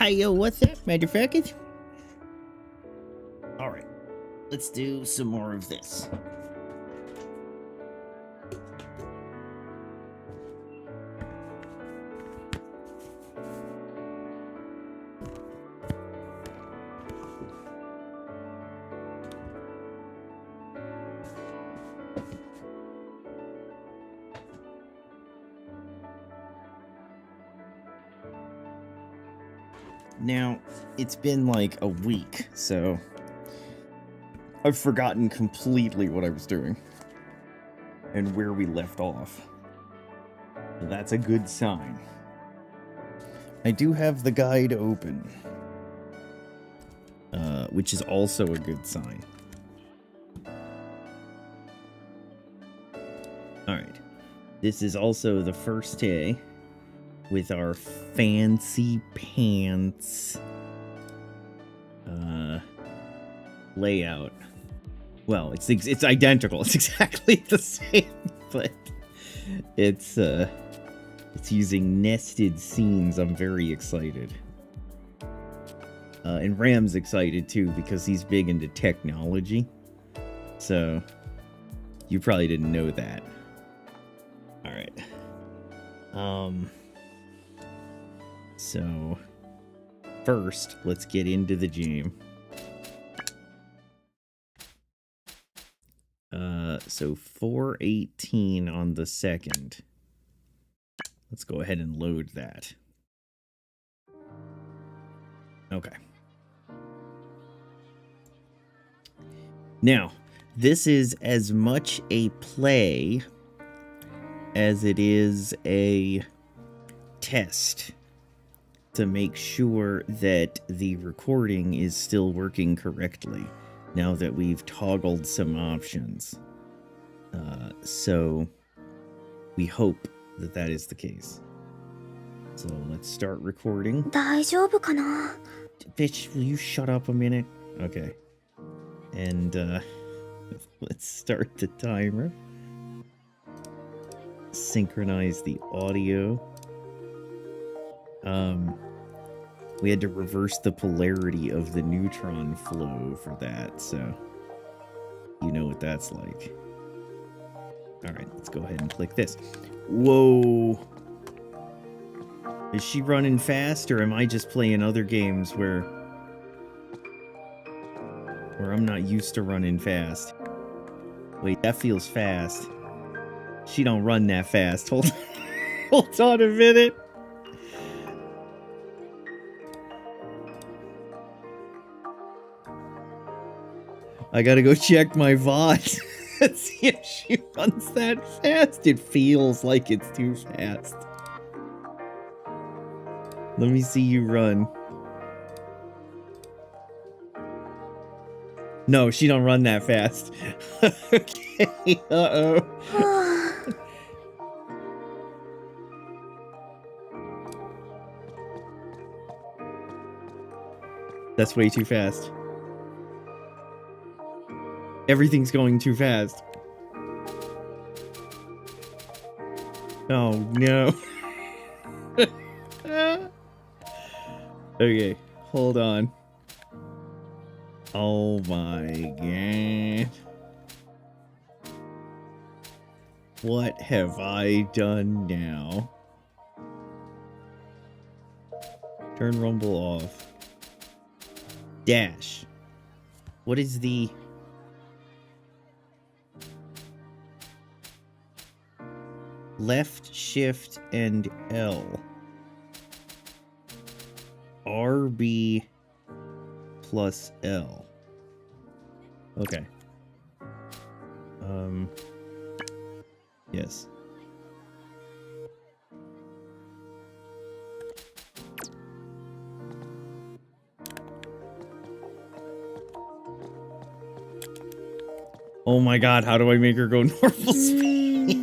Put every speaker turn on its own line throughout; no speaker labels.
Hiya, what's up, motherfuckers? Alright, let's do some more of this. Now, it's been like a week, so I've forgotten completely what I was doing and where we left off. So that's a good sign. I do have the guide open, which is also a good sign. Alright, this is also the first day with our fancy pants layout. Well, it's identical. It's exactly the same, but it's using nested scenes. I'm very excited. And Ram's excited too because he's big into technology. So you probably didn't know that. All right. So, first, let's get into the game. So 4:18 on the 2nd. Let's go ahead and load that. Okay. Now, this is as much a play as it is a test to make sure that the recording is still working correctly now that we've toggled some options. So we hope that that is the case. So let's start recording.
大丈夫かな?
Bitch, will you shut up a minute? Okay. And let's start the timer. Synchronize the audio. We had to reverse the polarity of the neutron flow for that, so you know what that's like. Alright, let's go ahead and click this. Whoa! Is she running fast, or am I just playing other games where I'm not used to running fast? Wait, that feels fast. She don't run that fast. Hold on a minute. I gotta go check my VOD and see if she runs that fast. It feels like it's too fast. Let me see you run. No, she don't run that fast. Okay, uh-oh. That's way too fast. Everything's going too fast. Oh, no. Okay, hold on. Oh my god. What have I done now? Turn rumble off. Dash. What is the... Left, shift, and L. RB plus L. Okay. Yes. Oh my god, how do I make her go normal speed?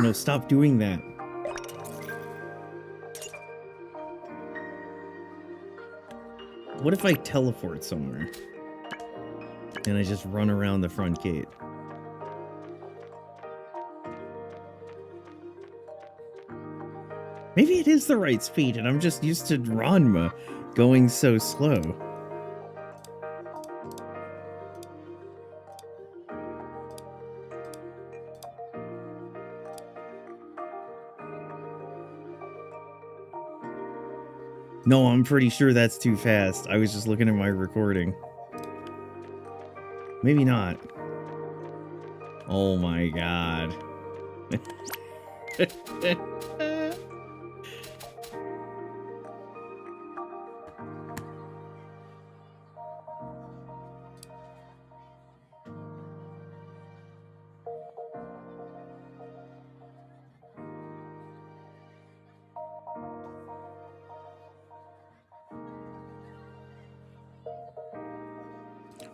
No, stop doing that. What if I teleport somewhere? And I just run around the front gate? Maybe it is the right speed, and I'm just used to Ranma going so slow. No, I'm pretty sure that's too fast. I was just looking at my recording. Maybe not. Oh my god.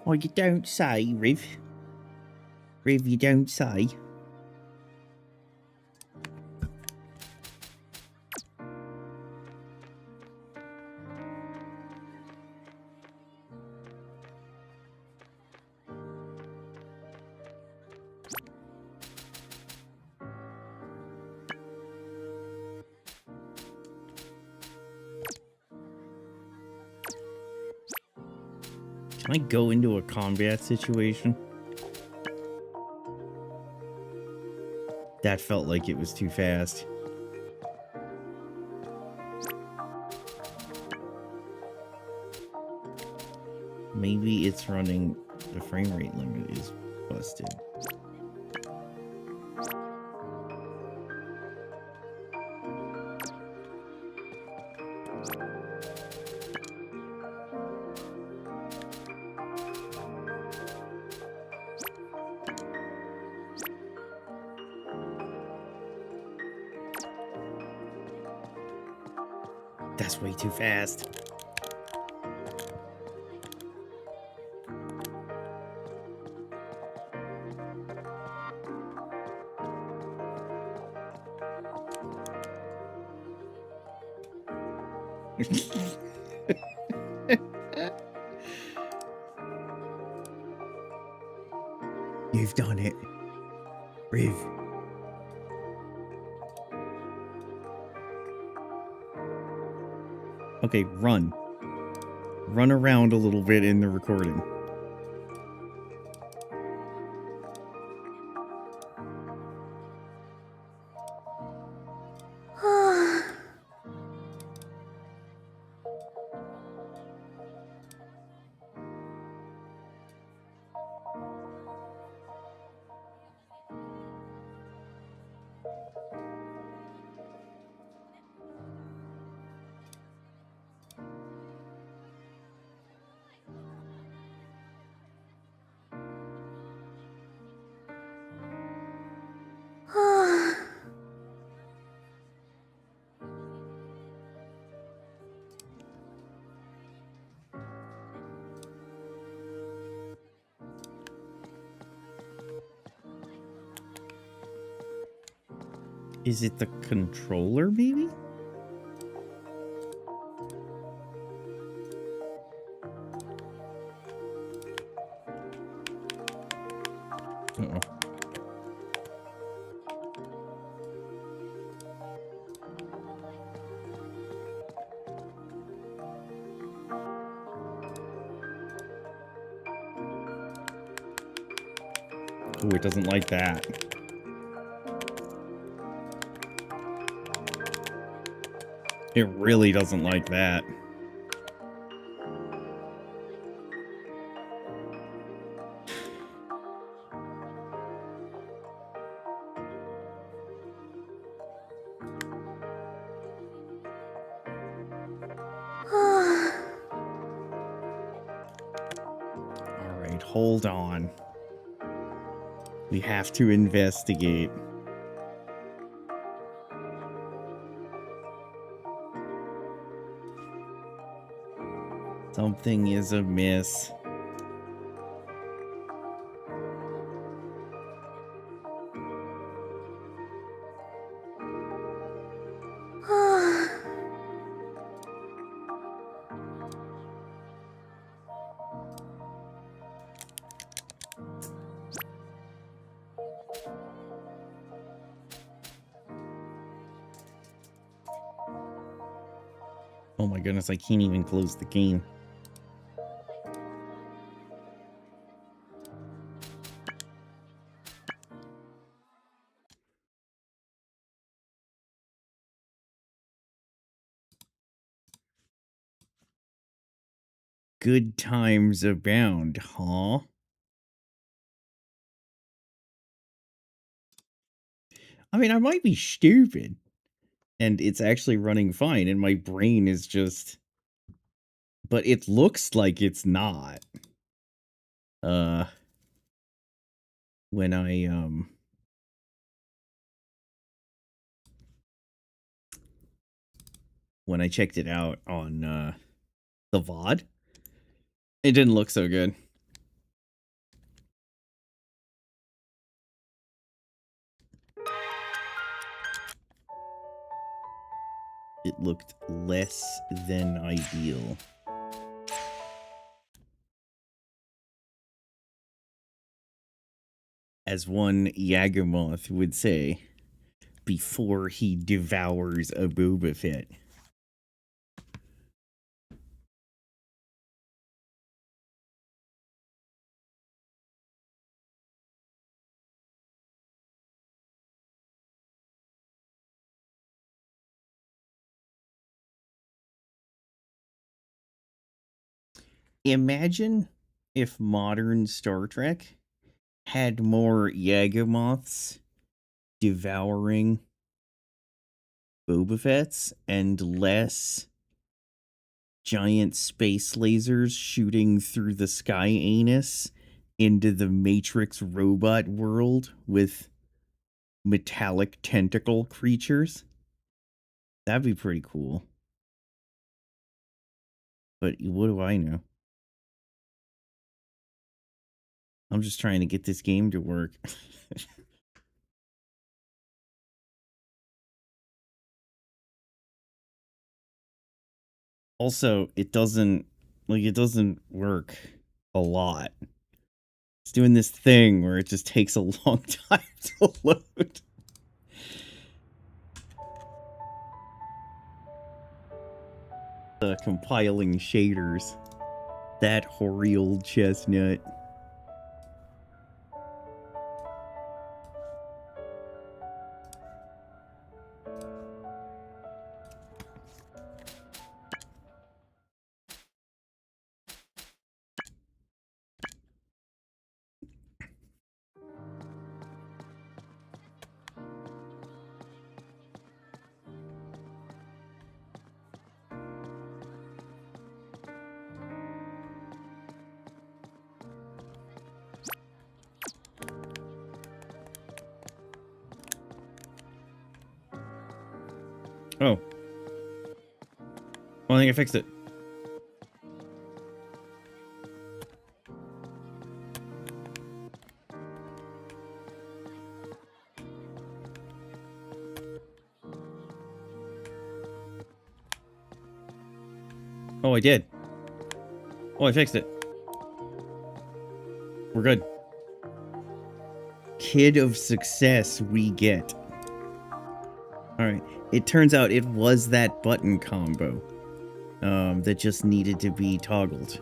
Oh, you don't say, Riv. Riv, you don't say. Can I go into a combat situation? That felt like it was too fast. Maybe it's running... The frame rate limit is busted. That's way too fast. You've done it, Riv. Okay, run. Run around a little bit in the recording. Is it the controller, maybe? Uh-oh. Oh, it doesn't like that. It really doesn't like that. Alright, hold on. We have to investigate. Something is amiss. Oh my goodness, I can't even close the game. Good times abound, huh? I mean, I might be stupid, and it's actually running fine, and my brain is just... But it looks like it's not. Uh, when when I checked it out on, the VOD, it didn't look so good. It looked less than ideal. As one Yagamoth would say, before he devours a Boba Fett. Imagine if modern Star Trek had more Yagamoths devouring Boba Fett's and less giant space lasers shooting through the sky anus into the Matrix robot world with metallic tentacle creatures. That'd be pretty cool. But what do I know? I'm just trying to get this game to work. Also, it doesn't work a lot. It's doing this thing where it just takes a long time to load. Compiling shaders. That hoary old chestnut. Oh. Well, I think I fixed it. Oh, I did. Oh, I fixed it. We're good. Kid of success we get. Alright. It turns out it was that button combo. That just needed to be toggled.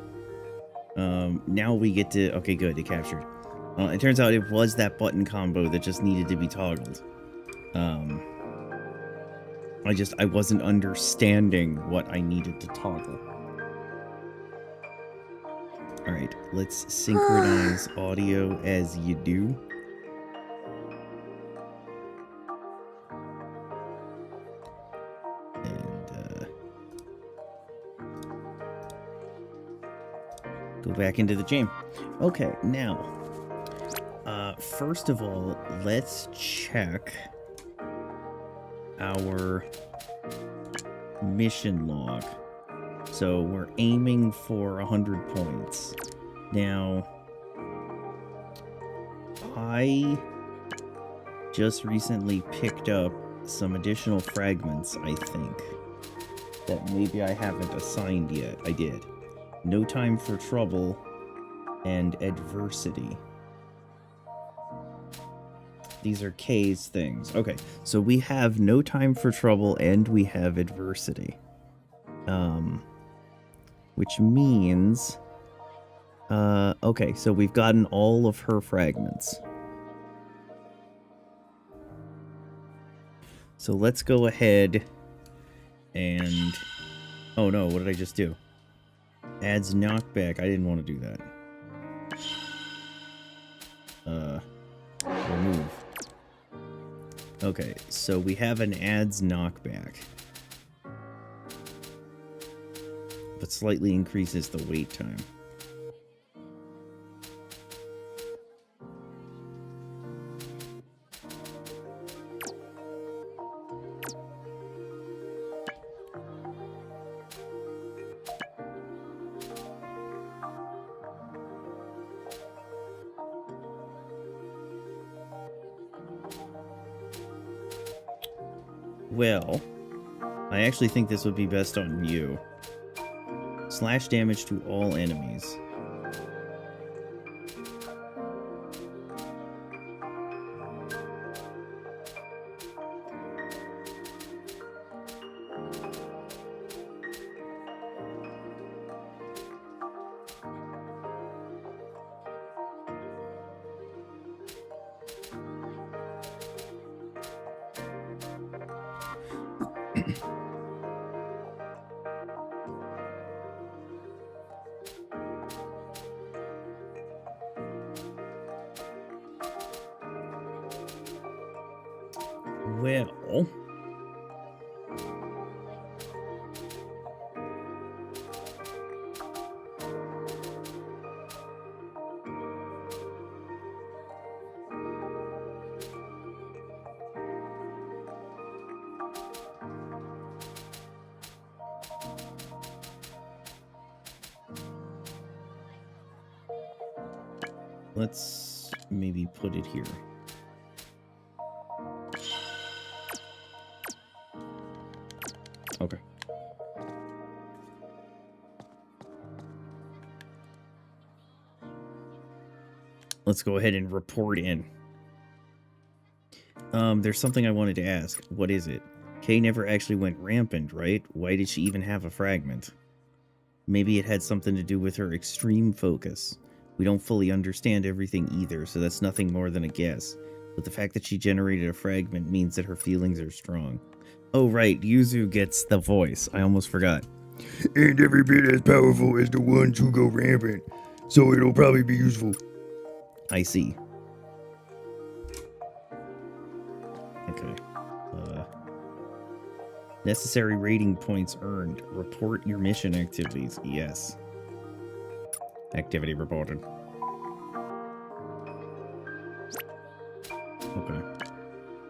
Now we get to... Okay, good. It captured. It turns out it was that button combo that just needed to be toggled. I wasn't understanding what I needed to toggle. Alright, let's synchronize audio as you do. And, go back into the game. Okay, now, first of all, let's check our mission log. So we're aiming for 100 points. Now, I just recently picked up some additional fragments, I think, that maybe I haven't assigned yet. I did. No Time for Trouble and Adversity. These are K's things. Okay, so we have No Time for Trouble and we have Adversity. Which means... okay, so we've gotten all of her fragments. So let's go ahead and... Oh no, what did I just do? Adds knockback. I didn't want to do that. Remove. Okay, so we have an adds knockback. But slightly increases the wait time. Well, I actually think this would be best on you. Slash damage to all enemies. Well... let's maybe put it here. Okay. Let's go ahead and report in. There's something I wanted to ask. What is it? Kay never actually went rampant, right? Why did she even have a fragment? Maybe it had something to do with her extreme focus. We don't fully understand everything either, so that's nothing more than a guess. But the fact that she generated a fragment means that her feelings are strong. Oh right, Yuzu gets the voice. I almost forgot.
And every bit as powerful as the ones who go rampant, so it'll probably be useful.
I see. Okay. Necessary rating points earned. Report your mission activities. Yes. Activity reported. Okay.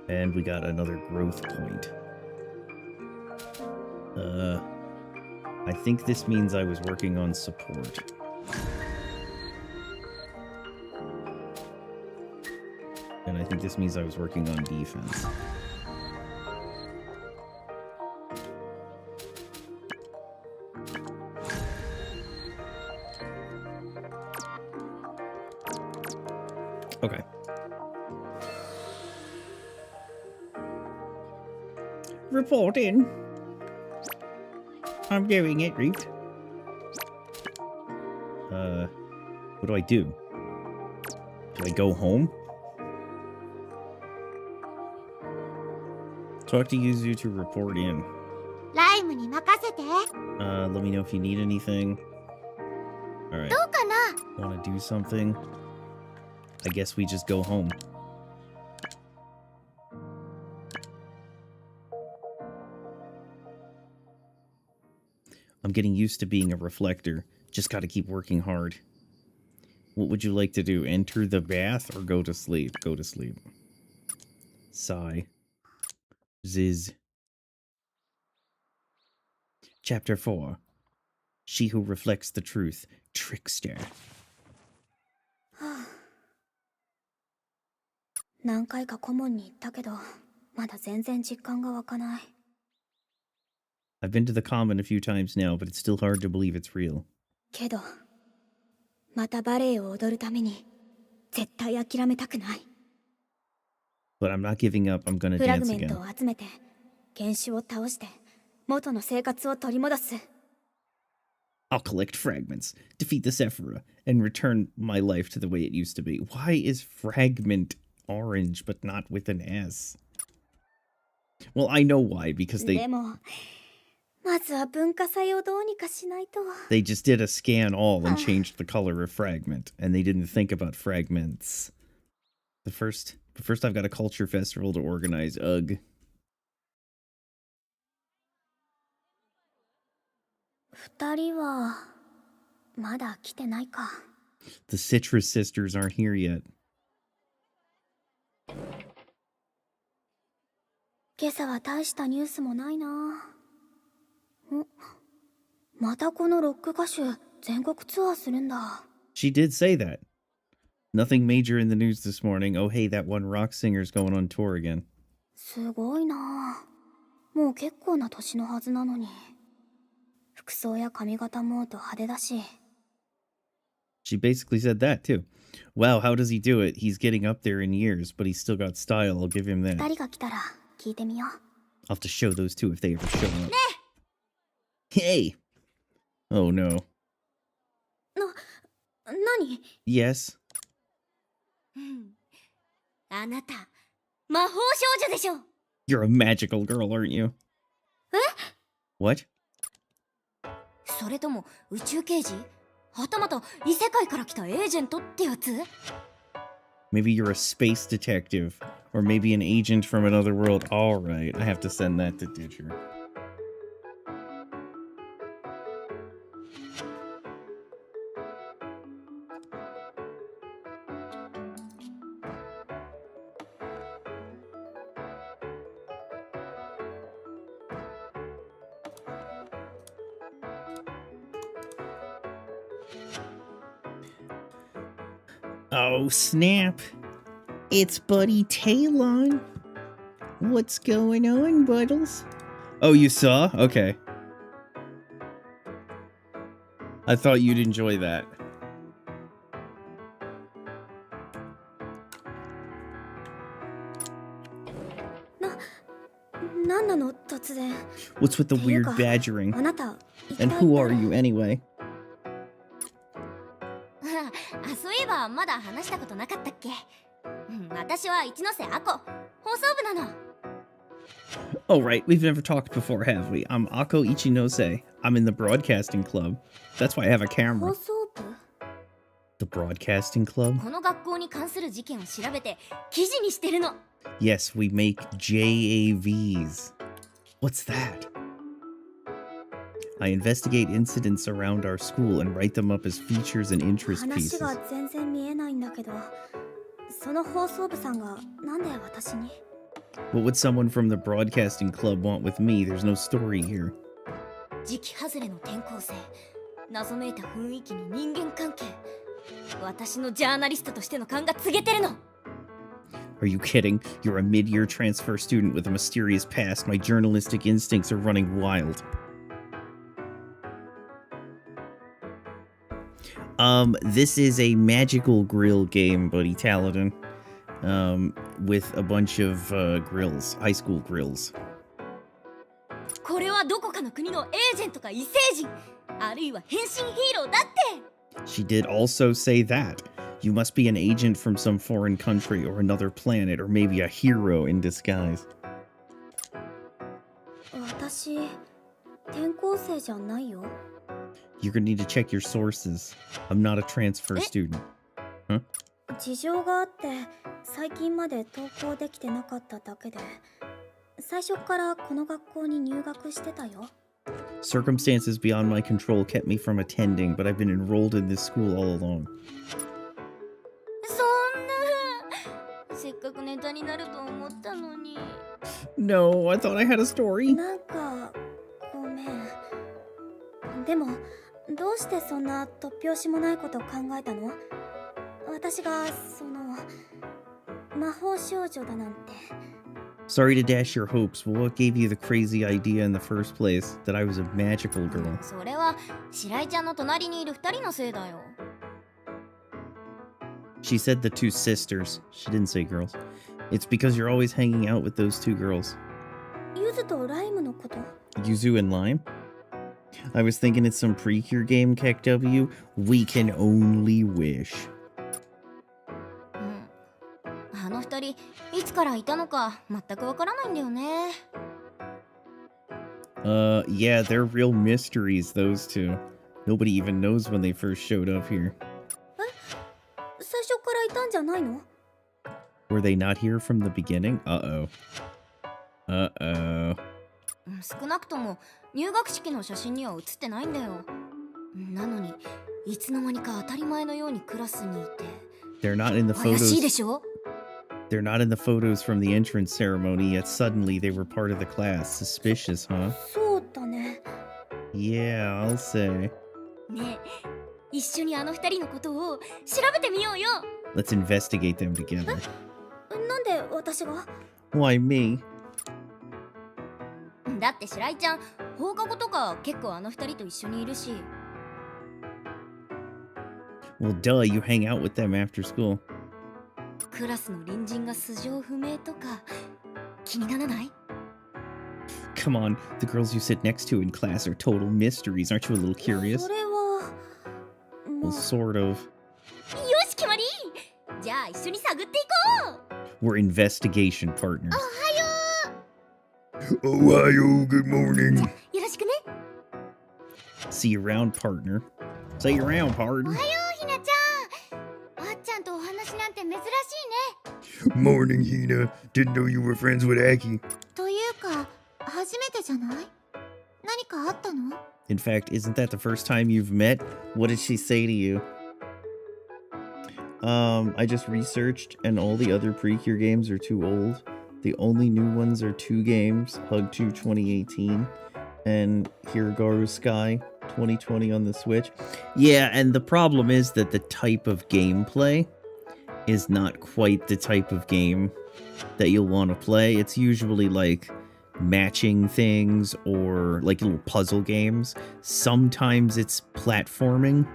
And we got another growth point. I think this means I was working on support. And I think this means I was working on defense. Okay. Reporting. I'm doing it, Reef. What do I do? Do I go home? Talk to Yuzu to report in. Let me know if you need anything. Alright. Want to do something? I guess we just go home. I'm getting used to being a reflector. Just gotta keep working hard. What would you like to do? Enter the bath or go to sleep? Go to sleep. Sigh. Ziz. Chapter 4. She who reflects the truth. Trickster.
何回か顧問に行ったけど、まだ全然実感が湧かない。
I've been to the common a few times now, but it's still hard to believe it's real.
けど、またバレエを踊るために絶対諦めたくない。
But I'm not giving up. I'm gonna
フラ
dance
グメント
again.
を集めて、原種を倒して、元の生活を取り戻す。
I'll collect fragments, defeat the Sephira, and return my life to the way it used to be. Why is fragment orange but not with an S? Well, I know why, because
でもまずは文化祭をどうにかしないと。
they just did a scan all and changed the color of fragment, and they didn't think about fragments. But first I've got a culture festival to organize. Ugh.
二人はまだ来てないか。
The Citrus Sisters aren't here yet.
今朝は大したニュースもないな。またこのロック歌手全国ツアーするんだ。
She did say that. Nothing major in the news this morning. Oh, hey, that one rock singer's going on tour again.
すごいな。もう結構な年のはずなのに。服装や髪型もド派手だし。
She basically said that, too. Wow, how does he do it? He's getting up there in years, but he's still got style. I'll give him
二
that.
人が来たら聞いてみよう。
I'll have to show those two if they ever show up. Hey! Oh, no.
何？
Yes?
あなた魔法少女でしょ。
You're a magical girl, aren't you?
え？
What?
それとも宇宙刑事？はたまた異世界から来たエージェントってやつ？
Maybe you're a space detective. Or maybe an agent from another world. Alright, I have to send that to Ditcher. Oh, snap. It's Buddy Talon. What's going on, Buddles? Oh, you saw? Okay. I thought you'd enjoy that.
なんなの突然。
What's with the weird badgering?
あなた。
And who are you anyway?
あ、そういえばまだ話したことなかったっけ？私は一ノ瀬あこ、放送部なの。
Oh, right. We've never talked before, have we? I'm Ako Ichinose. I'm in the broadcasting club. That's why I have a
放
camera.
送部？
The broadcasting club?
この学校に関する事件を調べて記事にしてるの。
Yes, we make JAVs. What's that? I investigate incidents around our school and write them up as features and interest
話
pieces.
が全然見えないんだけど、その放送部さんがなんで私に？
What would someone from the broadcasting club want with me? There's no story here.
時期外れの転校生、謎めいた雰囲気に人間関係。私のジャーナリストとしての勘が告げてるの。
Are you kidding? You're a mid-year transfer student with a mysterious past. My journalistic instincts are running wild. This is a magical grill game, Buddy Taladin. With a bunch of grills, high school grills.
これはどこかの国のエージェントか異星人、あるいは変身ヒーローだって。
She did also say that. You must be an agent from some foreign country or another planet, or maybe a hero in disguise.
私、転校生じゃないよ。
You're gonna need to check your sources. I'm not a transfer student. Huh?
事情があって最近まで登校できてなかっただけで、最初からこの学校に入学してたよ。
Circumstances beyond my control kept me from attending, but I've been enrolled in this school all along.
そんな、せっかくネタになると思ったのに。
No, I thought I had a story.
なんかごめん。でもどうしてそんな突拍子もないこと考えたの？私がその魔法少女だなんて。
Sorry to dash your hopes, but what gave you the crazy idea in the first place that I was a magical girl?
それは白井ちゃんの隣にいる二人のせいだよ。
She said the two sisters. She didn't say girls. It's because you're always hanging out with those two girls.
ゆずとライムのこと？
Yuzu and Lime? I was thinking it's some Precure game, KEKW. We can only wish.
あの二人いつからいたのか全くわからないんだよね。
Yeah, they're real mysteries, those two. Nobody even knows when they first showed up here.
最初からいたんじゃないの？
Were they not here from the beginning? Uh-oh. Uh-oh.
少なくとも入学式の写真には写ってないんだよ。なのにいつの間にか当たり前のようにクラスにいて。
They're not in the
怪しいで
photos.
しょ？
They're not in the photos from the entrance ceremony, yet suddenly they were part of the class. Suspicious, huh?
そうだね。
Yeah, I'll say.
ねえ、一緒にあの二人のことを調べてみようよ。
Let's investigate them together.
なんで私が？
Why me?
だって白井ちゃん放課後とか結構あの二人と一緒にいるし。
Well, duh, you hang out with them after school.
クラスの隣人が素性不明とか気にならない？
Come on, the girls you sit next to in class are total mysteries. Aren't you a little curious?
それは
Well, sort of.
よし決まり。じゃあ一緒に探っていこう。
We're investigation partners.
Ohio, good morning.
よろしくね。
See you around, partner. See you around, partner.
ひなちゃん。あっちゃんとお話なんて珍しいね。
Morning, Hina. Didn't know you were friends with Aki.
というか初めてじゃない？何かあったの？
In fact, isn't that the first time you've met? What did she say to you? I just researched, and all the other Precure games are too old. The only new ones are two games, Hug 2 2018, and Hirogaru Sky 2020 on the Switch. Yeah, and the problem is that the type of gameplay is not quite the type of game that you'll want to play. It's usually like matching things or like little puzzle games. Sometimes it's platforming.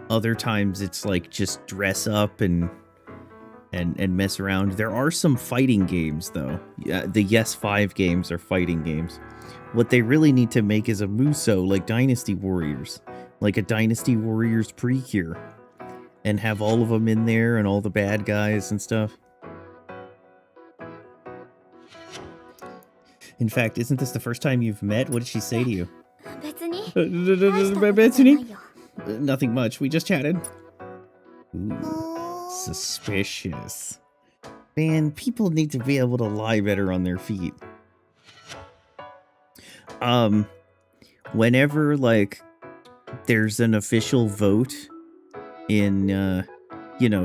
Other times it's like just dress up and mess around. There are some fighting games though. The Yes 5 games are fighting games. What they really need to make is a Muso like Dynasty Warriors. Like a Dynasty Warriors Precure. And have all of them in there and all the bad guys and stuff. In fact, isn't this the first time you've met? What did she say to you?
別に大したことじゃない
Betsy?
よ。
Nothing much. We just chatted. Ooh, suspicious. Man, people need to be able to lie better on their feet. Whenever, like, there's an official vote in,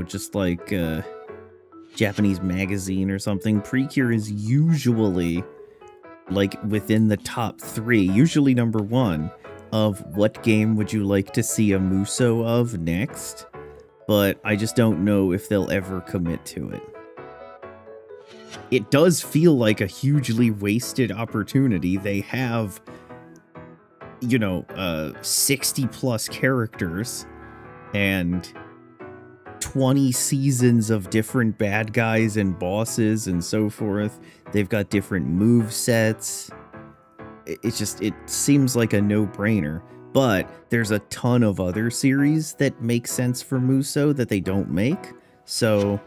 just like, Japanese magazine or something, Precure is usually, like, within the top 3, usually number 1, of what game would you like to see a Muso of next, but I just don't know if they'll ever commit to it. It does feel like a hugely wasted opportunity. They have, 60 plus characters and 20 seasons of different bad guys and bosses and so forth. They've got different move sets. It seems like a no-brainer, but there's a ton of other series that make sense for Muso that they don't make. So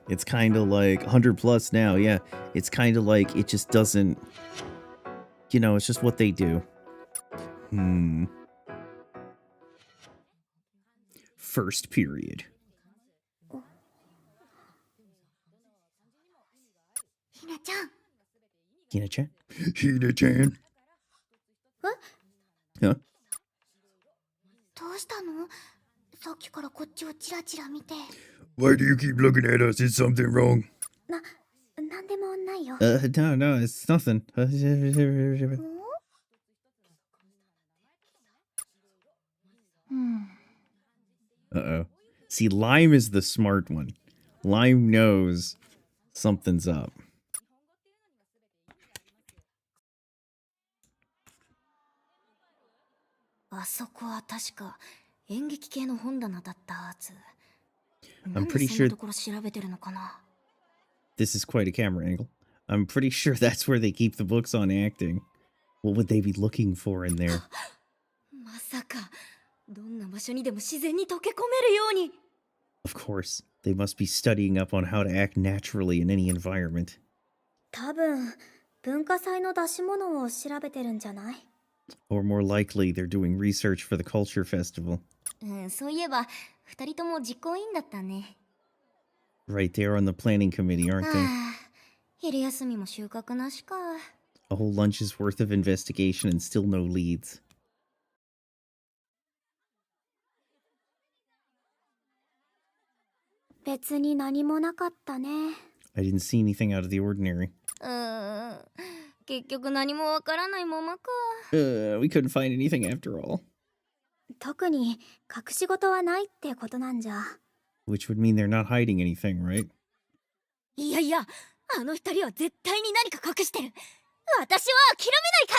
it's kind of like 100 plus now. Yeah, it's kind of like it just doesn't, it's just what they do. First period.
ひなちゃん。
Hina-chan?
Hina-chan.
Huh?
どうしたの？さっきからこっちをチラチラ見て。
Why do you keep looking at us? Is something wrong?
なんでもないよ。
No, it's nothing. Uh-oh. See, Lime is the smart one. Lime knows something's up.
あそこは確か演劇系の本棚だったはず。
I'm
なんで
pretty
そんな
sure
ところ調べてるのかな。
this is quite a camera angle. I'm pretty sure that's where they keep the books on acting. What would they be looking for in there?
まさかどんな場所にでも自然に溶け込めるように。
Of course, they must be studying up on how to act naturally in any environment.
多分文化祭の出し物を調べてるんじゃない？
Or more likely, they're doing research for the culture festival.
そういえば二人とも実行委員だったね。
Right, they're on the planning committee, aren't they?
昼休みも収穫なしか。
A whole lunch's worth of investigation and still no leads.
別に何もなかったね。
I didn't see anything out of the ordinary.
結局何もわからないままか。
We couldn't find anything after all.
特に隠し事はないってことなんじゃ。
Which would mean they're not hiding anything, right?
いやいや、あの二人は絶対に何か隠してる。私は諦め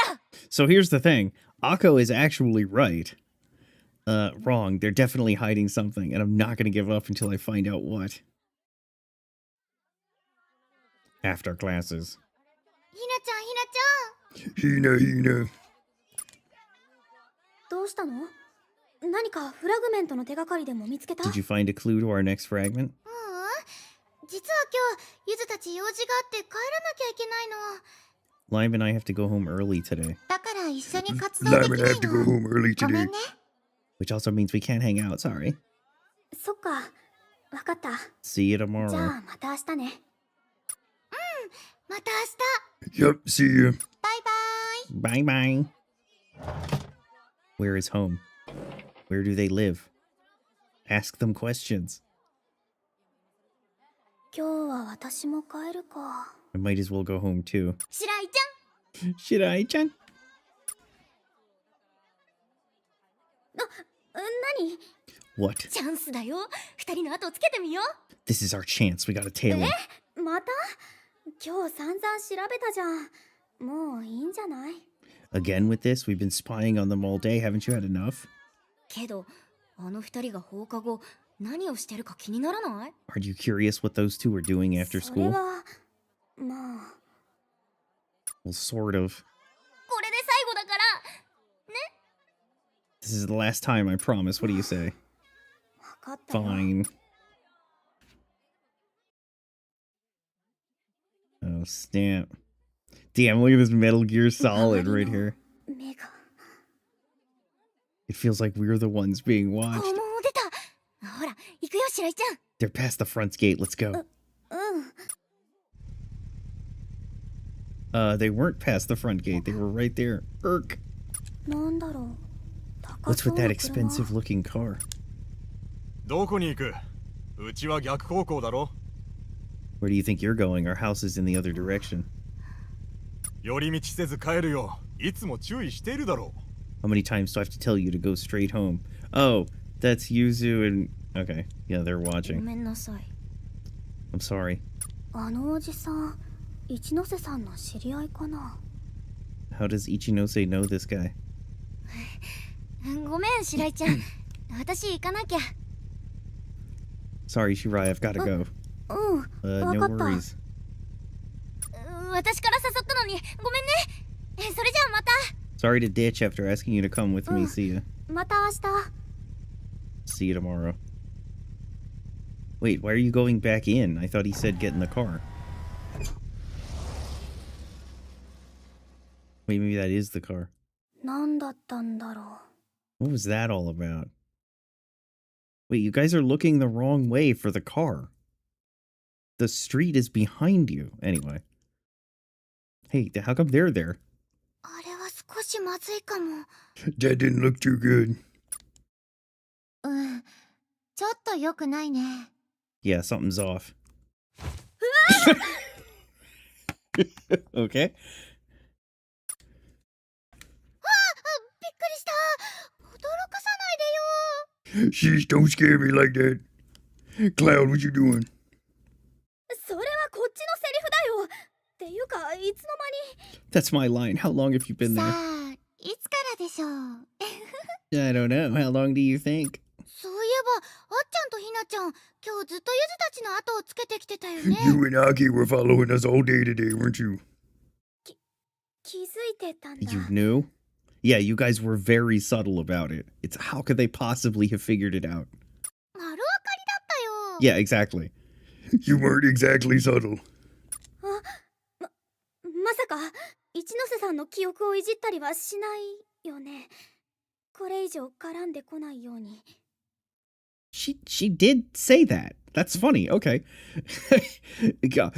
ないから。
So here's the thing. Akko is actually right. Wrong. They're definitely hiding something, and I'm not going to give up until I find out what. After classes.
ひなちゃん、ひなちゃん。
ひなひな。
どうしたの？何かフラグメントの手がかりでも見つけた？
Did you find a clue to our next fragment?
実は今日ゆずたち用事があって帰らなきゃいけないの。
Lime and I have to go home early today,
だから一緒に活動
Lime
で
and
き
I
な
have
い
to go
の。
home early
ごめ
today.
んね。
which also means we can't hang out. Sorry.
そっか、わかった。
See you
じゃ
tomorrow.
あまた明日ね。
また明日。
Yup, see ya.
バイバイ。
Bye bye. Where is home? Where do they live? Ask them questions.
今日は私も帰るか。
I might as well go home too.
白井ちゃん。
Shirai-chan.
何？
What?
チャンスだよ。二人の後をつけてみよう。
This is our chance. We gotta tail him.
また？今日散々調べたじゃん。もういいんじゃない？
Again with this? We've been spying on them all day. Haven't you had enough?
けど、あの二人が放課後何をしてるか気にならない？
Are you curious what those two are doing after
それ
school?
はまあ
Well, sort of.
これで最後だから。
This is the last time, I promise. What do you say?
分かったよ。
Fine. Oh, snap. Damn, look at this Metal Gear Solid right here.
目が
It feels like we're the ones being
校
watched.
門を出た。ほら、行くよ白井ちゃん。
They're past the front gate. Let's go.
うん。
They weren't past the front gate. They were right there. Irk.
なんだろう。高
What's
そう
with
な
that
車。
expensive looking car?
どこに行く？うちは逆方向だろ。
Where do you think you're going? Our house is in the other direction.
寄り道せず帰るよ。いつも注意しているだろ
How many times do I have to tell you to go straight home? Oh, that's Yuzu and... Okay, yeah, they're
ご
watching.
めんなさい。
I'm sorry.
あのおじさん、一ノ瀬さんの知り合いかな。
How does Ichinose know this guy?
ごめん白井ちゃん。私行かなきゃ。
Sorry, Shirai, I've gotta go.
うん、わ
No
かった
worries.
私から誘ったのにごめんね。それじゃあまた。
Sorry to ditch after asking you to come with me. See ya.
また明日。
See you tomorrow. Wait, why are you going back in? I thought he said get in the car. Wait, maybe that is the car.
なんだったんだろう。
What was that all about? Wait, you guys are looking the wrong way for the car. The street is behind you. Anyway. Hey, how come they're there?
あれは少しまずいかも。
That didn't look too good.
ちょっと良くないね。
Yeah, something's off. Okay.
びっくりした。驚かさないでよ。
Sheesh, don't scare me like that. Cloud, what you doing?
それはこっちのセリフだよ。っていうか、いつの間に。
That's my line. How long have you been
さ
there?
あ、いつからでしょう。
I don't know. How long do you think?
そういえば、あっちゃんとひなちゃん。今日ずっとゆずたちの後をつけてきてたよね。
You and Aki were following us all day today, weren't you?
気づいてたんだ。
You knew? Yeah, you guys were very subtle about it. It's how could they possibly have figured it out?
丸分かりだったよ。
Yeah, exactly.
You weren't exactly subtle.
まさか一ノ瀬さんの記憶をいじったりはしないよね。これ以上絡んでこないように。
She did say that. That's funny. Okay. Yeah,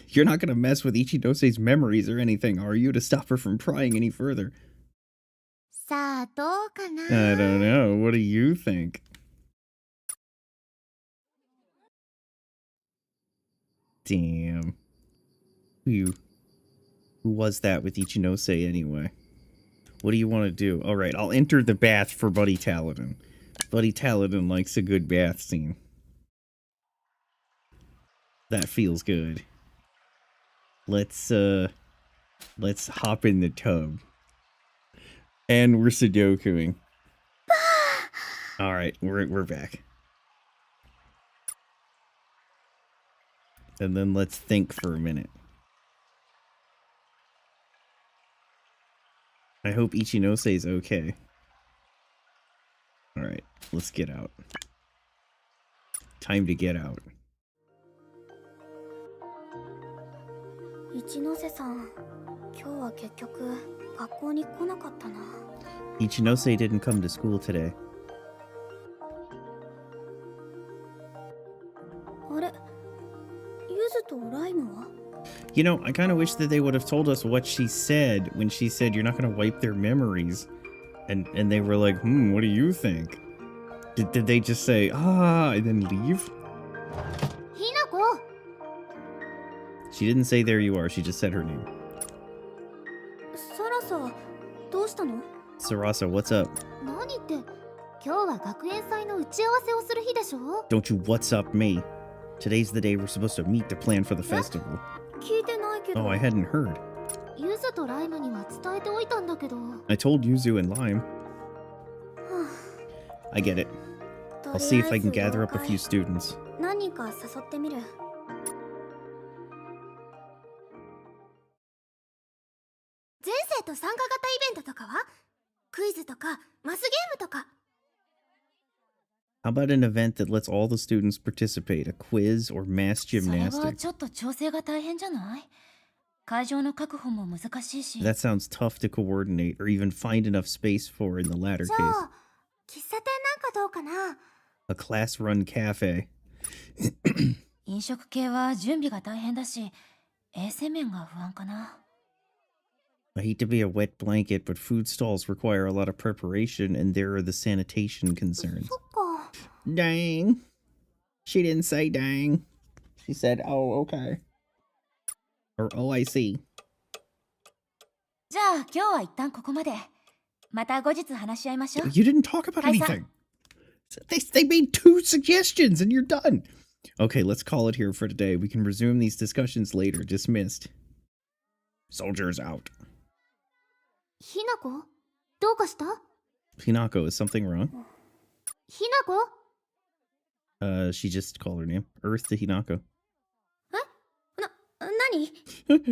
you're not gonna mess with Ichinose's memories or anything, are you, to stop her from prying any further?
さあどうかな。
I don't know. What do you think? Damn. Who was that with Ichinose anyway? What do you want to do? All right, I'll enter the bath for Buddy Taladin. Buddy Taladin likes a good bath scene. That feels good. Let's hop in the tub. And we're Sudokuing. All right, we're back. And then let's think for a minute. I hope Ichinose is okay. All right, let's get out. Time to get out.
一ノ瀬さん、今日は結局学校に来なかったな。
Ichinose didn't come to school today.
あれ、ゆずとライムは？
You know, I kind of wish that they would have told us what she said when she said you're not going to wipe their memories. And they were like, what do you think? Did they just say, and then leave?
ひなこ。
She didn't say there you are, she just said her name.
サラサ、どうしたの？
Sarasa, what's up?
何って、今日は学園祭の打ち合わせをする日でしょ。
Don't you what's up me? Today's the day we're supposed to meet to plan for the festival.
聞いてないけど。
Oh, I hadn't heard.
ゆずとライムには伝えておいたんだけど。
I told Yuzu and Lime. I get it. I'll see if I can gather up a few students.
何人か誘ってみる。
全生徒参加型イベントとかは？クイズとかマスゲームとか。
How about an event that lets all the students participate? A quiz or mass
それは
gymnastics?
ちょっと調整が大変じゃない？会場の確保も難しいし。
That sounds tough to coordinate or even find enough space for in the latter
じゃ
case.
あ喫茶店なんかどうかな。
A class-run cafe.
飲食系は準備が大変だし、衛生面が不安かな。
I hate to be a wet blanket, but food stalls require a lot of preparation, and there are the sanitation concerns.
そっか。
Dang. She didn't say dang. She said, oh, okay. Or, oh, I see.
じゃあ今日は一旦ここまで。また後日話し合いましょう。
You didn't talk about
Kaisa.
anything. They made 2 suggestions, and you're done. Okay, let's call it here for today. We can resume these discussions later. Dismissed. Soldiers out.
ひなこ？どうかした？
Hinako, is something wrong?
ひなこ？
She just called her name. Earth to Hinako.
何？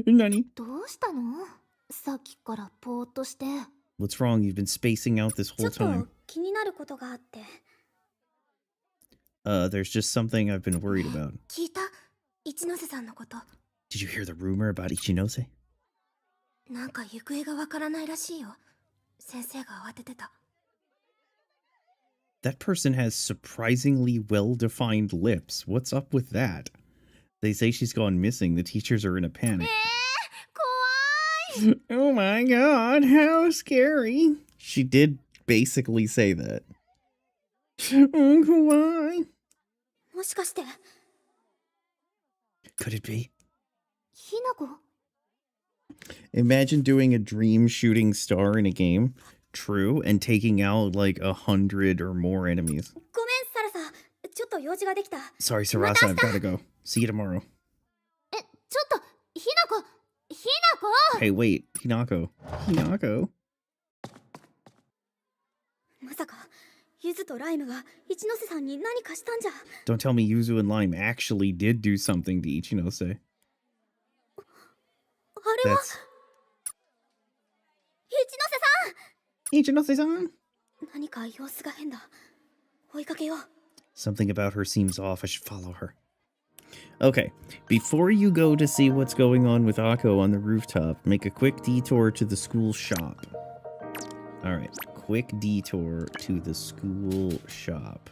Nani?
どうしたの？さっきからぽーっとして。
What's wrong? You've been spacing out this
ちょ
whole
っと
time.
気になることがあって。
There's just something I've been worried about.
聞いた？一ノ瀬さんのこと。
Did you hear the rumor about Ichinose?
なんか行方がわからないらしいよ。先生が慌ててた。
That person has surprisingly well-defined lips. What's up with that? They say she's gone missing. The teachers are in a panic.
怖い。
Oh my god, how scary. She did basically say that. Oh, kawaii.
もしかして。
Could it be?
ひなこ？
Imagine doing a dream shooting star in a game. True, and taking out like 100 or more enemies.
ごめん、サラサ。ちょっと用事ができた。
Sorry, Sarasa, I've gotta go. See you tomorrow.
え、ちょっと、ひなこ、ひなこ。
Hey, wait, Hinako. Hinako?
まさかゆずとライムが一ノ瀬さんに何かしたんじゃ。
Don't tell me Yuzu and Lime actually did do something to Ichinose.
あれは
That's
一ノ瀬さん。
Ichinose-san.
何か様子が変だ。追いかけよう。
Something about her seems off. I should follow her. Okay, before you go to see what's going on with Akko on the rooftop, make a quick detour to the school shop. Alright, quick detour to the school shop.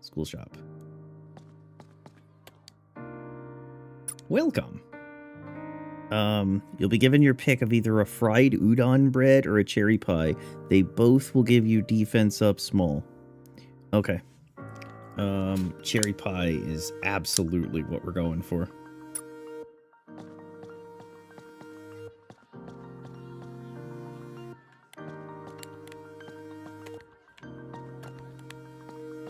School shop. Welcome. You'll be given your pick of either a fried udon bread or a cherry pie. They both will give you defense up small. Okay. Cherry pie is absolutely what we're going for.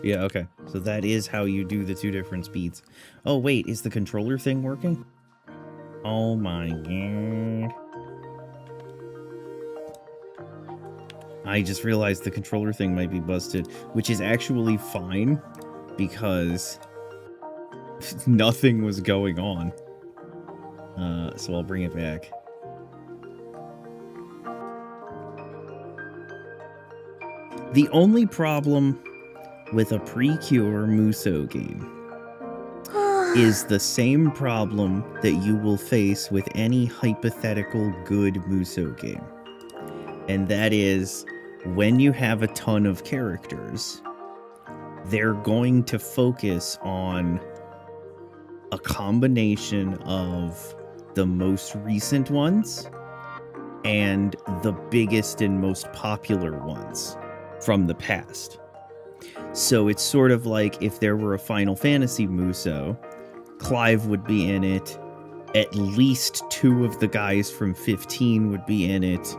Yeah, okay. So that is how you do the two different speeds. Oh, wait, is the controller thing working? Oh my god. I just realized the controller thing might be busted, which is actually fine because nothing was going on. So I'll bring it back. The only problem with a pre-cure Muso game is the same problem that you will face with any hypothetical good Muso game. And that is, when you have a ton of characters, they're going to focus on a combination of the most recent ones and the biggest and most popular ones from the past. So it's sort of like if there were a Final Fantasy Muso, Clive would be in it, at least 2 of the guys from 15 would be in it,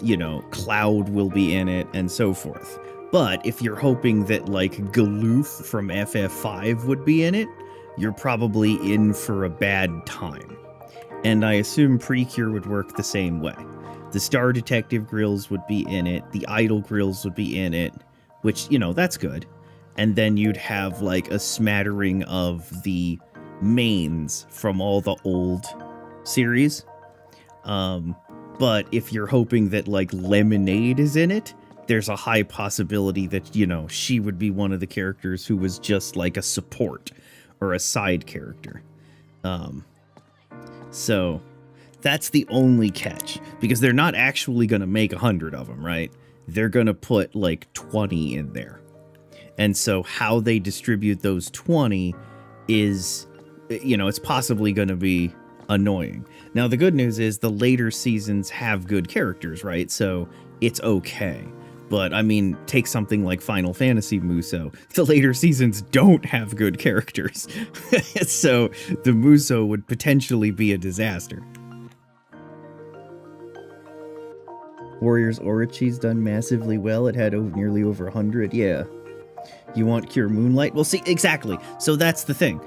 you know, Cloud will be in it, and so forth. But if you're hoping that, like, Galoof from FF5 would be in it, you're probably in for a bad time. And I assume Precure would work the same way. The Star Detective Grills would be in it, the Idol Grills would be in it, which, you know, that's good. And then you'd have, like, a smattering of the mains from all the old series. But if you're hoping that, like, Lemonade is in it, there's a high possibility that, you know, she would be one of the characters who was just, like, a support or a side character. So that's the only catch, because they're not actually going to make 100 of them, right? They're going to put, like, 20 in there. And so how they distribute those 20 is, you know, it's possibly going to be annoying. Now, the good news is the later seasons have good characters, right? So it's okay. But, I mean, take something like Final Fantasy Muso. The later seasons don't have good characters. So the Muso would potentially be a disaster. Warriors Orochi's done massively well. It had nearly over 100. Yeah. You want Cure Moonlight? Well, see, exactly. So that's the thing.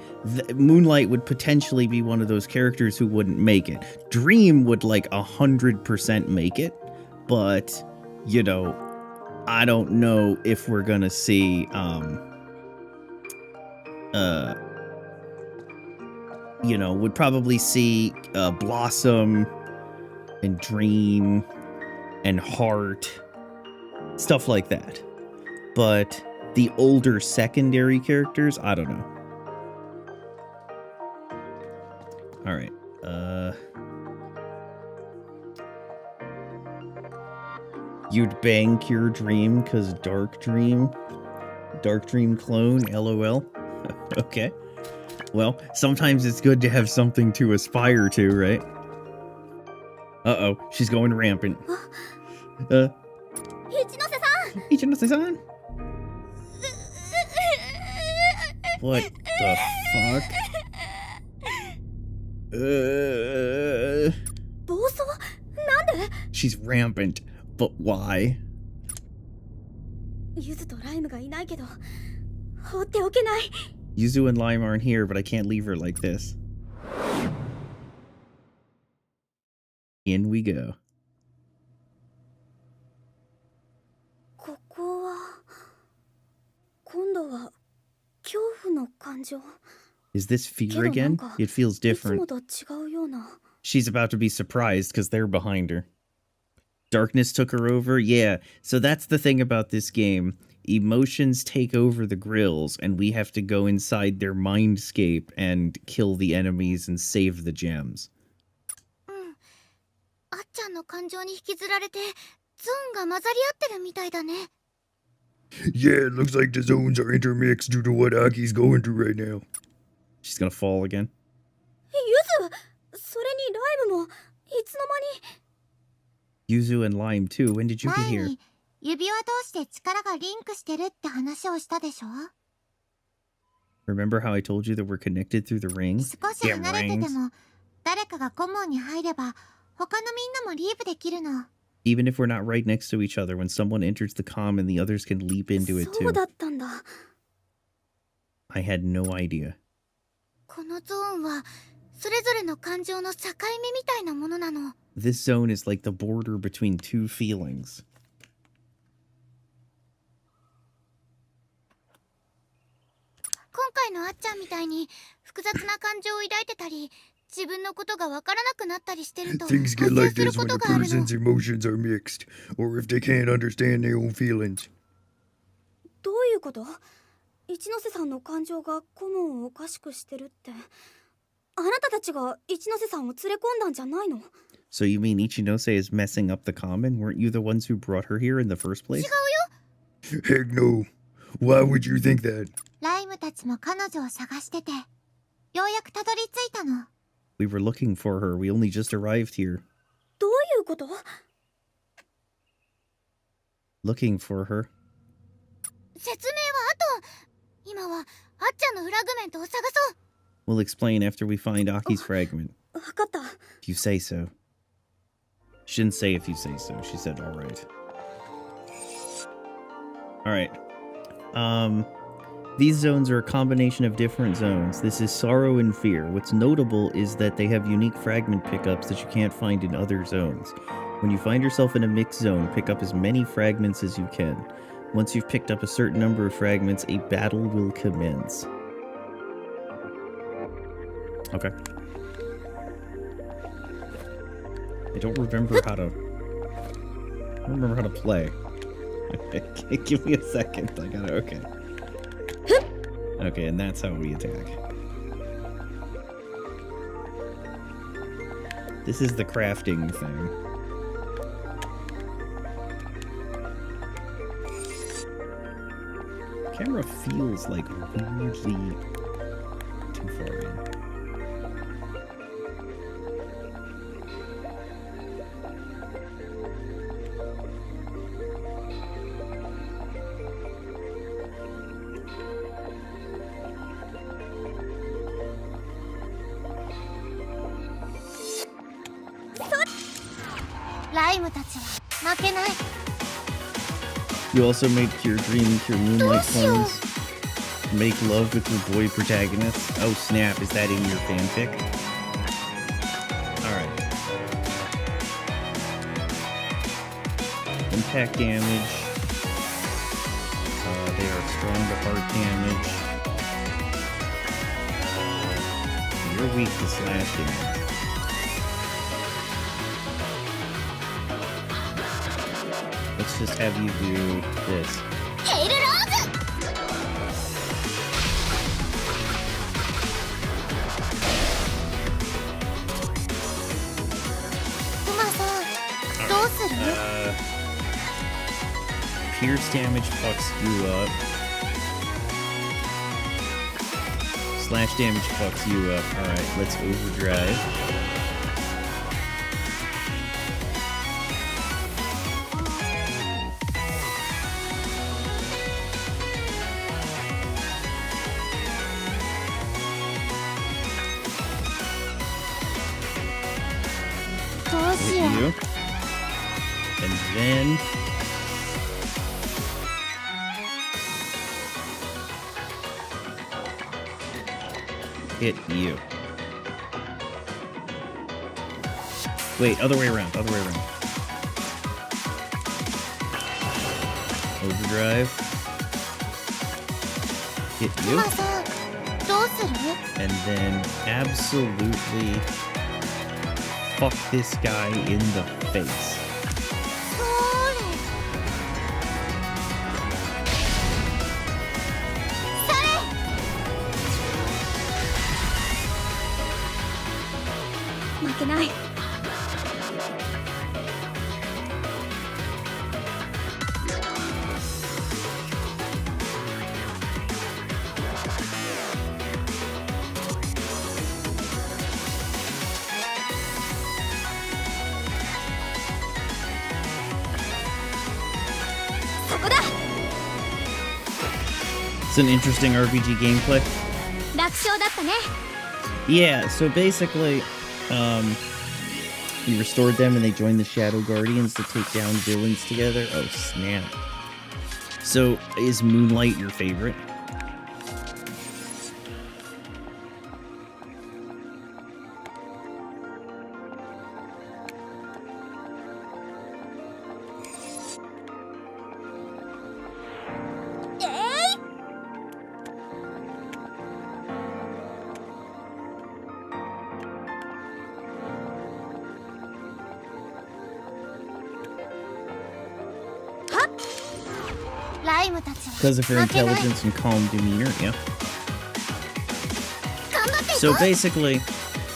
Moonlight would potentially be one of those characters who wouldn't make it. Dream would, like, 100% make it. But, you know, I don't know if we're gonna see, you know, would probably see Blossom and Dream and Heart, stuff like that. But the older secondary characters, I don't know. Alright, you'd bang Cure Dream because Dark Dream clone, LOL. Okay. Well, sometimes it's good to have something to aspire to, right? Uh-oh, she's going rampant. Ichinose-san! What the fuck?
暴走？なんで？
She's rampant, but why?
ゆずとライムがいないけど放っておけない。
Yuzu and Lime aren't here, but I can't leave her like this. In we go.
ここは今度は恐怖の感情。
Is this fear
けどなん
again?
か
It feels
いつ
different.
もと違うような。
She's about to be surprised because they're behind her. Darkness took her over? Yeah. So that's the thing about this game. Emotions take over the grills, and we have to go inside their mindscape and kill the enemies and save the gems.
あっちゃんの感情に引きずられてゾーンが混ざり合ってるみたいだね。
Yeah, it looks like the zones are intermixed due to what Aki's going through right now.
She's gonna fall again.
ゆず、それにライムもいつの間に。
Yuzu and Lime too. When did you get
前
here?
に指輪同士で力がリンクしてるって話をしたでしょ。
Remember how I told you that we're connected through the ring?
少し離れてても誰かがコモンに入れば他のみんなもリーブできるの。
Even if we're not right next to each other, when someone enters the comm and the others can leap into it
そ
too.
うだったんだ。
I had no idea.
このゾーンはそれぞれの感情の境目みたいなものなの。
This zone is like the border between two feelings.
今回のあっちゃんみたいに複雑な感情を抱いてたり自分のことがわからなくなったりしてると
Things
発
get
生
like
する
this
こ
when
と
a
があるの。
person's emotions are mixed, or if they can't understand their own feelings.
どういうこと？一ノ瀬さんの感情がコモンをおかしくしてるって。あなたたちが一ノ瀬さんを連れ込んだんじゃないの？
So you mean Ichinose is messing up the common? Weren't you the ones who brought her here in the first place?
Heck no. Why would you think that?
ライムたちも彼女を探しててようやくたどり着いたの。
We were looking for her. We only just arrived here.
どういうこと？
Looking for her.
説明は後。今はあっちゃんのフラグメントを探そう。
We'll explain after we find Aki's fragment.
わかった。
If you say so. She didn't say if you say so. She said alright. Alright. These zones are a combination of different zones. This is Sorrow and Fear. What's notable is that they have unique fragment pickups that you can't find in other zones. When you find yourself in a mixed zone, pick up as many fragments as you can. Once you've picked up a certain number of fragments, a battle will commence. Okay. I don't remember how to play. Give me a second. I gotta, okay. Okay, and that's how we attack. This is the crafting thing. Camera feels like weirdly too far in. You also made Cure Dream, Cure Moonlight clones. Make love with your boy protagonist. Oh snap, is that in your fanfic? Alright. Impact damage. They are strong to heart damage. You're weak to slash damage. Let's just have you do this.
エールローズ。
クマさんどうする？
Pierce damage fucks you up. Slash damage fucks you up. Alright, let's overdrive. Hit you. And then hit you. Wait, other way around, other way around. Overdrive. Hit you.
今さどうする？
And then absolutely fuck this guy in the face.
それ
負けない。そこだ。
It's an interesting RPG gameplay.
楽勝だったね。
Yeah, so basically, you restored them and they joined the Shadow Guardians to take down villains together. Oh, snap. So, is Moonlight your favorite?
ライムたち
Because of her
負けない。
intelligence and calm demeanor, yeah.
頑張ってい
So
こう。
basically,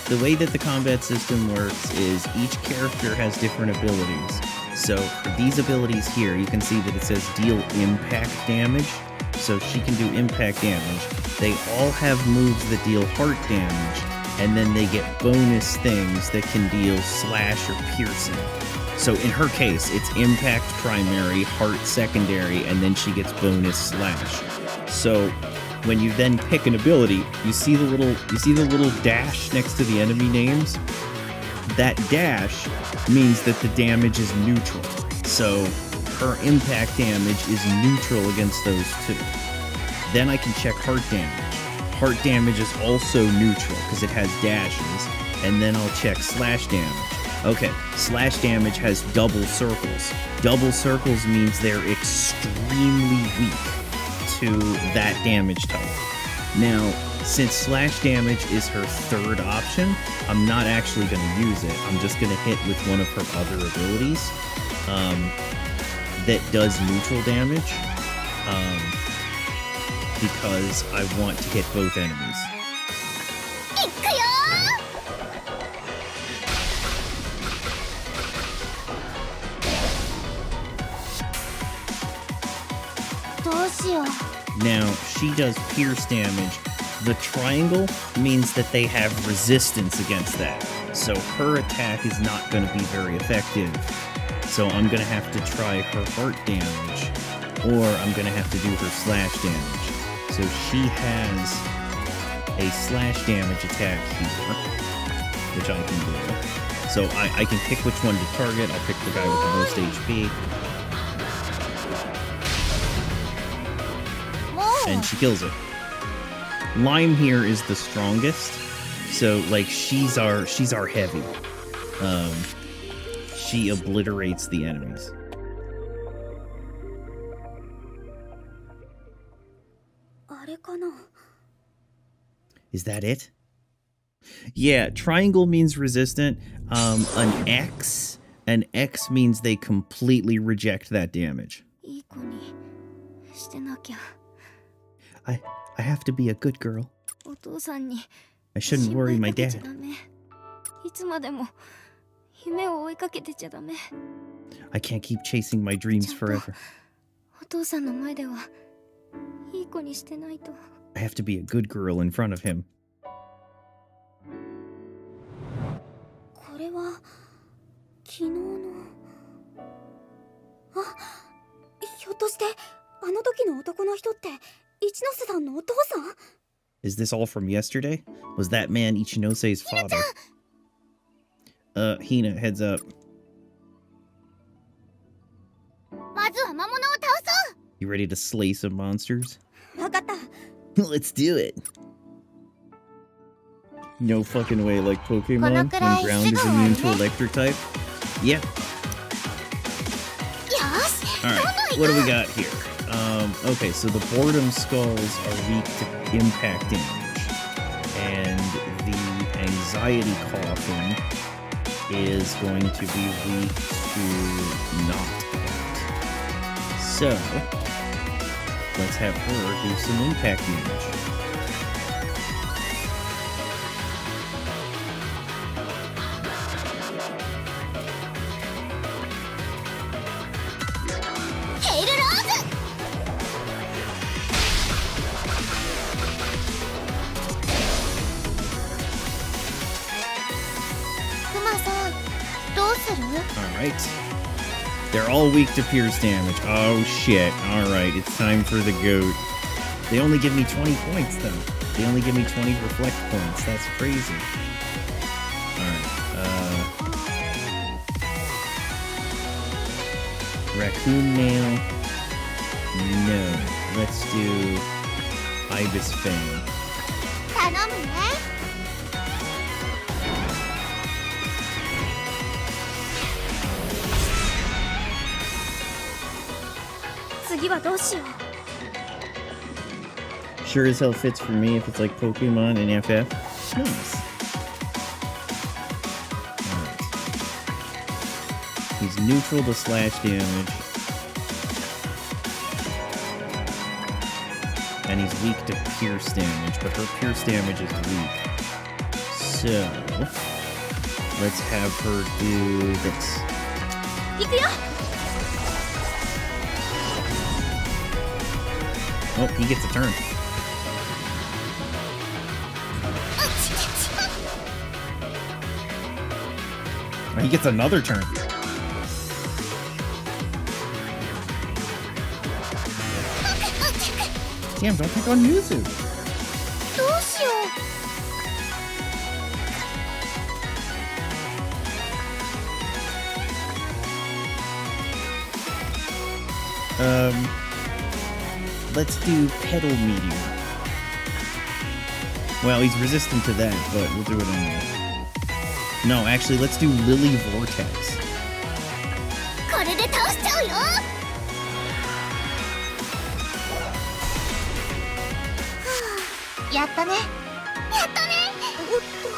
the way that the combat system works is each character has different abilities. So for these abilities here, you can see that it says deal impact damage. So she can do impact damage. They all have moves that deal heart damage, and then they get bonus things that can deal slash or piercing. So in her case, it's impact primary, heart secondary, and then she gets bonus slash. So when you then pick an ability, you see the little dash next to the enemy names? That dash means that the damage is neutral. So her impact damage is neutral against those two. Then I can check heart damage. Heart damage is also neutral because it has dashes. And then I'll check slash damage. Okay, slash damage has double circles. Double circles means they're extremely weak to that damage type. Now, since slash damage is her third option, I'm not actually going to use it. I'm just going to hit with one of her other abilities that does neutral damage because I want to hit both enemies.
いくよー。どうしよう。
Now, she does pierce damage. The triangle means that they have resistance against that. So her attack is not going to be very effective. So I'm going to have to try her heart damage, or I'm going to have to do her slash damage. So she has a slash damage attack here, which I can do. So I can pick which one to target. I'll pick the guy with the most HP.
もう
And she kills it. Lime here is the strongest, so like she's our heavy. She obliterates the enemies.
あれかな。
Is that it? Yeah, triangle means resistant. An X means they completely reject that damage.
いい子にしてなきゃ。
I have to be a good girl.
お父さんに
I shouldn't worry my
心配かけちゃ
dad.
ダメ。いつまでも夢を追いかけてちゃダメ。
I can't keep chasing my dreams forever.
お父さんの前ではいい子にしてないと。
I have to be a good girl in front of him.
これは昨日の。あ、ひょっとしてあの時の男の人って一ノ瀬さんのお父さん？
Is this all from yesterday? Was that man Ichinose's father? Hina, heads up.
まずは魔物を倒そう。
You ready to slay some monsters?
わかった。
Let's do it. No fucking way, like Pokemon, when ground is immune to electric type. Yeah.
よし、
All right.
どんどん
what do we got here? Okay, so the boredom skulls are weak to impact damage, and the anxiety coffin is going to be weak to not hit. So, let's have her do some impact damage. Alright. They're all weak to pierce damage. Oh shit. Alright, it's time for the goat. They only give me 20 points though. They only give me 20 reflect points. That's crazy. Alright. Raccoon nail. No. Let's do Ibis Fang.
頼むね。
次はどうしよう。
Sure as hell fits for me if it's like Pokemon and FF. Nice. Alright. He's neutral to slash damage. And he's weak to pierce damage, but her pierce damage is weak. So, let's have her do this.
行くよ。
Oh, he gets a turn. Oh, he gets another turn. Damn, don't pick on Yuzu.
どうしよう。
Let's do Pedal Meteor. Well, he's resistant to that, but we'll do it anyway. No, actually, let's do Lily Vortex.
これで倒しちゃうよ。やったね。やったね。おっと。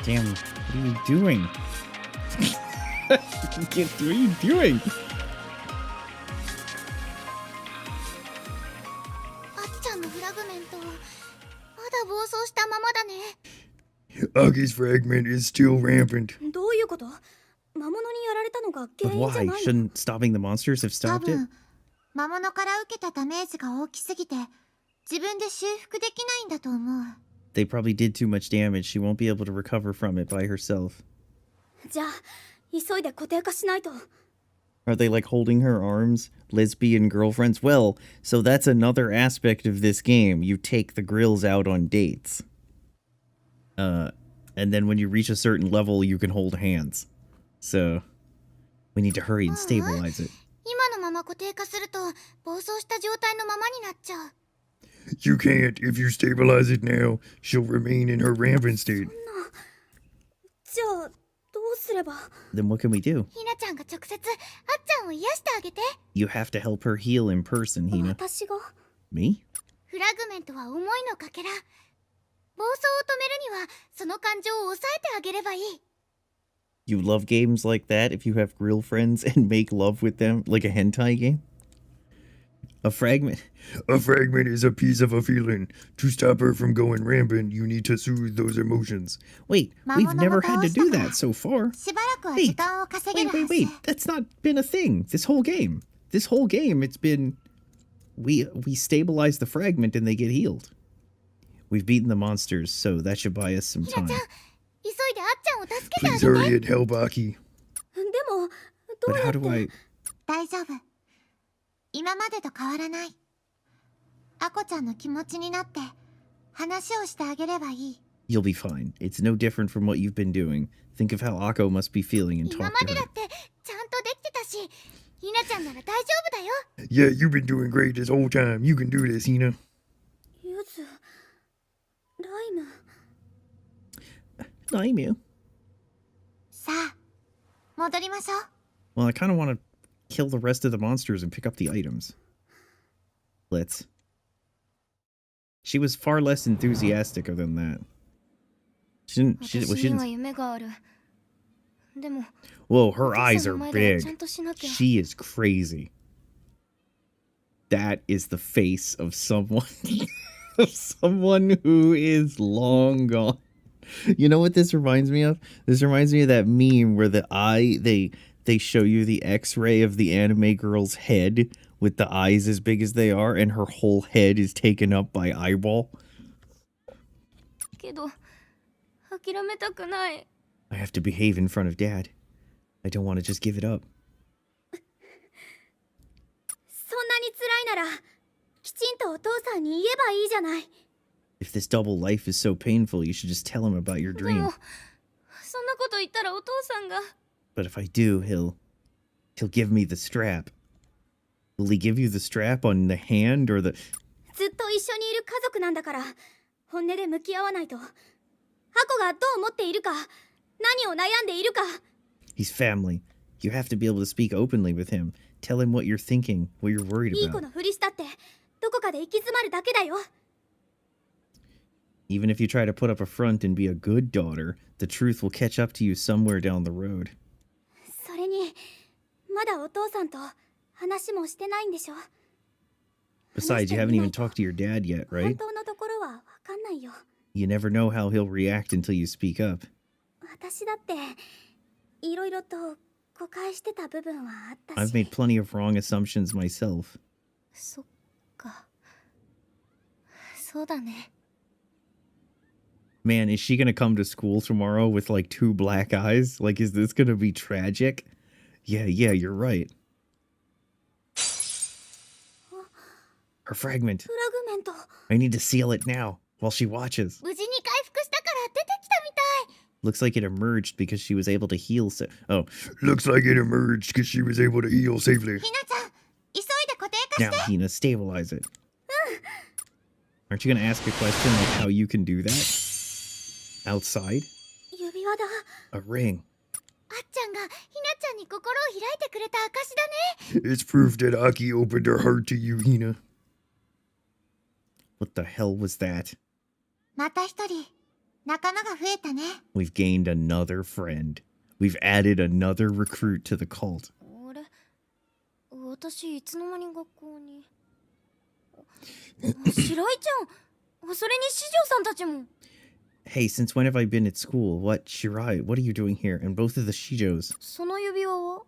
Damn, what are you doing? What are you doing?
あっちゃんのフラグメント、まだ暴走したままだね。
Aki's fragment is still rampant.
どういうこと？魔物にやられたのが
But
原因じゃ
why?
ないの？
Shouldn't stopping the monsters have
多
stopped it?
分魔物から受けたダメージが大きすぎて自分で修復できないんだと思う。
They probably did too much damage. She won't be able to recover from it by herself.
じゃあ急いで固定化しないと。
Are they like holding her arms? Lesbian girlfriends? Well, so that's another aspect of this game. You take the grills out on dates. And then when you reach a certain level, you can hold hands. So, we need to hurry and stabilize it.
今のまま固定化すると暴走した状態のままになっちゃう。
You can't. If you stabilize it now, she'll remain in her rampant state.
じゃあどうすれば？
Then what can we do?
ひなちゃんが直接あっちゃんを癒してあげて。
You have to help her heal in person, Hina.
私が？
Me?
フラグメントは思いのかけら。暴走を止めるにはその感情を抑えてあげればいい。
You love games like that if you have grill friends and make love with them, like a hentai game? A fragment.
A fragment is a piece of a feeling. To stop her from going rampant, you need to soothe those emotions.
Wait, we've never had to do that so far.
しばらくは時間を稼げるはず。
Wait. That's not been a thing. This whole game, it's been... We stabilize the fragment and they get healed. We've beaten the monsters, so that should buy us some
ひな
time.
ちゃん、急いであっちゃんを助けてあ
Please
げて。
hurry and help Aki.
でもど
But
うや
how
って？
do I...
大丈夫。今までと変わらない。アコちゃんの気持ちになって話をしてあげればいい。
You'll be fine. It's no different from what you've been doing. Think of how Akko must be feeling and
今
talk
ま
to
でだ
her.
ってちゃんとできてたし、ひなちゃんなら大丈夫だよ。
Yeah, you've been doing great this whole time. You can do this, Hina.
ゆず、ライム。
Naimu.
戻りましょう。
Well, I kind of want to kill the rest of the monsters and pick up the items. Let's. She was far less enthusiastic than that. She didn't. She
私には
didn't.
夢がある。でも
Whoa,
お
her
父
eyes
さ
are
んの前では
big.
ちゃんとしなきゃ。
She is crazy. That is the face of someone of someone who is long gone. You know what this reminds me of? This reminds me of that meme where the eye they show you the X-ray of the anime girl's head with the eyes as big as they are, and her whole head is taken up by eyeball.
けど諦めたくない。
I have to behave in front of Dad. I don't want to just give it up.
そんなに辛いならきちんとお父さんに言えばいいじゃない。
If this double life is so painful, you should just tell him about your
で
dream.
もそんなこと言ったらお父さんが。
But if I do, he'll give me the strap. Will he give you the strap on the hand or the...
ずっと一緒にいる家族なんだから本音で向き合わないと。アコがどう思っているか、何を悩んでいるか。
He's family. You have to be able to speak openly with him. Tell him what you're thinking, what you're worried
いい子
about.
のふりしたってどこかで行き詰まるだけだよ。
Even if you try to put up a front and be a good daughter, the truth will catch up to you somewhere down the road.
それにまだお父さんと話もしてないんでしょ。
Besides, you haven't even talked to your dad yet,
本
right?
当のところはわかんないよ。
You never know how he'll react until you speak up.
私だっていろいろと誤解してた部分はあった
I've
し。
made plenty of wrong assumptions myself.
そっか。そうだね。
Man, is she gonna come to school tomorrow with like 2 black eyes? Like, is this gonna be tragic? Yeah, you're right. Her fragment.
フラグメント。
I need to seal it now while she watches.
無事に回復したから出てきたみたい。
Looks like it emerged because she was able to heal. Oh,
Looks like it emerged because she was able to heal safely.
ひなちゃん、急いで固定化
now
して。
Hina, stabilize it. Aren't you gonna ask a question like how you can do that? Outside?
指輪だ。
A ring.
あっちゃんがひなちゃんに心を開いてくれた証だね。
It's proof that Aki opened her heart to you, Hina.
What the hell was that?
また一人仲間が増えたね。
We've gained another friend. We've added another recruit to the cult.
あれ私いつの間に学校に。白井ちゃん、それに四条さんたちも。
Hey, since when have I been at school? What? Shirai, what are you doing here? And both of the Shijos.
その指輪は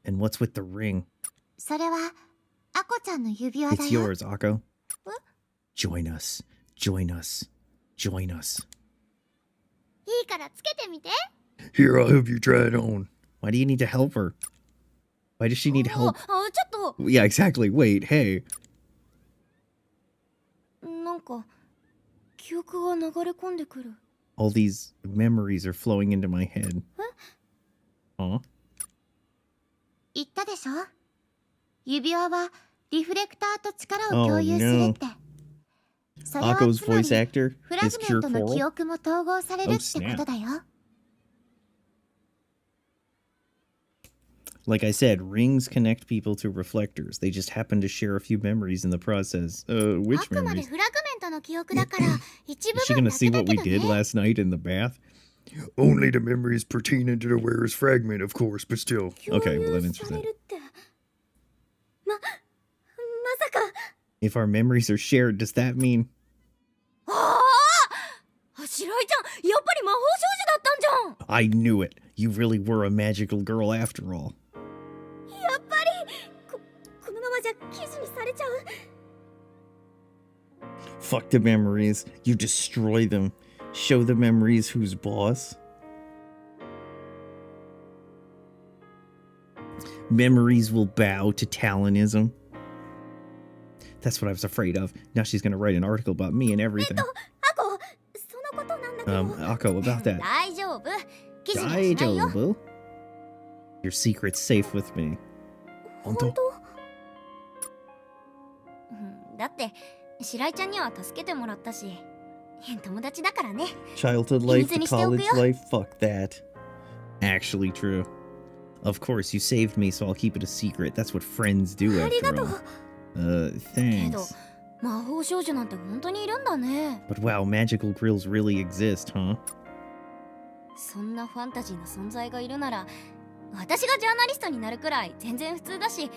And what's with the ring?
それはアコちゃんの指輪だ
It's
よ。
yours, Akko. Join us. Join us. Join us.
いいからつけてみて。
Here, I'll help you try it on.
Why do you need to help her? Why does she need
あ
help?
ちょっと
Yeah, exactly. Wait, hey.
なんか記憶が流れ込んでくる。
All these memories are flowing into my head. Huh?
言ったでしょ。指輪はリフレクターと力を共有するって。それは
Akko's
つまり
voice actor
フラ
is
グメン
Cure
トの記
Coral.
憶も統合されるってことだよ。
Like I said, rings connect people to reflectors. They just happen to share a few memories in the process.
あ
Which
くまで
memories?
フラグメントの記憶だから一部
Is she
分
gonna
だ
see
けだ
what
け
we
ど
did
ね。
last night in the bath?
Only the memories pertaining to the wearer's fragment, of course, but still.
Okay, well
共
that
有
answers
され
that.
るって。まさか。
If our memories are shared, does that mean...
ああ白井ちゃんやっぱり魔法少女だったんじゃん。
I knew it. You really were a magical girl after all.
やっぱりこのままじゃ記事にされちゃう。
Fuck the memories. You destroy them. Show the memories who's boss. Memories will bow to Talonism. That's what I was afraid of. Now she's gonna write an article about me and everything.
アコ、そのことなんだけど。
Akko, about that.
大丈夫。記事にはしないよ。
Daijoubu? Your secret's safe with me.
本当？
だって白井ちゃんには助けてもらったし友達だからね。
Childhood life to
Easy to
college
steal,
life, fuck that. Actually true. Of course, you saved me, so I'll keep it a secret. That's what friends do
あり
after
がと
all.
う。
けど
Thanks.
魔法少女なんて本当にいるんだね。
But wow, magical grills really exist, huh?
そんなファンタジーな存在がいるなら私がジャーナリストになるくらい全然普通だし、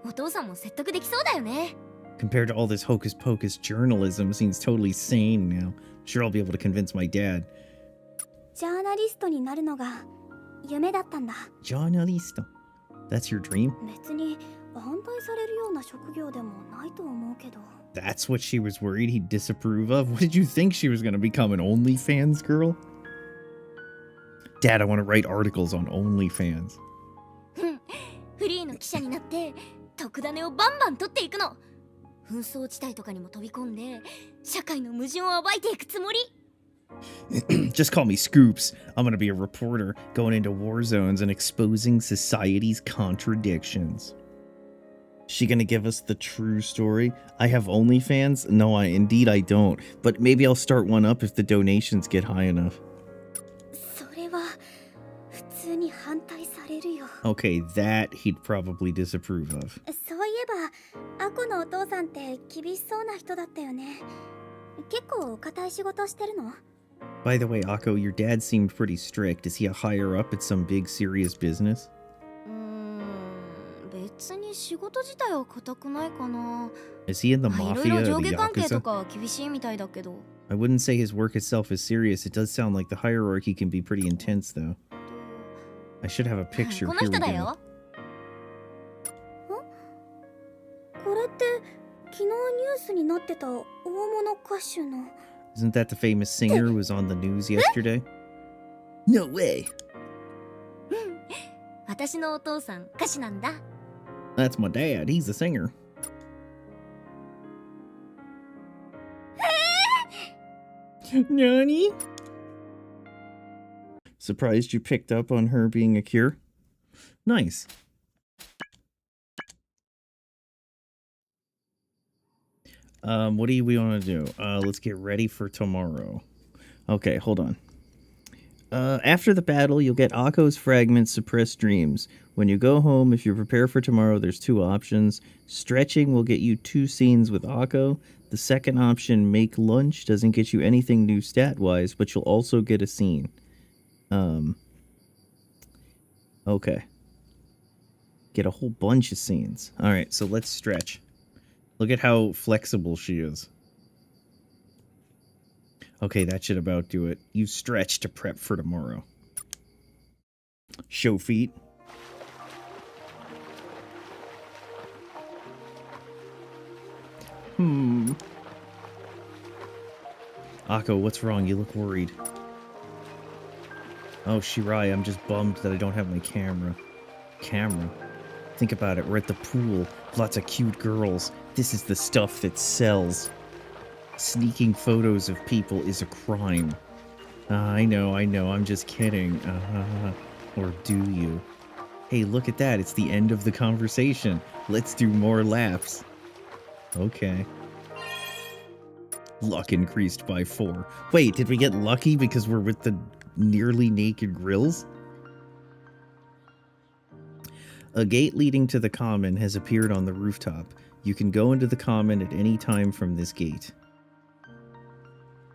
お父さんも説得できそうだよね。
Compared to all this hocus pocus journalism, seems totally sane now. Sure, I'll be able to convince my dad.
ジャーナリストになるのが夢だったんだ。
Journalista. That's your dream?
別に反対されるような職業でもないと思うけど。
That's what she was worried he'd disapprove of? What did you think she was gonna become, an OnlyFans girl? Dad, I want to write articles on OnlyFans.
フリーの記者になって特ダネをバンバン取っていくの。紛争地帯とかにも飛び込んで社会の矛盾を暴いていくつもり。
Just call me Scoops. I'm gonna be a reporter, going into war zones and exposing society's contradictions. She gonna give us the true story? I have OnlyFans? No, indeed I don't. But maybe I'll start one up if the donations get high enough.
それは普通に反対されるよ。
Okay, that he'd probably disapprove of.
そういえばアコのお父さんって厳しそうな人だったよね。結構固い仕事してるの？
By the way, Akko, your dad seemed pretty strict. Is he a higher up at some big serious business?
別に仕事自体は固くないかな。
Is he in the
いろいろ
mafia
上
or the
下関係と
yakuza?
か厳しいみたいだけど。
I wouldn't say his work itself is serious. It does sound like the hierarchy can be pretty intense, though. I should have a picture.
この
Here
人
we
だ
go.
よ。
これって昨日ニュースになってた大物歌手の。
Isn't that the famous singer who was on the news yesterday? No way!
私のお父さん歌手なんだ。
That's my dad. He's a singer. Nani? Surprised you picked up on her being a cure? Nice. What do we want to do? Let's get ready for tomorrow. Okay, hold on. After the battle, you'll get Akko's fragments, suppressed dreams. When you go home, if you prepare for tomorrow, there's two options. Stretching will get you 2 scenes with Akko. The second option, make lunch, doesn't get you anything new stat-wise, but you'll also get a scene. Okay. Get a whole bunch of scenes. Alright, so let's stretch. Look at how flexible she is. Okay, that should about do it. You stretch to prep for tomorrow. Show feet. Akko, what's wrong? You look worried. Oh, Shirai, I'm just bummed that I don't have my camera. Camera? Think about it, we're at the pool. Lots of cute girls. This is the stuff that sells. Sneaking photos of people is a crime. I know, I'm just kidding. Or do you? Hey, look at that, it's the end of the conversation. Let's do more laps. Okay. Luck increased by 4. Wait, did we get lucky because we're with the nearly naked grills? A gate leading to the common has appeared on the rooftop. You can go into the common at any time from this gate.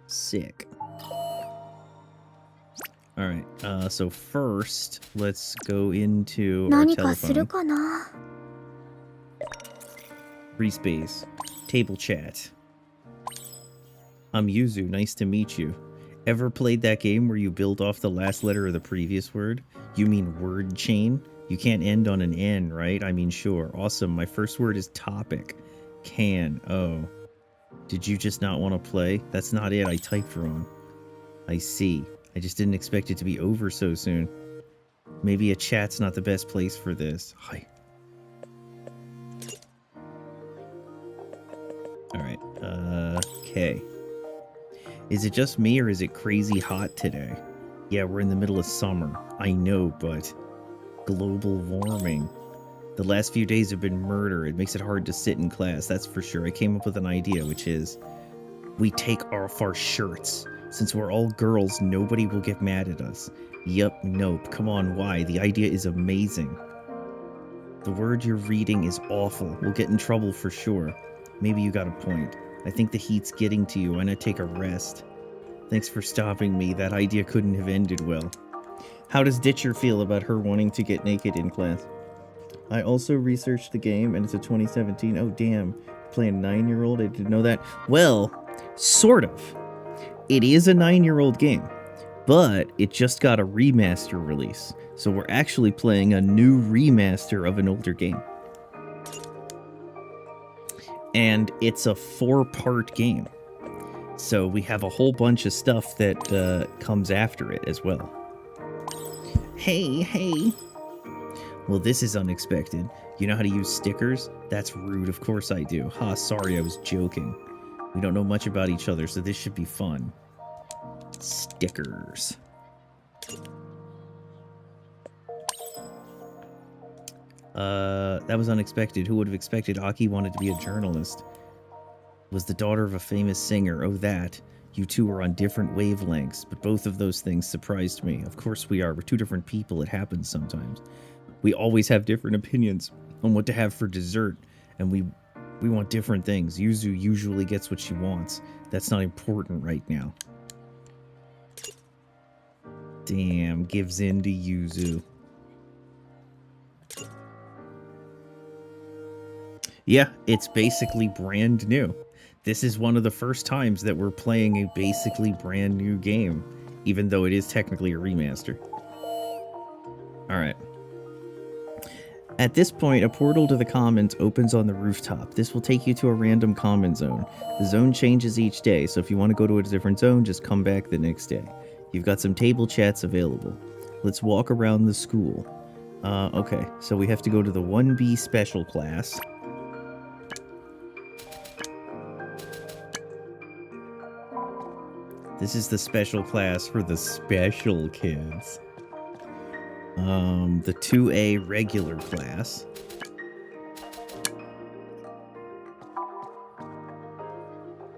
Sick. Alright, so first, let's go into our
何かする
telephone.
かな。
Free space. Table chat. I'm Yuzu, nice to meet you. Ever played that game where you build off the last letter of the previous word? You mean word chain? You can't end on an N, right? I mean, sure. Awesome. My first word is topic. Can. Oh. Did you just not want to play? That's not it. I typed wrong. I see. I just didn't expect it to be over so soon. Maybe a chat's not the best place for this. Hi. Alright. Okay. Is it just me or is it crazy hot today? Yeah, we're in the middle of summer. I know, but... global warming. The last few days have been murder. It makes it hard to sit in class, that's for sure. I came up with an idea, which is... we take off our shirts. Since we're all girls, nobody will get mad at us. Yup, nope. Come on, why? The idea is amazing. The word you're reading is awful. We'll get in trouble for sure. Maybe you got a point. I think the heat's getting to you. Why not take a rest? Thanks for stopping me. That idea couldn't have ended well. How does Ditcher feel about her wanting to get naked in class? I also researched the game, and it's a 2017. Oh, damn. Playing a 9-year-old? I didn't know that. Well, sort of. It is a 9-year-old game, but it just got a remaster release. So we're actually playing a new remaster of an older game. And it's a 4-part game. So we have a whole bunch of stuff that comes after it as well. Hey. Well, this is unexpected. You know how to use stickers? That's rude. Of course I do. Ha, sorry, I was joking. We don't know much about each other, so this should be fun. Stickers. That was unexpected. Who would have expected Aki wanted to be a journalist? Was the daughter of a famous singer. Oh, that. You two are on different wavelengths, but both of those things surprised me. Of course we are. We're two different people. It happens sometimes. We always have different opinions on what to have for dessert, and we want different things. Yuzu usually gets what she wants. That's not important right now. Damn, gives in to Yuzu. Yeah, it's basically brand new. This is one of the first times that we're playing a basically brand new game, even though it is technically a remaster. Alright. At this point, a portal to the commons opens on the rooftop. This will take you to a random common zone. The zone changes each day, so if you want to go to a different zone, just come back the next day. You've got some table chats available. Let's walk around the school. Okay, so we have to go to the 1B special class. This is the special class for the special kids. The 2A regular class.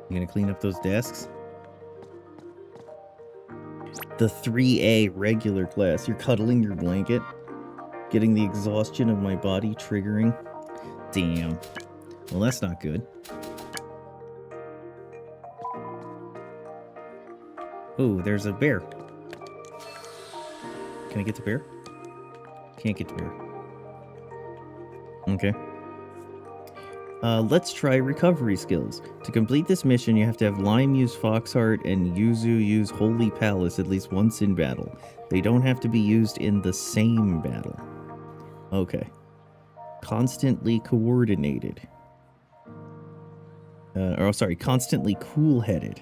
You gonna clean up those desks? The 3A regular class. You're cuddling your blanket. Getting the exhaustion of my body triggering. Damn. Well, that's not good. Oh, there's a bear. Can I get the bear? Can't get the bear. Okay. Let's try recovery skills. To complete this mission, you have to have Lime use Foxheart and Yuzu use Holy Palace at least once in battle. They don't have to be used in the same battle. Okay. Constantly coordinated. Constantly cool-headed.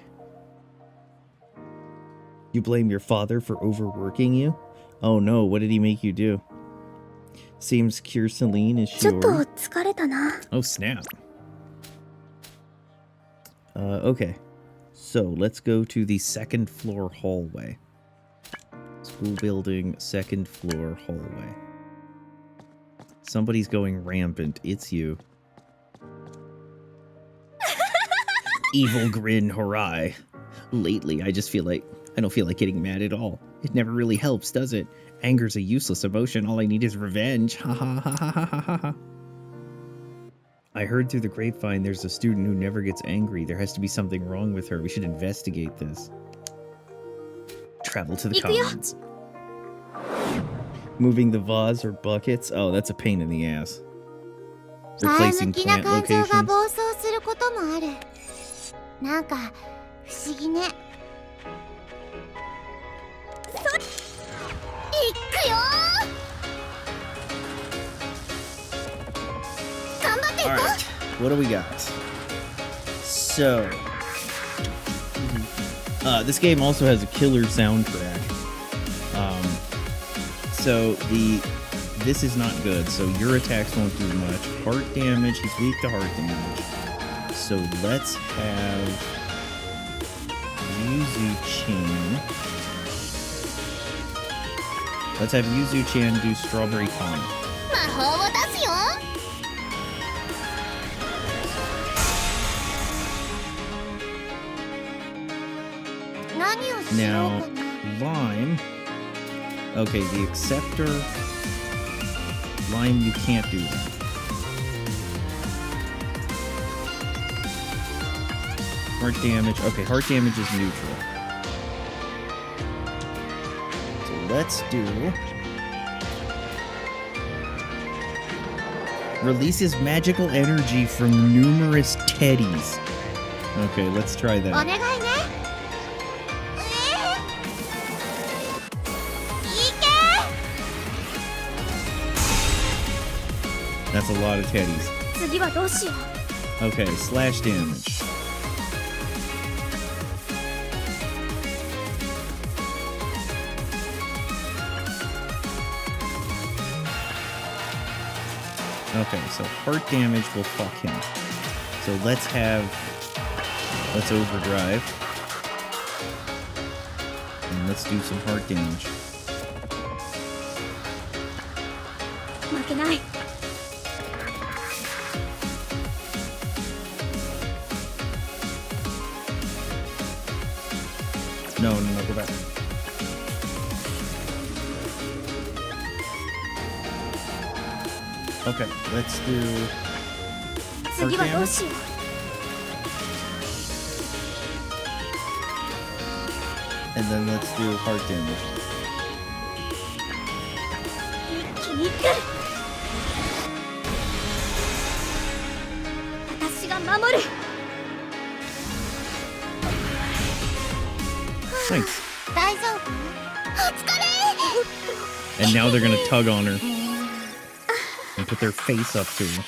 You blame your father for overworking you? Oh no, what did he make you do? Seems Kirsaline is sure. Oh snap. Okay. So, let's go to the 2nd floor hallway. School building, 2nd floor hallway. Somebody's going rampant. It's you. Evil grin, hooray. Lately, I don't feel like getting mad at all. It never really helps, does it? Anger's a useless emotion. All I need is revenge. Ha ha ha ha ha ha ha. I heard through the grapevine there's a student who never gets angry. There has to be something wrong with her. We should investigate this. Travel to the commons. Moving the vase or buckets? Oh, that's a pain in the ass. Replacing plant locations.
なんか不思議ね。いくよ。頑張っていこう。
Alright, what do we got? So, this game also has a killer soundtrack. This is not good. So your attacks won't do much. Heart damage. He's weak to heart damage. So let's have Yuzu-chan. Let's have Yuzu-chan do Strawberry Comet.
魔法を出すよ。
ナ何をしよ
Now,
うかな。
Lime. Okay, the acceptor. Lime, you can't do that. Heart damage. Okay, heart damage is neutral. So let's do... Releases magical energy from numerous teddies. Okay, let's try
お
that.
願いね。いけ
That's a lot of teddies.
次はどうしよう。
Okay, slash damage. Okay, so heart damage will fuck him. So let's overdrive. And let's do some heart damage.
負けない。
No, go back. Okay, let's do heart
次はどう
damage.
しよう。
And then let's do heart damage.
一気にいって。私が守る。
Thanks.
大丈夫？
And now they're gonna tug on her and put their face up to her.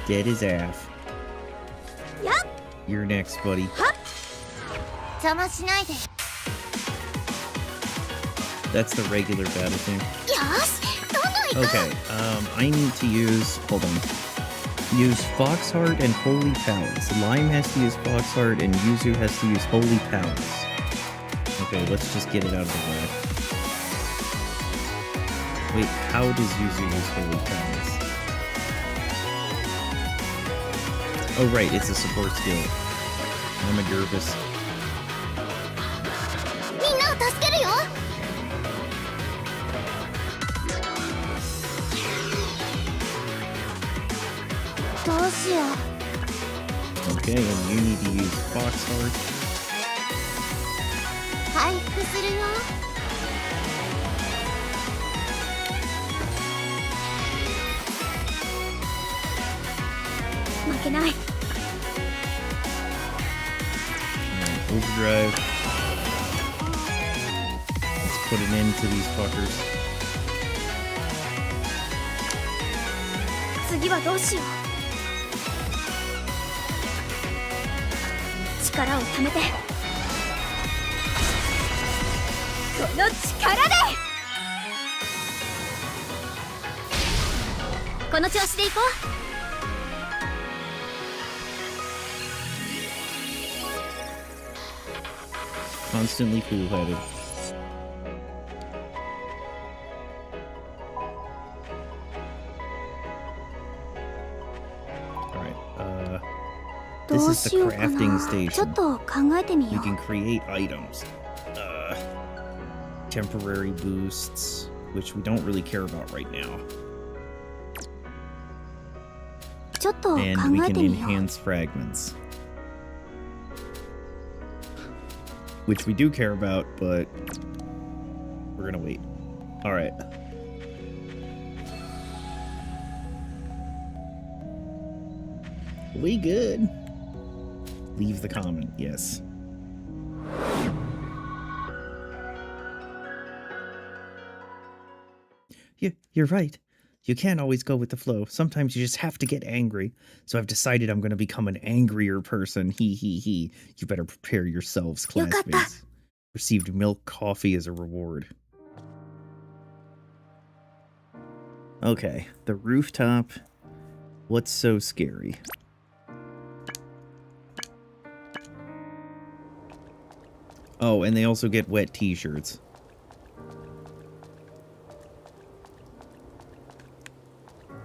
Dead as ass.
Yup.
You're next, buddy.
邪魔しないで。
That's the regular battle thing.
よしどんどん行こ
Okay, I need to use... Hold on. Use Foxheart and Holy Palace. Lime has to use Foxheart and Yuzu has to use Holy Palace. Okay, let's just get it out of the way. Wait, how does Yuzu use Holy Palace? Oh right, it's a support skill. I'm a Gervis.
うみんなを助けるよ
どうしよう。
Okay, and you need to use Foxheart.
回復するよ。
負けない。
Alright, overdrive. Let's put an end to these fuckers.
次はどうしよう。力をためて。この力で。この調子でいこう。
Constantly cool-headed. Alright,
ど
this
う
is
し
the
ようか
crafting
な。ちょ
station.
っと考えてみ
We
よう。
can create items. Temporary boosts, which we don't really care about right now.
ちょっと考
And we
え
can
てみよう。
enhance fragments. Which we do care about, but we're gonna wait. Alright. We good. Leave the comment, yes. You're right. You can't always go with the flow. Sometimes you just have to get angry. So I've decided I'm going to become an angrier person. He. You better prepare yourselves, classmates. Received milk coffee as a reward. Okay, the rooftop. What's so scary? Oh, and they also get wet t-shirts.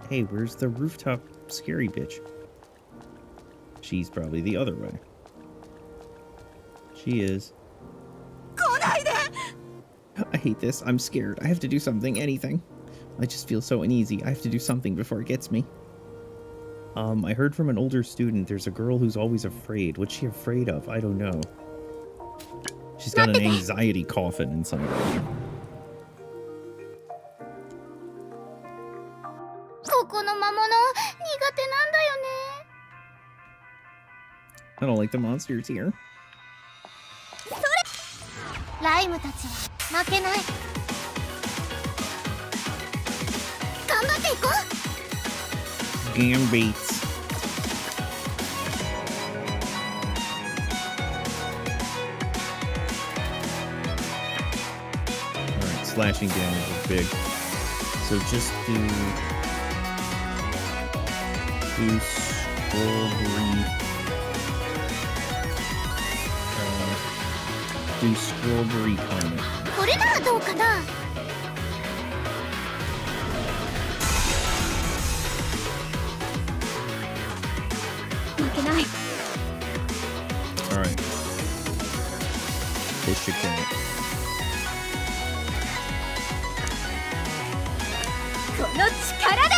Hey, where's the rooftop scary bitch? She's probably the other way. She is. I hate this. I'm scared. I have to do something. Anything. I just feel so uneasy. I have to do something before it gets me. I heard from an older student there's a girl who's always afraid. What's she afraid of? I don't know. She's got an anxiety coffin in some way.
ここの魔物苦手なんだよね。
I don't like the monsters here.
ライムたちは負けない。
頑張っていこう。
Gambates. Alright, slashing damage is big. So just do scroll brief. Do scroll brief on it.
これならどうかな。
負けない。
Alright. This should kill it.
この力で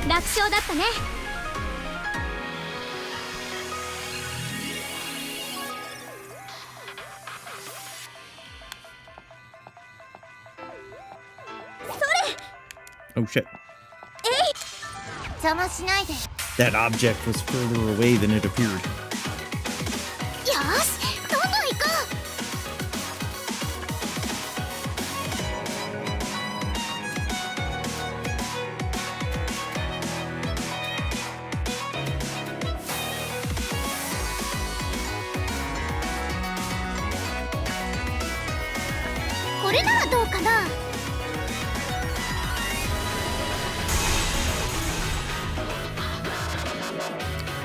楽勝だったね。
Oh shit.
邪魔しないで。
That object was further away than it appeared.
よし、どんどん行こう。これならどうかな。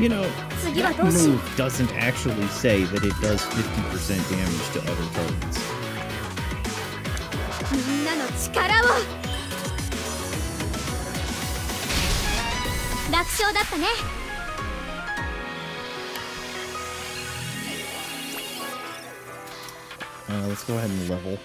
You know,
次は
that
どうしよう。
move doesn't actually say that it does 50% damage to other targets.
みんなの力を。楽勝だったね。
Let's go ahead and level.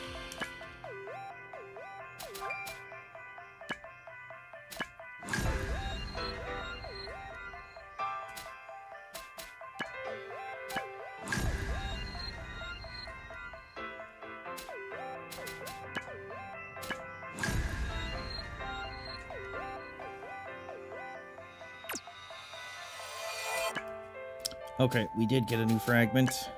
Okay, we did get a new fragment.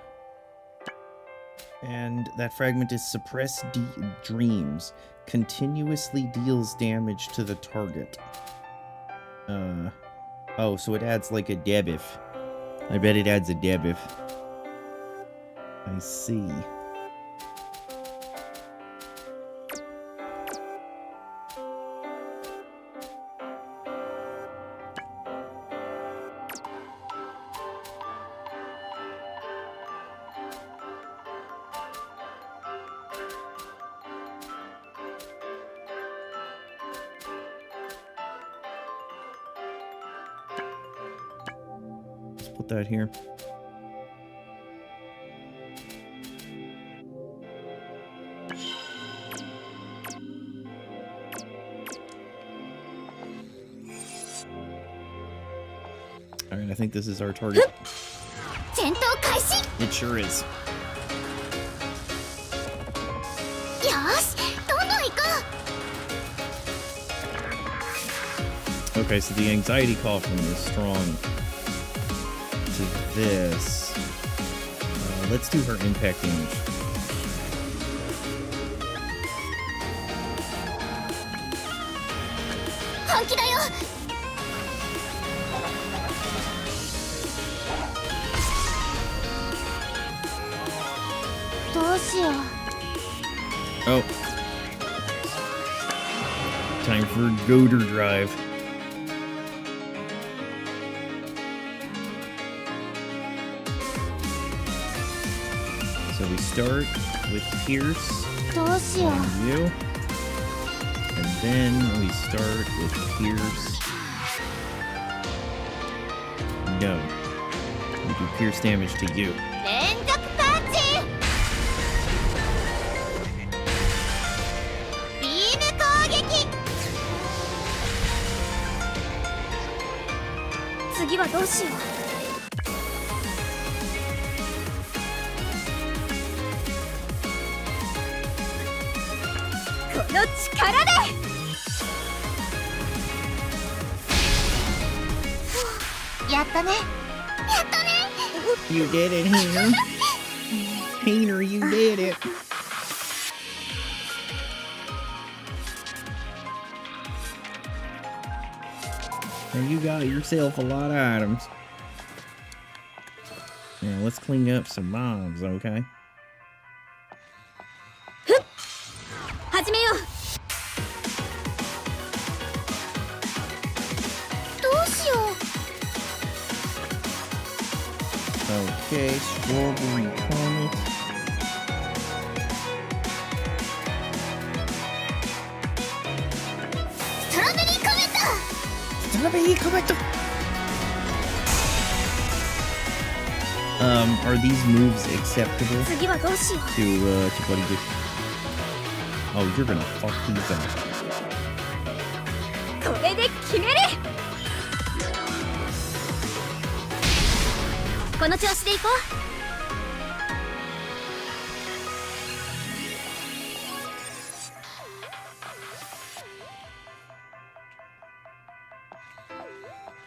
And that fragment is Suppress Dreams. Continuously deals damage to the target. Oh, so it adds like a debuff. I bet it adds a debuff. I see. Put that here. Alright, I think this is our target.
戦闘開始。
It sure is.
よし、どんどん行こう。
Okay, so the anxiety coffin is strong to this. Let's do her impact damage.
本気だよ。
どうしよう。
Oh. Time for Goater Drive. So we start with Pierce
どうしよう。
on you. And then we start with Pierce No. We do pierce damage to you.
連続パンチビーム攻撃
次はどうしよう。この力で。
やったね
You did it, Hainer. Hainer, you did it. And you got yourself a lot of items. Now let's clean up some mobs, okay?
始めよう。
どうしよう。
Okay, strawberry comet.
ストロベリーコメント。
Strawberry comet. Are these moves acceptable
次はどうしよ
to Buddy Good? Oh, you're gonna fuck these up.
う。これで決める。この調子でいこう。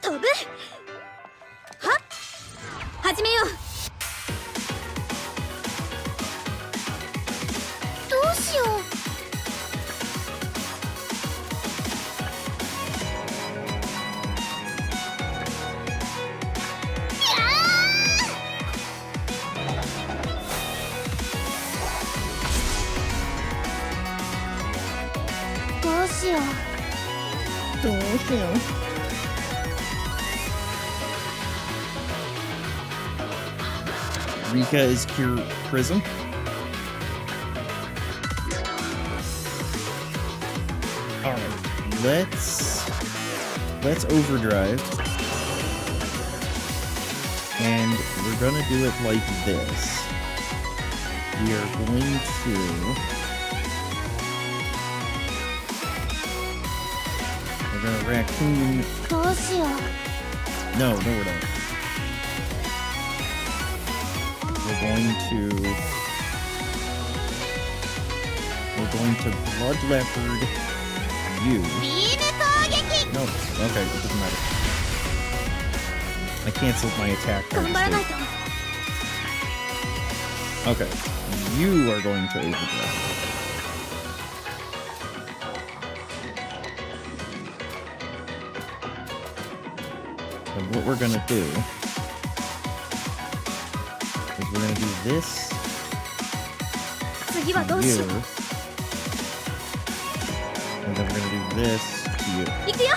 飛ぶ。はっ。始めよう。
どうしよう。
どうしよう
Rika is Cure Prism. Alright, let's overdrive. And we're gonna do it like this. We are going to... We're gonna raccoon...
どうしよう
No, we're not. We're going to Blood Leopard you.
ビーム攻撃
No, okay, it doesn't matter. I canceled my attack. by
頑張らない
mistake.
と。
Okay, you are going to overdrive. And what we're gonna do is we're gonna do this
次はど
to
うし
you,
よう。
and then we're gonna do this to you.
行くよ。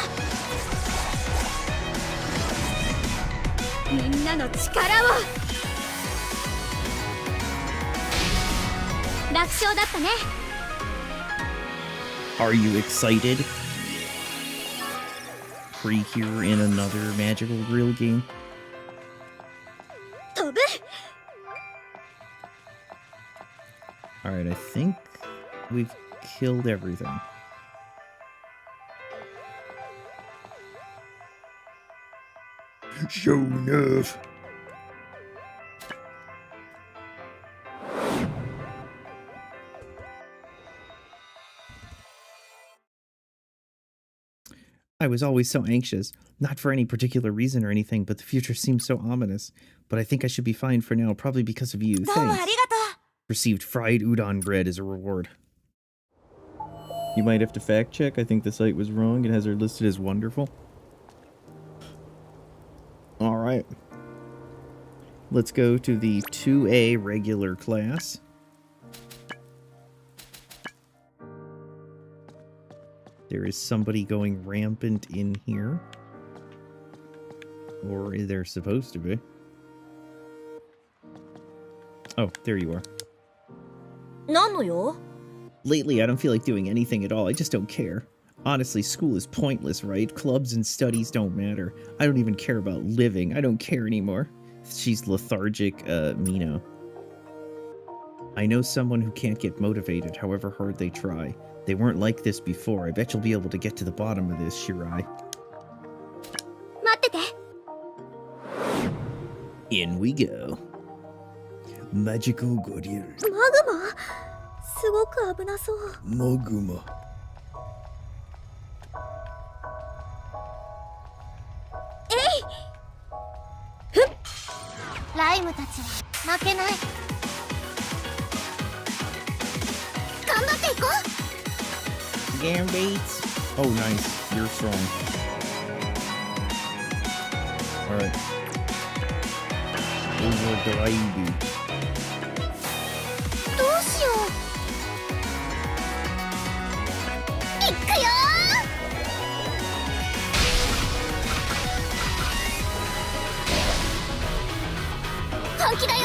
みんなの力を。楽勝だったね。
Are you excited? Free here in another magical grill game?
飛ぶ。
Alright, I think we've killed everything.
Sure enough.
I was always so anxious. Not for any particular reason or anything, but the future seems so ominous. But I think I should be fine for now, probably because of you.
どうもあり
Thanks.
がと
Received fried udon bread as a reward. You might have to fact check. I think the site was wrong. It has her listed as wonderful. Alright. Let's go to the 2A regular class. There is somebody going rampant in here. Or they're supposed to be. Oh, there you are.
何のよ。
Lately, I don't feel like doing anything at all. I just don't care. Honestly, school is pointless, right? Clubs and studies don't matter. I don't even care about living. I don't care anymore. She's lethargic, Mino. I know someone who can't get motivated however hard they try. They weren't like this before. I bet you'll be able to get to the bottom of this, Shirai.
待ってて。
In we go.
Magical Guardian.
マグマすごく危なそう。
Maguma.
ライムたちは負けない。頑張っていこう。
Gambates. Oh, nice. You're strong. Alright. Overdrive.
どうしよう。いくよー。本気だよ。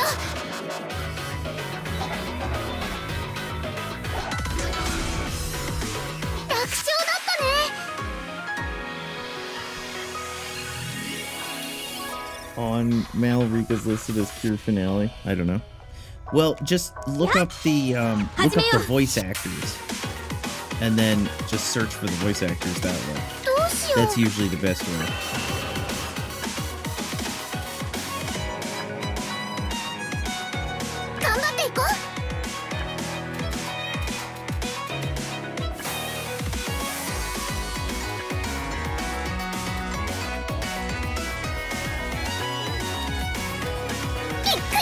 楽勝だったね。
On Malrika's listed as pure finale. I don't know. Well, just look up the voice actors, and then just search for the voice actors that way.
どうしよう。
That's usually the best way.
頑張っていこう。いくよ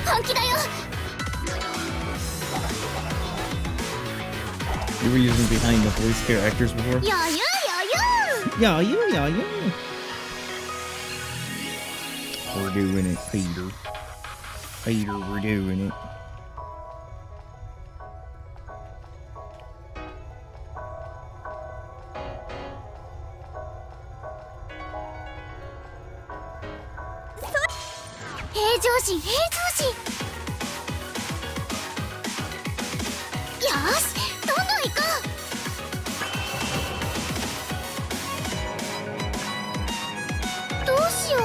ー。本気だよ。
You were using behind the voice characters before?
余裕余裕。
Yeah, yeah. We're doing it, Peter. Peter, we're doing it.
Hey, 平常心平常心。よしどんどん行こう。どうしよう。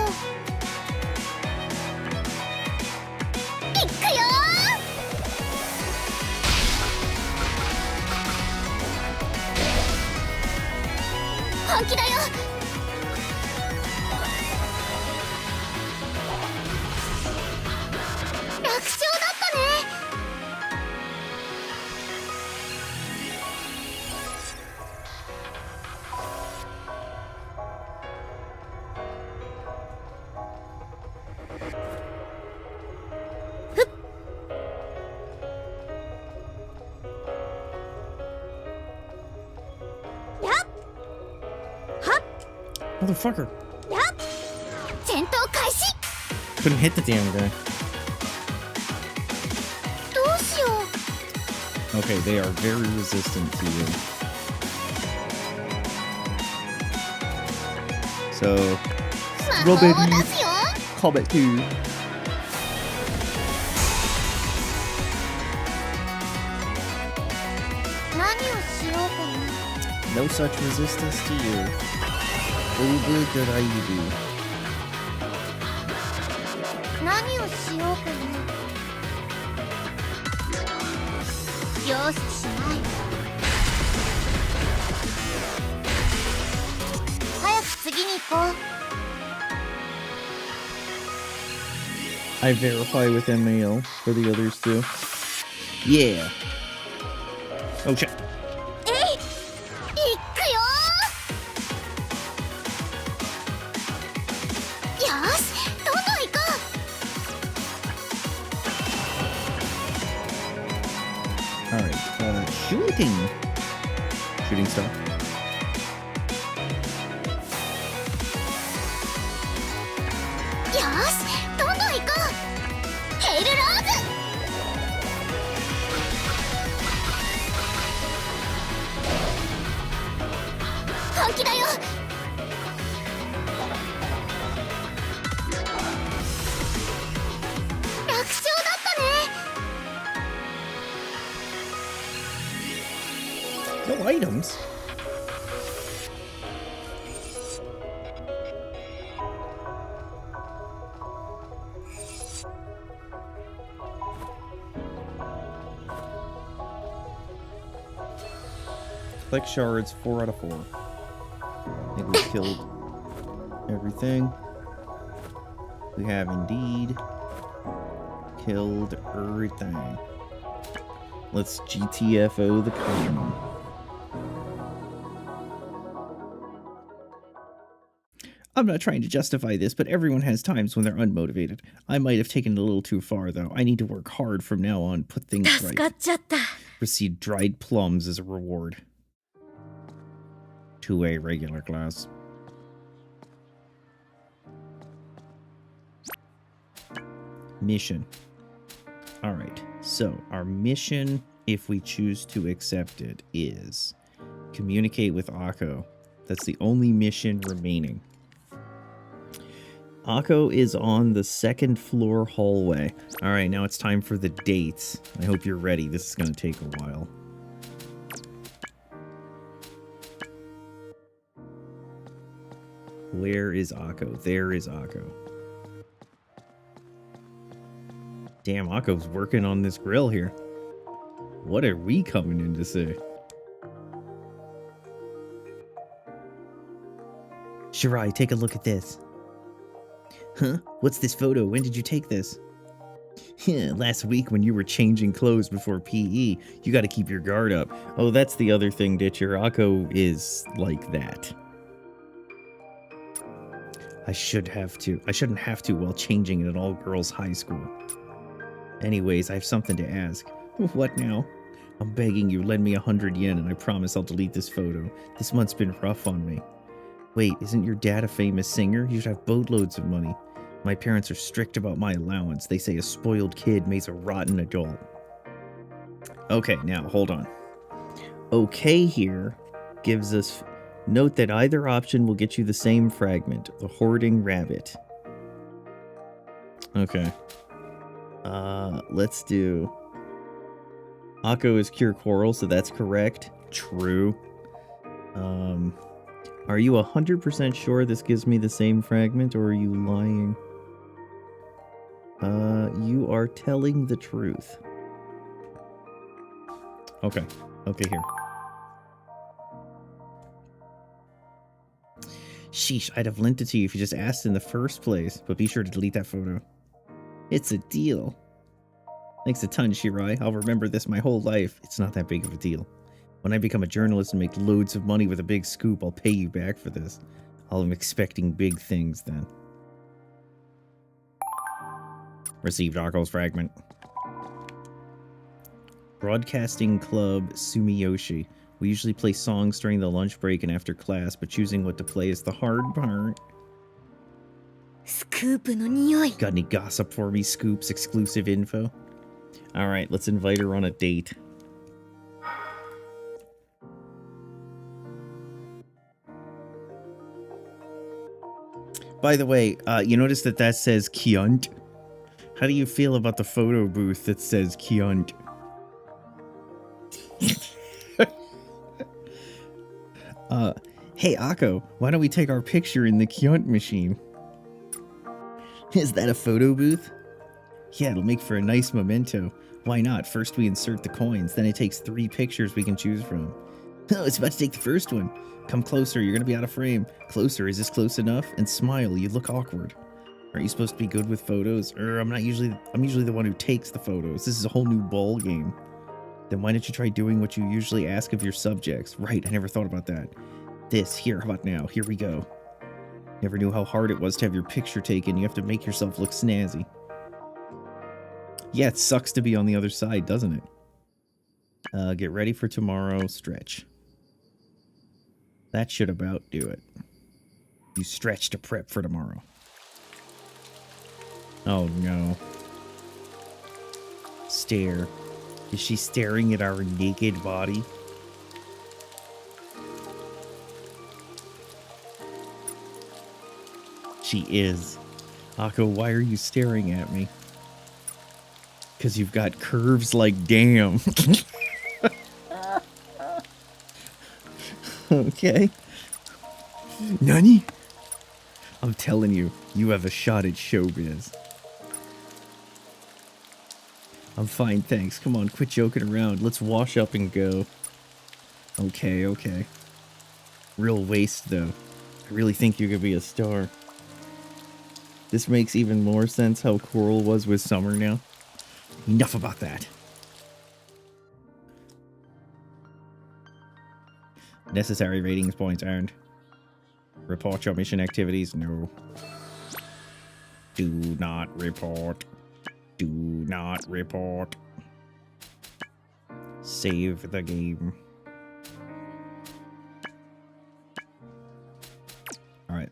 いくよー。本気だよ。 楽勝だったね。
Motherfucker.
戦闘開始。
Couldn't hit the damn guy.
どうしよう。
Okay, they are very resistant to you. So,
魔法を出すよ。
combat 2.
何をしようかな。
No such resistance to you. Overdrive.
何をしようかな。容赦しない。早く次に行こう。
I verify with MAL for the others too. Yeah. Oh shit.
いくよー。よしどんどん行こ
Alright, shooting. Shooting star.
う。よしどんどん行こう。ヘイルローズ。 本気だよ。楽勝
No items. Collect shards, 4 out of 4. I think we've killed everything. We have indeed killed everything. Let's GTFO the common. I'm not trying to justify this, but everyone has times when they're unmotivated. I might have taken it a little too far, though. I need to work hard from now on, put things
助か
right.
っちゃった
Receive dried plums as a reward. 2A regular class. Mission. Alright, so our mission, if we choose to accept it, is communicate with Akko. That's the only mission remaining. Akko is on the 2nd floor hallway. Alright, now it's time for the dates. I hope you're ready. This is going to take a while. Where is Akko? There is Akko. Damn, Akko's working on this grill here. What are we coming in to see? Shirai, take a look at this. Huh? What's this photo? When did you take this? Last week when you were changing clothes before PE. You gotta keep your guard up. Oh, that's the other thing, Ditcher. Akko is like that. I shouldn't have to while changing in an all-girls high school. Anyways, I have something to ask. What now? I'm begging you, lend me 100 yen and I promise I'll delete this photo. This month's been rough on me. Wait, isn't your dad a famous singer? You should have boatloads of money. My parents are strict about my allowance. They say a spoiled kid makes a rotten adult. Okay, now, hold on. Okay here gives us... Note that either option will get you the same fragment, the hoarding rabbit. Okay. Let's do... Akko is cure quarrel, so that's correct. True. Are you 100% sure this gives me the same fragment, or are you lying? You are telling the truth. Okay. Okay, here. Sheesh, I'd have lent it to you if you just asked in the first place, but be sure to delete that photo. It's a deal. Thanks a ton, Shirai. I'll remember this my whole life. It's not that big of a deal. When I become a journalist and make loads of money with a big scoop, I'll pay you back for this. I'm expecting big things then. Received Akko's fragment. Broadcasting Club Sumiyoshi. We usually play songs during the lunch break and after class, but choosing what to play is the hard part.
スクープの匂い
Got any gossip for me, Scoops? Exclusive info? Alright, let's invite her on a date. By the way, you notice that says Kyunt? How do you feel about the photo booth that says Kyunt? Hey Akko, why don't we take our picture in the Kyunt machine? Is that a photo booth? Yeah, it'll make for a nice memento. Why not? First we insert the coins, then it takes 3 pictures we can choose from. Oh, it's about to take the first one. Come closer, you're gonna be out of frame. Closer, is this close enough? And smile, you look awkward. Aren't you supposed to be good with photos? I'm usually the one who takes the photos. This is a whole new ball game. Then why don't you try doing what you usually ask of your subjects? Right, I never thought about that. Here, how about now? Here we go. Never knew how hard it was to have your picture taken. You have to make yourself look snazzy. Yeah, it sucks to be on the other side, doesn't it? Get ready for tomorrow. Stretch. That should about do it. You stretch to prep for tomorrow. Oh no. Stare. Is she staring at our naked body? She is. Akko, why are you staring at me? Because you've got curves like damn. Okay.
Nani?
I'm telling you, you have a shot at showbiz. I'm fine, thanks. Come on, quit joking around. Let's wash up and go. Okay, okay. Real waste, though. I really think you could be a star. This makes even more sense how Coral was with Summer now. Enough about that. Necessary ratings points earned. Report your mission activities. No. Do not report. Do not report. Save the game. Alright.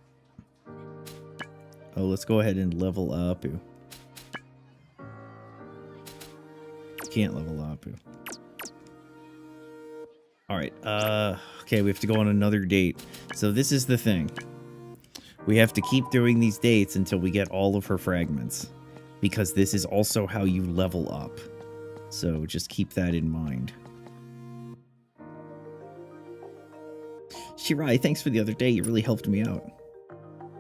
Oh, let's go ahead and level up. Can't level up. Alright, okay, we have to go on another date. So this is the thing. We have to keep doing these dates until we get all of her fragments. Because this is also how you level up. So just keep that in mind. Shirai, thanks for the other day. You really helped me out.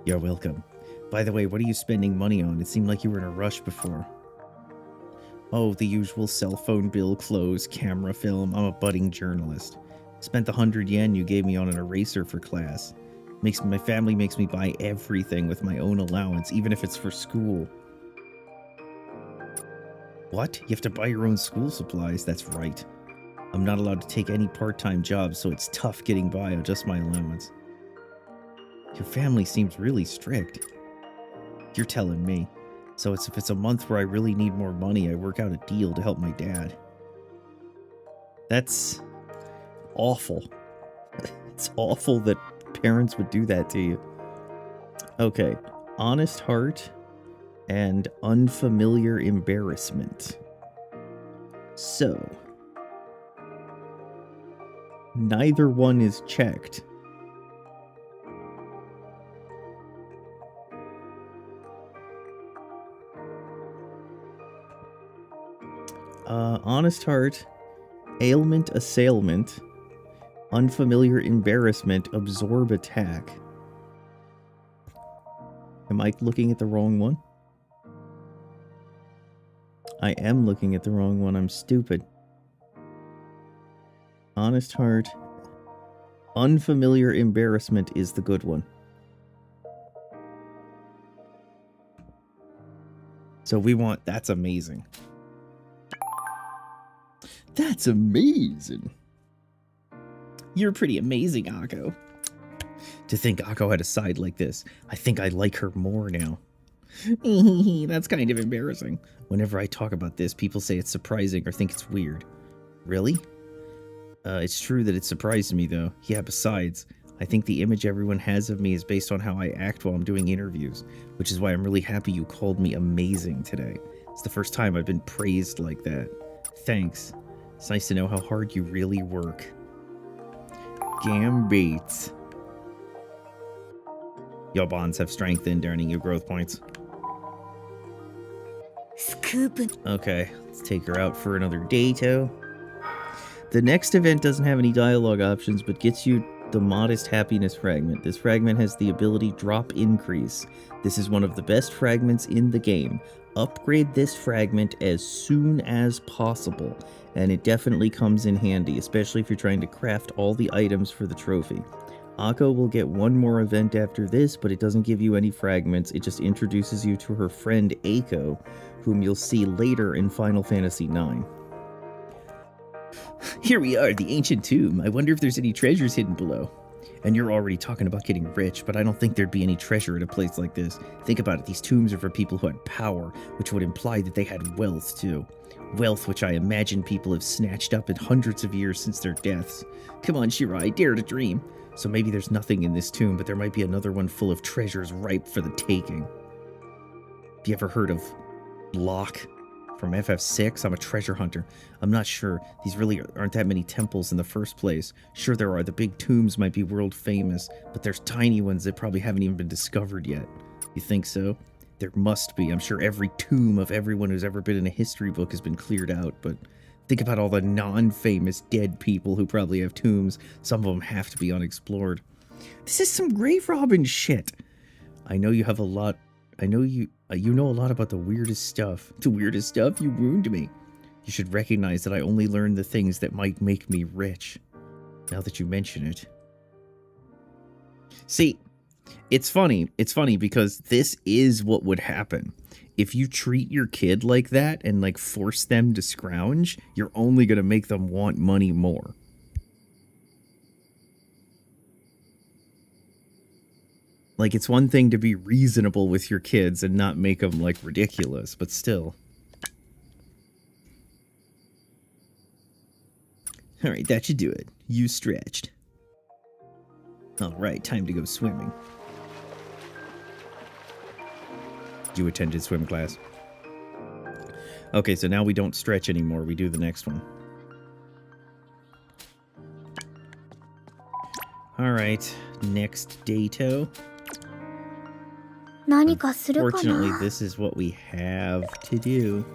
You're welcome. By the way, what are you spending money on? It seemed like you were in a rush before. Oh, the usual cell phone bill, clothes, camera, film. I'm a budding journalist. Spent the 100 yen you gave me on an eraser for class. My family makes me buy everything with my own allowance, even if it's for school. What? You have to buy your own school supplies? That's right. I'm not allowed to take any part-time jobs, so it's tough getting by on just my allowance. Your family seems really strict. You're telling me. So if it's a month where I really need more money, I work out a deal to help my dad. That's awful. It's awful that parents would do that to you. Okay. Honest heart and unfamiliar embarrassment. So, neither one is checked. Honest heart, ailment, assailment, unfamiliar embarrassment, absorb attack. Am I looking at the wrong one? I am looking at the wrong one. I'm stupid. Honest heart, unfamiliar embarrassment is the good one. So we want, that's amazing. That's amazing. You're pretty amazing, Akko. To think Akko had a side like this. I think I like her more now. That's kind of embarrassing. Whenever I talk about this, people say it's surprising or think it's weird. Really? It's true that it surprised me, though. Yeah, besides, I think the image everyone has of me is based on how I act while I'm doing interviews, which is why I'm really happy you called me amazing today. It's the first time I've been praised like that. Thanks. It's nice to know how hard you really work. Gambits. Your bonds have strengthened, earning you growth points. Okay, let's take her out for another dato. The next event doesn't have any dialogue options, but gets you the modest happiness fragment. This fragment has the ability drop increase. This is one of the best fragments in the game. Upgrade this fragment as soon as possible, and it definitely comes in handy, especially if you're trying to craft all the items for the trophy. Akko will get one more event after this, but it doesn't give you any fragments. It just introduces you to her friend Eiko, whom you'll see later in Final Fantasy IX. Here we are, the ancient tomb. I wonder if there's any treasures hidden below. And you're already talking about getting rich, but I don't think there'd be any treasure at a place like this. Think about it, these tombs are for people who had power, which would imply that they had wealth too. Wealth which I imagine people have snatched up in hundreds of years since their deaths. Come on, Shirai, dare to dream. So maybe there's nothing in this tomb, but there might be another one full of treasures ripe for the taking. Have you ever heard of Locke from FF6? I'm a treasure hunter. I'm not sure. These really aren't that many temples in the first place. Sure there are. The big tombs might be world famous, but there's tiny ones that probably haven't even been discovered yet. You think so? There must be. I'm sure every tomb of everyone who's ever been in a history book has been cleared out, but Think about all the non-famous dead people who probably have tombs. Some of them have to be unexplored. This is some grave robbing shit. I know you have a lot. I know you know a lot about the weirdest stuff. The weirdest stuff? You wound me. You should recognize that I only learn the things that might make me rich. Now that you mention it. See, it's funny. It's funny because this is what would happen. If you treat your kid like that and like force them to scrounge, you're only going to make them want money more. Like, it's one thing to be reasonable with your kids and not make them like ridiculous, but still. All right, that should do it. You stretched. All right, time to go swimming. You attended swim class. Okay, so now we don't stretch anymore. We do the next one. All right, next dato.
何かするか
Fortunately,
な
this is what we have to do.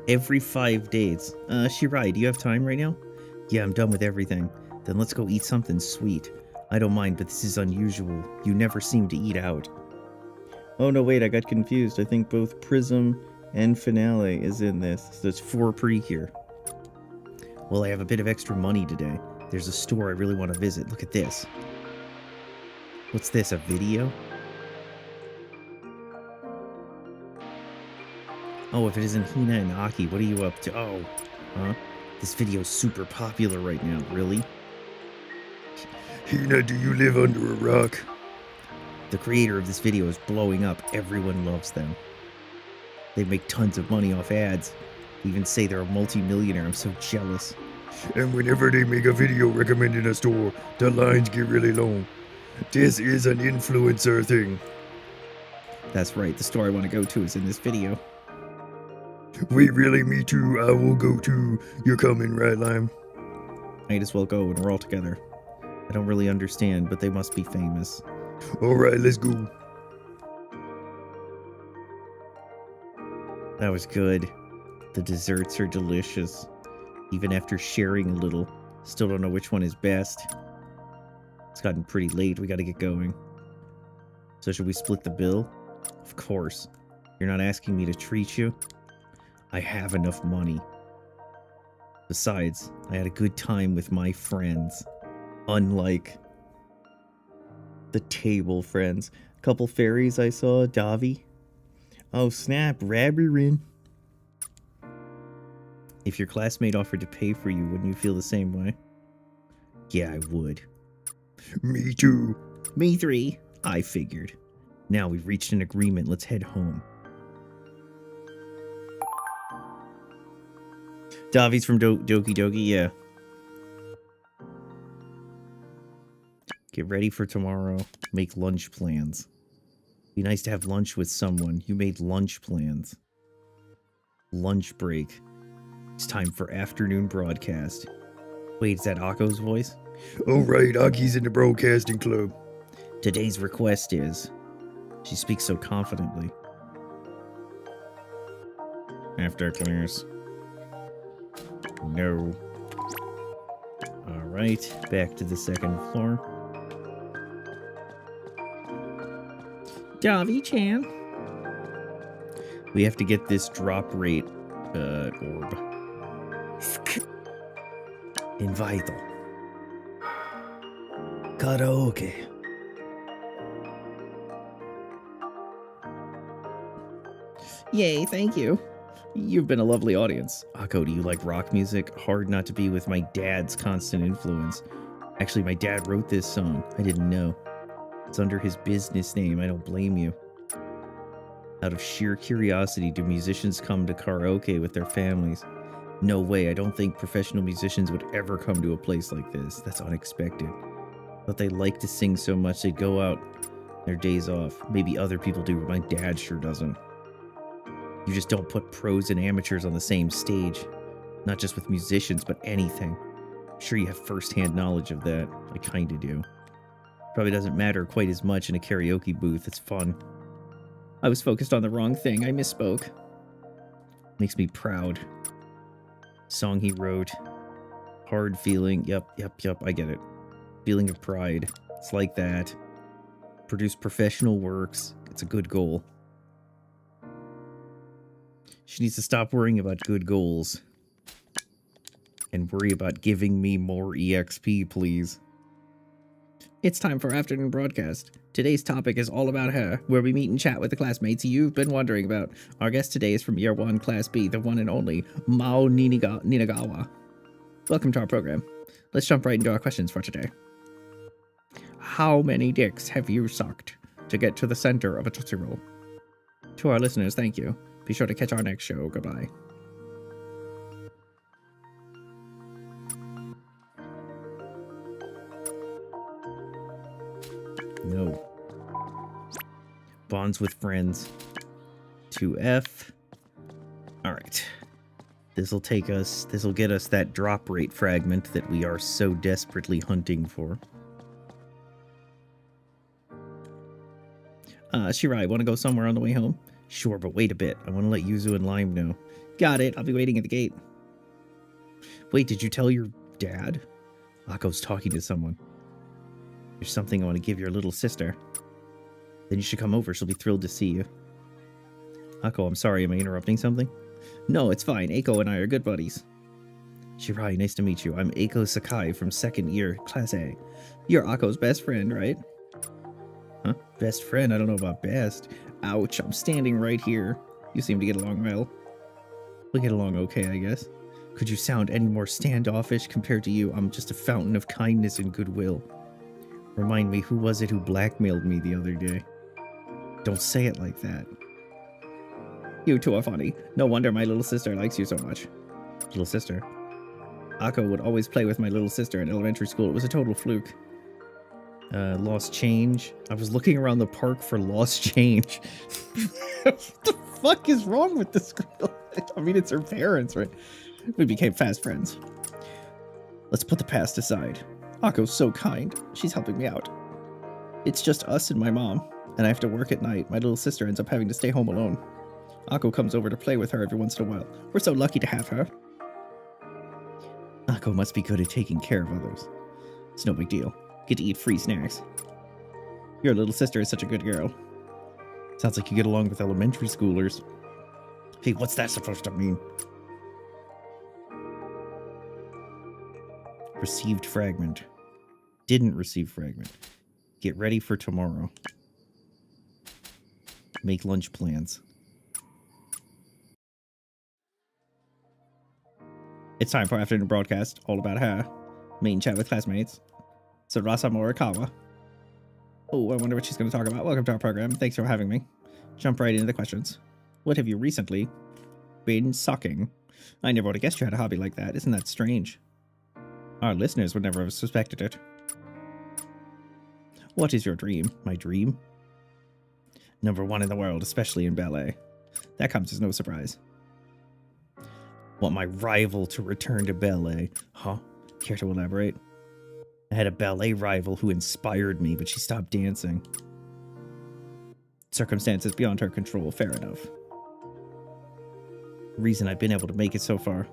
Every 5 days. Shirai, do you have time right now? Yeah, I'm done with everything. Then let's go eat something sweet. I don't mind, but this is unusual. You never seem to eat out. Oh no, wait, I got confused. I think both Prism and Finale is in this. So there's 4 pre here. Well, I have a bit of extra money today. There's a store I really want to visit. Look at this. What's this, a video? Oh, if it isn't Hina and Aki, what are you up to? Oh, huh? This video's super popular right now, really?
Hina, do you live under a rock?
The creator of this video is blowing up. Everyone loves them. They make tons of money off ads. They even say they're a multi-millionaire. I'm so jealous.
And whenever they make a video recommending a store, the lines get really long. This is an influencer thing.
That's right, the store I want to go to is in this video.
Wait, really? Me too? I will go too. You're coming, right, Lime?
Might as well go and we're all together. I don't really understand, but they must be famous.
Alright, let's go.
That was good. The desserts are delicious. Even after sharing a little. Still don't know which one is best. It's gotten pretty late, we gotta get going. So should we split the bill? Of course. You're not asking me to treat you? I have enough money. Besides, I had a good time with my friends. Unlike the table friends. A couple fairies I saw, Davi. Oh snap, Rabirin. If your classmate offered to pay for you, wouldn't you feel the same way? Yeah, I would.
Me too.
Me 3. I figured. Now we've reached an agreement, let's head home. Davi's from Doki Doki, yeah. Get ready for tomorrow. Make lunch plans. Be nice to have lunch with someone. You made lunch plans. Lunch break. It's time for afternoon broadcast. Wait, is that Akko's voice?
Alright, Aki's in the broadcasting club.
Today's request is... She speaks so confidently. After class. No. Alright, back to the second floor. Davi-chan. We have to get this drop rate orb. Invital. Karaoke. Yay, thank you. You've been a lovely audience. Akko, do you like rock music? Hard not to be with my dad's constant influence. Actually, my dad wrote this song. I didn't know. It's under his business name. I don't blame you. Out of sheer curiosity, do musicians come to karaoke with their families? No way. I don't think professional musicians would ever come to a place like this. That's unexpected. But they like to sing so much they go out their days off. Maybe other people do, but my dad sure doesn't. You just don't put pros and amateurs on the same stage. Not just with musicians, but anything. I'm sure you have first-hand knowledge of that. I kinda do. Probably doesn't matter quite as much in a karaoke booth. It's fun. I was focused on the wrong thing. I misspoke. Makes me proud. Song he wrote. Hard feeling. Yep. I get it. Feeling of pride. It's like that. Produce professional works. It's a good goal. She needs to stop worrying about good goals. And worry about giving me more EXP, please. It's time for Afternoon Broadcast. Today's topic is all about her, where we meet and chat with the classmates you've been wondering about. Our guest today is from Year 1, Class B, the one and only Mao Ninagawa. Welcome to our program. Let's jump right into our questions for today. How many dicks have you sucked to get to the center of a Tootsie Roll? To our listeners, thank you. Be sure to catch our next show. Goodbye. No. Bonds with friends. 2F. Alright. This'll get us that drop rate fragment that we are so desperately hunting for. Shirai, wanna go somewhere on the way home? Sure, but wait a bit. I wanna let Yuzu and Lime know. Got it, I'll be waiting at the gate. Wait, did you tell your dad? Akko's talking to someone. There's something I want to give your little sister. Then you should come over. She'll be thrilled to see you. Akko, I'm sorry. Am I interrupting something? No, it's fine. Eiko and I are good buddies. Shirai, nice to meet you. I'm Eiko Sakai from 2nd year, Class A. You're Akko's best friend, right? Huh? Best friend? I don't know about best. Ouch, I'm standing right here. You seem to get along well. We'll get along okay, I guess. Could you sound any more standoffish compared to you? I'm just a fountain of kindness and goodwill. Remind me, who was it who blackmailed me the other day? Don't say it like that. You two are funny. No wonder my little sister likes you so much. Little sister? Akko would always play with my little sister in elementary school. It was a total fluke. Lost change. I was looking around the park for lost change. What the fuck is wrong with this girl? I mean, it's her parents, right? We became fast friends. Let's put the past aside. Akko's so kind. She's helping me out. It's just us and my mom, and I have to work at night. My little sister ends up having to stay home alone. Akko comes over to play with her every once in a while. We're so lucky to have her. Akko must be good at taking care of others. It's no big deal. Get to eat free snacks. Your little sister is such a good girl. Sounds like you get along with elementary schoolers. Hey, what's that supposed to mean? Received fragment. Didn't receive fragment. Get ready for tomorrow. Make lunch plans. It's time for Afternoon Broadcast, all about her. Meet and chat with classmates. Sarasa Morikawa. Oh, I wonder what she's going to talk about. Welcome to our program. Thanks for having me. Jump right into the questions. What have you recently been sucking? I never would have guessed you had a hobby like that. Isn't that strange? Our listeners would never have suspected it. What is your dream? My dream? #1 in the world, especially in ballet. That comes as no surprise. Want my rival to return to ballet. Huh? Care to elaborate? I had a ballet rival who inspired me, but she stopped dancing. Circumstances beyond her control, fair enough. The reason I've been able to make it so far.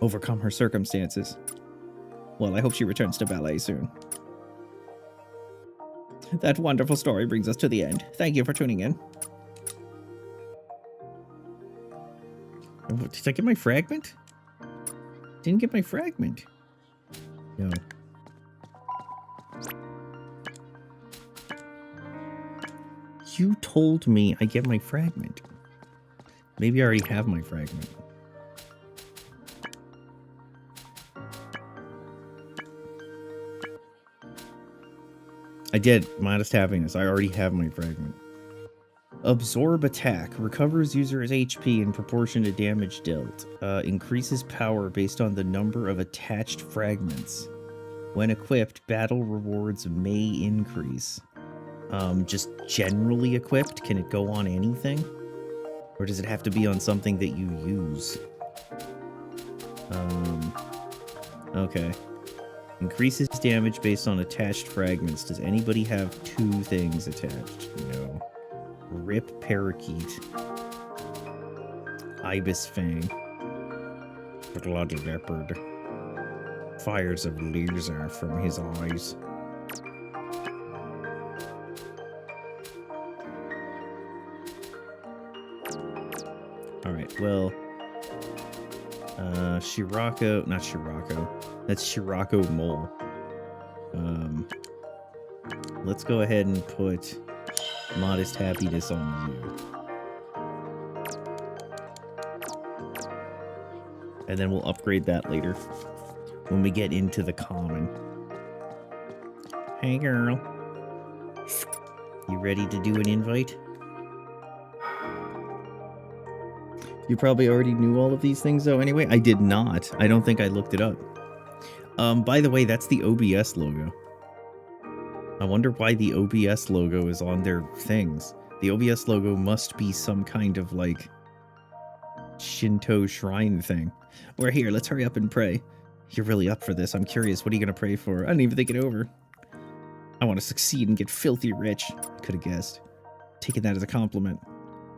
Overcome her circumstances. Well, I hope she returns to ballet soon. That wonderful story brings us to the end. Thank you for tuning in. Did I get my fragment? Didn't get my fragment. No. You told me I get my fragment. Maybe I already have my fragment. I did. Modest happiness. I already have my fragment. Absorb attack. Recovers user's HP in proportion to damage dealt. Increases power based on the number of attached fragments. When equipped, battle rewards may increase. Just generally equipped? Can it go on anything? Or does it have to be on something that you use? Okay. Increases damage based on attached fragments. Does anybody have 2 things attached? No. Rip Parakeet. Ibis Fang. Blood Leopard. Fires of laser from his eyes. Alright, well... Shirako... Not Shirako. That's Shirako Mole. Let's go ahead and put Modest Happiness on you. And then we'll upgrade that later. When we get into the common. Hey girl. You ready to do an invite? You probably already knew all of these things though anyway. I did not. I don't think I looked it up. By the way, that's the OBS logo. I wonder why the OBS logo is on their things. The OBS logo must be some kind of like Shinto shrine thing. We're here, let's hurry up and pray. You're really up for this. I'm curious, what are you gonna pray for? I didn't even think it over. I want to succeed and get filthy rich. Could have guessed. Taking that as a compliment.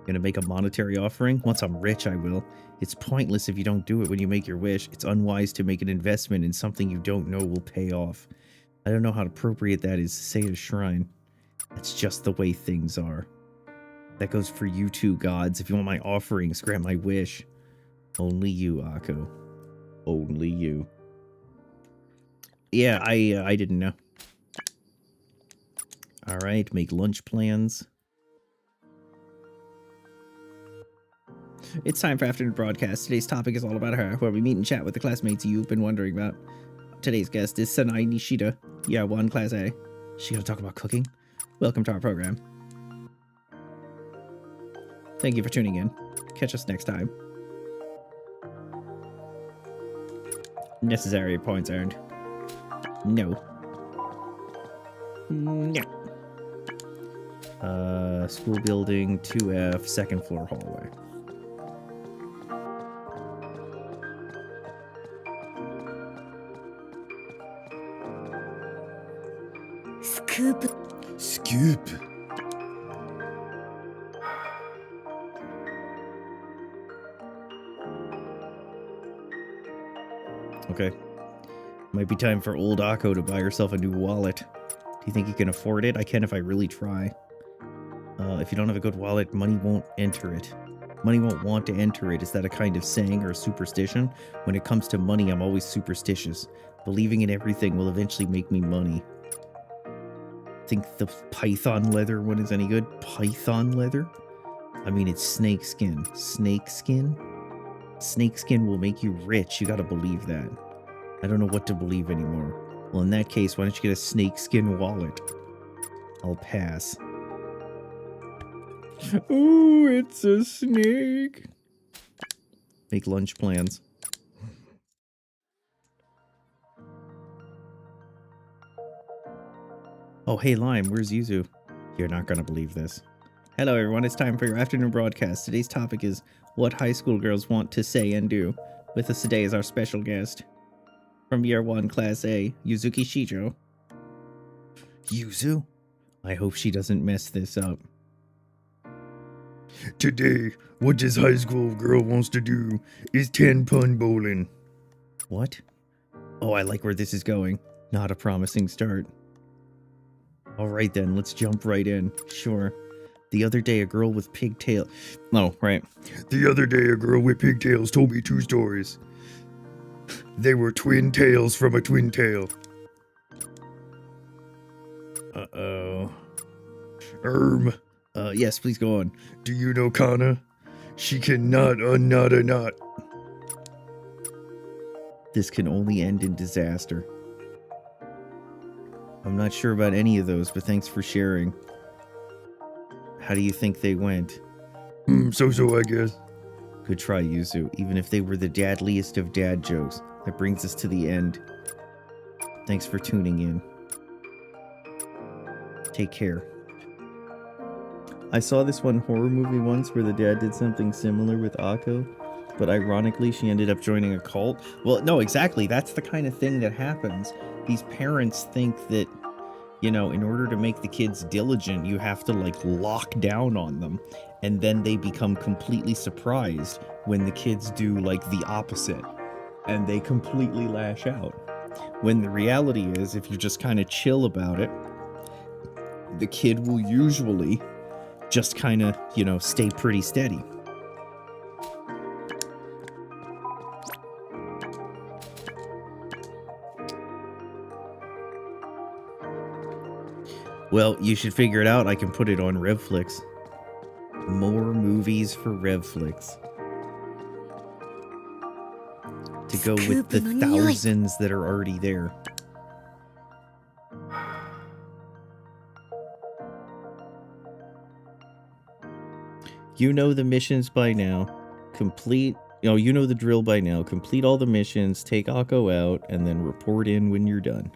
Gonna make a monetary offering? Once I'm rich, I will. It's pointless if you don't do it when you make your wish. It's unwise to make an investment in something you don't know will pay off. I don't know how appropriate that is to say at a shrine. That's just the way things are. That goes for you too, gods. If you want my offerings, grant my wish. Only you, Akko. Only you. Yeah, I didn't know. Alright, make lunch plans. It's time for afternoon broadcast. Today's topic is all about her, where we meet and chat with the classmates you've been wondering about. Today's guest is Sanai Nishida, Year 1 Class A. She gonna talk about cooking? Welcome to our program. Thank you for tuning in. Catch us next time. Necessary points earned. No. No. School building, 2F, second floor hallway.
Scoop.
Okay. Might be time for old Akko to buy herself a new wallet. Do you think you can afford it? I can if I really try. If you don't have a good wallet, money won't enter it. Money won't want to enter it. Is that a kind of saying or a superstition? When it comes to money, I'm always superstitious. Believing in everything will eventually make me money. Think the python leather one is any good? Python leather? I mean, it's snake skin. Snake skin? Snake skin will make you rich. You gotta believe that. I don't know what to believe anymore. Well, in that case, why don't you get a snake skin wallet? I'll pass. Ooh, it's a snake. Make lunch plans. Oh, hey, Lime, where's Yuzu? You're not gonna believe this. Hello, everyone. It's time for your afternoon broadcast. Today's topic is what high school girls want to say and do. With us today is our special guest from Year 1 Class A, Yuzuki Shijo. Yuzu? I hope she doesn't mess this up.
Today, what this high school girl wants to do is 10-pun bowling.
What? Oh, I like where this is going. Not a promising start. Alright then, let's jump right in. Sure. The other day, a girl with pigtail... No, right.
The other day, a girl with pigtails told me 2 stories. They were twin tails from a twin tail.
Uh-oh.
Yes,
please go on.
Do you know Kana? She cannot unknot a knot.
This can only end in disaster. I'm not sure about any of those, but thanks for sharing. How do you think they went?
So, I guess.
Good try, Yuzu. Even if they were the dadliest of dad jokes. That brings us to the end. Thanks for tuning in. Take care. I saw this one horror movie once where the dad did something similar with Akko, but ironically she ended up joining a cult. Well, no, exactly. That's the kind of thing that happens. These parents think that, you know, in order to make the kids diligent, you have to like lock down on them. And then they become completely surprised when the kids do like the opposite. And they completely lash out. When the reality is, if you just kind of chill about it, the kid will usually just kind of, you know, stay pretty steady. Well, you should figure it out. I can put it on Revflix. More movies for Revflix. To go with the thousands that are already there. You know the missions by now. Complete... Oh, you know the drill by now. Complete all the missions, take Akko out, and then report in when you're done.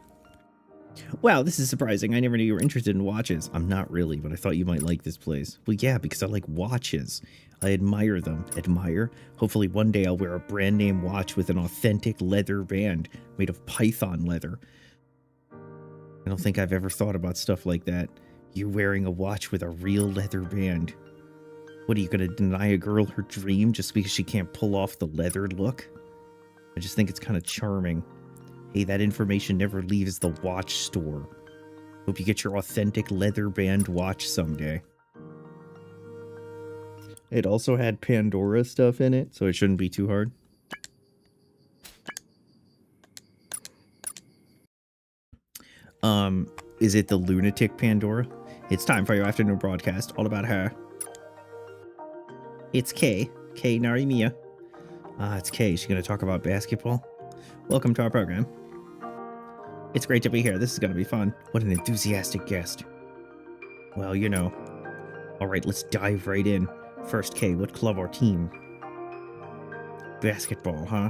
Wow, this is surprising. I never knew you were interested in watches. I'm not really, but I thought you might like this place. Well, yeah, because I like watches. I admire them. Admire? Hopefully one day I'll wear a brand name watch with an authentic leather band made of python leather. I don't think I've ever thought about stuff like that. You wearing a watch with a real leather band. What, are you going to deny a girl her dream just because she can't pull off the leather look? I just think it's kind of charming. Hey, that information never leaves the watch store. Hope you get your authentic leather band watch someday. It also had Pandora stuff in it, so it shouldn't be too hard. Is it the lunatic Pandora? It's time for your afternoon broadcast, all about her. It's Kay Narimiya. It's Kay. She's going to talk about basketball. Welcome to our program. It's great to be here. This is going to be fun. What an enthusiastic guest. Well, you know. Alright, let's dive right in. First, Kay, what club or team? Basketball, huh?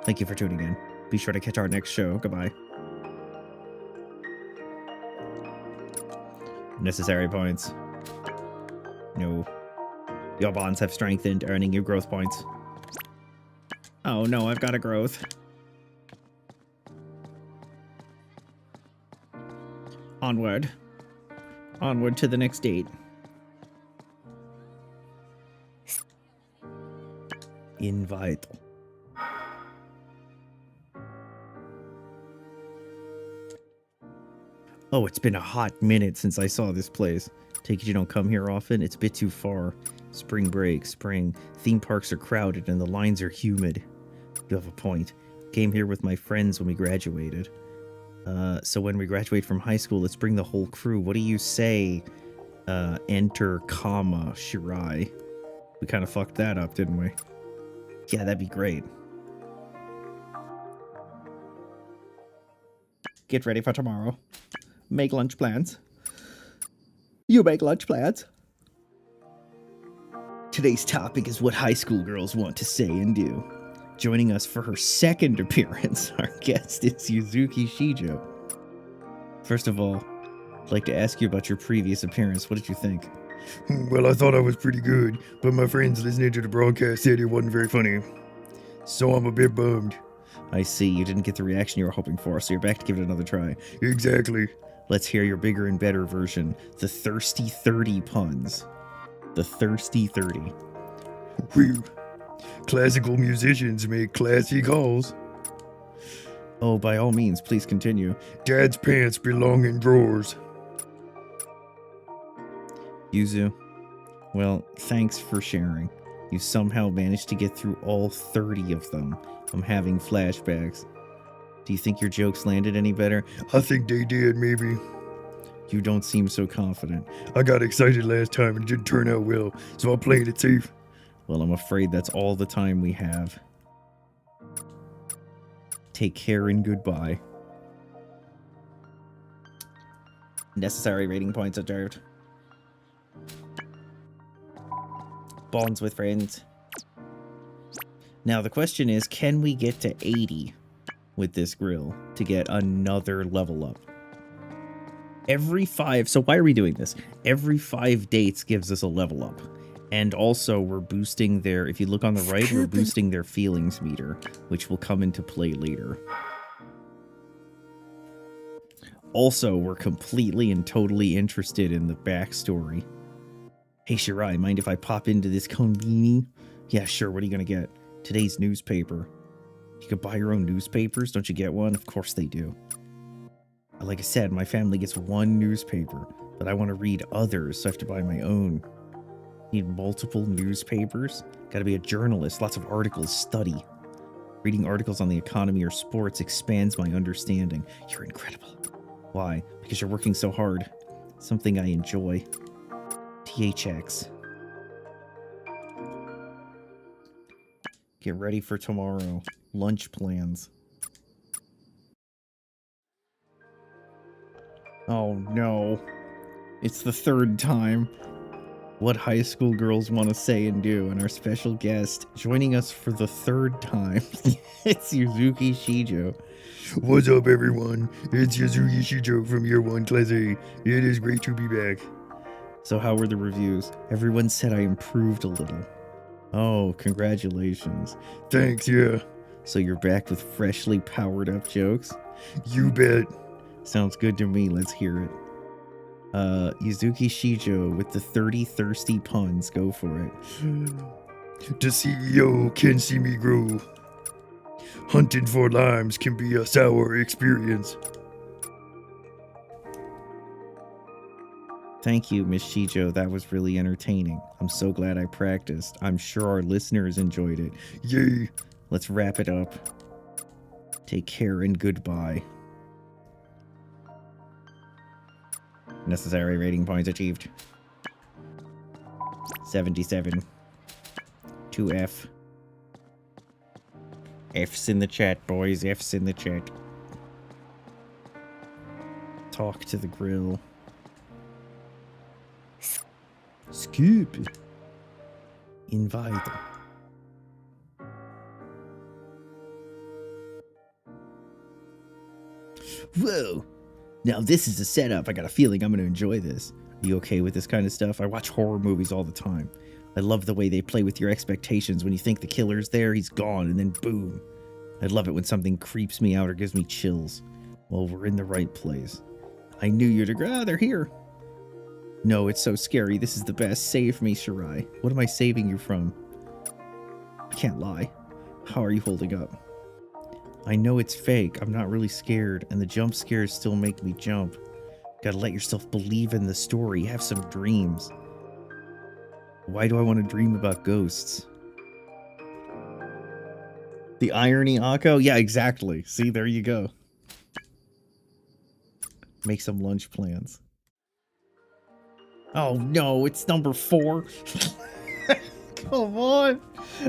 Thank you for tuning in. Be sure to catch our next show. Goodbye. Necessary points. No. Your bonds have strengthened, earning you growth points. Oh no, I've got a growth. Onward. Onward to the next date. Invite. Oh, it's been a hot minute since I saw this place. Take it you don't come here often? It's a bit too far. Spring break, spring. Theme parks are crowded and the lines are humid. You have a point. Came here with my friends when we graduated. So when we graduate from high school, let's bring the whole crew. What do you say? Enter, comma, Shirai. We kind of fucked that up, didn't we? Yeah, that'd be great. Get ready for tomorrow. Make lunch plans. You make lunch plans. Today's topic is what high school girls want to say and do. Joining us for her second appearance, our guest is Yuzuki Shijo. First of all, I'd like to ask you about your previous appearance. What did you think?
Well, I thought I was pretty good, but my friends listening to the broadcast said it wasn't very funny. So I'm a bit bummed.
I see, you didn't get the reaction you were hoping for, so you're back to give it another try.
Exactly.
Let's hear your bigger and better version. The Thirsty 30 puns. The Thirsty 30.
Whew. Classical musicians make classy calls.
Oh, by all means, please continue.
Dad's pants belong in drawers.
Yuzu, well, thanks for sharing. You somehow managed to get through all 30 of them. I'm having flashbacks. Do you think your jokes landed any better?
I think they did, maybe.
You don't seem so confident.
I got excited last time and it didn't turn out well, so I'm playing it safe.
Well, I'm afraid that's all the time we have. Take care and goodbye. Necessary rating points observed. Bonds with friends. Now the question is, can we get to 80? with this grill to get another level up. Every 5, so why are we doing this? Every 5 dates gives us a level up. And also we're boosting their, if you look on the right, we're boosting their feelings meter, which will come into play later. Also, we're completely and totally interested in the backstory. Hey Shirai, mind if I pop into this conveni? Yeah, sure, what are you gonna get? Today's newspaper. You could buy your own newspapers, don't you get one? Of course they do. Like I said, my family gets one newspaper, but I want to read others, so I have to buy my own. Need multiple newspapers? Gotta be a journalist, lots of articles, study. Reading articles on the economy or sports expands my understanding. You're incredible. Why? Because you're working so hard. Something I enjoy. THX. Get ready for tomorrow. Lunch plans. Oh no. It's the 3rd time. What high school girls want to say and do, and our special guest joining us for the 3rd time. It's Yuzuki Shijo.
What's up, everyone? It's Yuzuki Shijo from Year 1 Class A. It is great to be back.
So how were the reviews? Everyone said I improved a little. Oh, congratulations.
Thanks, yeah.
So you're back with freshly powered up jokes?
You bet.
Sounds good to me. Let's hear it. Yuzuki Shijo with the 30 thirsty puns. Go for it.
The CEO can see me grow. Hunting for limes can be a sour experience.
Thank you, Miss Shijo. That was really entertaining. I'm so glad I practiced. I'm sure our listeners enjoyed it.
Yay.
Let's wrap it up. Take care and goodbye. Necessary rating points achieved. 77. 2F. F's in the chat, boys. F's in the chat. Talk to the grill. Scoop. Invite. Whoa. Now this is a setup. I got a feeling I'm going to enjoy this. Are you okay with this kind of stuff? I watch horror movies all the time. I love the way they play with your expectations. When you think the killer's there, he's gone, and then boom. I love it when something creeps me out or gives me chills. Well, we're in the right place. I knew you'd agree. Ah, they're here. No, it's so scary. This is the best. Save me, Shirai. What am I saving you from? I can't lie. How are you holding up? I know it's fake. I'm not really scared, and the jump scares still make me jump. Gotta let yourself believe in the story. Have some dreams. Why do I want to dream about ghosts? The irony, Akko? Yeah, exactly. See, there you go. Make some lunch plans. Oh no, it's number 4. Come on.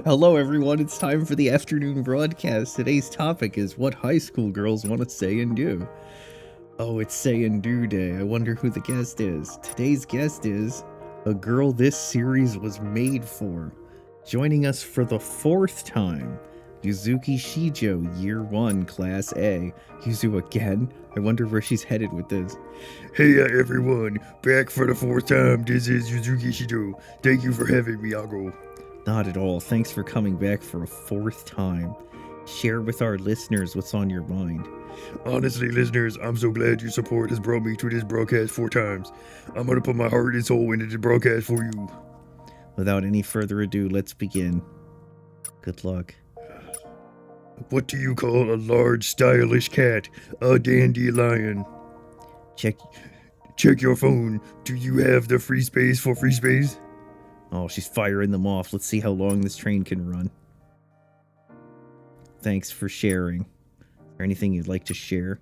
Hello everyone, it's time for the afternoon broadcast. Today's topic is what high school girls want to say and do. Oh, it's say and do day. I wonder who the guest is. Today's guest is a girl this series was made for. Joining us for the 4th time, Yuzuki Shijo, Year 1, Class A. Yuzu again? I wonder where she's headed with this.
Hey everyone, back for the 4th time. This is Yuzuki Shijo. Thank you for having me, Ago.
Not at all. Thanks for coming back for a 4th time. Share with our listeners what's on your mind.
Honestly, listeners, I'm so glad your support has brought me to this broadcast 4 times. I'm gonna put my heart and soul into the broadcast for you.
Without any further ado, let's begin. Good luck.
What do you call a large, stylish cat? A dandelion.
Check
your phone. Do you have the free space for free space?
Oh, she's firing them off. Let's see how long this train can run. Thanks for sharing. Is there anything you'd like to share?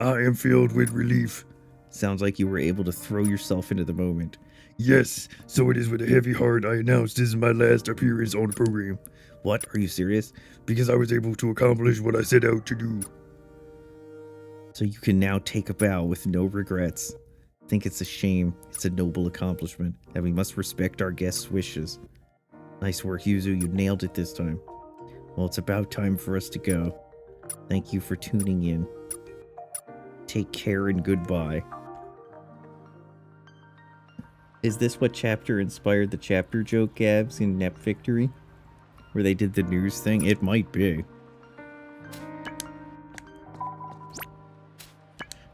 I am filled with relief.
Sounds like you were able to throw yourself into the moment.
Yes, so it is with a heavy heart I announce this is my last appearance on the program.
What? Are you serious?
Because I was able to accomplish what I set out to do.
So you can now take a bow with no regrets. I think it's a shame. It's a noble accomplishment, and we must respect our guests' wishes. Nice work, Yuzu. You nailed it this time. Well, it's about time for us to go. Thank you for tuning in. Take care and goodbye. Is this what chapter inspired the chapter joke, Gabs, in Nep Victory? Where they did the news thing? It might be.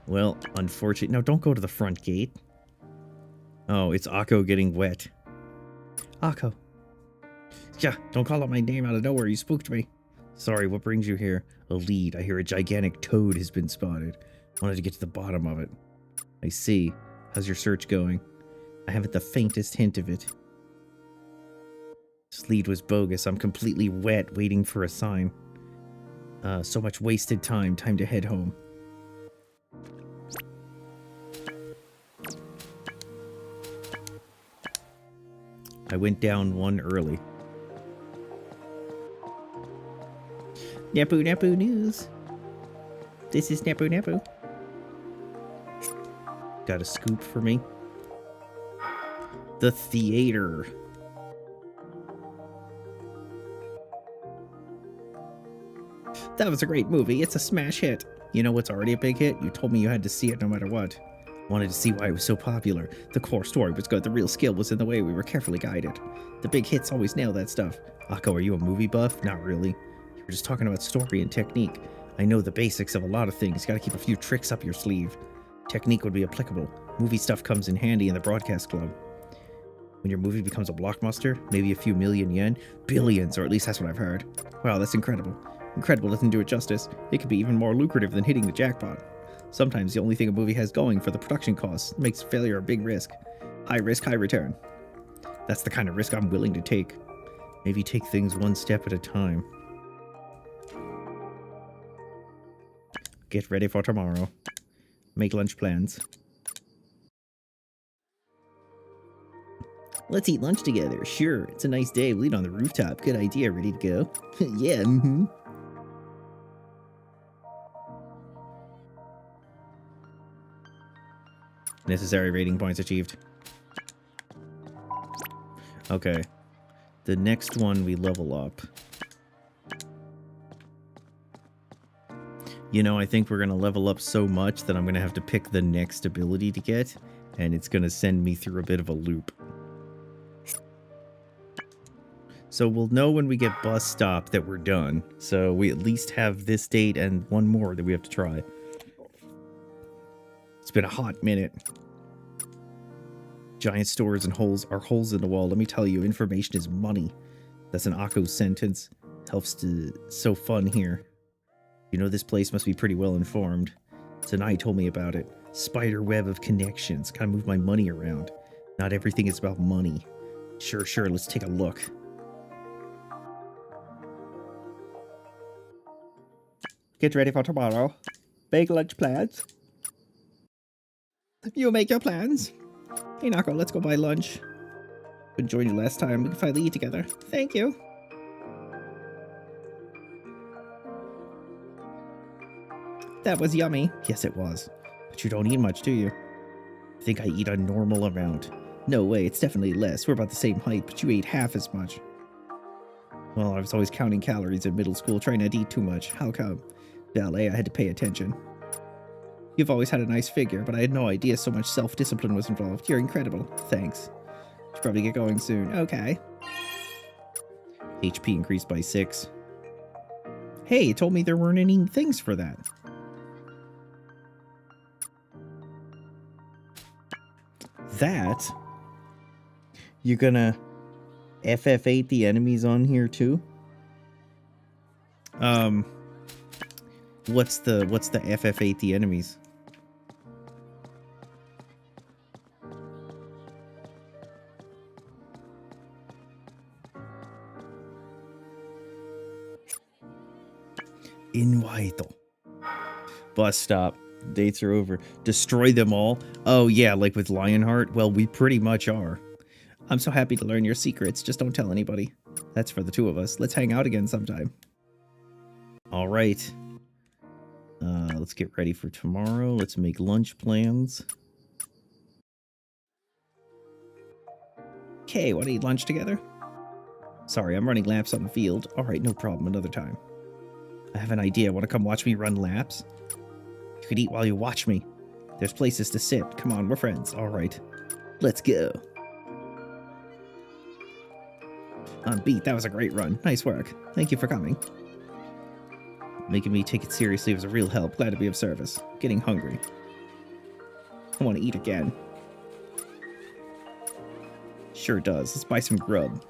Well, unfortunately... No, don't go to the front gate. Oh, it's Akko getting wet. Akko. Yeah, don't call out my name out of nowhere. You spooked me. Sorry, what brings you here? A lead. I hear a gigantic toad has been spotted. Wanted to get to the bottom of it. I see. How's your search going? I haven't the faintest hint of it. This lead was bogus. I'm completely wet, waiting for a sign. So much wasted time. Time to head home. I went down one early. Nepu Nepu News. This is Nepu Nepu. Got a scoop for me. The theater. That was a great movie. It's a smash hit. You know what's already a big hit? You told me you had to see it no matter what. Wanted to see why it was so popular. The core story was good. The real skill was in the way we were carefully guided. The big hits always nail that stuff. Akko, are you a movie buff? Not really. You were just talking about story and technique. I know the basics of a lot of things. Gotta keep a few tricks up your sleeve. Technique would be applicable. Movie stuff comes in handy in the broadcast club. When your movie becomes a blockbuster, maybe a few million yen, billions, or at least that's what I've heard. Wow, that's incredible. Incredible doesn't do it justice. It could be even more lucrative than hitting the jackpot. Sometimes the only thing a movie has going for the production costs makes failure a big risk. High risk, high return. That's the kind of risk I'm willing to take. Maybe take things one step at a time. Get ready for tomorrow. Make lunch plans. Let's eat lunch together. Sure, it's a nice day. We'll eat on the rooftop. Good idea. Ready to go? Yeah, mm-hmm. Necessary rating points achieved. Okay. The next one we level up. You know, I think we're going to level up so much that I'm going to have to pick the next ability to get, and it's going to send me through a bit of a loop. So we'll know when we get bus stop that we're done. So we at least have this date and one more that we have to try. It's been a hot minute. Giant stores and holes are holes in the wall. Let me tell you, information is money. That's an Akko sentence. Helps to... So fun here. You know, this place must be pretty well informed. Tanai told me about it. Spider web of connections. Gotta move my money around. Not everything is about money. Sure, let's take a look. Get ready for tomorrow. Big lunch plans. You make your plans. Hey, Nako, let's go buy lunch. Been joining you last time. We can finally eat together. Thank you. That was yummy. Yes, it was. But you don't eat much, do you? I think I eat a normal amount. No way, it's definitely less. We're about the same height, but you ate half as much. Well, I was always counting calories in middle school, trying not to eat too much. How come? Ballet, I had to pay attention. You've always had a nice figure, but I had no idea so much self-discipline was involved. You're incredible. Thanks. Should probably get going soon. Okay. HP increased by 6. Hey, it told me there weren't any things for that. That? You're gonna FF8 the enemies on here too? What's the FF8 the enemies? Invito. Bus stop. Dates are over. Destroy them all. Oh yeah, like with Lionheart? Well, we pretty much are. I'm so happy to learn your secrets. Just don't tell anybody. That's for the two of us. Let's hang out again sometime. Alright. Let's get ready for tomorrow. Let's make lunch plans. Okay, want to eat lunch together? Sorry, I'm running laps on the field. Alright, no problem. Another time. I have an idea. Want to come watch me run laps? You could eat while you watch me. There's places to sit. Come on, we're friends. All right. Let's go. On beat. That was a great run. Nice work. Thank you for coming. Making me take it seriously was a real help. Glad to be of service. Getting hungry. I want to eat again. Sure does. Let's buy some grub.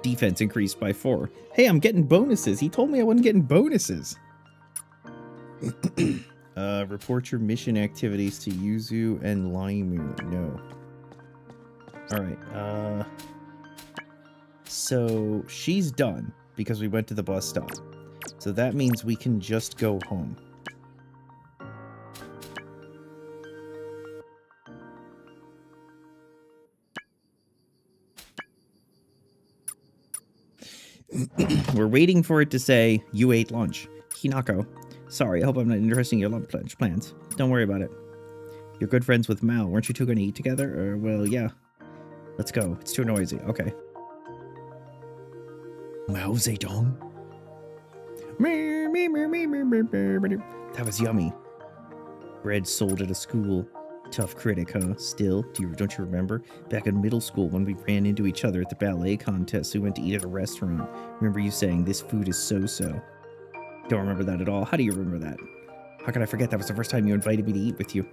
Defense increased by 4. Hey, I'm getting bonuses. He told me I wasn't getting bonuses. Report your mission activities to Yuzu and Laimu. No. Alright, so she's done because we went to the bus stop. So that means we can just go home. We're waiting for it to say, you ate lunch. Hinako. Sorry, I hope I'm not interrupting your lunch plans. Don't worry about it. You're good friends with Mao. Weren't you two going to eat together? Well, yeah. Let's go. It's too noisy. Okay. Mao Zedong. That was yummy. Bread sold at a school. Tough critic, huh? Still, don't you remember? Back in middle school when we ran into each other at the ballet contest, we went to eat at a restaurant. Remember you saying, this food is so-so. Don't remember that at all. How do you remember that? How could I forget that was the first time you invited me to eat with you?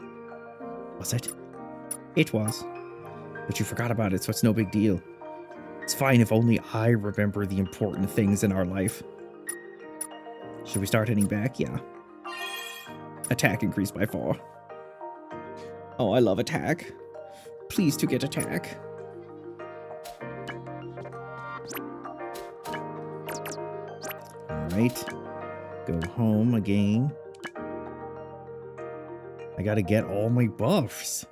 Was it? It was. But you forgot about it, so it's no big deal. It's fine if only I remember the important things in our life. Should we start heading back? Yeah. Attack increased by 4. Oh, I love attack. Please to get attack. Alright. Go home again. I gotta get all my buffs.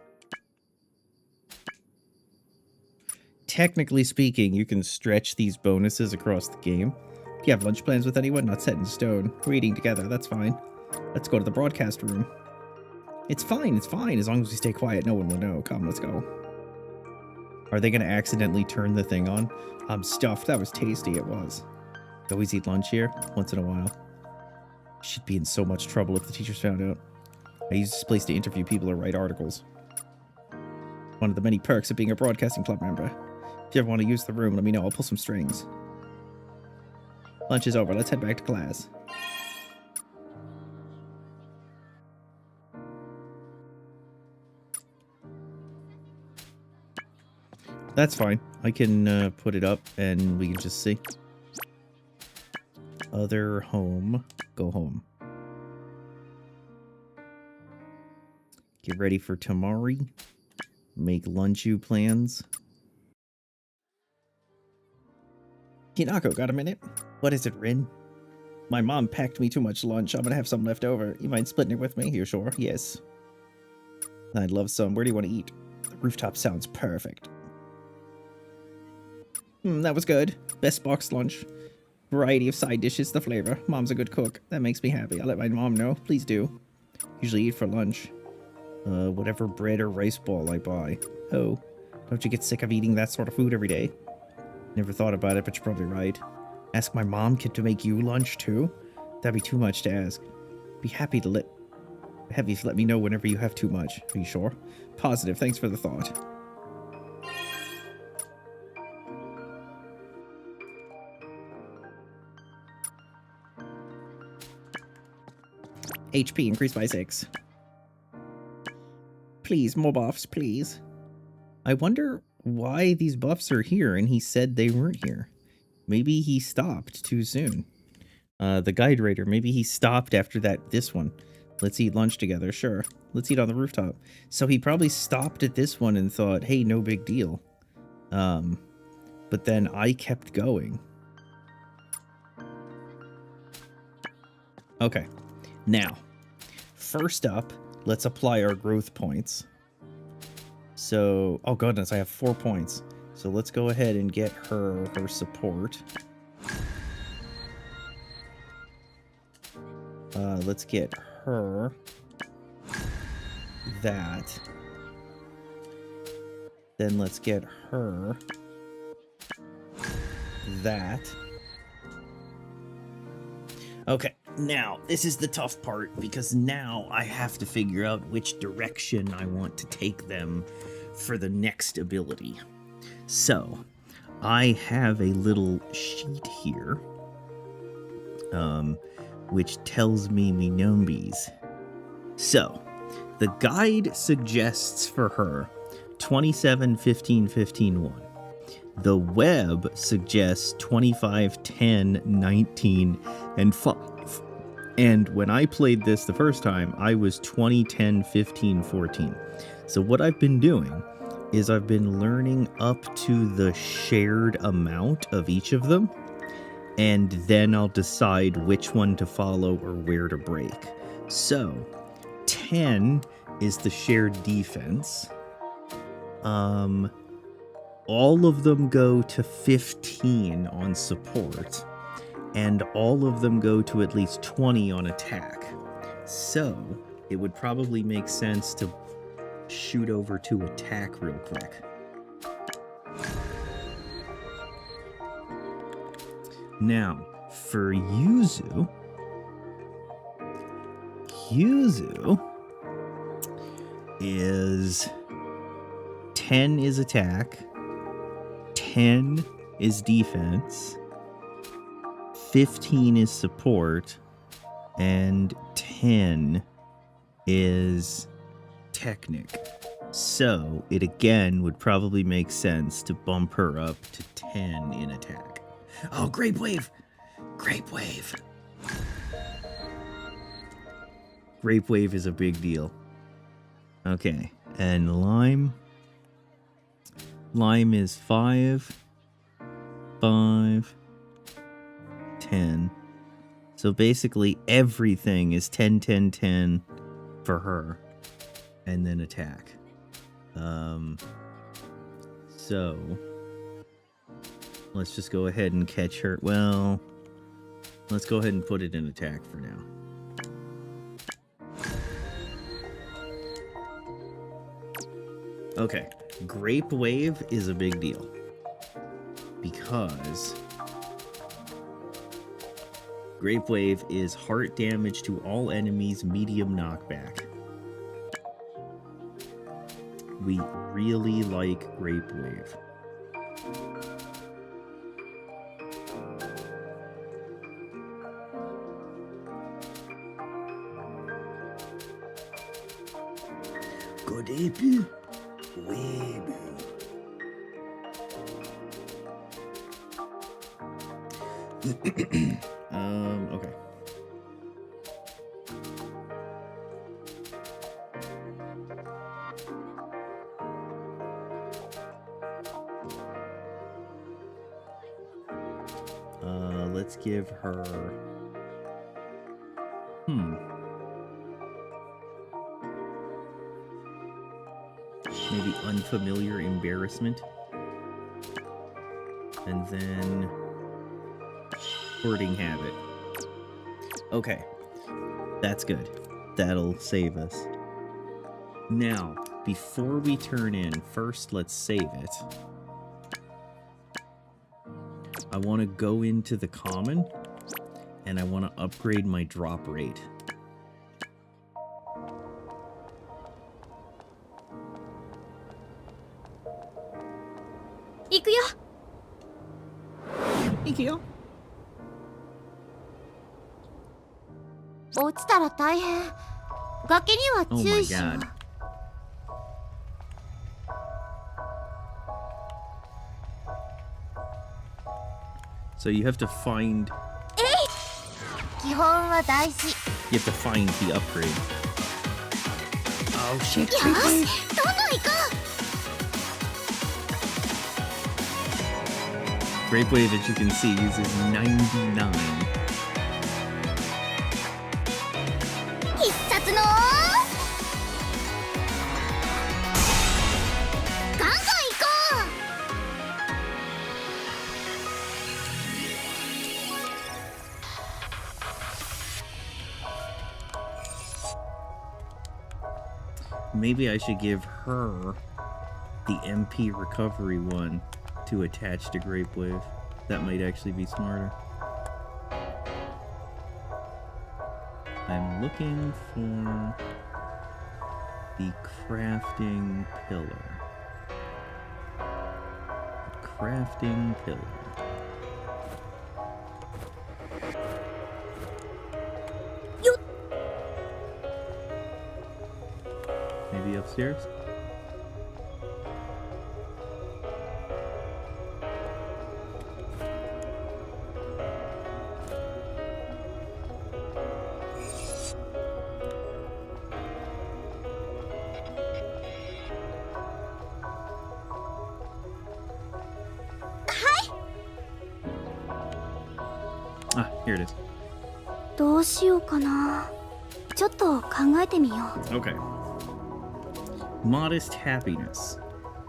Technically speaking, you can stretch these bonuses across the game. If you have lunch plans with anyone, not set in stone. We're eating together, that's fine. Let's go to the broadcast room. It's fine, as long as we stay quiet, no one will know. Come, let's go. Are they gonna accidentally turn the thing on? I'm stuffed, that was tasty, it was. Always eat lunch here, once in a while. Should be in so much trouble if the teachers found out. I use this place to interview people or write articles. One of the many perks of being a broadcasting club member. If you ever want to use the room, let me know, I'll pull some strings. Lunch is over, let's head back to class. That's fine. I can put it up and we can just see. Other home. Go home. Get ready for Tamari. Make lunchu plans. Hinako, got a minute? What is it, Rin? My mom packed me too much lunch. I'm gonna have some left over. You mind splitting it with me? You sure? Yes. I'd love some. Where do you want to eat? The rooftop sounds perfect. That was good. Best boxed lunch. Variety of side dishes, the flavor. Mom's a good cook. That makes me happy. I'll let my mom know. Please do. Usually eat for lunch. Whatever bread or rice ball I buy. Oh, don't you get sick of eating that sort of food every day? Never thought about it, but you're probably right. Ask my mom to make you lunch too? That'd be too much to ask. Be happy to let me know whenever you have too much. Are you sure? Positive. Thanks for the thought. HP increased by 6. Please, more buffs, please. I wonder why these buffs are here and he said they weren't here. Maybe he stopped too soon. The guide raider, maybe he stopped after this one. Let's eat lunch together, sure. Let's eat on the rooftop. So he probably stopped at this one and thought, hey, no big deal. But then I kept going. Okay, now, first up, let's apply our growth points. So, oh goodness, I have 4 points. So let's go ahead and get her support. Let's get her that. Then let's get her that. Okay, now this is the tough part because now I have to figure out which direction I want to take them for the next ability. So, I have a little sheet here, which tells me numbies. So, the guide suggests for her 27, 15, 15, 1. The web suggests 25, 10, 19, and 5. And when I played this the first time, I was 20, 10, 15, 14. So what I've been doing is I've been learning up to the shared amount of each of them, and then I'll decide which one to follow or where to break. So 10 is the shared defense. All of them go to 15 on support, and all of them go to at least 20 on attack. So it would probably make sense to shoot over to attack real quick. Now, for Yuzu is 10 is attack, 10 is defense, 15 is support, and 10 is technic. So it again would probably make sense to bump her up to 10 in attack. Oh, Grape Wave! Grape Wave! Grape Wave is a big deal. Okay, and Lime. Lime is 5, 5, 10. So basically everything is 10, 10, 10 for her. And then attack. So let's just go ahead and catch her. Well, let's go ahead and put it in attack for now. Okay, Grape Wave is a big deal because Grape Wave is heart damage to all enemies, medium knockback. We really like Grape Wave. Grape Wave. Okay. Let's give her... Maybe unfamiliar embarrassment. And then... Hoarding habit. Okay. That's good. That'll save us. Now, before we turn in, first let's save it. I want to go into the common, and I want to upgrade my drop rate.
Ikuyo.
Ikuyo.
落ちたら大変。崖には
Oh
注
my
意しよ
god. So you have to find...
基本は大事。
You have to find the upgrade. Oh shit.
よし、どんどん行こ
Grape Wave, as you can see, uses 99.
う。必殺のガンガン行こ
Maybe I should give her the MP recovery one to attach to Grape Wave. That might actually be smarter. I'm looking for the crafting pillar. Crafting pillar. Maybe upstairs? Ah, here it is.
どうしようかな。ちょっと考えてみよう。
Okay. Modest happiness.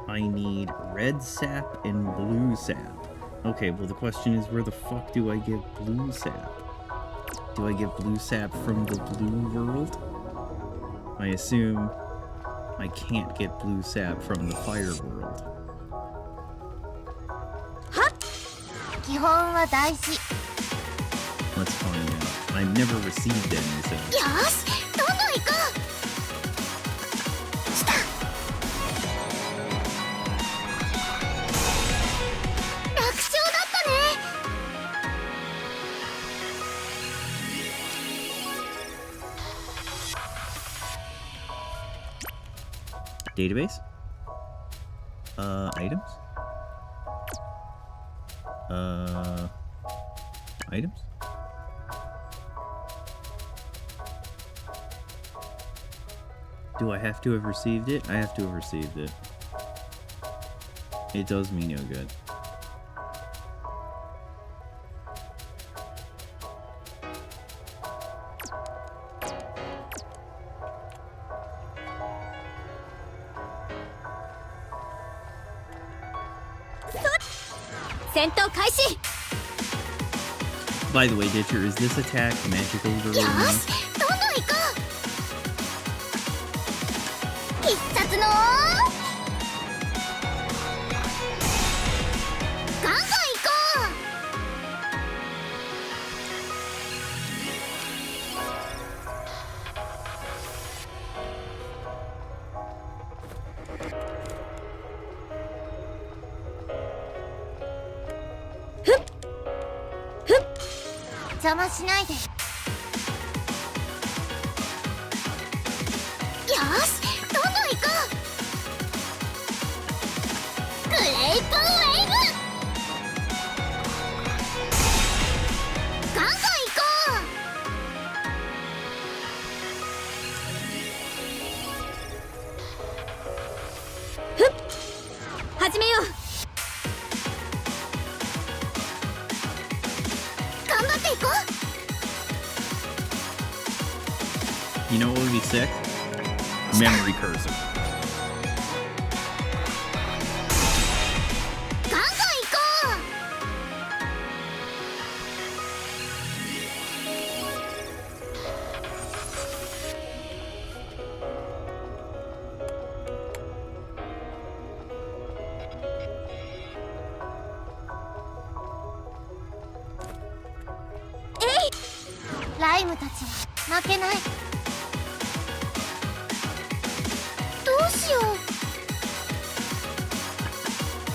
I need red sap and blue sap. Okay, well the question is, where the fuck do I get blue sap? Do I get blue sap from the blue world? I assume I can't get blue sap from the fire world.
基本は大事。
Let's find out. I've never received any, so...
よしどんどん行こう。来た。楽勝だったね。
Database? Items? Items? Do I have to have received it? I have to have received it. It does me no good. By the way, Ditcher, is this attack magical or
よしどんどん行こう。必殺のガンガン行こ
邪魔しないで。
う。よしどんどん行こう。グレイプウェイブガンガン行こう。始めよう。頑張っていこう。
You know what would be sick? Memory cursor.
ガンガン行こ
ライムたちは負けない。
どうしよう。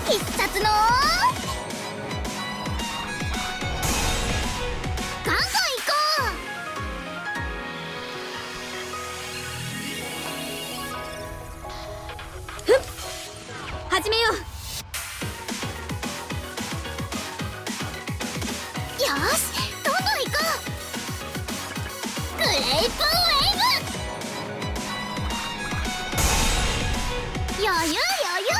必殺のガンガン行こう。始めよう。よしどんどん行こう。グレイプウェイブ余裕余裕。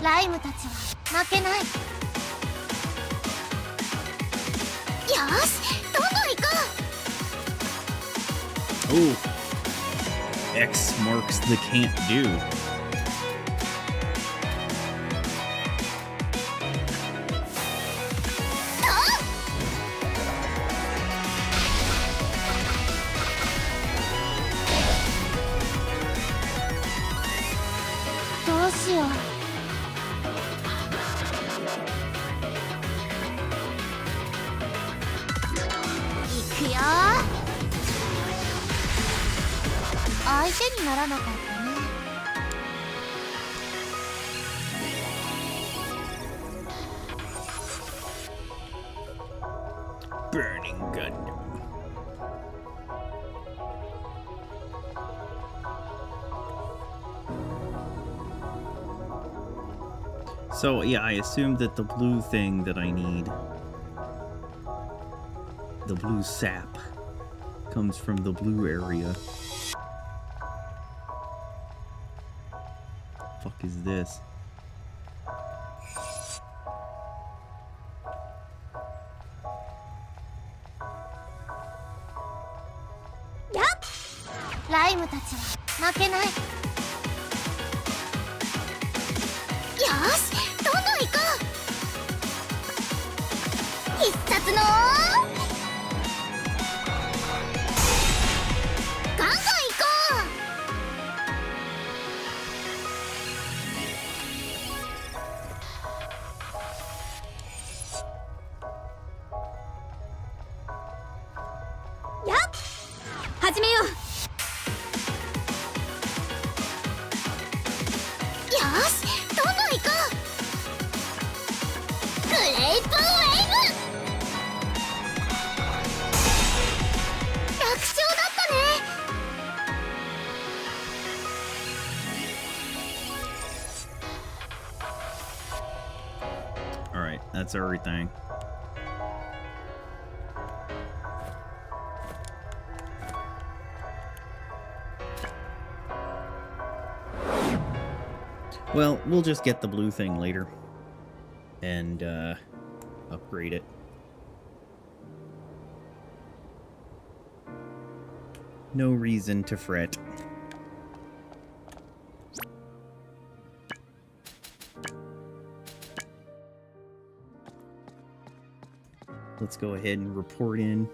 ライムたちは負けない。
よしどんどん行こう。
Oh! X marks the can't do.
手にならなかったね。
Burning Gundam. So, yeah, I assume that the blue thing that I need, the blue sap, comes from the blue area. Fuck is this?
Yep! ライムたちは負けない。よし、どんどん行こう。必殺のガンガン行こ
やっ始めよう。
う。よし、どんどん行こう。グレープウェーブ。楽勝だったね。
Alright, that's everything. Well, we'll just get the blue thing later. And, upgrade it. No reason to fret. Let's go ahead and report in.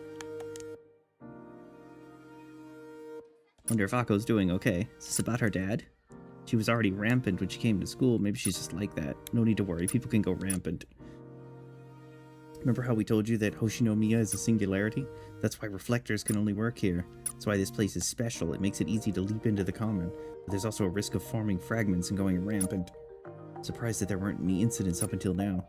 Wonder if Akko's doing okay. Is this about her dad? She was already rampant when she came to school. Maybe she's just like that. No need to worry. People can go rampant. Remember how we told you that Hoshinomiya is a singularity? That's why reflectors can only work here. That's why this place is special. It makes it easy to leap into the common. But there's also a risk of forming fragments and going rampant. Surprised that there weren't any incidents up until now.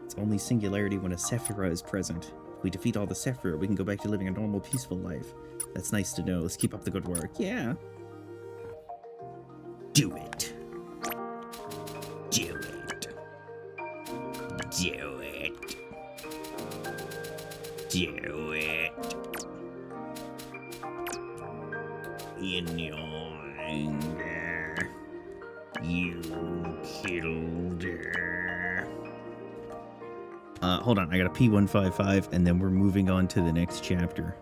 It's only singularity when a Sephira is present. If we defeat all the Sephira, we can go back to living a normal, peaceful life. That's nice to know. Let's keep up the good work. Yeah. Do it. Do it. Do it. Do it. In your anger, you killed her. Hold on, I got a P155, and then we're moving on to the next chapter.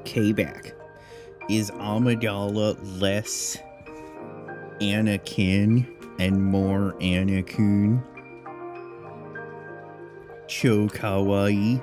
K back. Is Amidala less Anakin and more Anakun? Cho kawaii.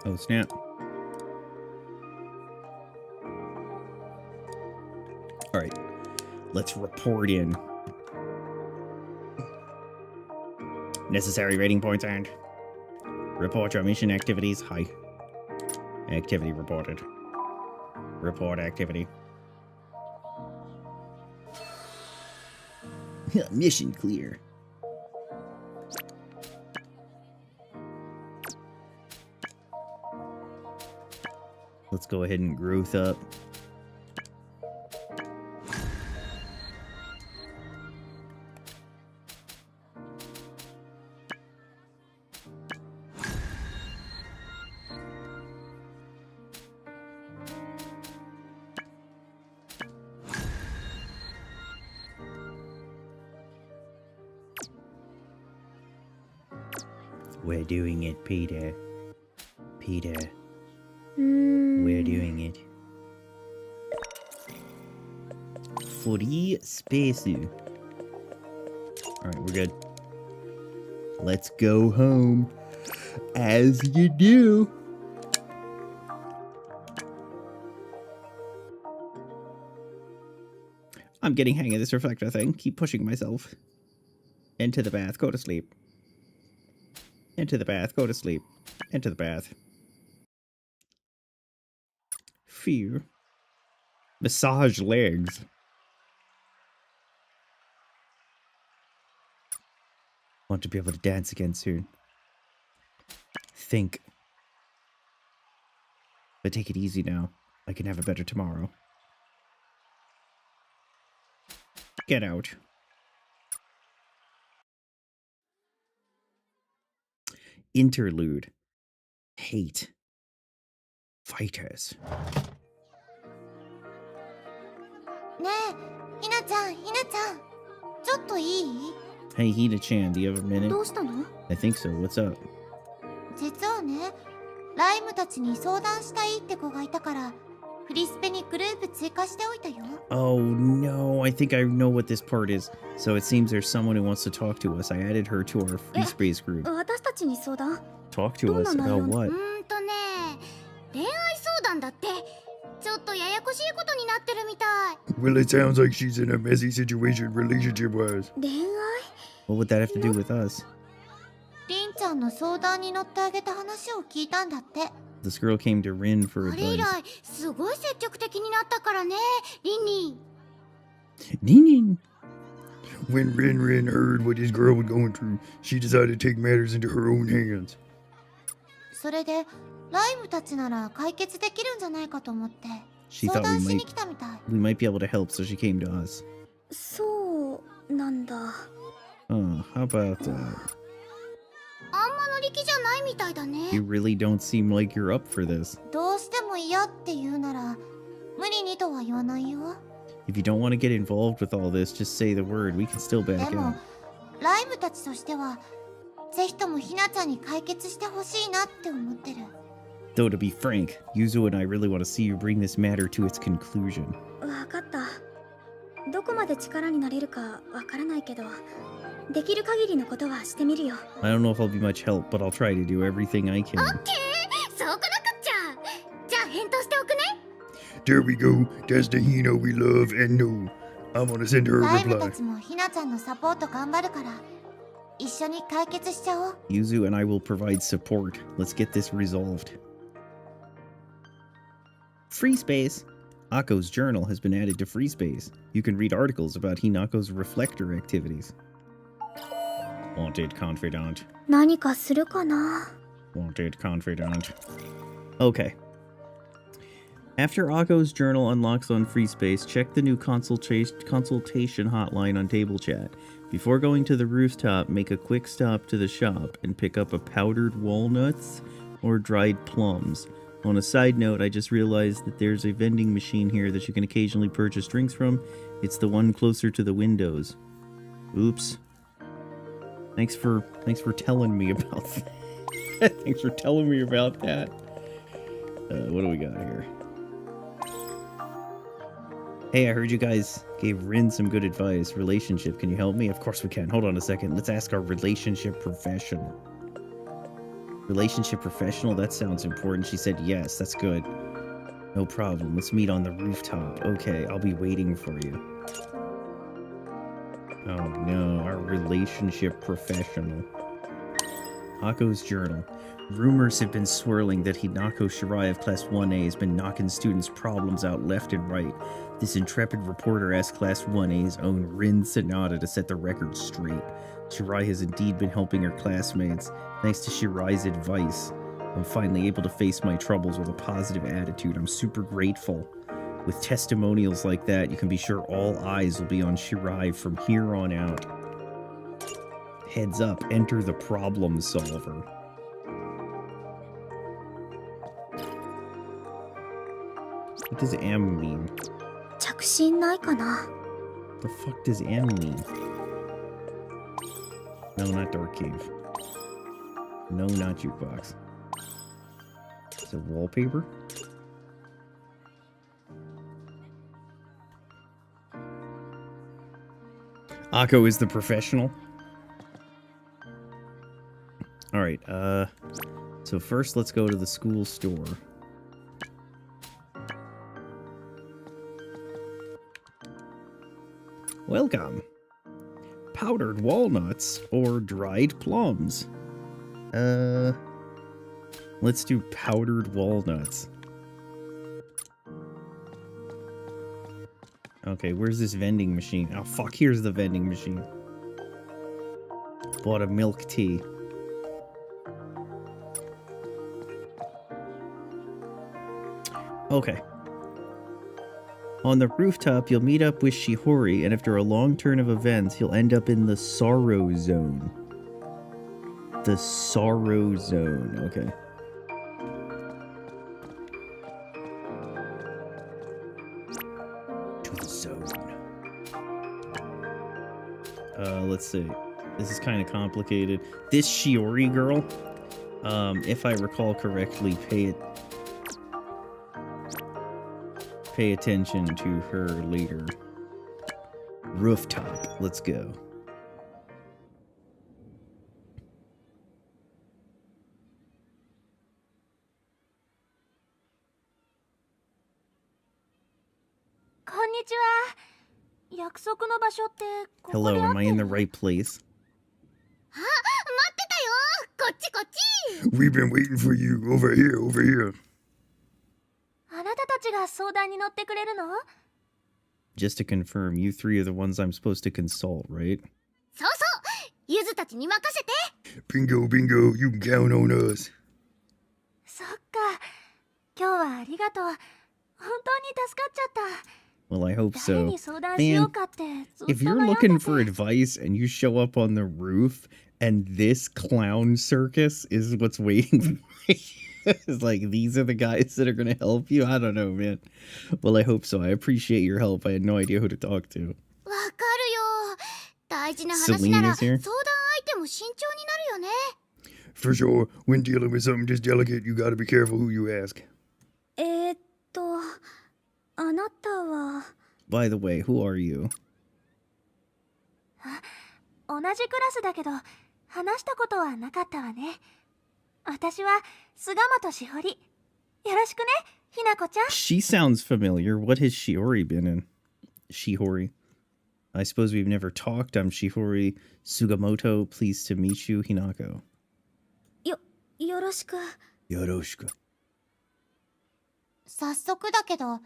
Oh, snap. All right, let's report in. Necessary rating points earned. Report your mission activities. High. Activity reported. Report activity. Mission clear. Let's go ahead and growth up. We're doing it, Peter. Peter. We're doing it. Free space. Alright, we're good. Let's go home. As you do. I'm getting hang of this reflector thing. Keep pushing myself. Into the bath. Go to sleep. Into the bath. Go to sleep. Into the bath. Fear. Massage legs. Want to be able to dance again soon. Think. But take it easy now. I can have a better tomorrow. Get out. Interlude. Hate. Fighters.
ねえ、ひなちゃん、ひなちゃん。ちょっといい？
Hey, Hina-chan, do you have a minute?
どうしたの？
I think so. What's up?
実はね、ライムたちに相談したいって子がいたから、フリスペにグループ追加しておいたよ。
Oh no, I think I know what this part is. So it seems there's someone who wants to talk to us. I added her to our free space group.
私たちに相談？
Talk to us about what?
恋愛相談だって。ちょっとややこしいことになってるみたい。
Well, it sounds like she's in a messy situation relationship-wise.
恋愛？
What would that have to do with us?
リンちゃんの相談に乗ってあげた話を聞いたんだって。
This girl came to Rin for
あれ以
advice.
来すごい積極的になったからね、リンリン。
Nin.
When Rin heard what his girl was going through, she decided to take matters into her own hands.
それで、ライムたちなら解決できるんじゃないかと思って、
She
相
thought
談
we
しに
might
来たみたい。
we might be able to help, so she came to us.
そうなんだ。
Oh, how about that?
あんま乗り気じゃないみたいだね。
You really don't seem like you're up for this.
どうしても嫌って言うなら、無理にとは言わないよ。
If you don't want to get involved with all this, just say the word. We can still
で
back
も
out.、
ライムたちとしては、ぜひともひなちゃんに解決してほしいなって思ってる。
Though to be frank, Yuzu and I really want to see you bring this matter to its conclusion.
わかった。どこまで力になれるかわからないけど、できる限りのことはしてみるよ。
I don't know if I'll be much help, but I'll try to do everything I can.
そうこなくっちゃ。じゃあ返答しておくね。
There we go. That's the Hina we love and know. I'm gonna send her
ラ
a
イムた
reply.
ちもひなちゃんのサポート頑張るから、一緒に解決しちゃおう。
Yuzu and I will provide support. Let's get this resolved. Free space. Akko's journal has been added to free space. You can read articles about Hinako's reflector activities. Wanted confidant.
何かするかな？
Wanted confidant. Okay. After Akko's journal unlocks on free space, check the new consultation hotline on table chat. Before going to the rooftop, make a quick stop to the shop and pick up a powdered walnuts or dried plums. On a side note, I just realized that there's a vending machine here that you can occasionally purchase drinks from. It's the one closer to the windows. Oops. Thanks for telling me about that. Thanks for telling me about that. What do we got here? Hey, I heard you guys gave Rin some good advice. Relationship, can you help me? Of course we can. Hold on a second. Let's ask our relationship professional. Relationship professional? That sounds important. She said yes. That's good. No problem. Let's meet on the rooftop. Okay, I'll be waiting for you. Oh no, our relationship professional. Akko's journal. Rumors have been swirling that Hinako Shirai of Class 1A has been knocking students' problems out left and right. This intrepid reporter asked Class 1A's own Rin Sanada to set the record straight. Shirai has indeed been helping her classmates. Thanks to Shirai's advice, I'm finally able to face my troubles with a positive attitude. I'm super grateful. With testimonials like that, you can be sure all eyes will be on Shirai from here on out. Heads up, enter the problem solver. What does M mean?
着信ないかな?
The fuck does M mean? No, not Dark Cave. No, not Jukebox. Is it wallpaper? Akko is the professional. Alright, so first let's go to the school store. Welcome. Powdered walnuts or dried plums? Let's do powdered walnuts. Okay, where's this vending machine? Oh, fuck, here's the vending machine. Bought a milk tea. Okay. On the rooftop, you'll meet up with Shihori, and after a long turn of events, you'll end up in the Sorrow Zone. The Sorrow Zone, okay. To the zone. Let's see. This is kind of complicated. This Shiori girl, if I recall correctly, pay attention to her later. Rooftop. Let's go. Hello, am I in the right place?
We've been waiting for you. Over here, over here.
Just to confirm, you three are the ones I'm supposed to consult, right?
Bingo, bingo, you can count on us.
Well, I hope so. Man, if you're looking for advice and you show up on the roof and this clown circus is what's waiting for you, it's like, these are the guys that are going to help you? I don't know, man. Well, I hope so. I appreciate your help. I had no idea who to talk to. Celine is here?
For sure, when dealing with something this delicate, you gotta be careful who you ask.
あなたは
By the way, who are you?
同じクラスだけど話したことはなかったわね。私は菅本しほり。よろしくね、ひなこちゃん。
She sounds familiar. What has Shiori been in? Shihori. I suppose we've never talked. I'm Shihori Sugamoto. Pleased to meet you, Hinako.
よろしく。
よろしく。
早速だけど、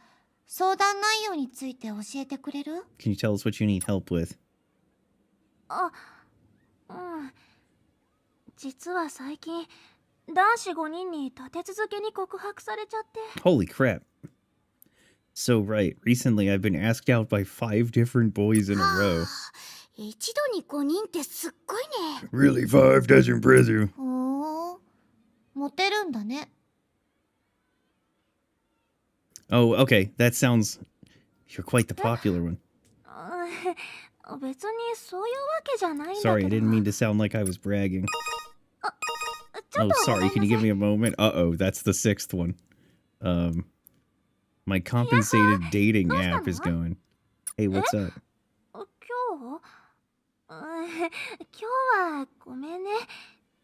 相談内容について教えてくれる？
Can you tell us what you need help with?
実は最近男子5人に立て続けに告白されちゃって。
Holy crap. So right, recently I've been asked out by 5 different boys in a row.
一度に5人ってすっごいね。
Really, 5? That's impressive.
ほーモテるんだね。
Oh, okay, that sounds... You're quite the popular one.
別にそういうわけじゃないんだけど。
Sorry, I didn't mean to sound like I was bragging.
ちょっ
Oh,
とご
sorry,
めん
can
な
you
さ
give
い
me a moment? Uh-oh, that's the 6th one. My compensated dating app is going. Hey, what's up?
今日今日はごめんね。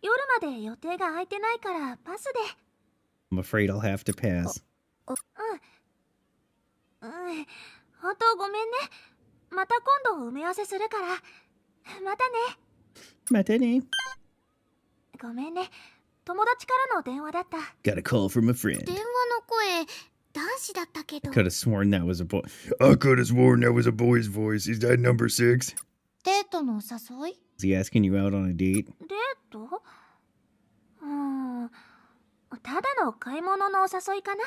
夜まで予定が空いてないからパスで。
I'm afraid I'll have to pass.
本当ごめんね。また今度埋め合わせするから。またね。
Matane.
ごめんね。友達からの電話だった。
Got a call from a friend.
電話の声男子だったけど。
Could have sworn that was a boy.
I could have sworn that was a boy's voice. Is that number 6?
デートのお誘い？
Is he asking you out on a date?
デート？ただの買い物のお誘いかな。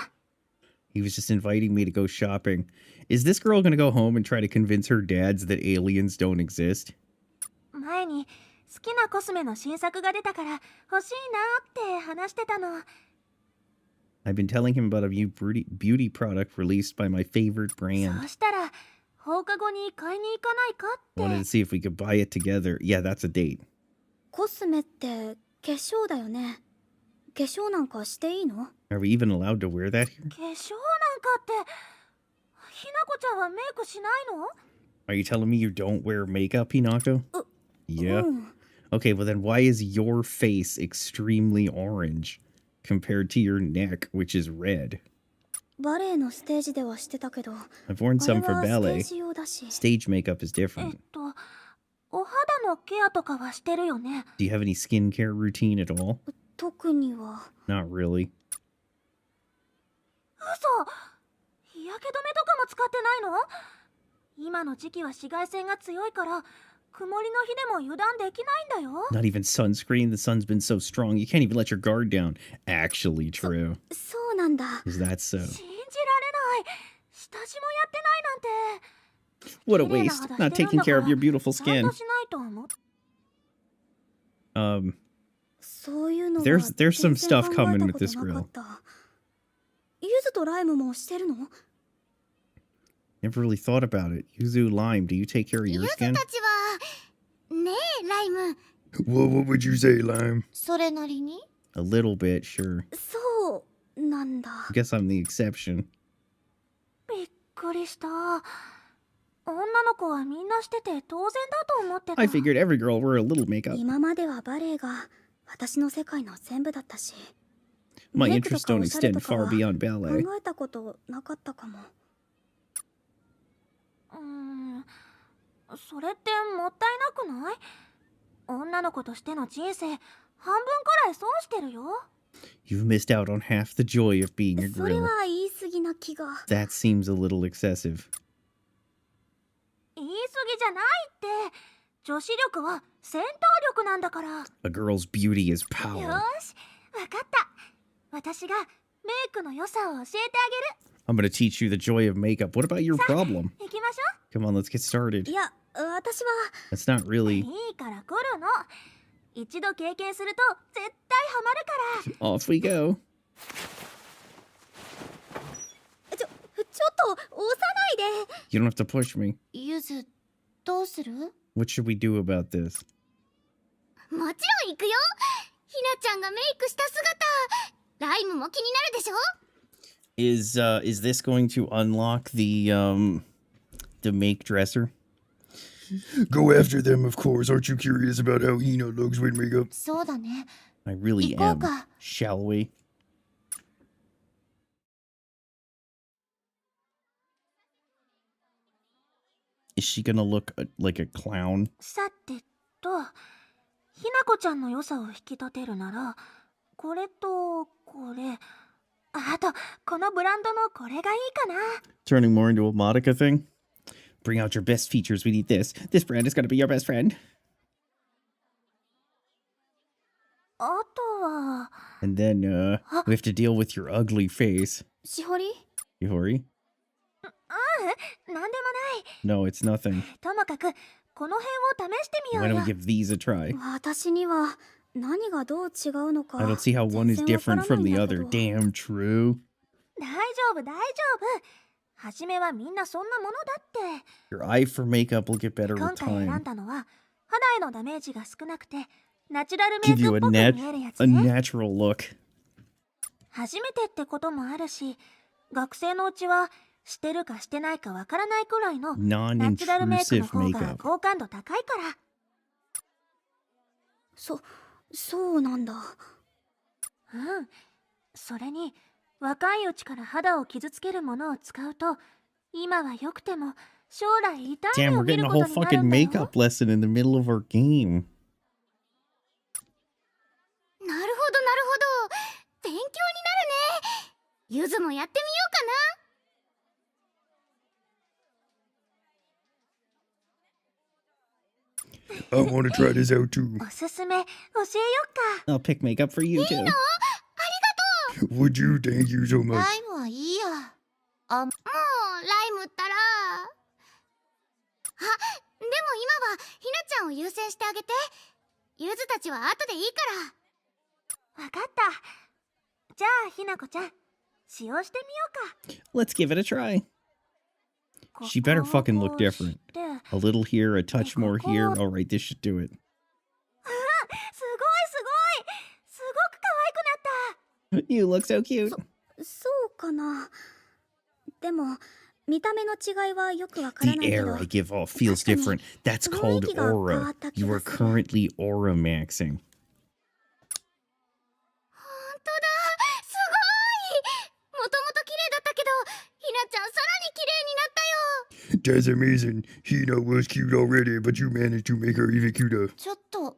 He was just inviting me to go shopping. Is this girl gonna go home and try to convince her dads that aliens don't exist?
前に好きなコスメの新作が出たから欲しいなって話してたの。
I've been telling him about a new beauty product released by my favorite
そ
brand.
したら放課後に買いに行かないかって。
Wanted to see if we could buy it together. Yeah, that's a date.
コスメって化粧だよね。化粧なんかしていいの？
Are we even allowed to wear that here?
化粧なんかってひなこちゃんはメイクしないの？
Are you telling me you don't wear makeup, Hinako? Yeah.
うん。
Okay, well then why is your face extremely orange compared to your neck, which is red?
バレエのステージではしてたけど、
I've worn
あれ
some for
はステ
ballet.
ージ用だし。
Stage makeup is different.
お肌のケアとかはしてるよね。
Do you have any skincare routine at all?
特には。
Not really.
嘘！日焼け止めとかも使ってないの？今の時期は紫外線が強いから曇りの日でも油断できないんだよ。
Not even sunscreen. The sun's been so strong, you can't even let your guard down. Actually true.
そうなんだ。
Is that so?
信じられない。下地もやってないなんて。
What a waste. Not taking care of your beautiful
ちゃん
skin.
としないと思う。 そういうのは
There's some
全然
stuff
考え
coming
た
with
こと
this
なか
girl.
った柚子とライムもしてるの？
Never really thought about it. Yuzu, lime, do you take care of
ゆ
your
ず
skin?
たちはねえライム。
What would you say, Lime?
それなりに？
A little bit, sure.
そうなんだ。
I guess I'm the exception.
びっくりした。女の子はみんなしてて当然だと思ってた。
I figured every girl wore a little makeup.
今まではバレエが私の世界の全部だったし。
My
メイクと
interests
か
don't
おしゃれ
extend
とか
far
は
beyond
考
ballet.
えたことなかったかも。それってもったいなくない？女の子としての人生半分くらい損してるよ。
You've missed out on half the joy of being a
それ
girl.
は言い過ぎな気が。
That seems a little excessive.
言い過ぎじゃないって。女子力は戦闘力なんだから。
A girl's beauty is
よ
power.
ーし、わかった。私がメイクの良さを教えてあ
I'm gonna teach you the joy of makeup. What about your problem?
げる。行きましょ
Come on, let's get
う。
started.
いや、私は
That's not really...
いいから来るの。一度経験すると絶対ハマるから。
Off we go.
ちょっと押さないで。
You don't have to push me.
ゆず、どうする？
What should we do about this?
もちろん行くよ。ひなちゃんがメイクした姿ライムも気になるでしょ。
Is this going to unlock the make dresser?
Go after them, of course. Aren't you curious about how Hina looks with makeup?
そうだね。
I really
行こう
am.
か。
Shall we? Is she gonna look like a clown?
さてと、ひなこちゃんの良さを引き立てるなら、これとこれ、あとこのブランドのこれがいいかな。
Turning more into a Monica thing? Bring out your best features. We need this. This brand is gonna be your best friend.
あとは、
And then, we have to deal with your ugly face.
しほり？
Yori?
なんでもない。
No, it's nothing.
ともかくこの辺を試してみよ
Why
う
don't
よ。
we give these a try?
私には何がどう違うのか
I don't see how one is
全然
different
わから
from
ないん
the
だけ
other.
ど。
Damn true.
大丈夫大丈夫。初めはみんなそんなものだって。
Your eye for makeup will get better
今
with
回選
time.
んだのは肌へのダメージが少なくてナチュラルメ
Give
イク
you
っ
a
ぽく見えるやつ
a
ね。
natural look.
初めてってこともあるし、学生のうちはしてるかしてないかわからないくらいのナチュラルメイクの
Non-intrusive
方が
makeup.
好感度高いから。そうなんだ。うん。それに若いうちから肌を傷つけるものを使うと今は良くても将来痛い
Damn,
目を
we're
見
getting
る
a
こ
whole
とになる
fucking
んだよ。
makeup lesson in the middle of our game.
なるほどなるほど、勉強になるね。ゆずもやってみようかな。
I want to try this out too.
おすすめ教えよっか。
I'll pick makeup for you too.
Would you? Thank you so
ラ
much.
イムはいいや。
もうライムったら。あ、でも今はひなちゃんを優先してあげて。ゆずたちは後でいいから。
わかった。じゃあひなこちゃん使用してみようか。
Let's give it a try. She better fucking look different.
ここをこうして。
A little here, a touch more here. All right, this should do it.
すごいすごく可愛くなった。
You look so cute.
そうかな。でも見た目の違いはよくわから
The
ないけど。
air I give off feels different. That's called aura. You are currently aura maxing.
ほんとだ、すごい。もともと綺麗だったけどひなちゃんさらに綺麗になったよ。
That's amazing. Hina was cute already, but you managed to make her even cuter.
ちょっと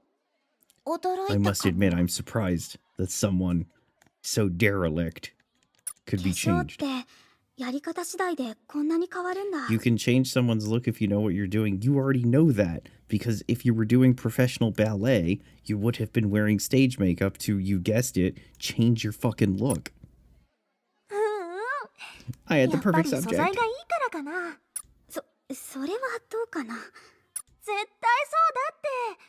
驚いた
I
か
must admit, I'm surprised that someone so derelict could
化
be
粧っ
changed.
てやり方次第でこんなに変わるんだ。
You can change someone's look if you know what you're doing. You already know that because if you were doing professional ballet, you would have been wearing stage makeup to, you guessed it, change your fucking look.
うんうん。
I
や
had
っ
the
ぱ
perfect
り素材がいい
subject.
からかな。それはどうかな。絶対そうだって。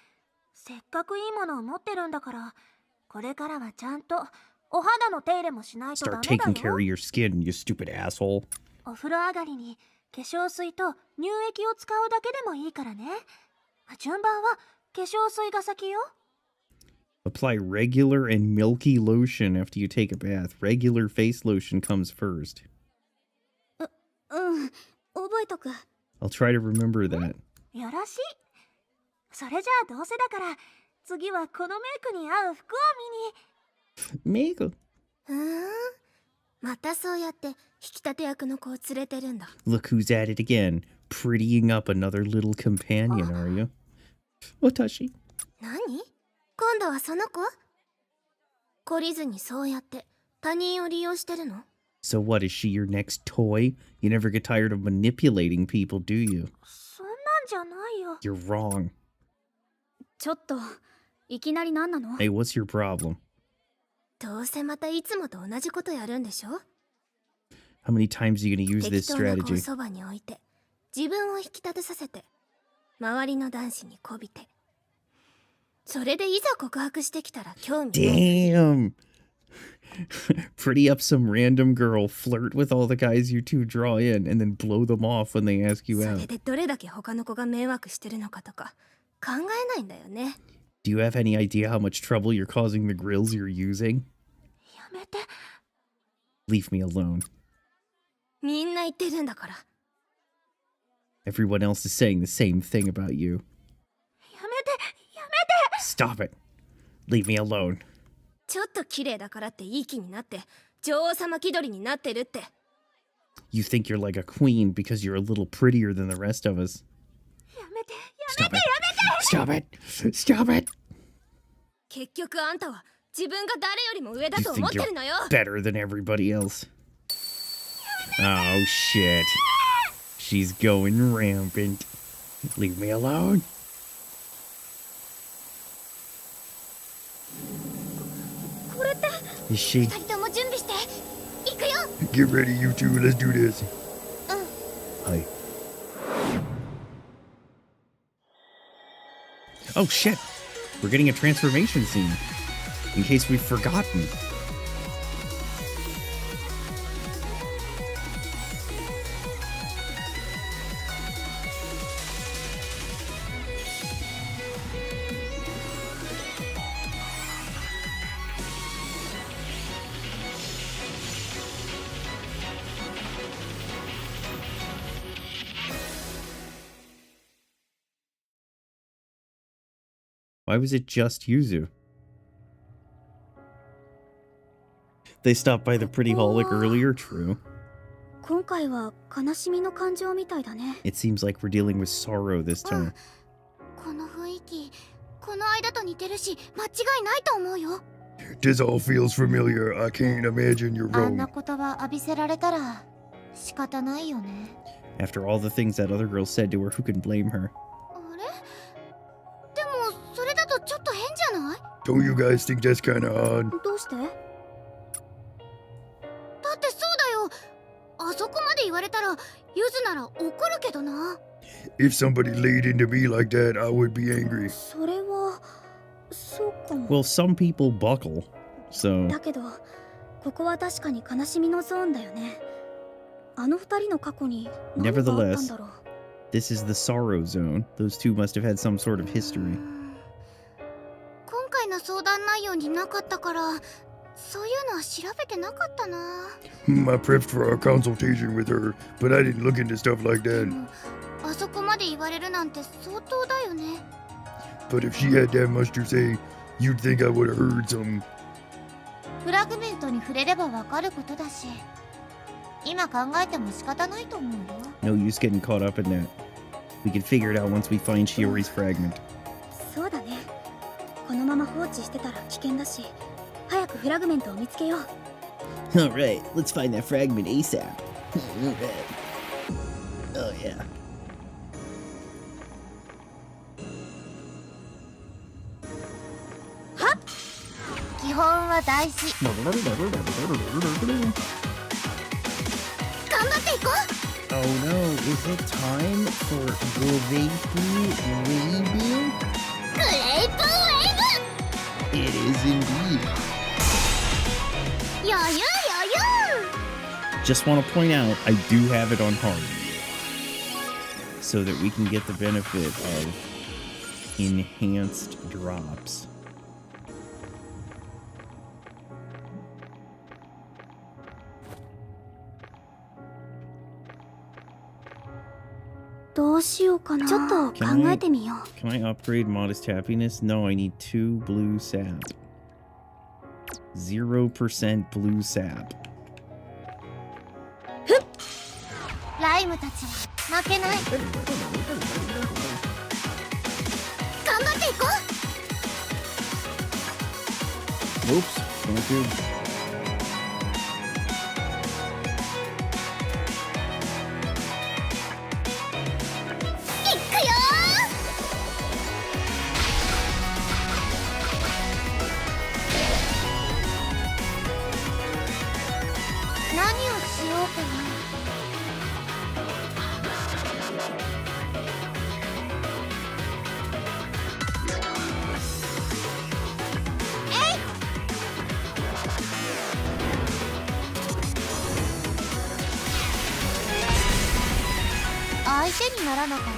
せっかくいいものを持ってるんだから、これからはちゃんとお肌の手入れもしないとダ
Start
メだ
taking care
よ
of。your skin, you stupid asshole.
お風呂上がりに化粧水と乳液を使うだけでもいいからね。順番は化粧水が先よ。
Apply regular and milky lotion after you take a bath. Regular face lotion comes first.
うん、覚えとく。
I'll try to remember that.
よろしい。それじゃあどうせだから次はこのメイクに合う服を見に。
Makeup.
またそうやって引き立て役の子を連れてるんだ。
Look who's at it again. Prettying up another little companion, are you? Watashi.
何？今度はその子？懲りずにそうやって他人を利用してるの？
So what, is she your next toy? You never get tired of manipulating people, do you?
そんなんじゃないよ。
You're wrong.
ちょっといきなり何なの？
Hey, what's your problem?
どうせまたいつもと同じことやるんでしょ？
How many times are you gonna use
適
this
当な子を
strategy?
そばに置いて自分を引き立てさせて周りの男子に媚びてそれでいざ告白してきたら興味ない。
Damn! Pretty up some random girl, flirt with all the guys you two draw in, and then blow them off when they ask you
それ
out.
でどれだけ他の子が迷惑してるのかとか考えないんだよね。
Do you have any idea how much trouble you're causing the grills you're using?
やめて。
Leave me alone.
みんな言ってるんだから。
Everyone else is saying the same thing about you.
やめて。
Stop it. Leave me alone.
ちょっと綺麗だからっていい気になって女王様気取りになってるって。
You think you're like a queen because you're a little prettier than the rest of us.
やめて。
Stop it. Stop it. Stop it.
結局あんたは自分が誰よりも上だ
You
と思っ
think
て
you're
るのよ。
better than everybody else. Oh shit. She's going rampant. Leave me alone.
これって
Is she?
二人とも準備していくよ。
Get ready, you two. Let's do this.
Hi. Oh shit! We're getting a transformation scene. In case we've forgotten. Why was it just Yuzu? They stopped by the Pretty Holic earlier, true.
今回は悲しみの感情みたいだね。
It seems like we're dealing with sorrow this time.
この雰囲気この間と似てるし間違いないと思うよ。
This all feels familiar. I can't imagine you're
あんな
wrong.
言葉浴びせられたら仕方ないよね。
After all the things that other girl said to her, who can blame her?
あれでもそれだとちょっと変じゃない？
Don't you guys think that's kinda odd?
どうして？
だってそうだよ。あそこまで言われたらゆずなら怒るけどな。
If somebody laid into me like that, I would be angry.
それはそうかも。
Well, some people buckle, so...
だけどここは確かに悲しみのゾーンだよね。あの二人の過去に何があったんだろう。
This is the sorrow zone. Those two must have had some sort of history.
今回の相談内容になかったからそういうのは調べてなかったな。
I prepped for our consultation with her, but I didn't look into stuff like
で
that.
もあそこまで言われるなんて相当だよね。
But if she had that much to say, you'd think I would have heard something.
フラグメントに触れればわかることだし、今考えても仕方ないと思うよ。
No use getting caught up in that. We can figure it out once we find Shiori's fragment.
そうだね。このまま放置してたら危険だし、早くフラグメントを見つけよう。
Alright, let's find that fragment ASAP. Oh yeah.
基本は大事。
頑張っていこう。
Oh no, is it time for Goveku Waving?
グレープウェー
It is indeed.
ブ。余裕余裕。
Just want to point out, I do have it on hard. So that we can get the benefit of enhanced drops.
どうしようかな。ちょっと考えてみよう。
Can I upgrade modest happiness? No, I need 2 blue sap. 0% blue sap.
ライムたちは負けない。
頑張っていこう。
Oops, can't do.
いくよ
何をしようかな。相手にならなかったね。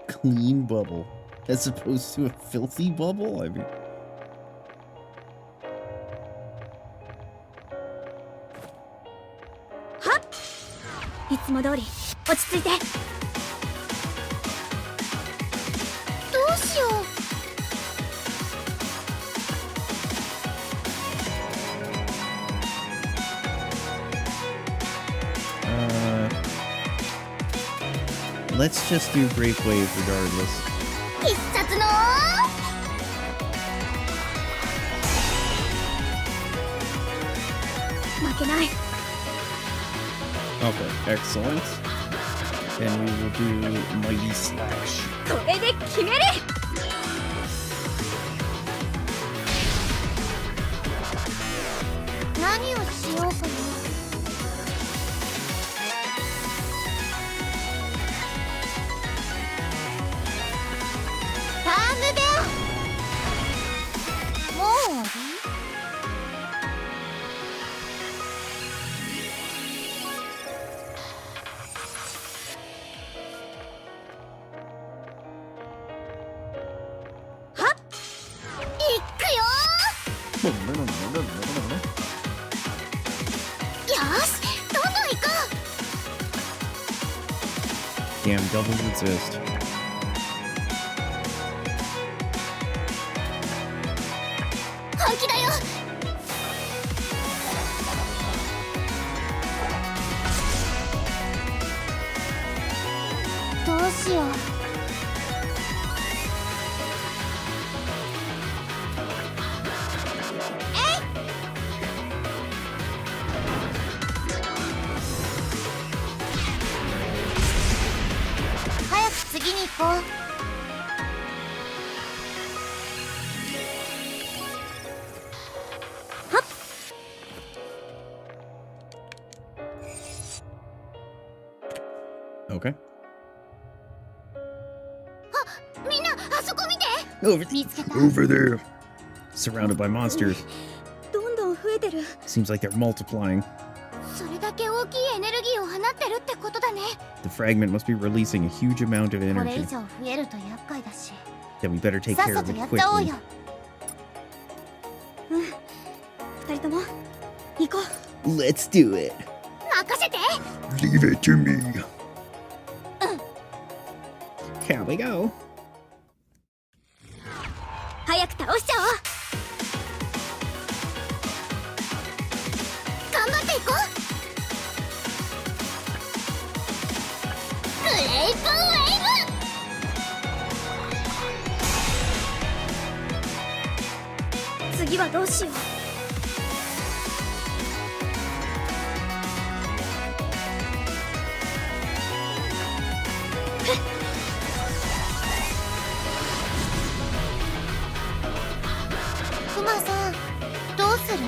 Clean bubble. As opposed to a filthy bubble? I mean...
いつも通り落ち着いて。
どうしよう。
Let's just do Great Wave regardless.
必殺の
負けない。
Okay, excellent. And we will do Mighty Slash.
これで決める。
何をしようかな。タームベア。もう終わり？
いくよー。よし、どんどん行こ
Damn, doubles exist.
う。本気だよ。
どうしよう。早く次に行こう。
Okay.
みんな、あそこ見て。
Over
見つけた。
Over there.
surrounded by monsters.
どんどん増えてる。
Seems like they're multiplying.
それだけ大きいエネルギーを放ってるってことだね。
The fragment must be releasing a huge amount of
これ以
energy.
上増えると厄介だし、
Then we better take
さっ
care
さ
of
と
it
やっちゃおう
quickly.
よ。
二人とも行こう。
Let's do it.
任せて。
Leave it to me.
Here we go.
早く倒しちゃおう。
頑張っていこう。グレイプウェイブ。
次はどうしよう。
クマさん、どうする？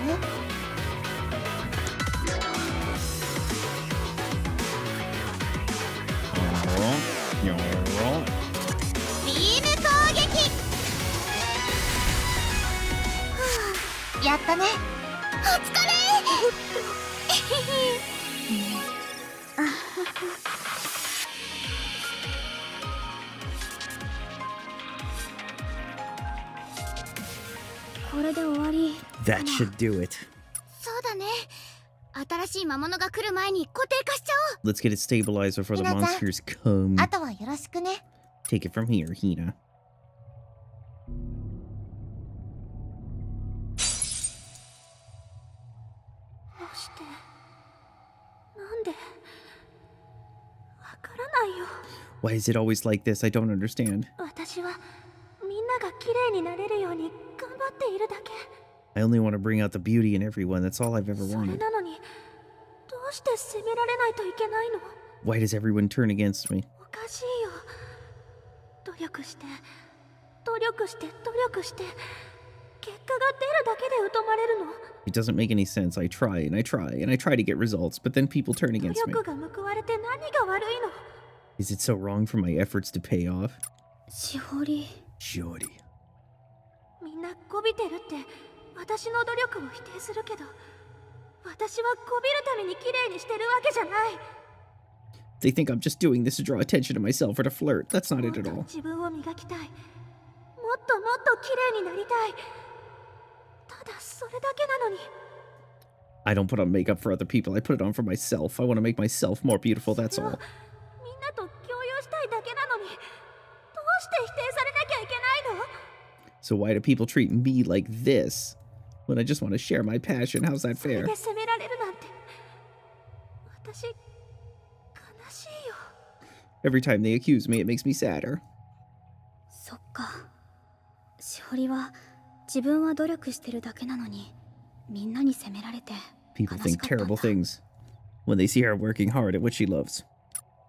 ビーム攻撃。やったね。
お疲れ。
これで終わり。
That should do it.
そうだね。新しい魔物が来る前に固定化しちゃおう。
Let's get it stabilized before the
Hina-chan.
monsters come.
あとはよろしくね。
Take it from here, Hina.
どうしてなんでわからないよ。
Why is it always like this? I don't understand.
私はみんなが綺麗になれるように頑張っているだけ。
I only want to bring out the beauty in everyone. That's all I've ever
それ
wanted.
なのにどうして責められないといけないの？
Why does everyone turn against me?
おかしいよ。努力して努力して努力して結果が出るだけで疎まれるの。
It doesn't make any sense. I try and I try and I try to get results, but then people turn
努
against me.
力が報われて何が悪いの？
Is it so wrong for my efforts to pay off?
しほり、
Jody.
みんなこびてるって私の努力を否定するけど、私はこびるために綺麗にしてるわけじゃない。
They think I'm just doing this to draw attention to myself or to flirt. That's not
も
it
っ
at
と
all.
自分を磨きたい。もっともっと綺麗になりたい。ただそれだけなのに。
I don't put on makeup for other people. I put it on for myself. I want to make myself more beautiful, that's
でも
all.
みんなと共有したいだけなのに、どうして否定されなきゃいけないの？
So why do people treat me like this when I just want to share my passion? How's that
それ
fair?
で責められるなんて、私悲しいよ。
Every time they accuse me, it makes me sadder.
そっか。しほりは自分は努力してるだけなのに、みんなに責められて
People
悲し
think
かったんだ。
terrible things. when they see her working hard at what she loves.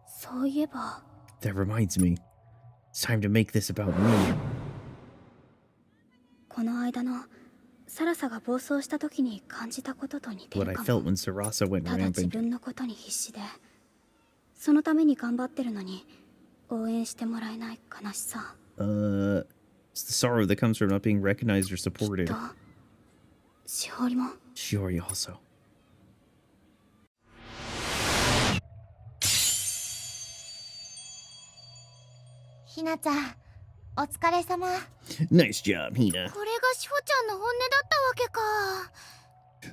そういえば
That reminds me. It's time to make this about me.
この間のサラサが暴走した時に感じたことと似て
What
る
I
か
felt
も。
when Sarasa went
ただ自
rampant.
分のことに必死でそのために頑張ってるのに応援してもらえない悲しさ。
It's the sorrow that comes from not being recognized or
きっ
supported.
としおりも
Shiori also.
ひなちゃん、お疲れ様。
Nice job, Hina.
これがしほちゃんの本音だったわけか。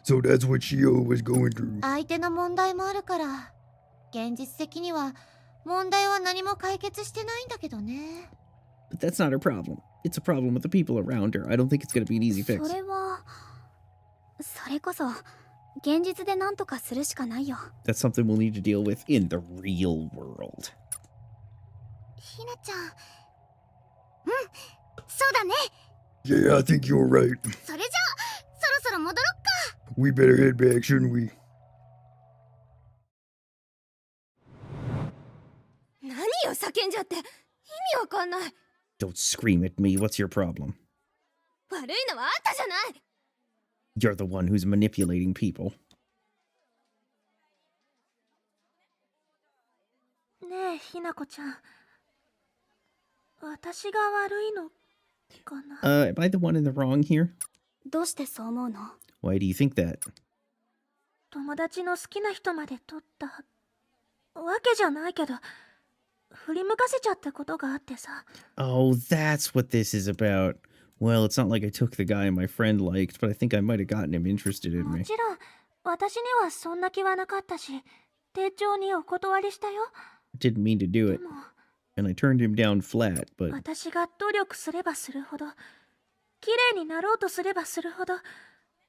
So that's what Shio was going through.
相手の問題もあるから、現実的には問題は何も解決してないんだけどね。
But that's not her problem. It's a problem with the people around her. I don't think it's gonna be an easy
そ
fix.
れはそれこそ現実で何とかするしかないよ。
That's something we'll need to deal with in the real world.
ひなちゃん。そうだね。
Yeah, I think you're right.
それじゃあ、そろそろ戻ろっか。
We better head back, shouldn't we?
何よ叫んじゃって意味わかんない。
Don't scream at me. What's your problem?
悪いのはあんたじゃない。
You're the one who's manipulating people.
ねえひなこちゃん私が悪いのかな。
Am I the one in the wrong here?
どうしてそう思うの？
Why do you think that?
友達の好きな人まで取ったわけじゃないけど振り向かせちゃったことがあってさ。
Oh, that's what this is about. Well, it's not like I took the guy my friend liked, but I think I might have gotten him interested in
も
me.
ちろん私にはそんな気はなかったし丁重にお断りしたよ。
Didn't mean to do
で
it,
も
and I turned him down flat, but
私が努力すればするほど綺麗になろうとすればするほど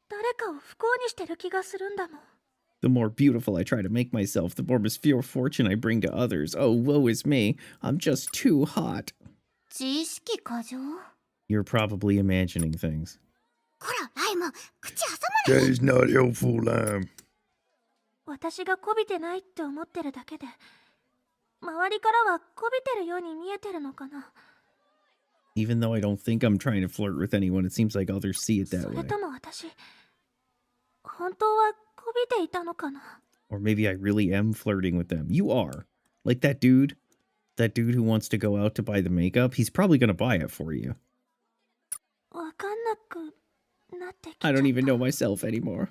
誰かを不幸にしてる気がするんだもん。
the more beautiful I try to make myself, the more misfortune I bring to others. Oh, woe is me. I'm just too hot.
自意識過剰？
You're probably imagining things.
こら、ライム、口挟ま
That is not helpful, Lime.
私がこびてないって思ってるだけで周りからはこびてるように見えてるのかな。
Even though I don't think I'm trying to flirt with anyone, it seems like others see it
そ
that
れ
way.
とも私本当はこびていたのかな。
Or maybe I really am flirting with them. You are. Like that dude who wants to go out to buy the makeup, he's probably gonna buy it for you.
わかんなくなってきちゃった。
I don't even know myself anymore.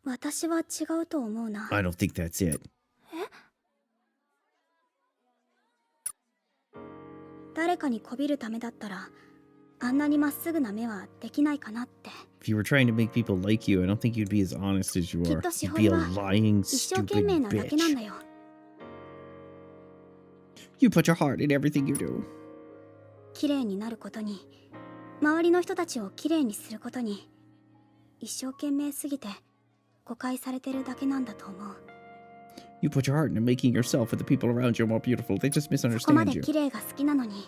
私は違うと思うな。
I don't think that's it.
誰かにこびるためだったらあんなにまっすぐな目はできないかなって。
If you were trying to make people like you, I don't think you'd be as honest as you
きっ
are.
とし
You'd
ほ
be
り
a
は
lying,
一生懸
stupid
命なだけなん
bitch.
だよ。
You put your heart in everything you do.
綺麗になることに周りの人たちを綺麗にすることに一生懸命すぎて誤解されてるだけなんだと思う。
You put your heart into making yourself and the people around you more beautiful. They just
そこま
misunderstand
で
you.
綺麗が好きなのに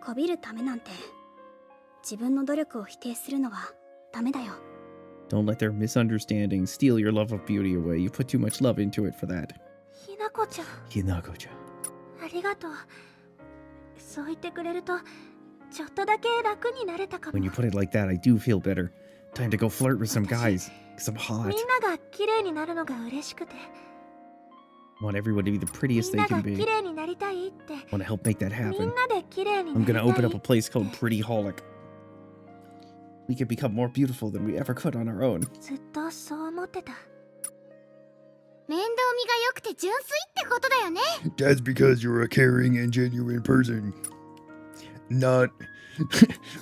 こびるためなんて自分の努力を否定するのはダメだよ。
Don't let their misunderstandings steal your love of beauty away. You put too much love into it for that.
ひなこちゃん
Hinako-chan.
ありがとう。そう言ってくれるとちょっとだけ楽になれたかも。
When you put it like that, I do feel better. Time to go flirt with some guys, because I'm hot.
みんなが綺麗になるのが嬉しくて
Want everyone to be the
み
prettiest
ん
they
な
can
が
be.
綺麗になりたいって
Want to help make that
み
happen.
んなで綺麗に
I'm
なりた
gonna
い
open up a place called
って
Pretty Holic. We can become more beautiful than we ever could on our own.
ずっとそう思ってた。
面倒見が良くて純粋ってことだよね。
That's because you're a caring and genuine person. Not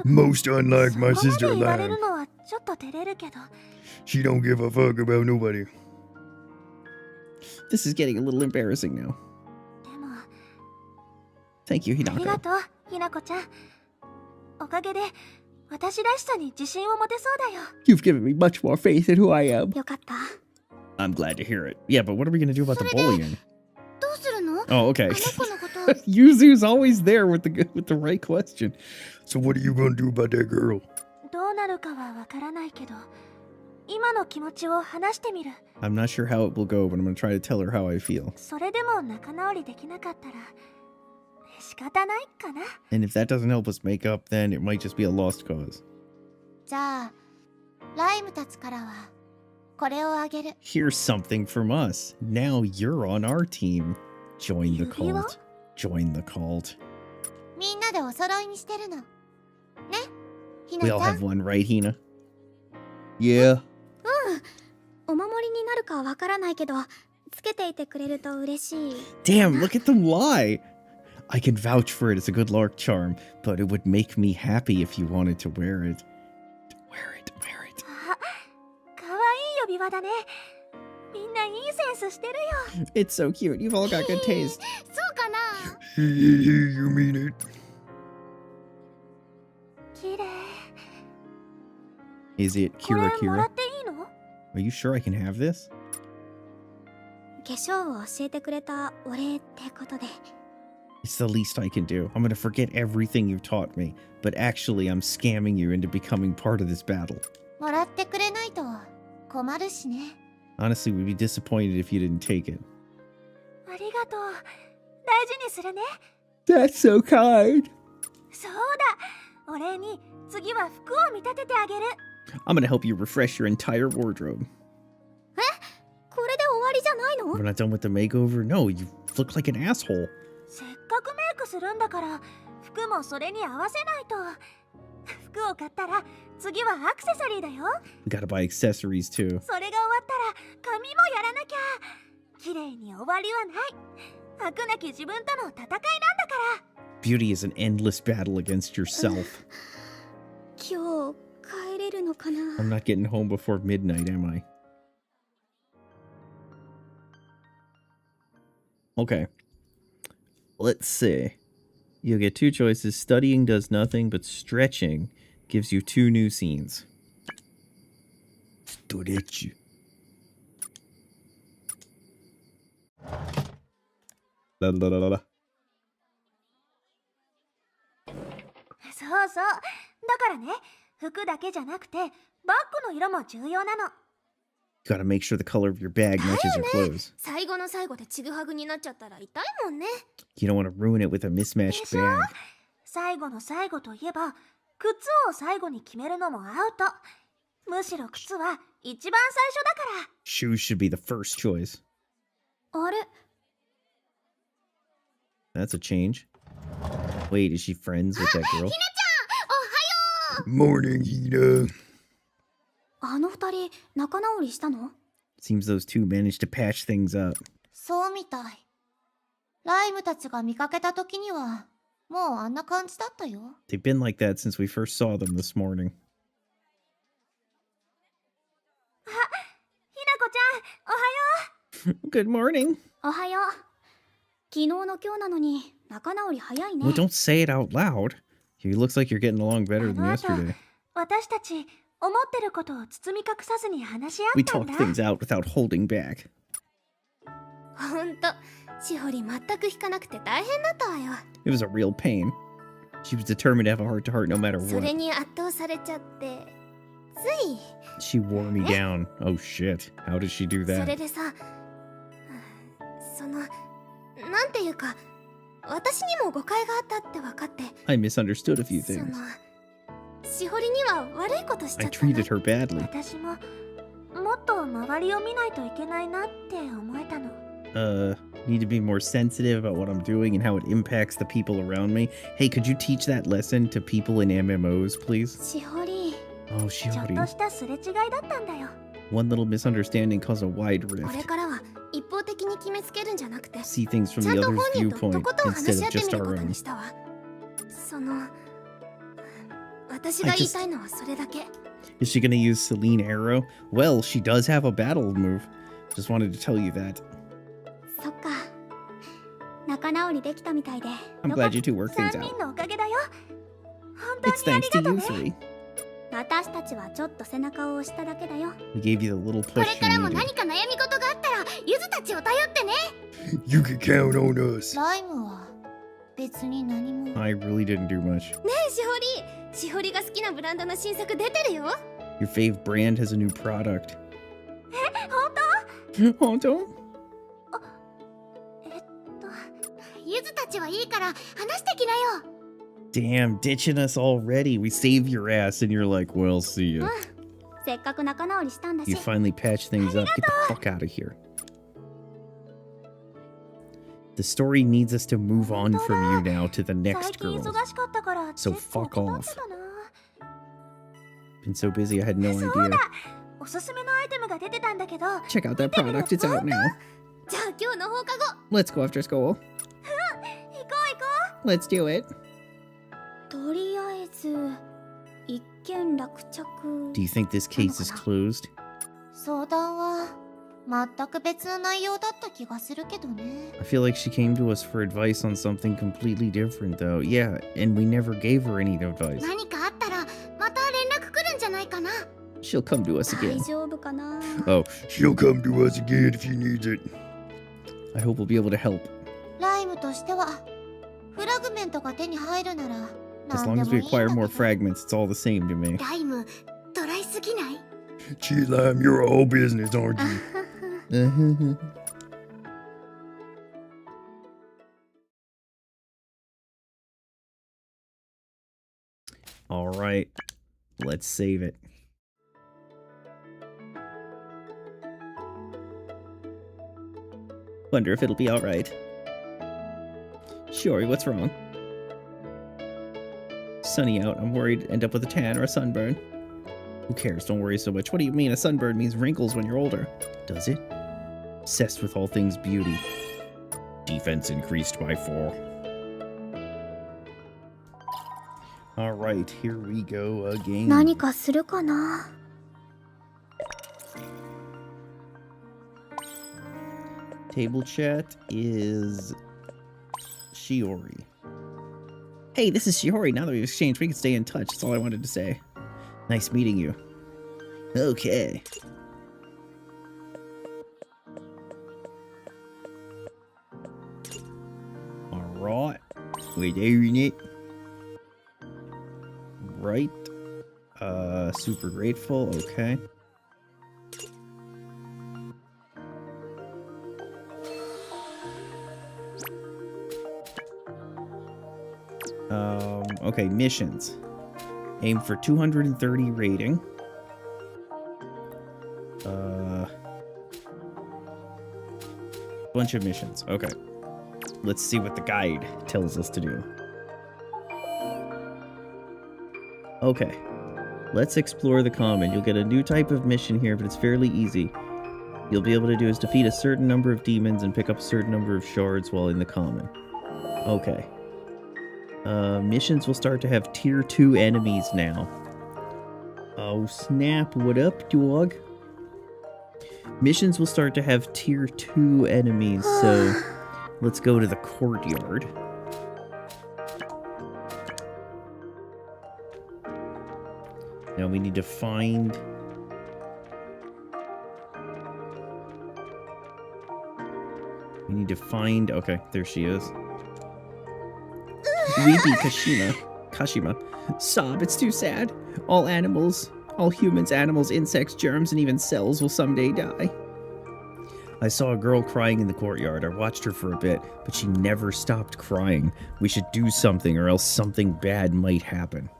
most unlike my
そこま
sister
で言われ
Lime.
るのはちょっと照れるけど
She don't give a fuck about nobody.
This is getting a little embarrassing now.
でも
Thank you,
ありが
Hinako.
とうひなこちゃん。おかげで私らしさに自信を持てそうだよ。
You've given me much more faith in who I am.
よかった。
I'm glad to hear it. Yeah, but what are we gonna do about the bullying?
どうするの？
Oh,
あ
okay.
の子のこと。
Yuzu's always there with the right question.
So what are you gonna do about that girl?
どうなるかはわからないけど今の気持ちを話してみる。
I'm not sure how it will go, but I'm gonna try to tell her how I feel.
それでも仲直りできなかったら仕方ないかな。
And if that doesn't help us make up, then it might just be a lost cause.
じゃあライムたちからはこれをあげる。
Here's something from us. Now you're on our team. Join the cult. Join the cult.
みんなでお揃いにしてるのね、ひ
We
な
all
ちゃ
have
ん。
one, right, Hina? Yeah.
お守りになるかわからないけどつけていてくれると嬉しい。
Damn, look at them lie. I can vouch for it as a good lark charm, but it would make me happy if you wanted to wear it. Wear it, wear it.
あ、かわいい指輪だね。みんないいセンスしてるよ。
It's so cute. You've all got good taste.
そうかな。
You mean it?
綺麗。
Is it
これ
Kira
もら
Kira?
っていいの？
Are you sure I can have this?
化粧を教えてくれたお礼ってことで。
It's the least I can do. I'm gonna forget everything you've taught me, but actually I'm scamming you into becoming part of this battle.
もらってくれないと困るしね。
Honestly, we'd be disappointed if you didn't take it.
ありがとう。大事にするね。
That's so kind.
そうだ。お礼に次は服を見立ててあげる。
I'm gonna help you refresh your entire wardrobe.
これで終わりじゃないの？
We're not done with the makeover? No, you look like an asshole.
せっかくメイクするんだから服もそれに合わせないと。服を買ったら次はアクセサリーだよ。
We gotta buy accessories too.
それが終わったら髪もやらなきゃ。綺麗に終わりはない。飽くなき自分との戦いなんだから。
Beauty is an endless battle against yourself.
今日帰れるのかな。
I'm not getting home before midnight, am I? Okay. Let's see. You'll get two choices. Studying does nothing, but stretching gives you 2 new scenes. Stretch. La la la la la.
そうそう。だからね、服だけじゃなくてバッグの色も重要なの。
You gotta make sure the color of your bag matches your clothes.
最後の最後でちぐはぐになっちゃったら痛いもんね。
You don't want to ruin it with a mismatched bag.
最後の最後といえば靴を最後に決めるのもアウト。むしろ靴は一番最初だから。
Shoes should be the first choice.
あれ？
That's a change. Wait, is she friends with that girl?
Morning, Hina.
あの二人仲直りしたの？
Seems those two managed to patch things up.
そうみたい。ライムたちが見かけた時にはもうあんな感じだったよ。
They've been like that since we first saw them this morning.
ひなこちゃん、おはよ
Good morning.
う。おはよう。昨日の今日なのに仲直り早いね。
Well, don't say it out loud. It looks like you're getting along better than yesterday.
私たち思ってることを包み隠さずに話し合
We
ったん
talked
だ。
things out without holding back.
ほんと、しほり全く引かなくて大変だったわよ。
It was a real pain. She was determined to have a heart-to-heart no matter
それ
what.
に圧倒されちゃって、つい。
She wore me down. Oh shit. How did she do
それ
that?
でさ、なんていうか、私にも誤解があったって分かって、
I misunderstood a few
そ
things.
の、しほりには悪いことしち
I
ゃったな。
treated her badly.
私ももっと周りを見ないといけないなって思えたの。
Need to be more sensitive about what I'm doing and how it impacts the people around me. Hey, could you teach that lesson to people in MMOs, please?
しほり、
Oh,
ちょっと
Shiori.
したすれ違いだったんだよ。
One little misunderstanding caused a wide
これ
rift.
からは一方的に決めつけるんじゃなくて、
See things from
ちゃ
the
んと
other's
本人とと
viewpoint
ことん話
instead
し合
of
ってみ
just
るこ
our
と
own.
にしたわ。私が言いたいのはそれだけ。
Is she gonna use Celine Arrow? Well, she does have a battle move. Just wanted to tell you that.
そっか。仲直りできたみたいで。
I'm glad you two worked things
3
out.
人のおかげだよ。本
It's
当にあ
thanks
りが
to
と
you
ね。
three.
私たちはちょっと背中を押しただけだよ。
We gave you the little
これ
push
か
you
らも
needed.
何か悩み事があったらゆずたちを頼ってね。
You can count on us.
ライムは別に何も。
I really didn't do much.
ねえしほり、しほりが好きなブランドの新作出てるよ。
Your fave brand has a new product.
本
本当？
ゆずたちはいいから話してきなよ。
Damn, ditching us already. We save your ass and you're like, well, see you.
せっかく仲直りしたんだし
You finally patch things up. Get the fuck out of here. The story needs us to move on from you now to the
最
next
近
girl.
忙しかったから
So
結構
fuck
断っ
off.
てたな
Been so busy, I had no
そう
idea.
だおすすめのアイテムが出てたんだけど
Check out that product. It's out now.
じゃあ今日の放課後
Let's go after school.
行こう行こ
Let's do it.
うとりあえず一件落着
Do you think this case is closed?
相談は全く別の内容だった気がするけどね。
I feel like she came to us for advice on something completely different, though. Yeah, and we never gave her any advice.
何かあったらまた連絡来るんじゃないかな。
She'll come to us
大
again.
丈夫かな
Oh,
She'll come to us again if she needs it.
I hope we'll be able to help.
ライムとしてはフラグメントが手に入るなら
As
何
long
で
as
も
we
いいんだ
acquire
け
more
ど。
fragments, it's all the same to me.
ライムドライすぎない？
Gee, Lime, you're all business, aren't you?
All right, let's save it. Wonder if it'll be all right. Shiori, what's wrong? Sunny out. I'm worried end up with a tan or a sunburn. Who cares? Don't worry so much. What do you mean? A sunburn means wrinkles when you're older. Does it? Obsessed with all things beauty. Defense increased by 4. All right, here we go again.
何かするかな
Table chat is Shiori. Hey, this is Shiori. Now that we've exchanged, we can stay in touch. That's all I wanted to say. Nice meeting you. Okay. Alright. We're doing it. Right. Super grateful. Okay. Okay, missions. Aim for 230 rating. Bunch of missions. Okay. Let's see what the guide tells us to do. Okay. Let's explore the common. You'll get a new type of mission here, but it's fairly easy. You'll be able to do is defeat a certain number of demons and pick up a certain number of shards while in the common. Okay. Missions will start to have tier 2 enemies now. Oh snap, what up, dog? Missions will start to have tier 2 enemies, so let's go to the courtyard. Now we need to find... Okay, there she is. Weepy Kashima. Sob, it's too sad. All animals, all humans, animals, insects, germs, and even cells will someday die. I saw a girl crying in the courtyard. I watched her for a bit, but she never stopped crying. We should do something or else something bad might happen.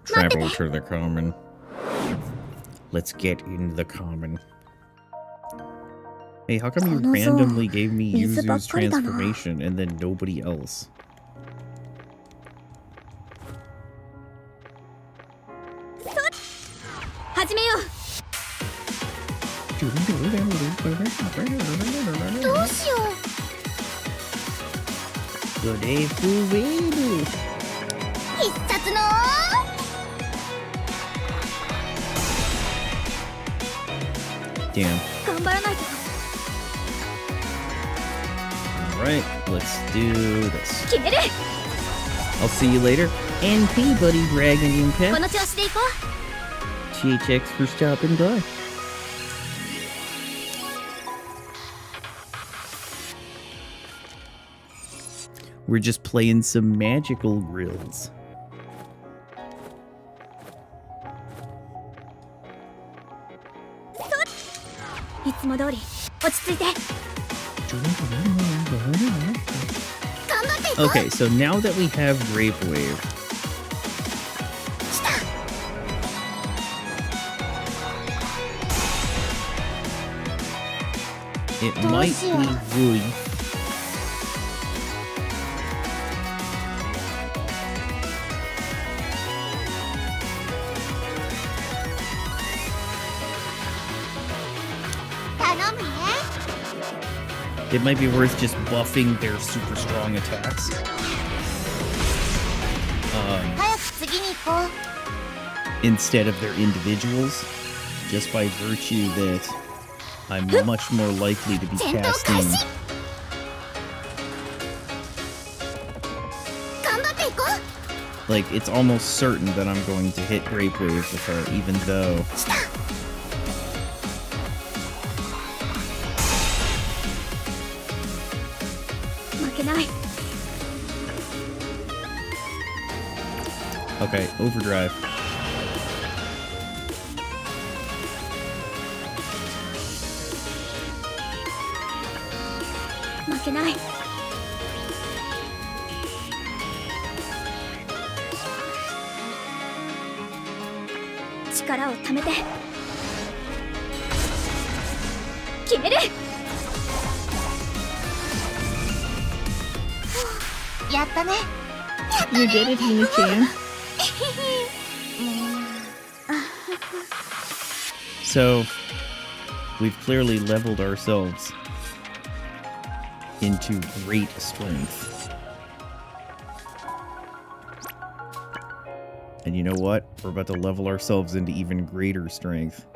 Travel to the common. Let's get in the common. Hey, how come you randomly gave me Yuzu's transformation and then nobody else? Damn. Alright, let's do this. I'll see you later. NP, buddy, Dragon and Pet. THX for stopping by. We're just playing some magical grills.
いつも通り落ち着いて。
頑張っていこう。
Okay, so now that we have Grape Wave, it might be good. It might be worth just buffing their super strong attacks.
早く次に行こう。
Instead of their individuals, just by virtue that I'm much more likely to be casting.
頑張っていこう。
Like, it's almost certain that I'm going to hit Grape Wave with her, even though. Okay, overdrive. You did it, Hina-chan. So, we've clearly leveled ourselves into great strength. And you know what? We're about to level ourselves into even greater strength.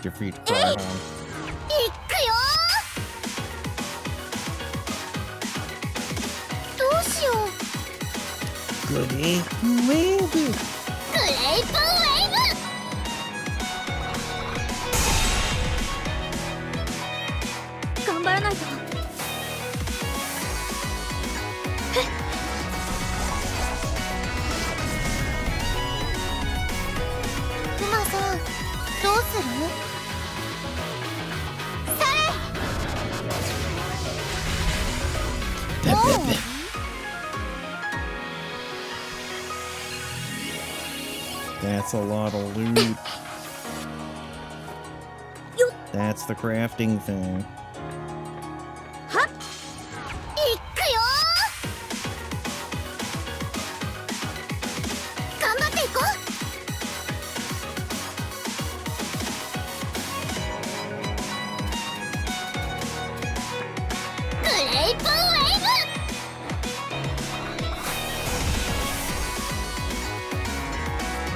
You're free to fire home.
いくよー。どうしよう。
Grape Wave.
グレープウェーブ。
頑張らないと。
クマさん、どうする？That's
a lot of loot. That's the crafting thing.
いくよー。頑張っていこう。グレープウェー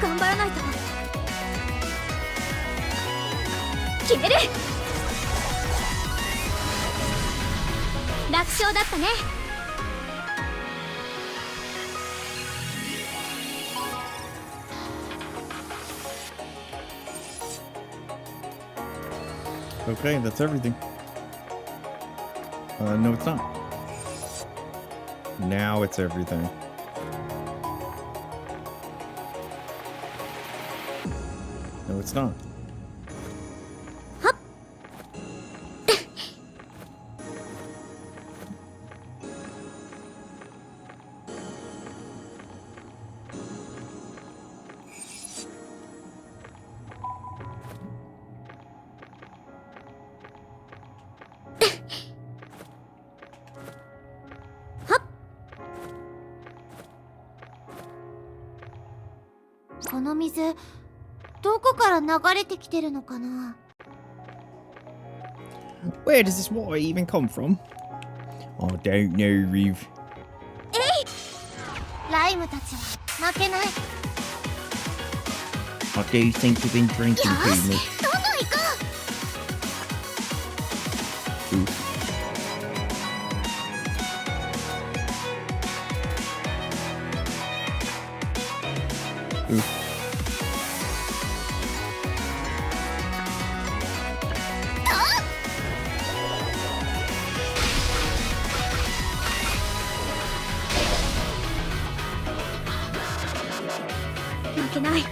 ブ。
頑張らないと。決める。楽勝だったね。
Okay, that's everything. No, it's not. Now it's everything. No, it's not. .
この水、どこから流れてきてるのかな？
Where does this water even come from? I don't know, Reeve.
ライムたちは負けない。
I do think you've been drinking
よ
too
し、
much.
どんどん行こう。
負けない。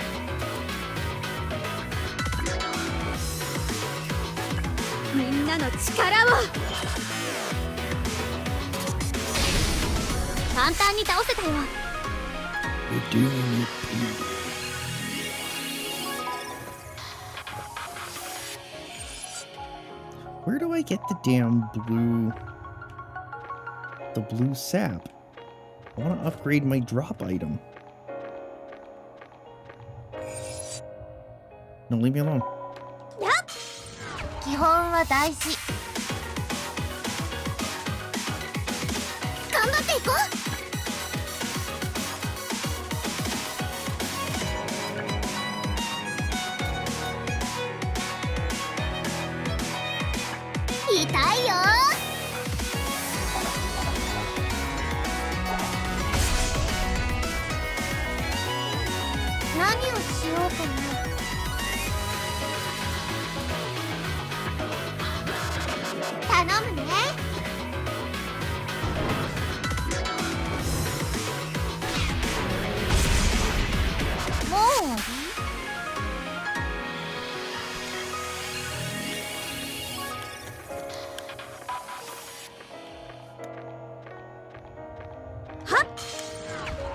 みんなの力を簡単に倒せたよ。
We're doing it, Pete.
Where do I get the damn blue sap? I want to upgrade my drop item. No, leave me alone.
基本は大事。
頑張っていこう。痛いよ。
何をしようかな。頼むね。もう終わり？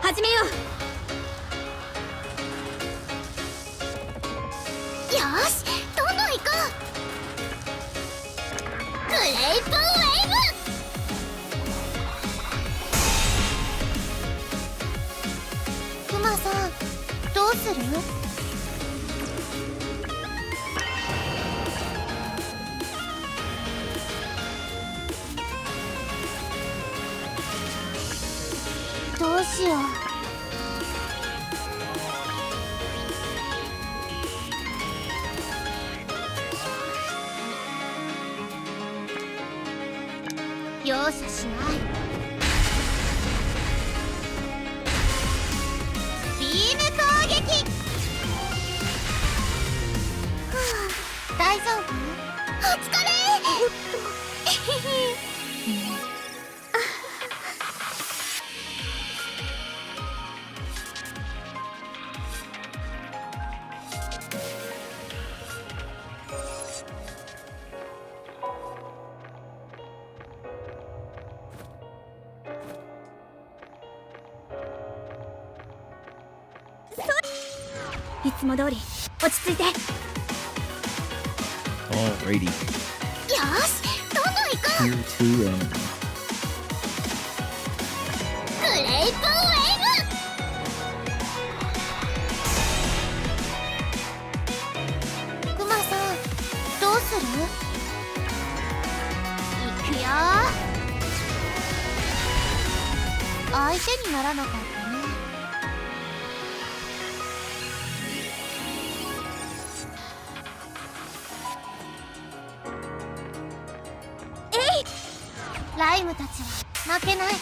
始めよう。
よし、どんどん行こう。グレープウェーブ。
クマさん、どうする？どうしよう。容赦しない。ビーム攻撃。大丈夫？
お疲れ。
いつも通り落ち着いて。
Alrighty.
よし、どんどん行こう。
Tier 2 enemy.
グレープウェー
クマさん、どうする？いくよ。相手にならなかったね。ライムたちは負けない。
よ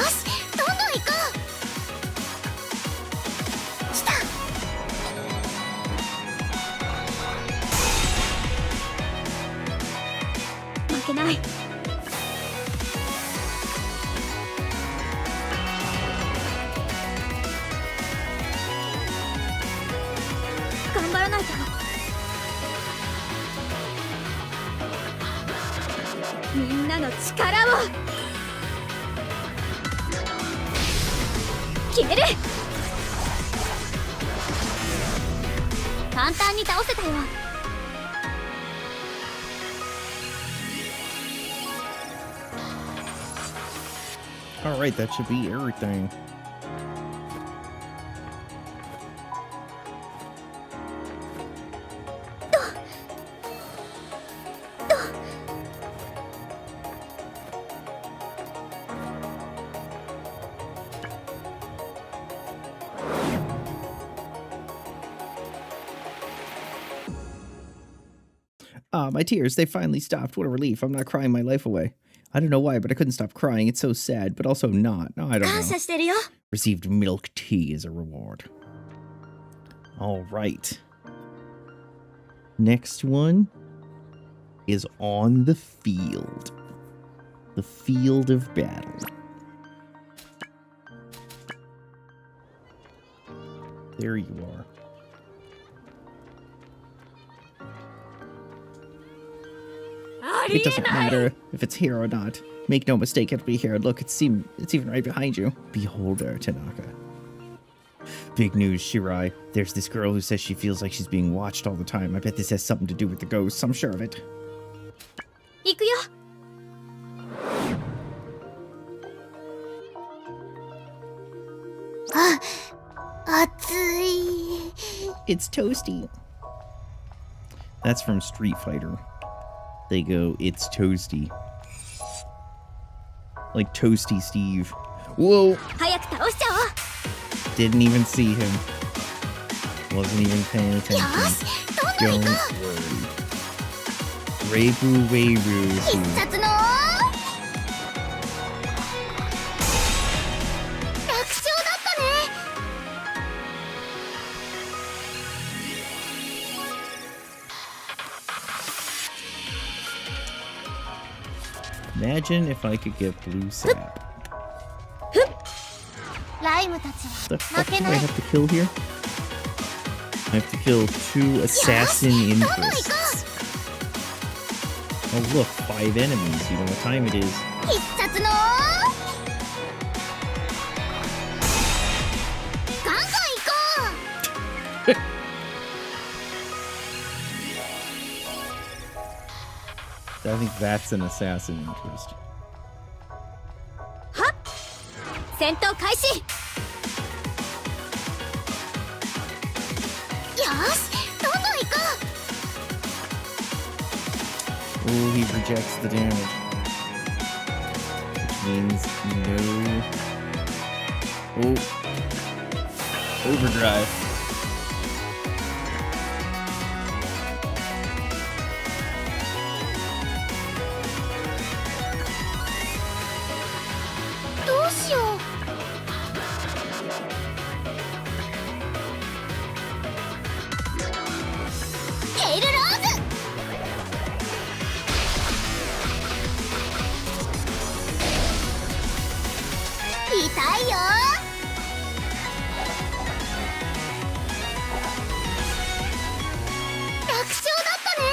し、どんどん行こう。来た。
負けない。頑張らないと。みんなの力を決める。簡単に倒せたよ。
Alright, that should be everything. Ah, my tears, they finally stopped. What a relief. I'm not crying my life away. I don't know why, but I couldn't stop crying. It's so sad, but also not. No, I don't
感
know.
謝してるよ。
Received milk tea as a reward. All right. Next one is on the field. The field of battle. There you are. It doesn't matter if it's here or not. Make no mistake, it'll be here. Look, it's even right behind you. Behold her, Tanaka. Big news, Shirai. There's this girl who says she feels like she's being watched all the time. I bet this has something to do with the ghosts. I'm sure of it.
行くよ。
It's toasty. That's from Street Fighter. They go, it's toasty. Like Toasty Steve. Whoa!
早く倒しちゃおう。
Didn't even see him. Wasn't even paying attention. Don't worry. Reibu Weiru is
必
here.
殺の楽勝だったね。
Imagine if I could get blue sap.
ライムたち
The
は
fuck
負け
do
な
I
い。
have to kill here? I have to kill 2 assassin interests. Oh look, 5 enemies. You know what time it is.
必殺のガンガン行こう。
I think that's an assassin interest.
戦闘開始。
よし、どんどん行こ
Oh, he rejects the damage. Which means no. Oh. Overdrive.
う。どうしよう。テイルローズ。痛いよ。楽勝だったね。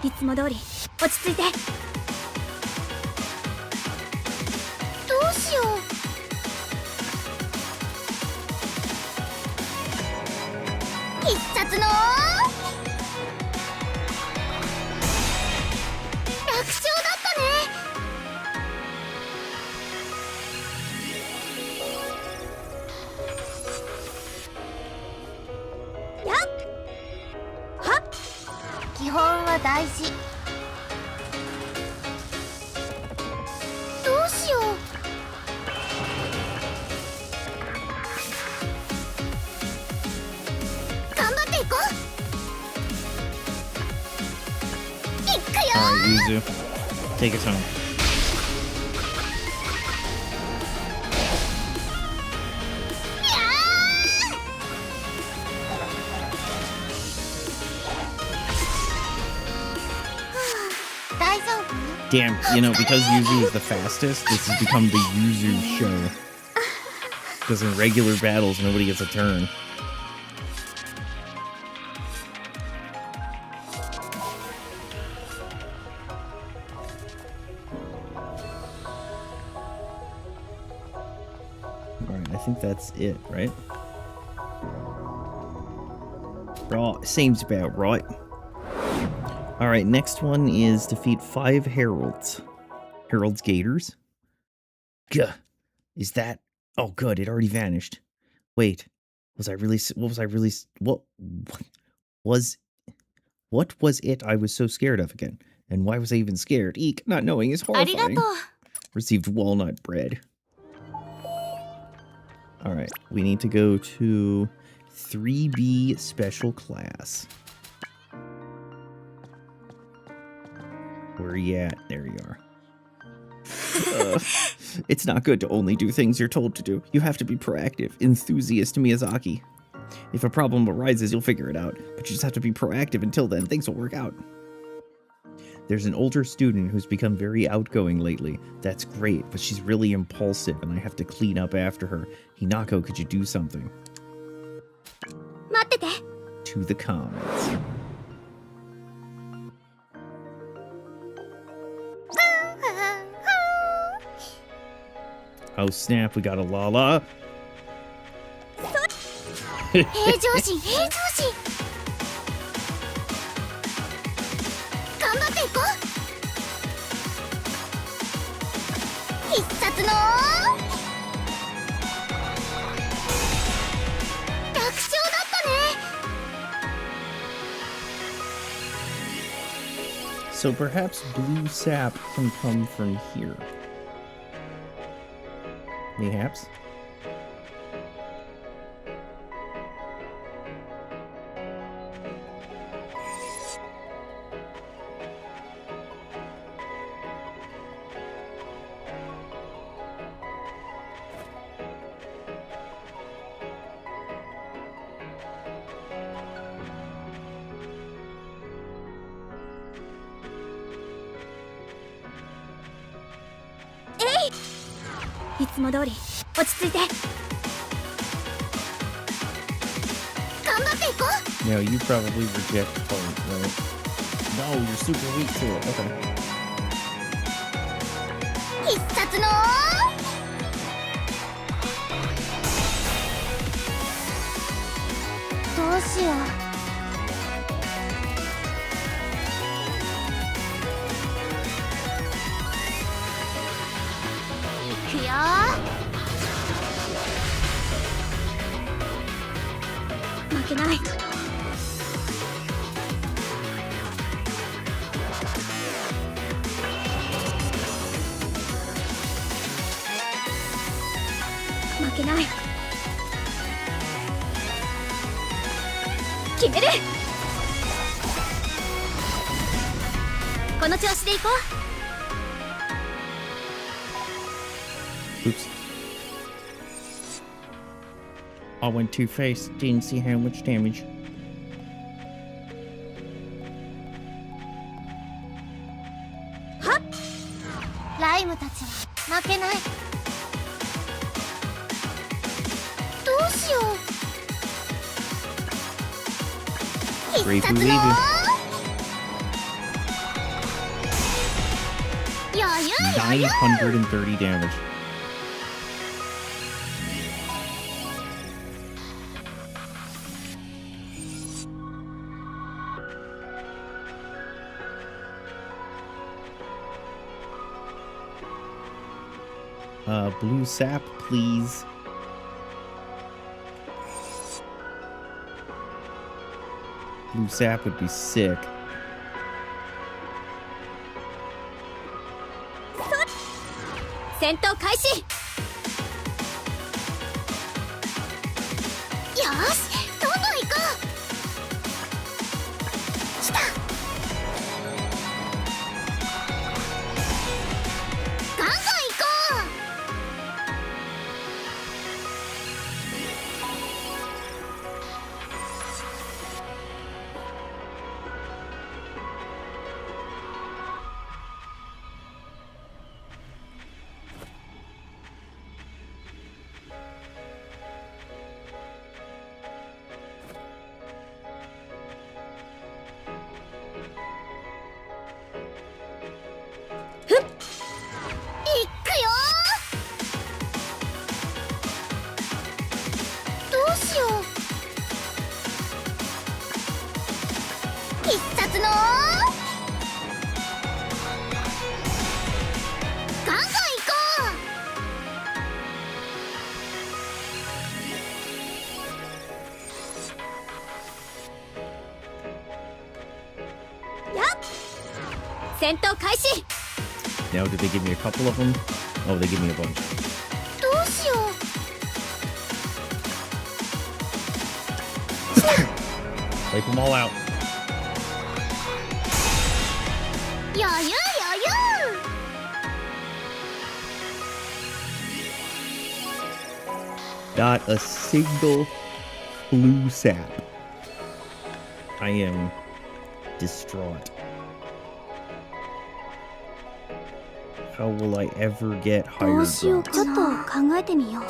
いつも通り落ち着いて。
どうしよう。必殺の楽勝だったね。
やっはっ。
基本は大事。
どうしよう。頑張っていこう。いくよ
Alright, Yuzu. Take us home. Damn, you know, because Yuzu is the fastest, this has become the Yuzu show. Because in regular battles, nobody gets a turn. Alright, I think that's it, right? Right, seems about right. Alright, next one is defeat 5 heralds. Herald's Gators. Gah. Is that... Oh, good, it already vanished. Wait. Was I really... What was I really... What was it I was so scared of again? And why was I even scared? Eek, not knowing is
ありがと
horrifying.
う。
Received walnut bread. Alright, we need to go to 3B special class. Where are you at? There you are. It's not good to only do things you're told to do. You have to be proactive. Enthusiast Miyazaki. If a problem arises, you'll figure it out. But you just have to be proactive until then. Things will work out. There's an older student who's become very outgoing lately. That's great, but she's really impulsive and I have to clean up after her. Hinako, could you do something?
待ってて。
To the comments. Oh snap, we got a Lala.
平常心、平常心。頑張っていこう。必殺の楽勝だったね。
So perhaps blue sap can come from here. Mayhaps?
Hey! いつも通り落ち着いて。
頑張っていこう。
No, you probably reject point, right? No, you're super weak to it. Okay.
必殺の
どうしよう。
いくよ
負けない。負けない。決める。この調子でいこう。
Oops. I went too fast. Didn't see how much damage.
ライムたちは負けない。
どうしよう。
Brave
必殺
and
の
wavy.
余裕余裕。
930 damage. Blue sap, please. Blue sap would be sick.
戦闘開始。
よしどんどん行こう。来た。ガンガン行こ
戦闘開始。
Now, did they give me a couple of them? Oh, they give me a bunch.
どうしよう。
Wipe them all out.
余裕余裕。
Not a single blue sap. I am distraught. How will I ever get
ど
higher
うしよう
drops?
ちょっと考えてみよう。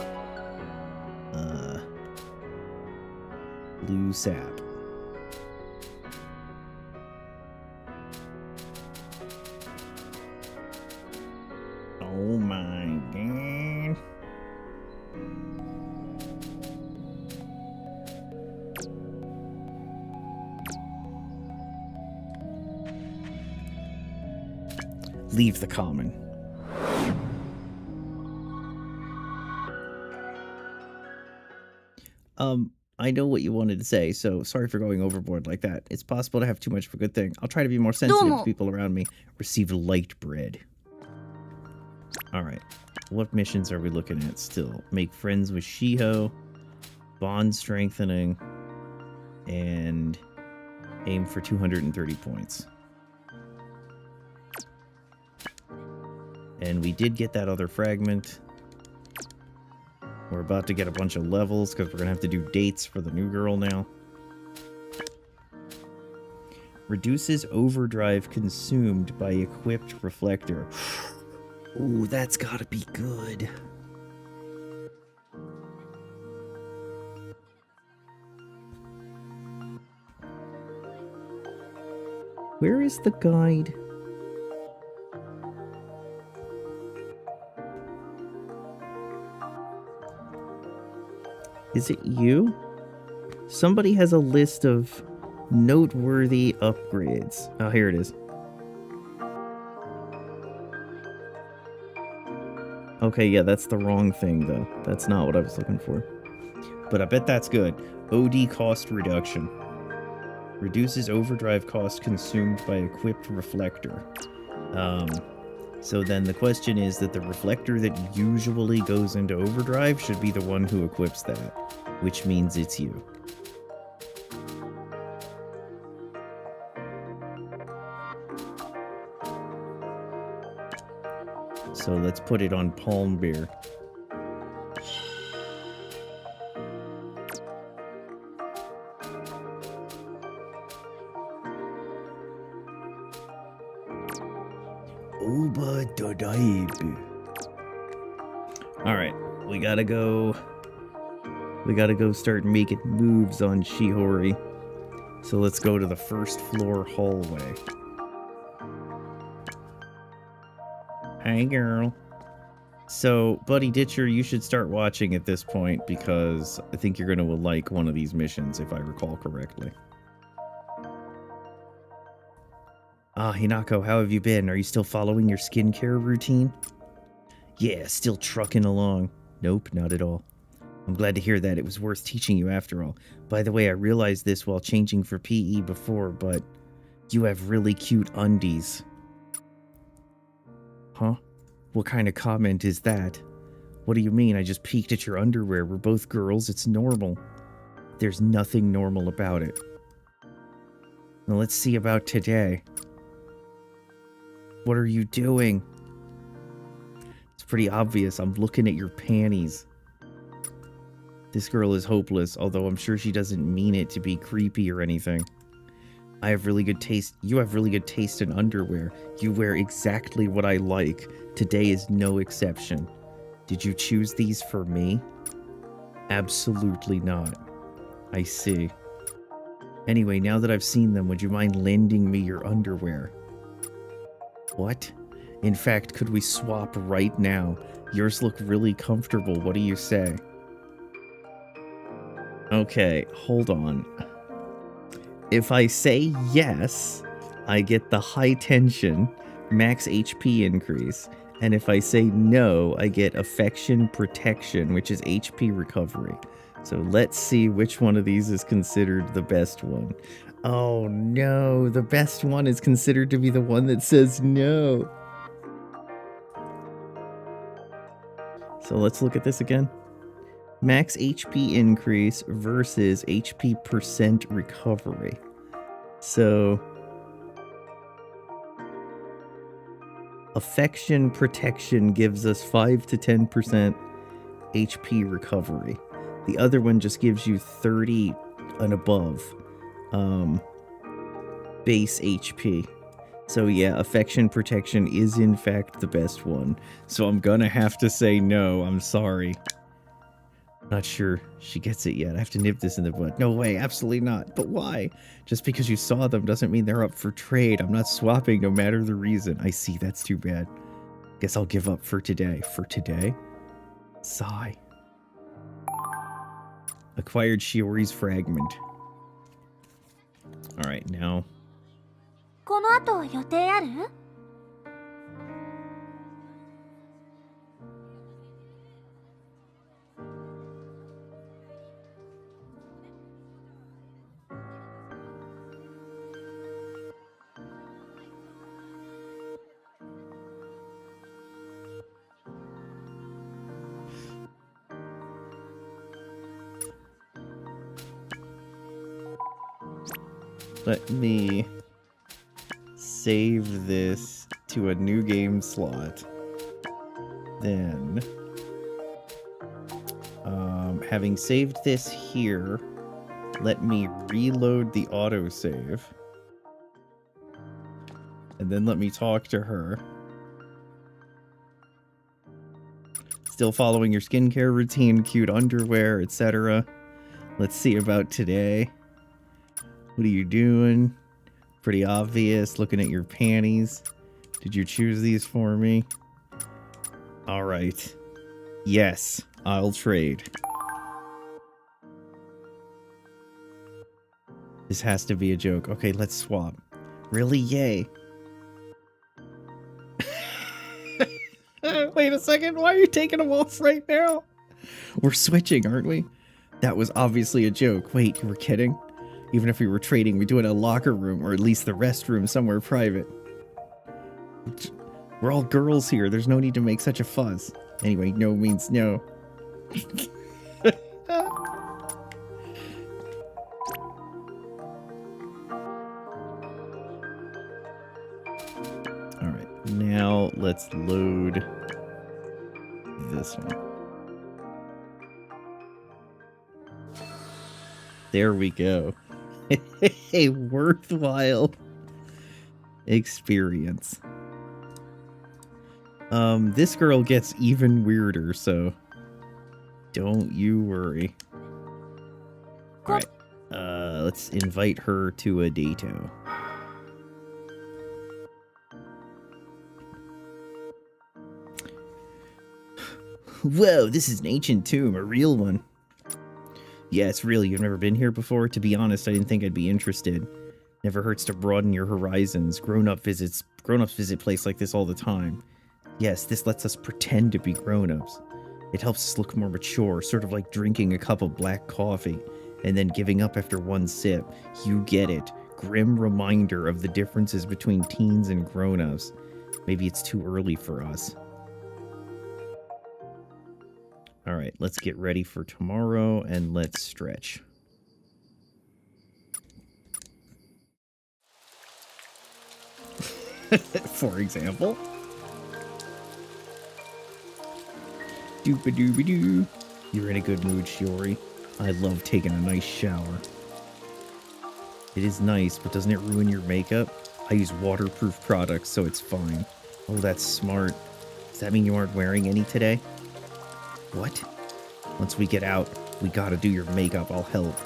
Blue sap. Oh my god. Leave the common. I know what you wanted to say, so sorry for going overboard like that. It's possible to have too much of a good thing. I'll try to be more sensitive to people around me. Receive light bread. Alright. What missions are we looking at still? Make friends with Shiho. Bond strengthening. And aim for 230 points. And we did get that other fragment. We're about to get a bunch of levels because we're going to have to do dates for the new girl now. Reduces overdrive consumed by equipped reflector. Ooh, that's got to be good. Where is the guide? Is it you? Somebody has a list of noteworthy upgrades. Oh, here it is. Okay, yeah, that's the wrong thing, though. That's not what I was looking for. But I bet that's good. OD cost reduction. Reduces overdrive cost consumed by equipped reflector. So then the question is that the reflector that usually goes into overdrive should be the one who equips that, which means it's you. So let's put it on Palm Bear. Alright, we gotta go start making moves on Shihori. So let's go to the first floor hallway. Hey girl. So, Buddy Ditcher, you should start watching at this point because I think you're gonna like one of these missions if I recall correctly. Ah, Hinako, how have you been? Are you still following your skincare routine? Yeah, still trucking along. Nope, not at all. I'm glad to hear that. It was worth teaching you after all. By the way, I realized this while changing for PE before, but you have really cute undies. Huh? What kind of comment is that? What do you mean? I just peeked at your underwear. We're both girls. It's normal. There's nothing normal about it. Now let's see about today. What are you doing? It's pretty obvious. I'm looking at your panties. This girl is hopeless, although I'm sure she doesn't mean it to be creepy or anything. I have really good taste. You have really good taste in underwear. You wear exactly what I like. Today is no exception. Did you choose these for me? Absolutely not. I see. Anyway, now that I've seen them, would you mind lending me your underwear? What? In fact, could we swap right now? Yours look really comfortable. What do you say? Okay, hold on. If I say yes, I get the high tension, max HP increase. And if I say no, I get affection protection, which is HP recovery. So let's see which one of these is considered the best one. Oh no, the best one is considered to be the one that says no. So let's look at this again. Max HP increase versus HP percent recovery. So affection protection gives us 5 to 10% HP recovery. The other one just gives you 30 and above base HP. So yeah, affection protection is in fact the best one. So I'm gonna have to say no, I'm sorry. Not sure she gets it yet. I have to nip this in the bud. No way, absolutely not. But why? Just because you saw them doesn't mean they're up for trade. I'm not swapping no matter the reason. I see, that's too bad. Guess I'll give up for today. For today? Sigh. Acquired Shiori's fragment. Alright, now.
この後予定ある？
Let me save this to a new game slot. Then, having saved this here, let me reload the autosave. And then let me talk to her. Still following your skincare routine, cute underwear, etc. Let's see about today. What are you doing? Pretty obvious. Looking at your panties. Did you choose these for me? Alright. Yes, I'll trade. This has to be a joke. Okay, let's swap. Really? Yay. Wait a second. Why are you taking them off right now? We're switching, aren't we? That was obviously a joke. Wait, you were kidding? Even if we were trading, we do it in a locker room, or at least the restroom somewhere private. We're all girls here. There's no need to make such a fuss. Anyway, no means no. Alright, now let's load this one. There we go. A worthwhile experience. This girl gets even weirder, so don't you worry. Alright, let's invite her to a dato. Whoa, this is an ancient tomb, a real one. Yeah, it's real. You've never been here before? To be honest, I didn't think I'd be interested. Never hurts to broaden your horizons. Grown-ups visit places like this all the time. Yes, this lets us pretend to be grown-ups. It helps us look more mature, sort of like drinking a cup of black coffee, and then giving up after one sip. You get it. Grim reminder of the differences between teens and grown-ups. Maybe it's too early for us. Alright, let's get ready for tomorrow, and let's stretch. For example. Doop-a-dooby-doo. You're in a good mood, Shiori. I love taking a nice shower. It is nice, but doesn't it ruin your makeup? I use waterproof products, so it's fine. Oh, that's smart. Does that mean you aren't wearing any today? What? Once we get out, we gotta do your makeup. I'll help.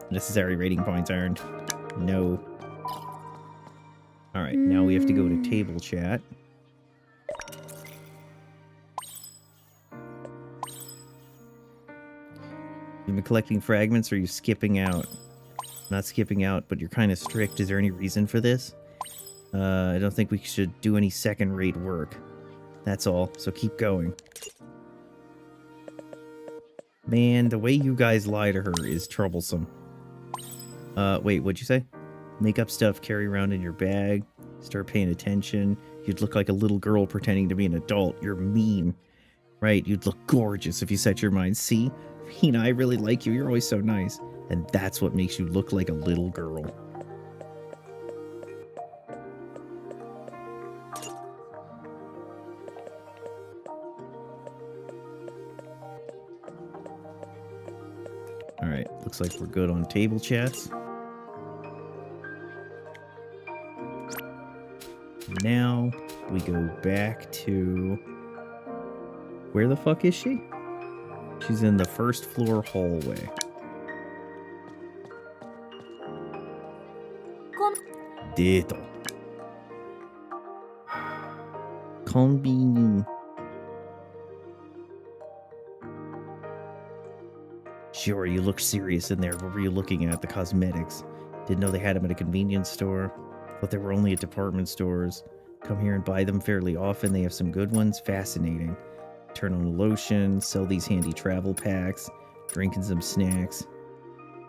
Necessary rating points earned. No. Alright, now we have to go to table chat. You've been collecting fragments, or are you skipping out? Not skipping out, but you're kind of strict. Is there any reason for this? I don't think we should do any second-rate work. That's all, so keep going. Man, the way you guys lie to her is troublesome. Wait, what'd you say? Make up stuff, carry around in your bag, start paying attention. You'd look like a little girl pretending to be an adult. You're mean. Right, you'd look gorgeous if you set your mind. See? Hina, I really like you. You're always so nice. And that's what makes you look like a little girl. Alright, looks like we're good on table chats. Now we go back to... Where the fuck is she? She's in the first floor hallway. Dito. Konbini. Sure, you look serious in there. What were you looking at? The cosmetics. Didn't know they had them at a convenience store. Thought they were only at department stores. Come here and buy them fairly often. They have some good ones. Fascinating. Turn on the lotion. Sell these handy travel packs. Drinking some snacks.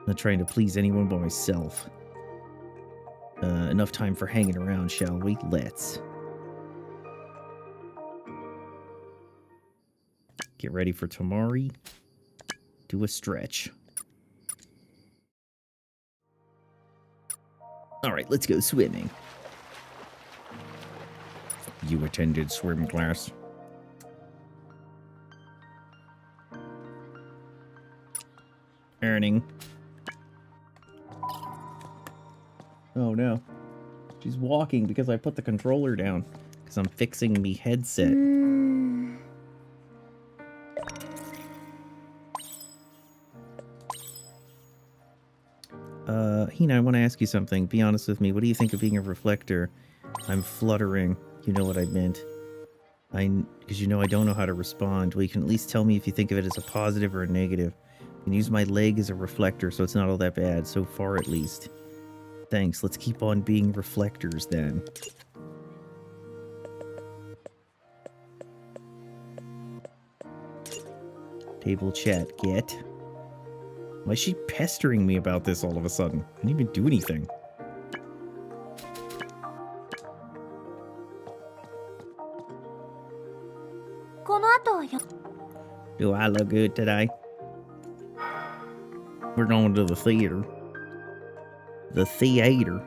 Not trying to please anyone but myself. Enough time for hanging around, shall we? Let's. Get ready for Tamari. Do a stretch. Alright, let's go swimming. You attended swim class? Earning. Oh no. She's walking because I put the controller down. Because I'm fixing me headset. Hina, I want to ask you something. Be honest with me. What do you think of being a reflector? I'm fluttering. You know what I meant. Because you know I don't know how to respond. Well, you can at least tell me if you think of it as a positive or a negative. You can use my leg as a reflector, so it's not all that bad. So far, at least. Thanks. Let's keep on being reflectors, then. Table chat, get. Why is she pestering me about this all of a sudden? I didn't even do anything. Do I look good today? We're going to the theater. The theater.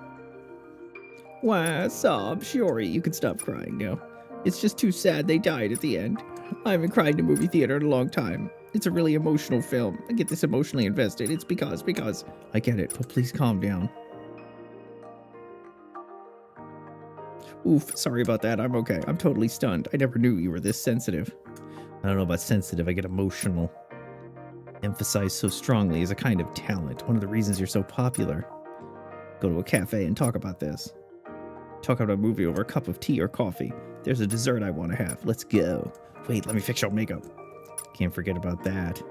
Why, sob, Shiori, you can stop crying now. It's just too sad they died at the end. I haven't cried in a movie theater in a long time. It's a really emotional film. I get this emotionally invested. It's because... I get it, but please calm down. Oof, sorry about that. I'm okay. I'm totally stunned. I never knew you were this sensitive. I don't know about sensitive. I get emotional. Emphasized so strongly is a kind of talent. One of the reasons you're so popular. Go to a cafe and talk about this. Talk about a movie over a cup of tea or coffee. There's a dessert I want to have. Let's go. Wait, let me fix your makeup. Can't forget about that.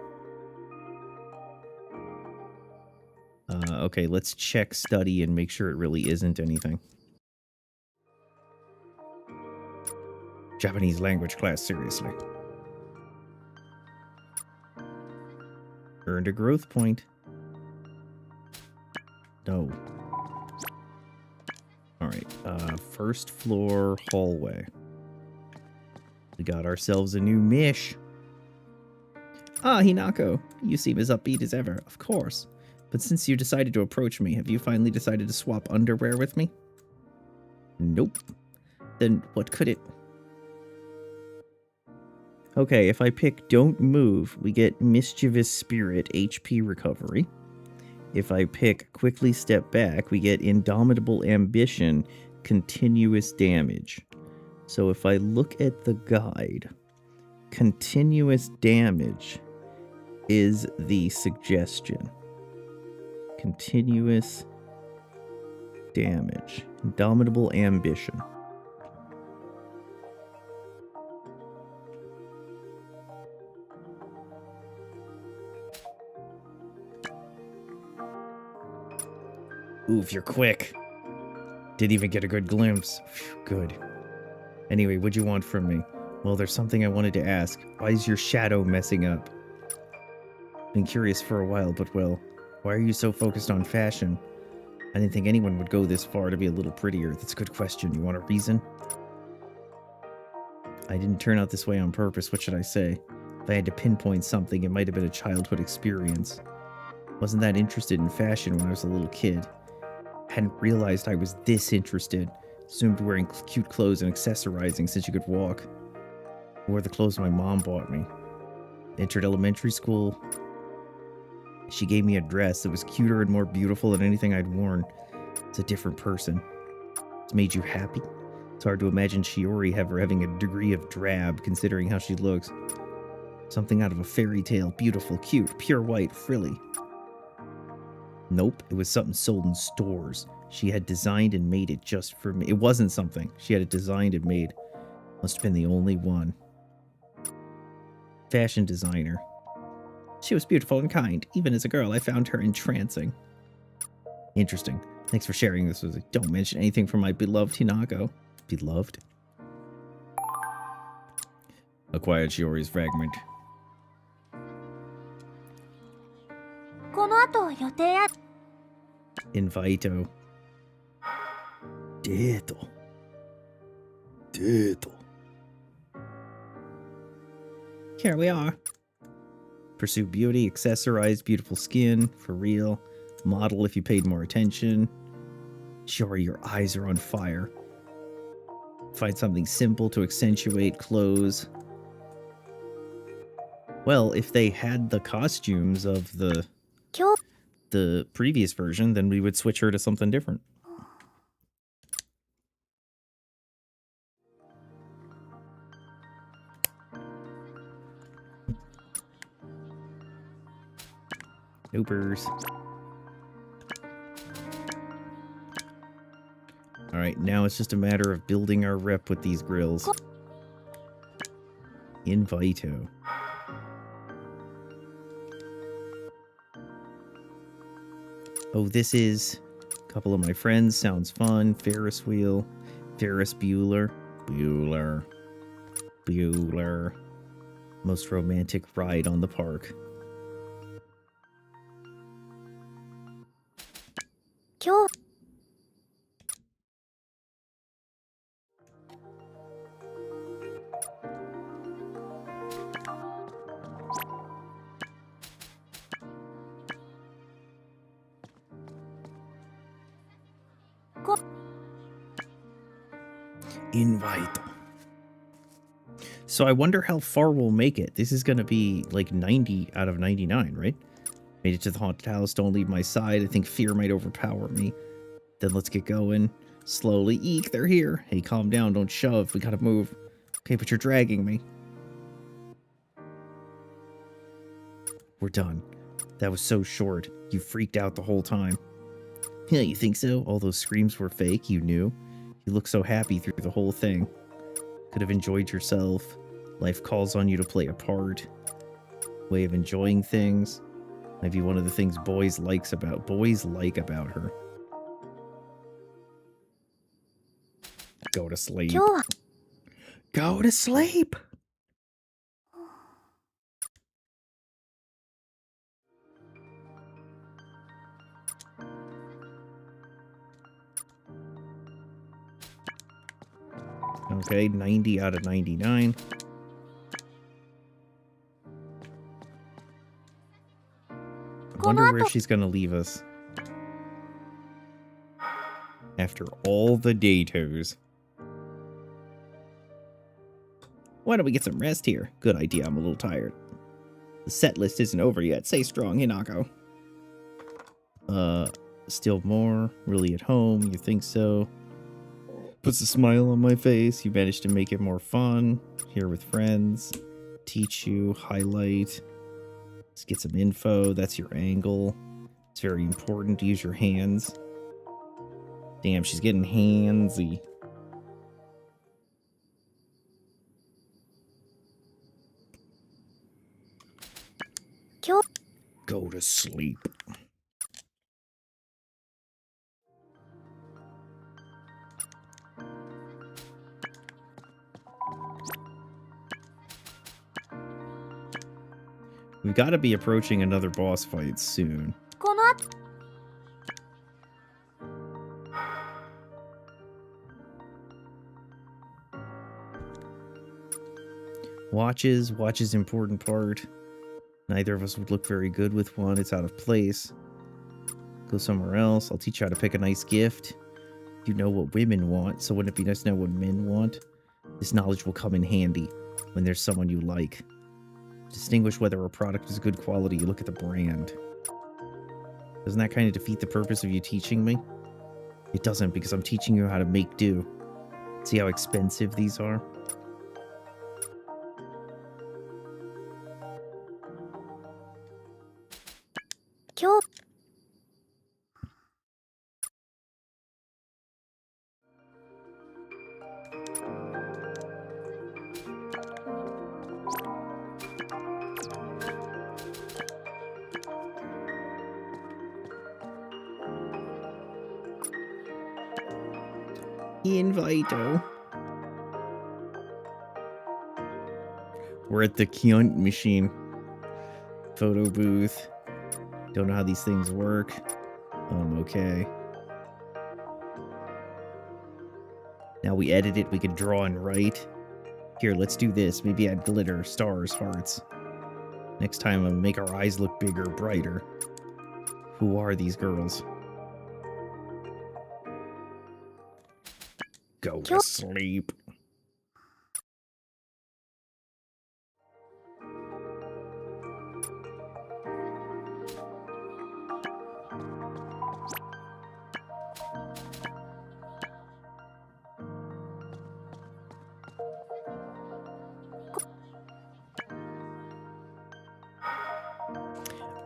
Okay, let's check study and make sure it really isn't anything. Japanese language class, seriously. Earned a growth point. No. Alright, first floor hallway. We got ourselves a new Mish. Ah, Hinako, you seem as upbeat as ever, of course. But since you decided to approach me, have you finally decided to swap underwear with me? Nope. Then what could it... Okay, if I pick Don't Move, we get Mischievous Spirit HP recovery. If I pick Quickly Step Back, we get Indomitable Ambition continuous damage. So if I look at the guide, continuous damage is the suggestion. Continuous damage. Indomitable Ambition. Oof, you're quick. Didn't even get a good glimpse. Phew, good. Anyway, what'd you want from me? Well, there's something I wanted to ask. Why is your shadow messing up? Been curious for a while, but well, why are you so focused on fashion? I didn't think anyone would go this far to be a little prettier. That's a good question. You want a reason? I didn't turn out this way on purpose. What should I say? If I had to pinpoint something, it might have been a childhood experience. Wasn't that interested in fashion when I was a little kid. Hadn't realized I was this interested. Assumed wearing cute clothes and accessorizing since you could walk. Wore the clothes my mom bought me. Entered elementary school. She gave me a dress that was cuter and more beautiful than anything I'd worn. It's a different person. It's made you happy? It's hard to imagine Shiori ever having a degree of drab, considering how she looks. Something out of a fairy tale, beautiful, cute, pure white, frilly. Nope, it was something sold in stores. She had designed and made it just for me. It wasn't something. She had it designed and made. Must have been the only one. Fashion designer. She was beautiful and kind. Even as a girl, I found her entrancing. Interesting. Thanks for sharing this with me. Don't mention anything from my beloved Hinako. Beloved? Acquired Shiori's fragment.
この後予定あ
Invito.
デート。デート。
Here we are. Pursue beauty, accessorize beautiful skin, for real. Model if you paid more attention. Shiori, your eyes are on fire. Find something simple to accentuate clothes. Well, if they had the costumes of the
今日
previous version, then we would switch her to something different. Noopers. Alright, now it's just a matter of building our rep with these grills. Invito. Oh, this is a couple of my friends. Sounds fun. Ferris wheel. Ferris Bueller. Bueller. Most romantic ride on the park.
今日
Invite. So I wonder how far we'll make it. This is going to be like 90 out of 99, right? Made it to the haunted house. Don't leave my side. I think fear might overpower me. Then let's get going. Slowly. Eek, they're here. Hey, calm down. Don't shove. We gotta move. Okay, but you're dragging me. We're done. That was so short. You freaked out the whole time. Yeah, you think so? All those screams were fake. You knew. You looked so happy through the whole thing. Could have enjoyed yourself. Life calls on you to play a part. Way of enjoying things. Maybe one of the things boys like about her. Go to sleep.
今日は
Go to sleep. Okay, 90 out of 99. I wonder where she's gonna leave us. After all the datos. Why don't we get some rest here? Good idea, I'm a little tired. The set list isn't over yet. Stay strong, Hinako. Still more? Really at home? You think so? Puts a smile on my face. You managed to make it more fun. Here with friends. Teach you. Highlight. Let's get some info. That's your angle. It's very important to use your hands. Damn, she's getting handsy. Go to sleep. We've got to be approaching another boss fight soon.
この後
Watches. Watches important part. Neither of us would look very good with one. It's out of place. Go somewhere else. I'll teach you how to pick a nice gift. You know what women want, so wouldn't it be nice to know what men want? This knowledge will come in handy when there's someone you like. Distinguish whether a product is good quality, you look at the brand. Doesn't that kind of defeat the purpose of you teaching me? It doesn't, because I'm teaching you how to make do. See how expensive these are? Invito. We're at the Kyunt machine. Photo booth. Don't know how these things work. Okay. Now we edit it, we can draw and write. Here, let's do this. Maybe add glitter, stars, hearts. Next time I'll make our eyes look bigger, brighter. Who are these girls? Go to sleep.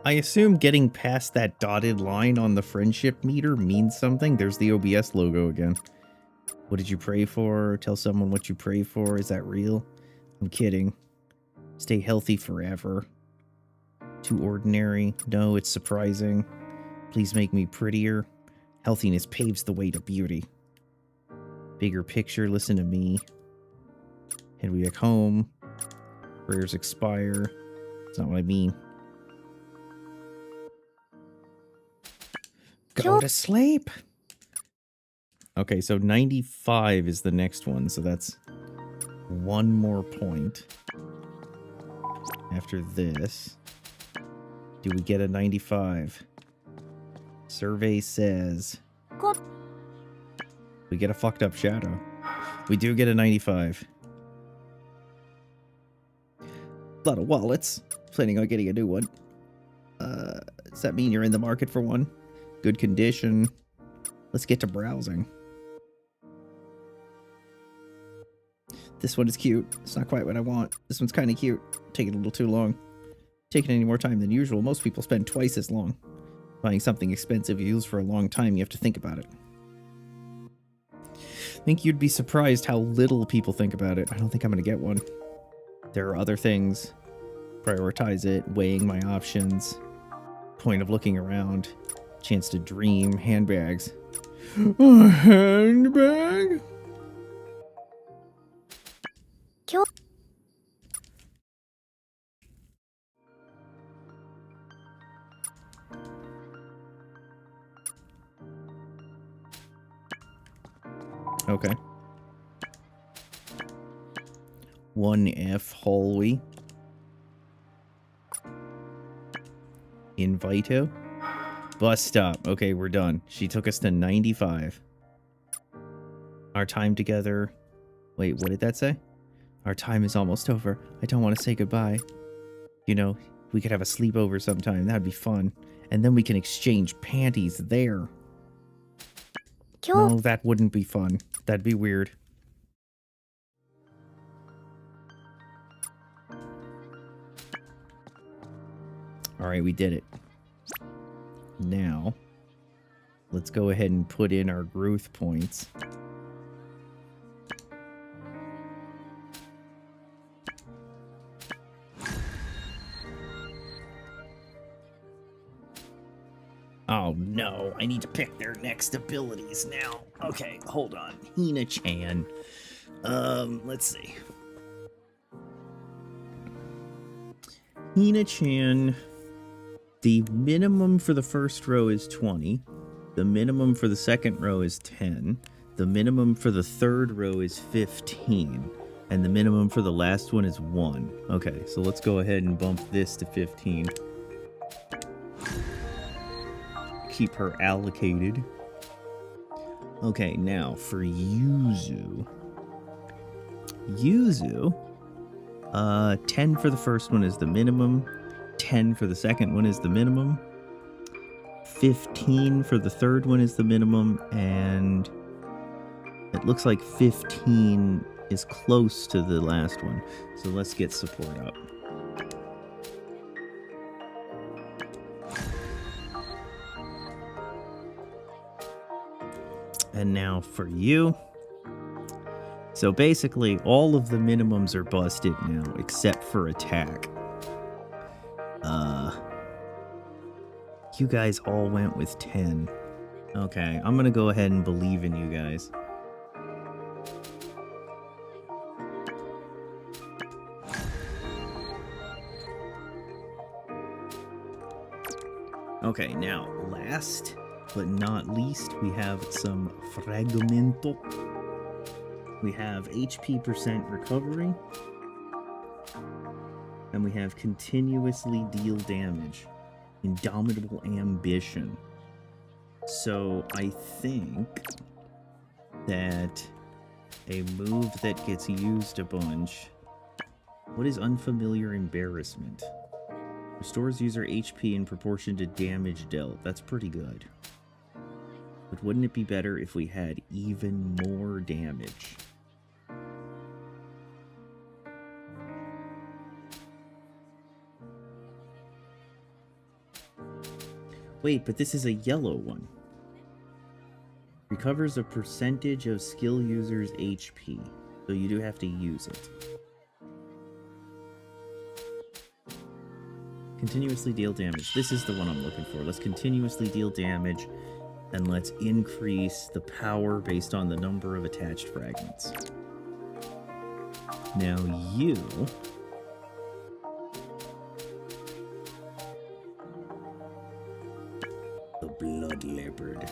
I assume getting past that dotted line on the friendship meter means something. There's the OBS logo again. What did you pray for? Tell someone what you pray for. Is that real? I'm kidding. Stay healthy forever. Too ordinary? No, it's surprising. Please make me prettier. Healthiness paves the way to beauty. Bigger picture, listen to me. Head we back home. Prayers expire. That's not what I mean. Go to sleep. Okay, so 95 is the next one, so that's one more point. After this, do we get a 95? Survey says we get a fucked up shadow. We do get a 95. A lot of wallets. Planning on getting a new one. Does that mean you're in the market for one? Good condition. Let's get to browsing. This one is cute. It's not quite what I want. This one's kind of cute. Taking a little too long. Taking any more time than usual. Most people spend twice as long. Buying something expensive you use for a long time, you have to think about it. I think you'd be surprised how little people think about it. I don't think I'm going to get one. There are other things. Prioritize it. Weighing my options. Point of looking around. Chance to dream. Handbags. A handbag? Okay. 1F hallway. Invito. Bus stop. Okay, we're done. She took us to 95. Our time together. Wait, what did that say? Our time is almost over. I don't want to say goodbye. You know, we could have a sleepover sometime. That'd be fun. And then we can exchange panties there. No, that wouldn't be fun. That'd be weird. Alright, we did it. Now, let's go ahead and put in our growth points. Oh no, I need to pick their next abilities now. Okay, hold on. Hina-chan. Let's see. Hina-chan, the minimum for the first row is 20. The minimum for the second row is 10. The minimum for the third row is 15. And the minimum for the last one is 1. Okay, so let's go ahead and bump this to 15. Keep her allocated. Okay, now for Yuzu. 10 for the first one is the minimum. 10 for the second one is the minimum. 15 for the third one is the minimum. And it looks like 15 is close to the last one. So let's get support up. And now for you. So basically, all of the minimums are busted now, except for attack. You guys all went with 10. Okay, I'm gonna go ahead and believe in you guys. Okay, now, last but not least, we have some fragmento. We have HP percent recovery. And we have continuously deal damage. Indomitable ambition. So I think that a move that gets used a bunch. What is unfamiliar embarrassment? Restores user HP in proportion to damage dealt. That's pretty good. But wouldn't it be better if we had even more damage? Wait, but this is a yellow one. Recovers a percentage of skill user's HP. So you do have to use it. Continuously deal damage. This is the one I'm looking for. Let's continuously deal damage. And let's increase the power based on the number of attached fragments. Now you... the blood leopard.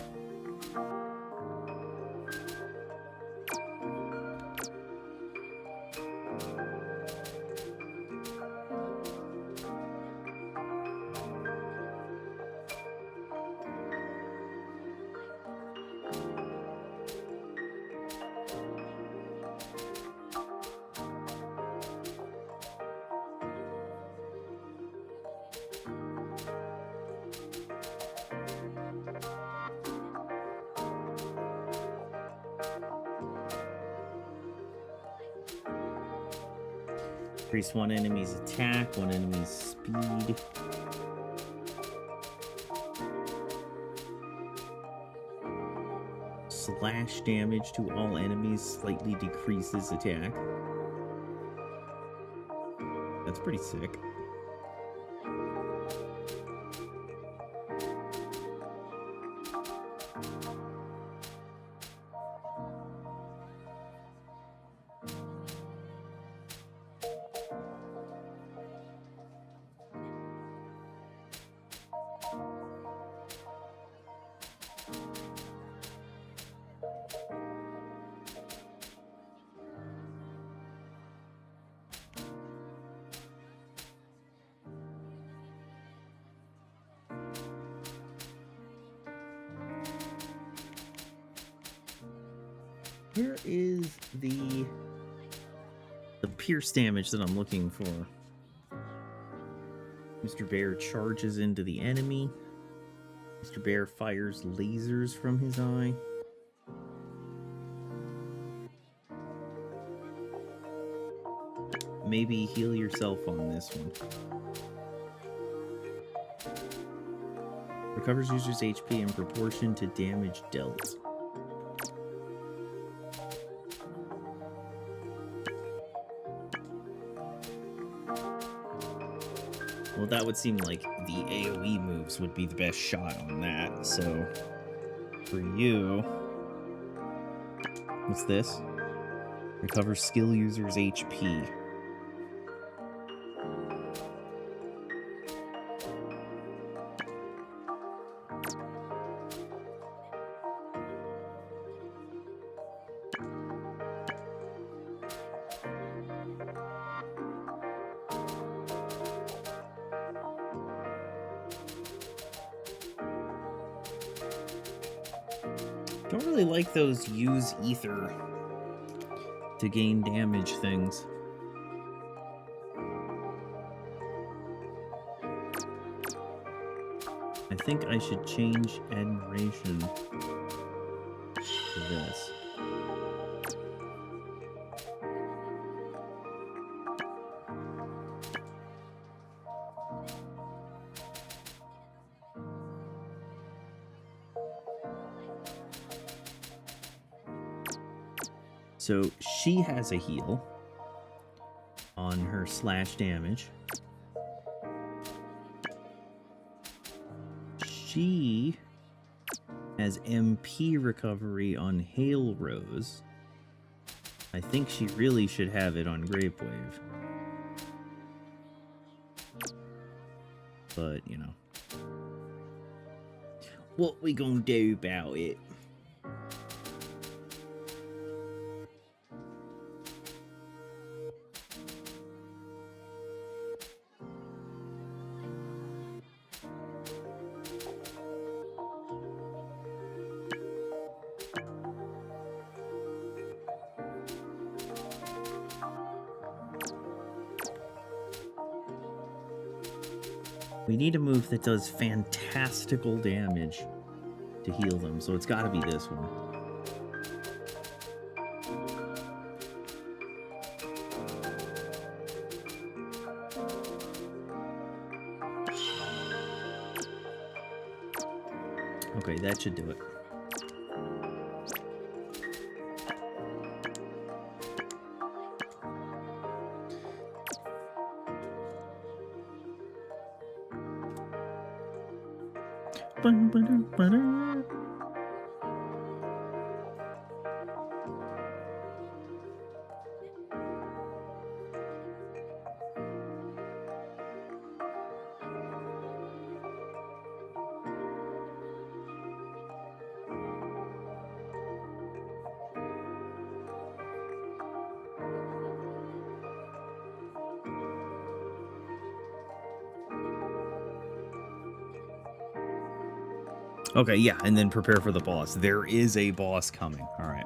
Increase one enemy's attack, one enemy's speed. Slash damage to all enemies slightly decreases attack. That's pretty sick. Here is the pierce damage that I'm looking for. Mr. Bear charges into the enemy. Mr. Bear fires lasers from his eye. Maybe heal yourself on this one. Recovers user's HP in proportion to damage dealt. Well, that would seem like the AoE moves would be the best shot on that, so... For you... What's this? Recovers skill user's HP. Don't really like those use ether to gain damage things. I think I should change admiration to this. So she has a heal on her slash damage. She has MP recovery on Hail Rose. I think she really should have it on Grape Wave. But, you know. What we gonna do about it? We need a move that does fantastical damage to heal them, so it's gotta be this one. Okay, that should do it. Okay, yeah, and then prepare for the boss. There is a boss coming. All right.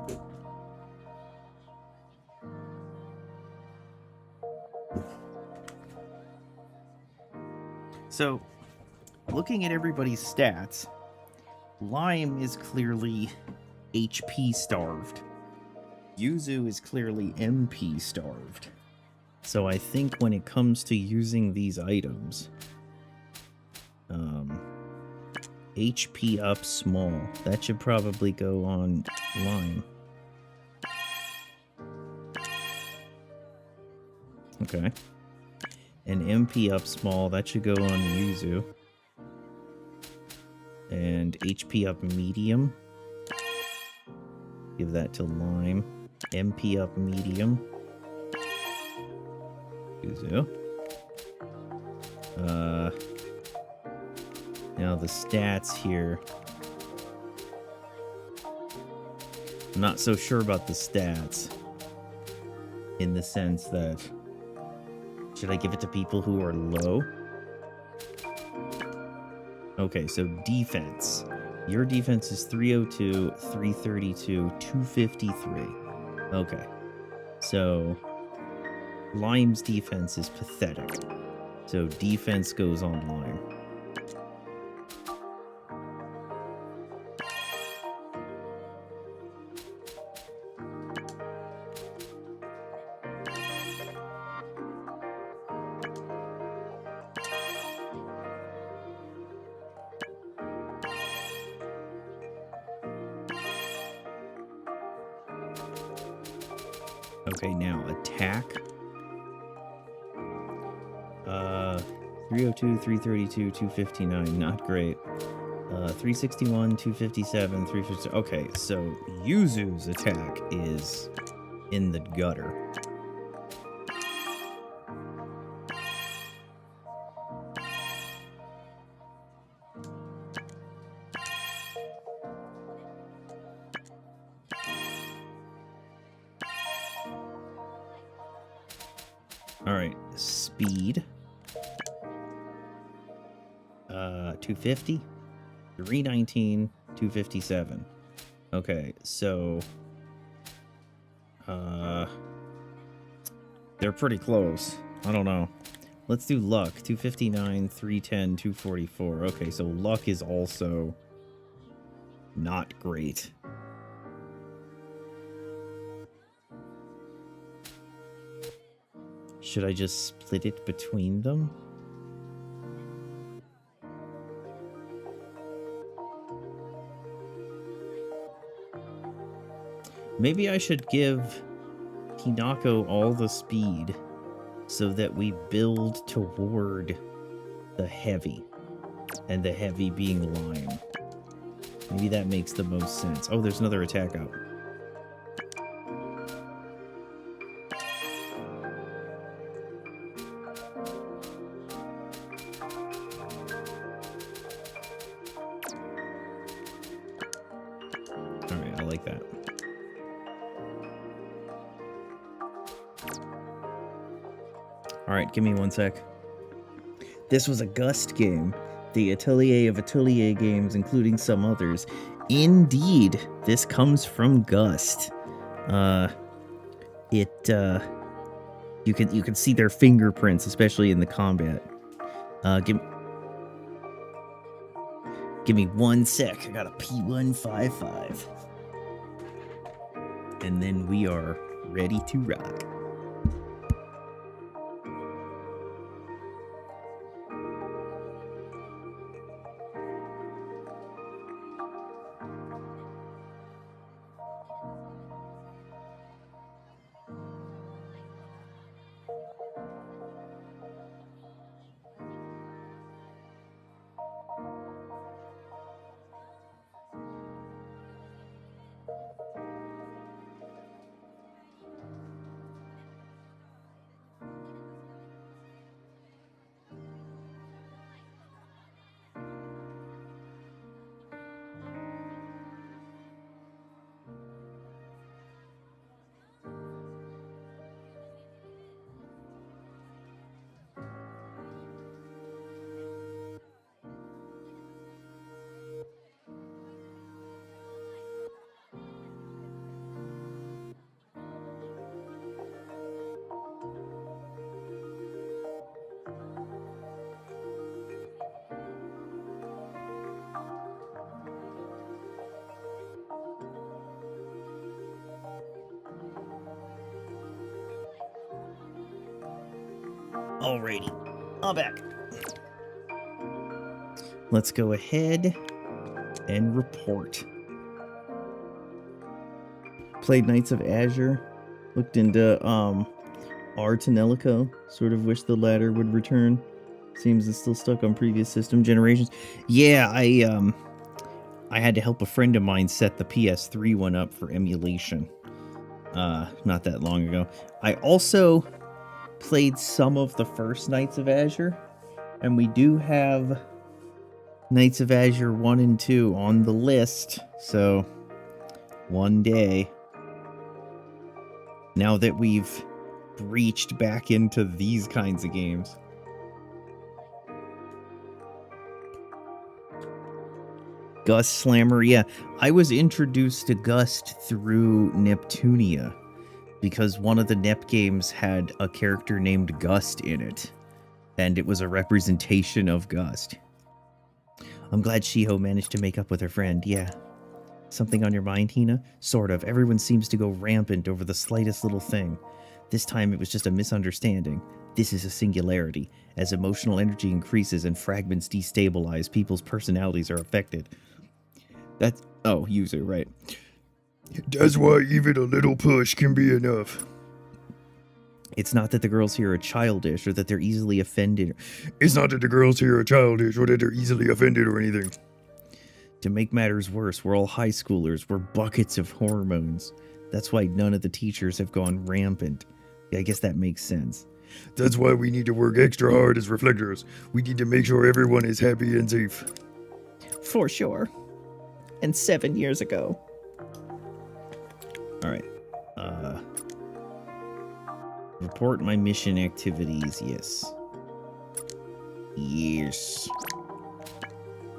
So, looking at everybody's stats, Lime is clearly HP starved. Yuzu is clearly MP starved. So I think when it comes to using these items, HP up small. That should probably go on Lime. Okay. And MP up small. That should go on Yuzu. And HP up medium. Give that to Lime. MP up medium. Yuzu. Now the stats here. I'm not so sure about the stats. In the sense that... Should I give it to people who are low? Okay, so defense. Your defense is 302, 332, 253. Okay. So... Lime's defense is pathetic. So defense goes on Lime. Okay, now attack. 302, 332, 259, not great. 361, 257, 350. Okay, so Yuzu's attack is in the gutter. Alright, speed. 250, 319, 257. Okay, so... they're pretty close. I don't know. Let's do luck. 259, 310, 244. Okay, so luck is also not great. Should I just split it between them? Maybe I should give Hinako all the speed so that we build toward the heavy, and the heavy being lime. Maybe that makes the most sense. Oh, there's another attack out. Alright, I like that. Alright, give me one sec. This was a Gust game. The Atelier of Atelier games, including some others. Indeed, this comes from Gust. You can see their fingerprints, especially in the combat. Give me one sec. I got a P155. And then we are ready to rock. Alrighty, I'm back. Let's go ahead and report. Played Knights of Azure. Looked into Artanelico. Sort of wish the latter would return. Seems it's still stuck on previous system generations. Yeah, I had to help a friend of mine set the PS3 one up for emulation. Not that long ago. I also played some of the first Knights of Azure, and we do have Knights of Azure 1 and 2 on the list, so one day, now that we've reached back into these kinds of games. Gust Slammer, yeah, I was introduced to Gust through Neptunia, because one of the Nep games had a character named Gust in it, and it was a representation of Gust. I'm glad Shiho managed to make up with her friend, yeah. Something on your mind, Hina? Sort of. Everyone seems to go rampant over the slightest little thing. This time it was just a misunderstanding. This is a singularity. As emotional energy increases and fragments destabilize, people's personalities are affected. That's... oh, user, right.
That's why even a little push can be enough.
It's not that the girls here are childish or that they're easily offended.
It's not that the girls here are childish or that they're easily offended or anything.
To make matters worse, we're all high schoolers. We're buckets of hormones. That's why none of the teachers have gone rampant. I guess that makes sense.
That's why we need to work extra hard as reflectors. We need to make sure everyone is happy and safe.
For sure. And 7 years ago. Alright. Report my mission activities. Yes. Yes.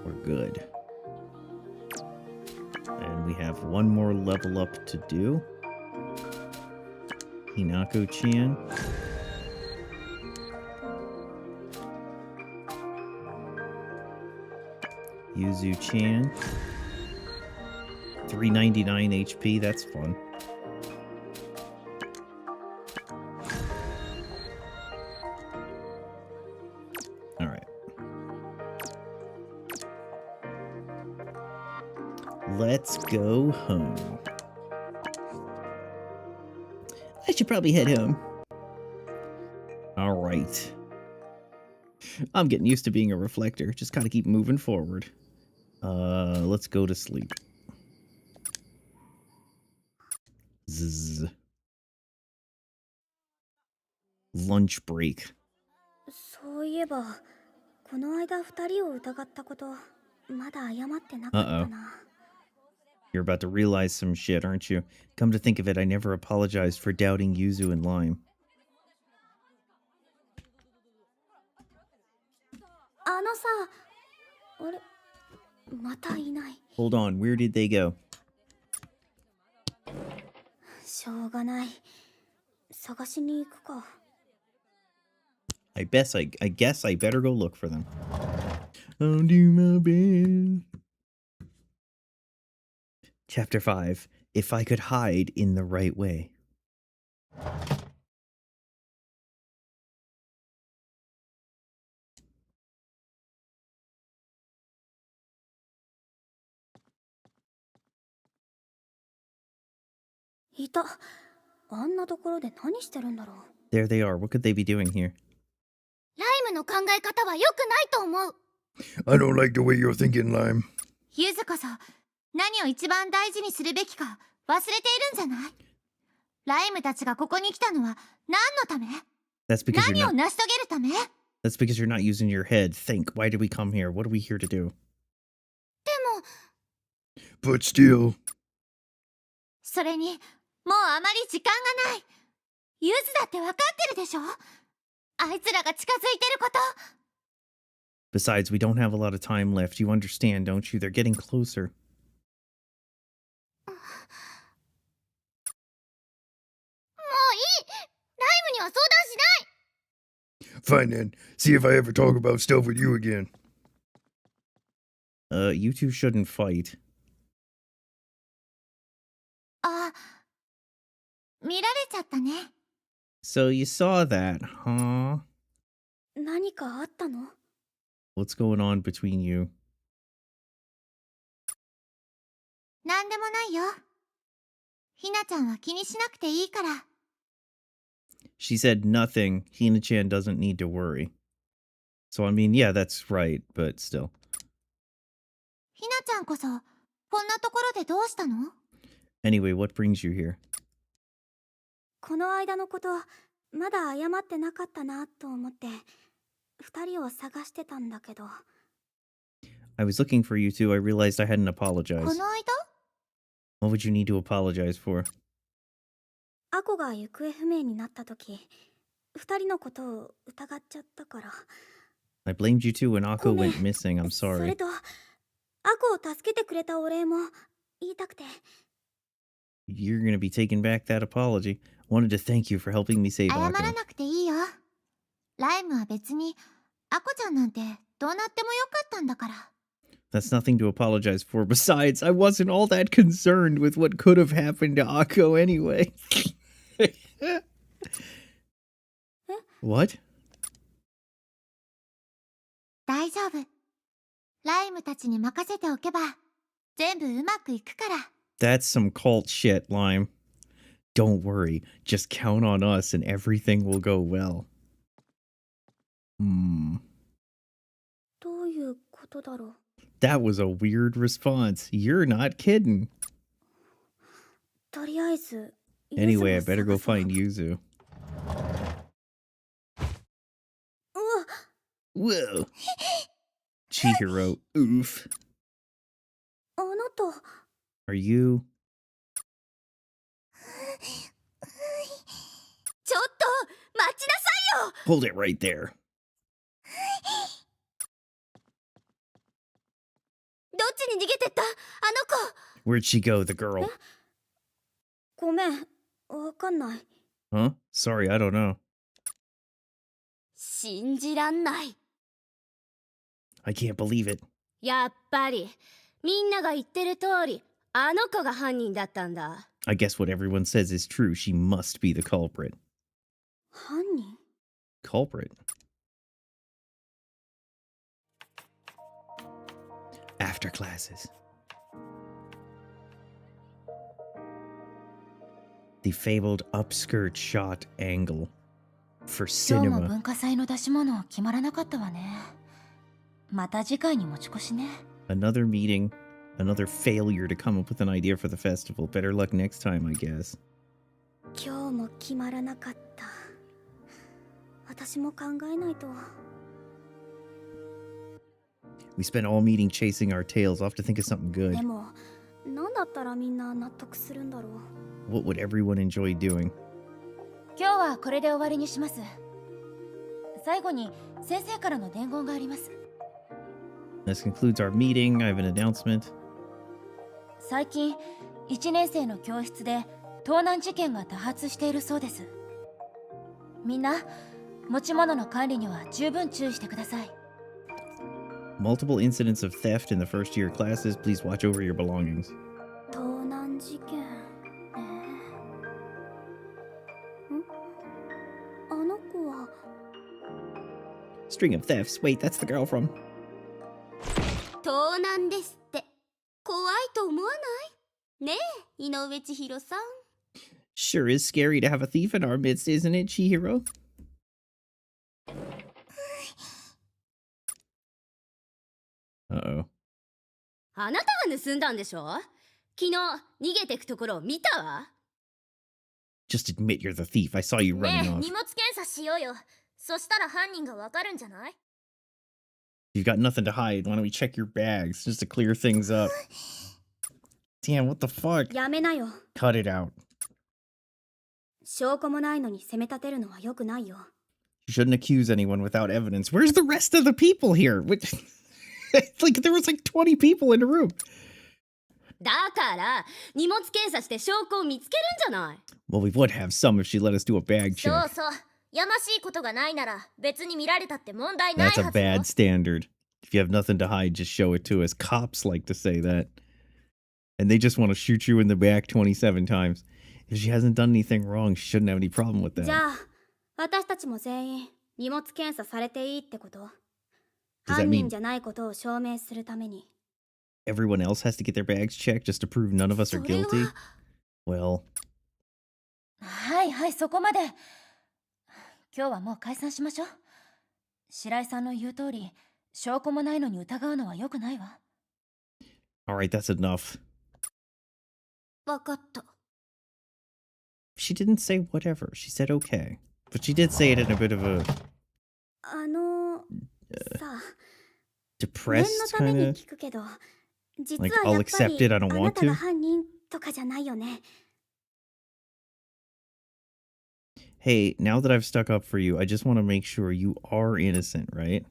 We're good. And we have one more level up to do. Hinako-chan. Yuzu-chan. 399 HP, that's fun. Alright. Let's go home. I should probably head home. Alright. I'm getting used to being a reflector. Just gotta keep moving forward. Let's go to sleep. Zzz. Lunch break.
そういえば、この間二人を疑ったこと、まだ謝ってなかったな。
You're about to realize some shit, aren't you? Come to think of it, I never apologized for doubting Yuzu and Lime.
あのさ、あれ、またいない。
Hold on, where did they go?
しょうがない。探しに行くか。
I guess I better go look for them. I'll do my best. Chapter 5. If I could hide in the right way. There they are. What could they be doing here?
ライムの考え方は良くないと思う。
I don't like the way you're thinking, Lime.
ゆずこそ何を一番大事にするべきか忘れているんじゃない？ライムたちがここに来たのは何のため？
That's because
何を成し遂げるため？
That's because you're not using your head. Think, why did we come here? What are we here to do?
でも
But still,
それにもうあまり時間がない。ゆずだって分かってるでしょ？あいつらが近づいてること。
Besides, we don't have a lot of time left. You understand, don't you? They're getting closer.
もういい。ライムには相談しない。
fine then. See if I ever talk about stuff with you again.
You two shouldn't fight.
あ、見られちゃったね。
So you saw that, huh?
何かあったの？
What's going on between you?
なんでもないよ。ひなちゃんは気にしなくていいから。
She said nothing. Hina-chan doesn't need to worry. So, I mean, yeah, that's right, but still.
ひなちゃんこそこんなところでどうしたの？
Anyway, what brings you here?
この間のこと、まだ謝ってなかったなと思って、二人を探してたんだけど。
I was looking for you two. I realized I hadn't
こ
apologized.
の間？
What would you need to apologize for?
アコが行方不明になった時、二人のことを疑っちゃったから。
I blamed you too when Akko
ごめん。
went missing. I'm
そ
sorry.
れと、アコを助けてくれたお礼も言いたくて。
You're gonna be taking back that apology. Wanted to thank you for helping me save
謝ら
Akko.
なくていいよ。ライムは別にアコちゃんなんてどうなってもよかったんだから。
That's nothing to apologize for. Besides, I wasn't all that concerned with what could have happened to Akko anyway. What?
大丈夫。ライムたちに任せておけば全部うまくいくから。
That's some cult shit, Lime. Don't worry. Just count on us and everything will go well.
どういうことだろう。
That was a weird response. You're not kidding.
とりあえず、
Anyway, I
ユズを
better go
探そう。
find Yuzu.
うわ、
Whoa. Chihiro. Oof.
あなた。
Are you?
ちょっと待ちなさいよ。
Hold it right there.
どっちに逃げてった？あの子。
Where'd she go, the girl?
ごめん、わかんない。
Huh? Sorry, I don't know.
信じらんない。
I can't believe it.
やっぱりみんなが言ってる通りあの子が犯人だったんだ。
I guess what everyone says is true. She must be the culprit.
犯人？
Culprit? After classes. The fabled upskirt shot angle for
今日も
cinema.
文化祭の出し物決まらなかったわね。また次回に持ち越しね。
Another meeting. Another failure to come up with an idea for the festival. Better luck next time, I guess.
今日も決まらなかった。私も考えないと。
We spent all meeting chasing our tails. I'll have to think of something good.
でも、なんだったらみんな納得するんだろう。
What would everyone enjoy doing?
今日はこれで終わりにします。最後に先生からの伝言があります。
This concludes our meeting. I have an announcement.
最近1年生の教室で盗難事件が多発しているそうです。みんな持ち物の管理には十分注意してください。
Multiple incidents of theft in the first year classes. Please watch over your belongings.
盗難事件ね。あの子は
String of thefts. Wait, that's the girl from...
盗難ですって。怖いと思わない？ねえ、井上千尋さん。
Sure is scary to have a thief in our midst, isn't it, Chihiro? Uh-oh.
あなたが盗んだんでしょ？昨日逃げてくところを見たわ。
Just admit you're the thief. I saw you
ね
running
え、
off.
荷物検査しようよ。そしたら犯人がわかるんじゃない？
You've got nothing to hide. Why don't we check your bags just to clear things up? Damn, what the fuck?
やめなよ。
Cut it out.
証拠もないのに責め立てるのは良くないよ。
You shouldn't accuse anyone without evidence. Where's the rest of the people here? Like, there was like 20 people in the room.
だから荷物検査して証拠を見つけるんじゃない。
Well, we would have some if she let us do a bag
そう
check.
そう。やましいことがないなら別に見られたって問題ない
That's
は
a
ずよ。
bad standard. If you have nothing to hide, just show it to us. Cops like to say that. And they just want to shoot you in the back 27 times. If she hasn't done anything wrong, she shouldn't have any problem with
じ
that.
ゃあ、私たちも全員荷物検査されていいってこと？
Does that
犯
mean
人じゃないことを証明するために。
everyone else has to get their bags checked just to prove none of us are
それは
guilty? Well,
はいはい、そこまで。今日はもう解散しましょう。白井さんの言う通り、証拠もないのに疑うのは良くないわ。
alright, that's enough.
わかった。
She didn't say whatever. She said okay. But she did say it in a bit of a
さあ、念の
depressed
ため
kind
に
of...
聞くけど、実
Like,
は
I'll
やっぱ
accept
り
it, I don't
あな
want
たが
to.
犯人とかじゃないよね。
Hey, now that I've stuck up for you, I just want to make sure you are innocent, right?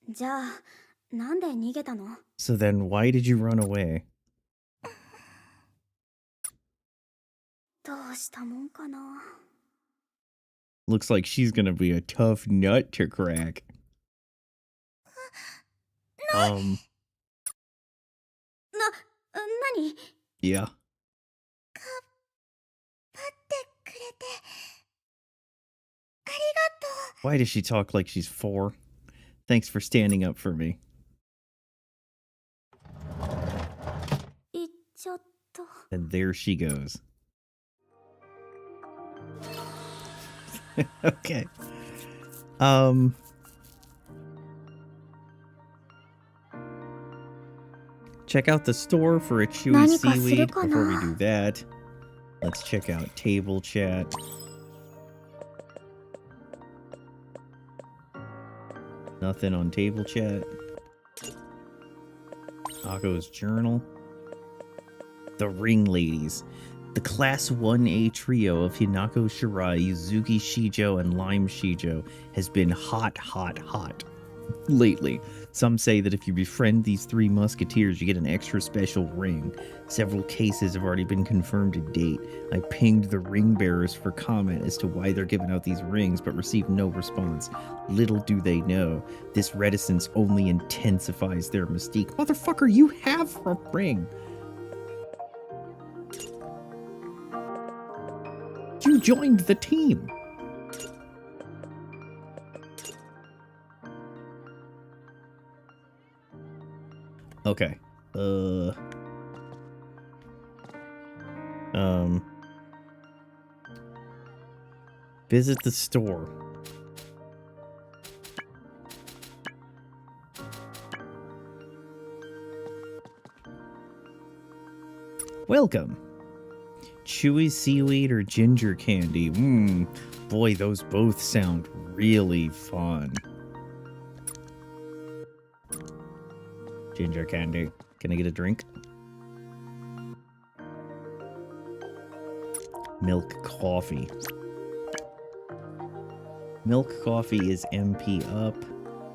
じゃあ、なんで逃げたの？
So then why did you run away?
どうしたもんかな。
Looks like she's gonna be a tough nut to crack. Um,
何？
yeah.
待ってくれてありがとう。
Why does she talk like she's 4? Thanks for standing up for me.
行っちゃった。
And there she goes. Okay. Check out the store for a chewy
何かする
seaweed.
かな？
Before we do that, let's check out table chat. Nothing on table chat. Ako's journal. The Ring Ladies. The Class 1A trio of Hinako Shirai, Yuzuki Shijo, and Lime Shijo has been hot, hot, hot. lately. Some say that if you befriend these 3 musketeers, you get an extra special ring. Several cases have already been confirmed to date. I pinged the ring bearers for comment as to why they're giving out these rings, but received no response. Little do they know, this reticence only intensifies their mystique. Motherfucker, you have a ring! You joined the team! Okay. Visit the store. Welcome. Chewy seaweed or ginger candy? Boy, those both sound really fun. Ginger candy. Can I get a drink? Milk coffee. Milk coffee is MP up.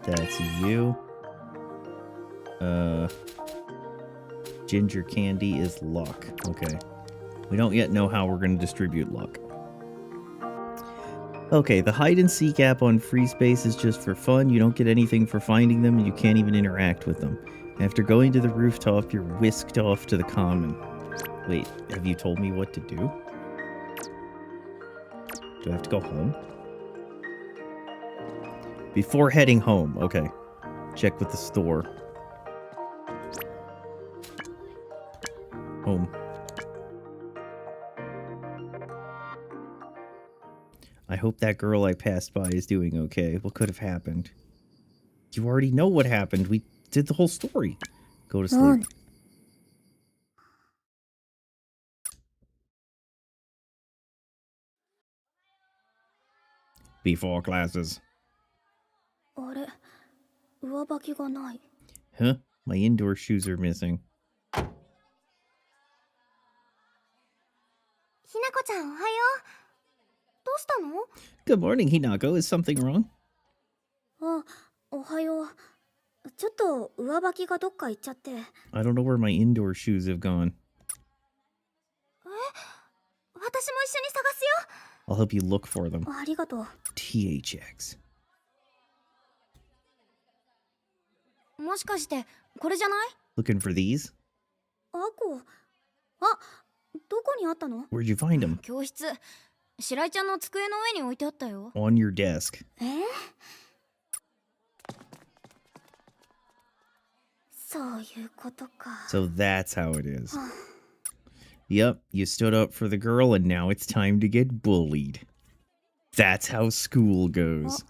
That's you. Ginger candy is luck. Okay. We don't yet know how we're going to distribute luck. Okay, the hide and seek app on Free Space is just for fun. You don't get anything for finding them, and you can't even interact with them. After going to the rooftop, you're whisked off to the common. Wait, have you told me what to do? Do I have to go home? Before heading home, okay. Check with the store. Home. I hope that girl I passed by is doing okay. What could have happened? You already know what happened. We did the whole story. Go to sleep. Before classes.
あれ、上履きがない。
Huh? My indoor shoes are missing.
ひなこちゃんおはよう。どうしたの？
Good morning, Hinako. Is something wrong?
あ、おはよう。ちょっと上履きがどっか行っちゃって。
I don't know where my indoor shoes have gone.
私も一緒に探すよ。
I'll help you look for them.
ありがとう。
THX.
もしかしてこれじゃない？
Looking for these?
アコ。あ、どこにあったの？
Where'd you find them?
教室。白井ちゃんの机の上に置いてあったよ。
On your desk.
そういうことか。
So that's how it is. Yep, you stood up for the girl and now it's time to get bullied. That's how school goes.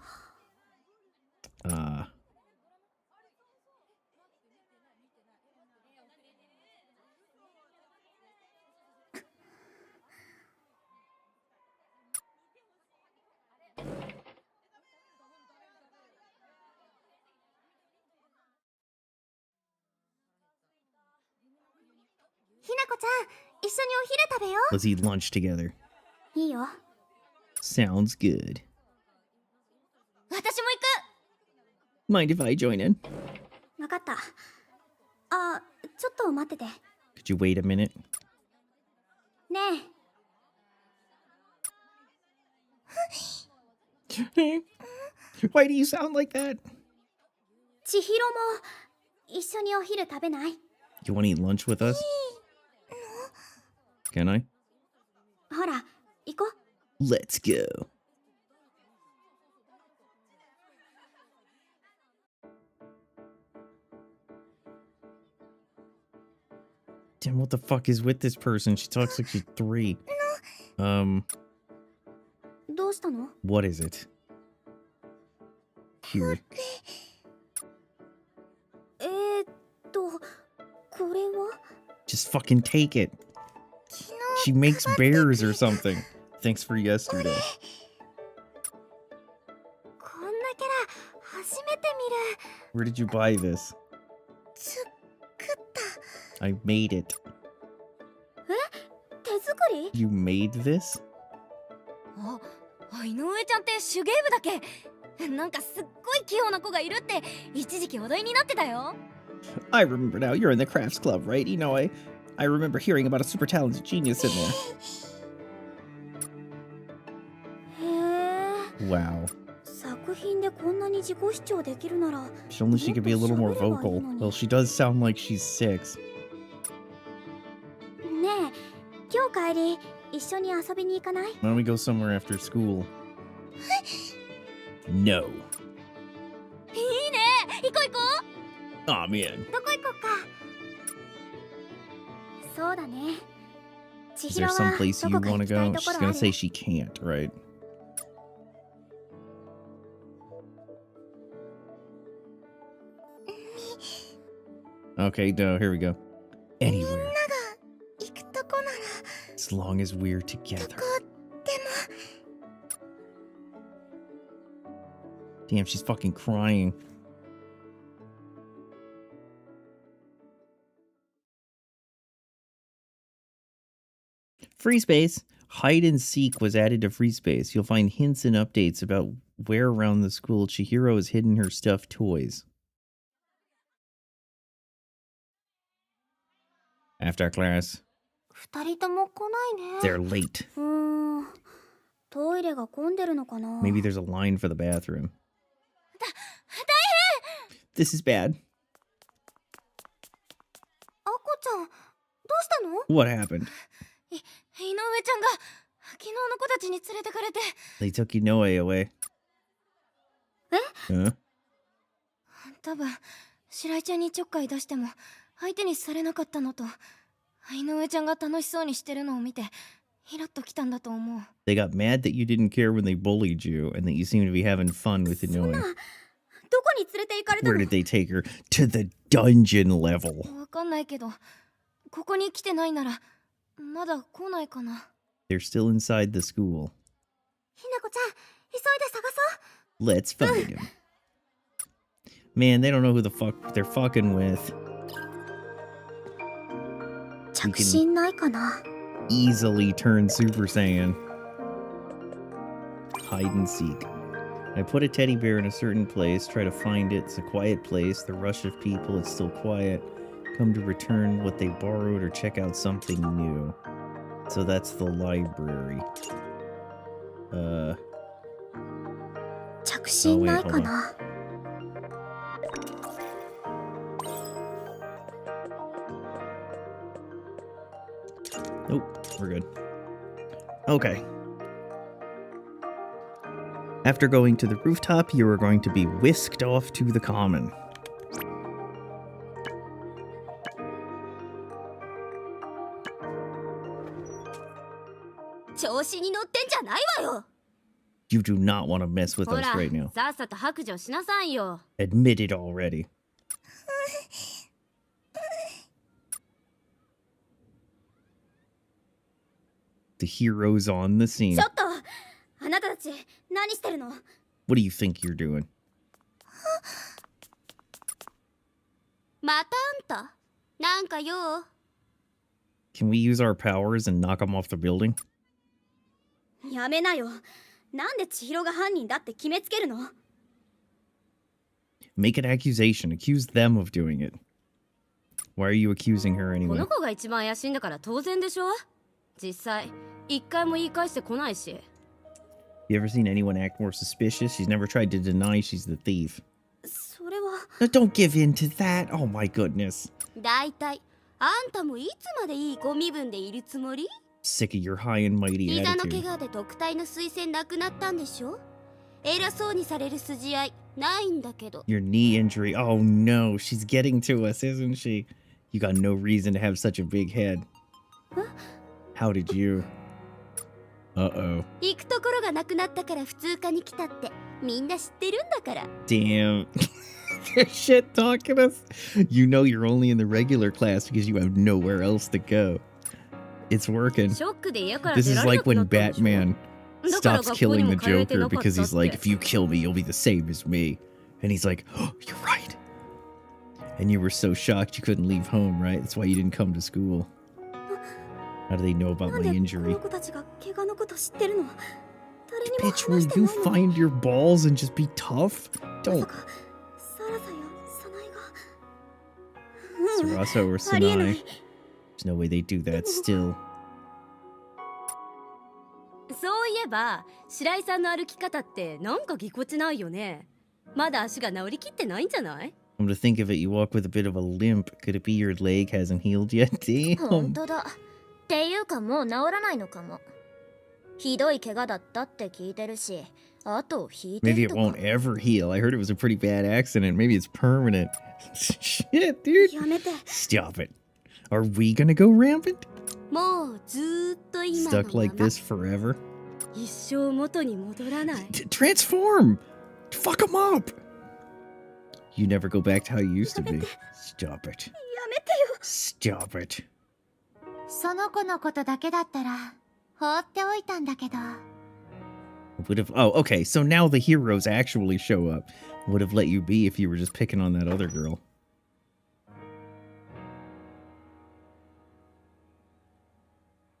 ひなこちゃん、一緒にお昼食べよう。
Let's eat lunch together.
いいよ。
Sounds good.
私も行く。
Mind if I join in?
わかった。あ、ちょっと待ってて。
Could you wait a minute?
ねえ。
Why do you sound like that?
千尋も一緒にお昼食べない？
You want to eat lunch with us? Can I?
ほら、行こう。
Let's go. Damn, what the fuck is with this person? She talks like she's 3.
どうしたの？
What is it? Here.
これは？
Just fucking take it. She makes bears or something. Thanks for yesterday.
こんなキャラ初めて見る。
Where did you buy this?
作った。
I made it.
手作り？
You made this?
あ、井上ちゃんって手芸部だっけ？なんかすっごい器用な子がいるって一時期話題になってたよ。
I remember now. You're in the crafts club, right, Inoue? I remember hearing about a super talented genius in there.
へえ。
Wow.
作品でこんなに自己主張できるなら。
If only she could be a little more vocal. Well, she does sound like she's 6.
ねえ、今日帰り一緒に遊びに行かない？
Why don't we go somewhere after school? No.
いいね、行こう行こう。
Aw, man.
どこ行こうか。そうだね。千
Is
尋
there
は
someplace
ど
you
こか
want
行
to
きたい
go?
とこ
She's
ろあ
gonna
る？
say she can't, right? Okay, no, here we go. Anywhere.
行くとこなら
As long as we're together.
どこでも。
Damn, she's fucking crying. Free space. Hide and seek was added to free space. You'll find hints and updates about where around the school Chihiro has hidden her stuffed toys. After class.
二人とも来ないね。
They're late.
トイレが混んでるのかな。
Maybe there's a line for the bathroom. This is bad.
あこちゃん、どうしたの？
What happened?
井上ちゃんが昨日の子たちに連れてかれて。
They took Inoue away.
え？
Huh?
多分白井ちゃんにちょっかい出しても相手にされなかったのと、井上ちゃんが楽しそうにしてるのを見てイラッときたんだと思う。
They got mad that you didn't care when they bullied you and that you seemed to be having fun with Inoue.
どこに連れて行かれた
Where
の？
did they take her? To the dungeon level.
わかんないけど、ここに来てないならまだ来ないかな。
They're still inside the school.
ひなこちゃん、急いで探そう。
Let's find him. Man, they don't know who the fuck they're fucking with.
着信ないかな。
Easily turn Super Saiyan. Hide and seek. I put a teddy bear in a certain place, try to find it. It's a quiet place. The rush of people, it's still quiet. Come to return what they borrowed or check out something new. So that's the library.
着信ないかな。
Nope, we're good. Okay. After going to the rooftop, you are going to be whisked off to the common.
調子に乗ってんじゃないわよ。
You do not want to mess with
ほ
us
ら、
right now.
さっさと白状しなさいよ。
Admit it already. The hero's on the scene.
ちょっと、あなたたち何してるの？
What do you think you're doing?
またあんたなんか用？
Can we use our powers and knock him off the building?
やめなよ。なんで千尋が犯人だって決めつけるの？
Make an accusation. Accuse them of doing it. Why are you accusing her
こ
anyway?
の子が一番怪しいんだから当然でしょ。実際一回も言い返してこないし。
You ever seen anyone act more suspicious? She's never tried to deny she's the thief.
それは。
Now, don't give in to that. Oh my goodness.
だいたいあんたもいつまでいいご身分でいるつもり？
Sick of your high and mighty
膝の怪
attitude.
我で特待の推薦なくなったんでしょ？偉そうにされる筋合いないんだけど。
Your knee injury. Oh no, she's getting to us, isn't she? You got no reason to have such a big head. How did you? Uh-oh.
行くところがなくなったから普通科に来たってみんな知ってるんだから。
Damn. They're shit talking us. You know you're only in the regular class because you have nowhere else to go. It's working.
ショックで家から
This
出
is
られな
like
くな
when
ったんでしょ。
Batman
だから
stops
学校に
killing
も
the
通えて
Joker
なかった
because he's
っ
like,
て。
if you kill me, you'll be the same as me. And he's like, oh, you're right. And you were so shocked you couldn't leave home, right? That's why you didn't come to school. How do they know about
なん
my
でこ
injury?
の子たちが怪我のこと知ってるの？大も
Bitch,
話
will
して
you
ないの。
find your balls and just be tough?
まさ
Don't.
かサラサやサナイが。
Sarasa or
ありえない。
Sanai. There's no way they do that still.
そういえば白井さんの歩き方ってなんかぎこちないよね。まだ足が治りきってないんじゃない？
Come to think of it, you walk with a bit of a limp. Could it be your leg hasn't healed yet?
本
Damn.
当だ。っていうかもう治らないのかも。ひどい怪我だったって聞いてるし、あと引いて
Maybe
る
it
とか。
won't ever heal. I heard it was a pretty bad accident. Maybe it's permanent. Shit, dude.
やめて。
Stop it. Are we gonna go rampant?
もうずーっと今の
Stuck like
まま
this forever?
一生元に戻らない。
Transform! Fuck them up! You never go back to how you used to be. Stop it.
やめてよ。
Stop it.
その子のことだけだったら放っておいたんだけど。
Would have. Oh, okay. So now the heroes actually show up. Would have let you be if you were just picking on that other girl.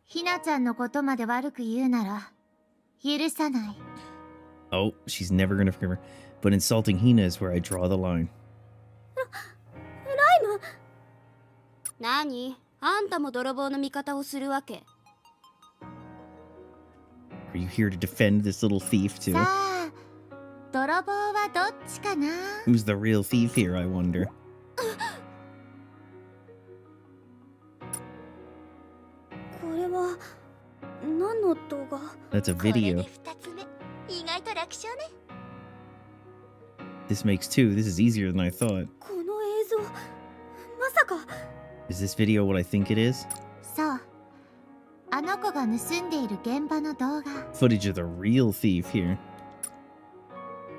ひなちゃんのことまで悪く言うなら許さない。
Oh, she's never gonna forgive her. But insulting Hina is where I draw the line.
ライム。
何？あんたも泥棒の味方をするわけ？
Are you here to defend this little thief too?
さあ、泥棒はどっちかな。
Who's the real thief here, I wonder?
これは何の動画？
That's a
これで
video.
2つ目。意外と楽勝ね。
This makes two. This is easier than I thought.
この映像、まさか。
Is this video what I think it is?
そう。あの子が盗んでいる現場の動画。
Footage of the real thief here.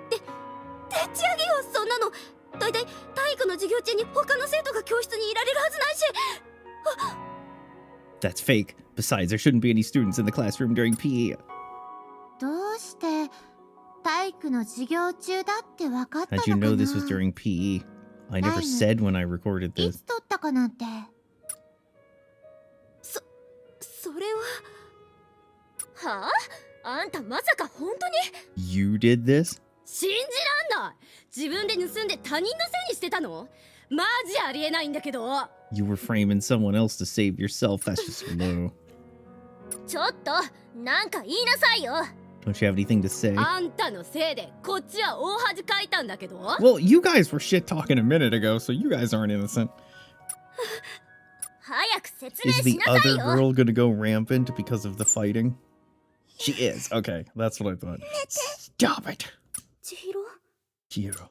でっち上げよそんなの。だいたい体育の授業中に他の生徒が教室にいられるはずないし。
That's fake. Besides, there shouldn't be any students in the classroom during PE.
どうして体育の授業中だって分かったの
How'd
か
you
な。
know this was during PE? I never
Diamond.
said when I recorded
い
this.
つ撮ったかなんて。
それは。
はあ？あんたまさか本当に？
You did this?
信じらんない。自分で盗んで他人のせいにしてたの？マジありえないんだけど。
You were framing someone else to save yourself. That's just low.
ちょっとなんか言いなさいよ。
Don't you have anything to say?
あんたのせいでこっちは大恥かいたんだけど。
Well, you guys were shit talking a minute ago, so you guys aren't innocent.
早く説明
Is
し
the
なさ
other
いよ。
girl gonna go rampant because of the fighting? She is. Okay, that's what I thought. Stop it.
千尋。
Hero.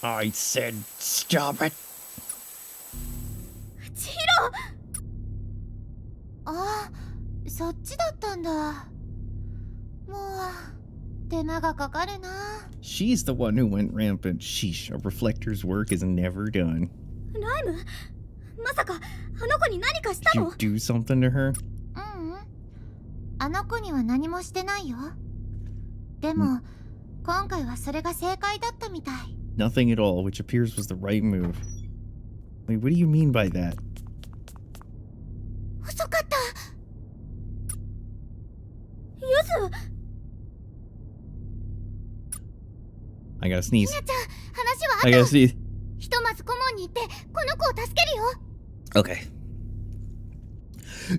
I said stop it.
千尋。
ああ、そっちだったんだ。もう手間がかかるな。
She's the one who went rampant. Sheesh, a reflector's work is never done.
ライム。まさかあの子に何かした
Did
の？
you do something to her?
ううん。あの子には何もしてないよ。でも、今回はそれが正解だったみたい。
Nothing at all, which appears was the right move. Wait, what do you mean by that?
遅かった。
ゆず。
I gotta sneeze.
ひなちゃん、話は
I gotta sneeze.
ひとまず顧問に行ってこの子を助けるよ。
Okay.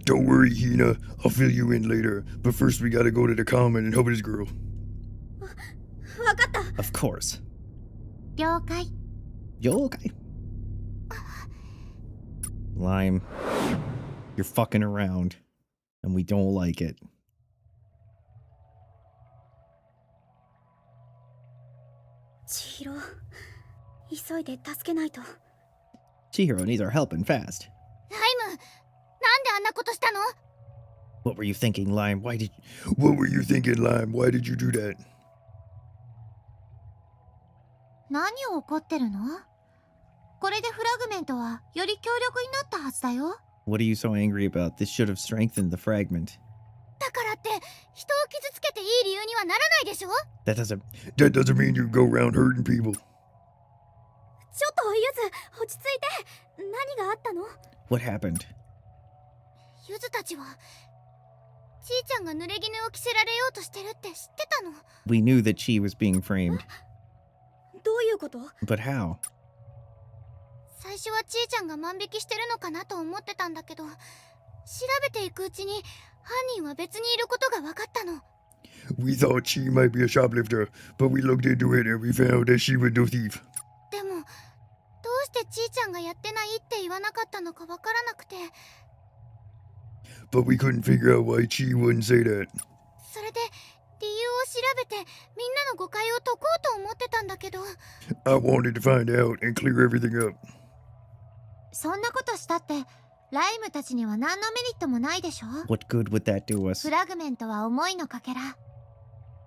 Don't worry, Hina. I'll fill you in later. But first, we gotta go to the common and help this girl.
わかった。
Of course.
了解。
Yo, okay. Lime, you're fucking around, and we don't like it.
千尋。急いで助けないと。
Chihiro needs our help and fast.
ライム、なんであんなことしたの？
What were you thinking, Lime? Why did
What were you thinking, Lime? Why did you do that?
何を怒ってるの？これでフラグメントはより強力になったはずだよ。
What are you so angry about? This should have strengthened the fragment.
だからって人を傷つけていい理由にはならないでしょ？
That doesn't.
That doesn't mean you go around hurting people.
ちょっとゆず、落ち着いて。何があったの？
What happened?
ゆずたちは
ちーちゃんが濡れ衣を着せられようとしてるって知ってたの。
We knew that Chi was being framed.
どういうこと？
But how?
最初はちーちゃんが万引きしてるのかなと思ってたんだけど、調べていくうちに犯人は別にいることが分かったの。
We thought she might be a shoplifter, but we looked into it and we found that she was no thief.
でもどうしてちーちゃんがやってないって言わなかったのか分からなくて、
But we couldn't figure out why she wouldn't say that.
それで理由を調べてみんなの誤解を解こうと思ってたんだけど。
I wanted to find out and clear everything up.
そんなことしたってライムたちには何のメリットもないでしょ。
What good would that do us?
フラグメントは思いのかけら。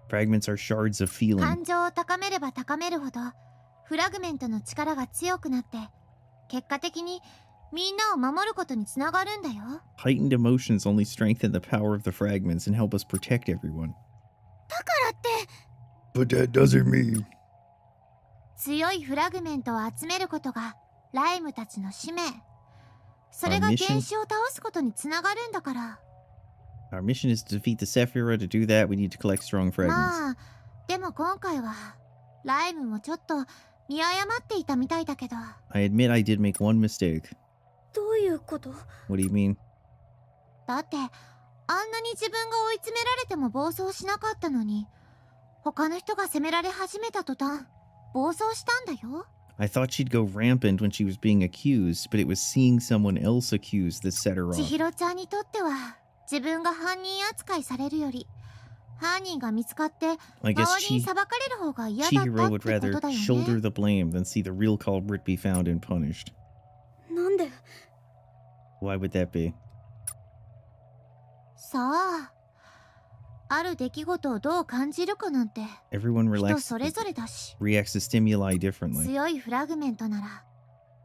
Fragments are shards of feeling.
感情を高めれば高めるほどフラグメントの力が強くなって結果的にみんなを守ることにつながるんだよ。
Heightened emotions only strengthen the power of the fragments and help us protect everyone.
だからって
But that doesn't mean.
強いフラグメントを集めることがライムたちの使命。それが
Our
原
mission?
子を倒すことにつながるんだから。
Our mission is to defeat the Sephira. To do that, we need to collect strong fragments.
まあでも今回はライムもちょっと見誤っていたみたいだけど。
I admit I did make one mistake.
どういうこと？
What do you mean?
だってあんなに自分が追い詰められても暴走しなかったのに、他の人が責められ始めた途端暴走したんだよ。
I thought she'd go rampant when she was being accused, but it was seeing someone else accused that set her
千
off.
尋ちゃんにとっては自分が犯人扱いされるより犯人が見つかって
I guess
周りに裁かれる方が嫌だった
Chihiro
っ
would
てこ
rather
とだよ
shoulder
ね。
the blame than see the real culprit be found and punished.
なんで？
Why would that be?
さあ、ある出来事をどう感じるかなんて
Everyone
人
reacts
それぞれだし、
to stimuli differently.
強いフラグメントなら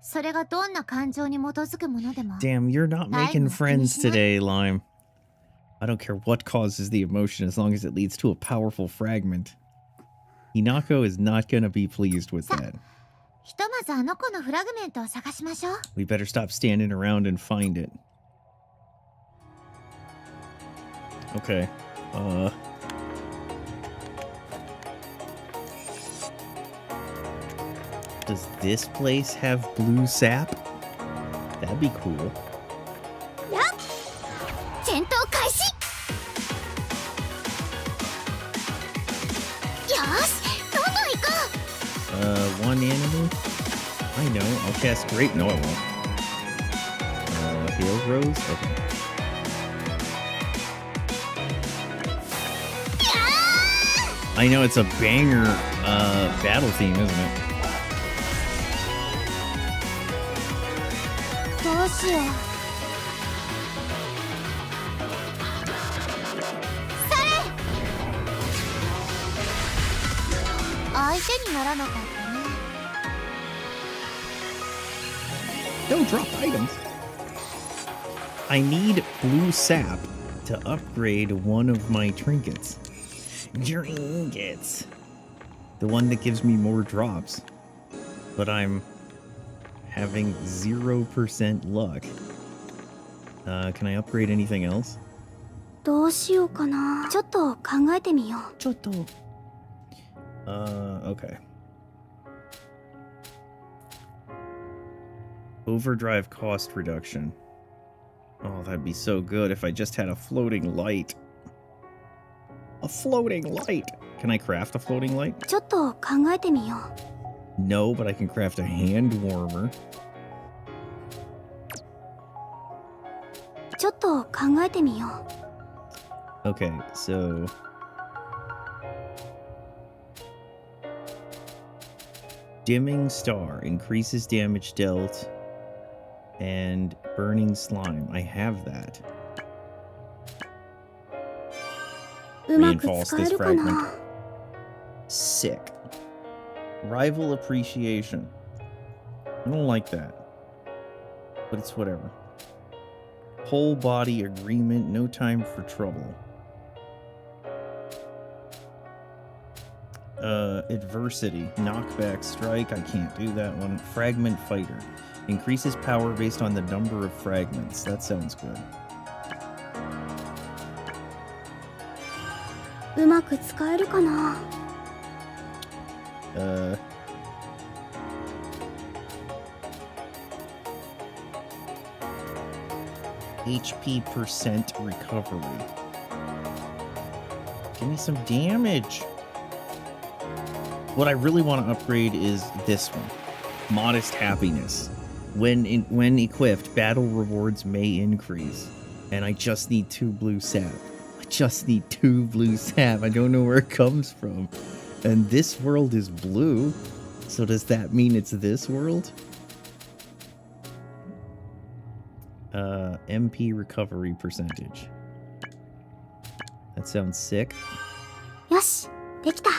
それがどんな感情に基づくものでも
Damn, you're not making friends today, Lime. I don't care what causes the emotion as long as it leads to a powerful fragment. Hinako is not gonna be pleased with that.
ひとまずあの子のフラグメントを探しましょう。
We better stop standing around and find it. Okay. Does this place have blue sap? That'd be cool.
戦闘開始。よし、どんどん行こう。
One enemy? I know. I'll cast Great. No, I won't. Hail Rose? Okay. I know it's a banger battle theme, isn't it?
どうしよう。相手にならなかったね。
Don't drop items. I need blue sap to upgrade one of my trinkets. Trinkets. The one that gives me more drops. But I'm having 0% luck. Can I upgrade anything else?
どうしようかな。ちょっと考えてみよう。
ちょっと。Okay. Overdrive cost reduction. Oh, that'd be so good if I just had a floating light. A floating light! Can I craft a floating light?
ちょっと考えてみよう。
No, but I can craft a hand warmer.
ちょっと考えてみよう。
Okay, so... Dimming Star increases damage dealt, and Burning Slime. I have that.
うまく使えるかな。
Sick. Rival Appreciation. I don't like that. But it's whatever. Whole Body Agreement. No Time for Trouble. Adversity. Knockback Strike. I can't do that one. Fragment Fighter. Increases power based on the number of fragments. That sounds good.
うまく使えるかな。
HP percent recovery. Give me some damage. What I really want to upgrade is this one. Modest happiness. When equipped, battle rewards may increase. And I just need 2 blue sap. I just need 2 blue sap. I don't know where it comes from. And this world is blue. So does that mean it's this world? MP recovery percentage. That sounds sick.
よし、できた。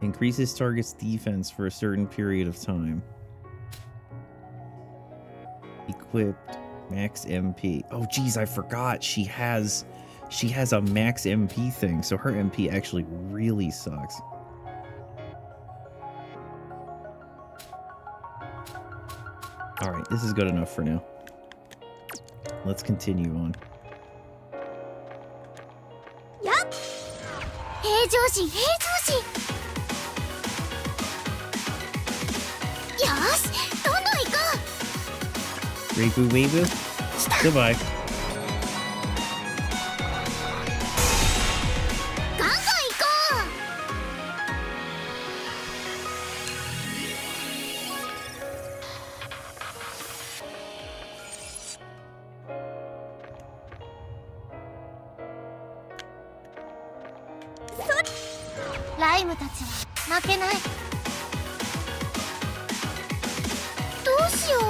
Increases target's defense for a certain period of time. Equipped. Max MP. Oh geez, I forgot. She has a max MP thing, so her MP actually really sucks. Alright, this is good enough for now. Let's continue on.
平常心平常心。よし、どんどん行こう。
Rebu Weebu? Goodbye.
ガンガン行こ
う。ライムたちは負けない。
どうしよう。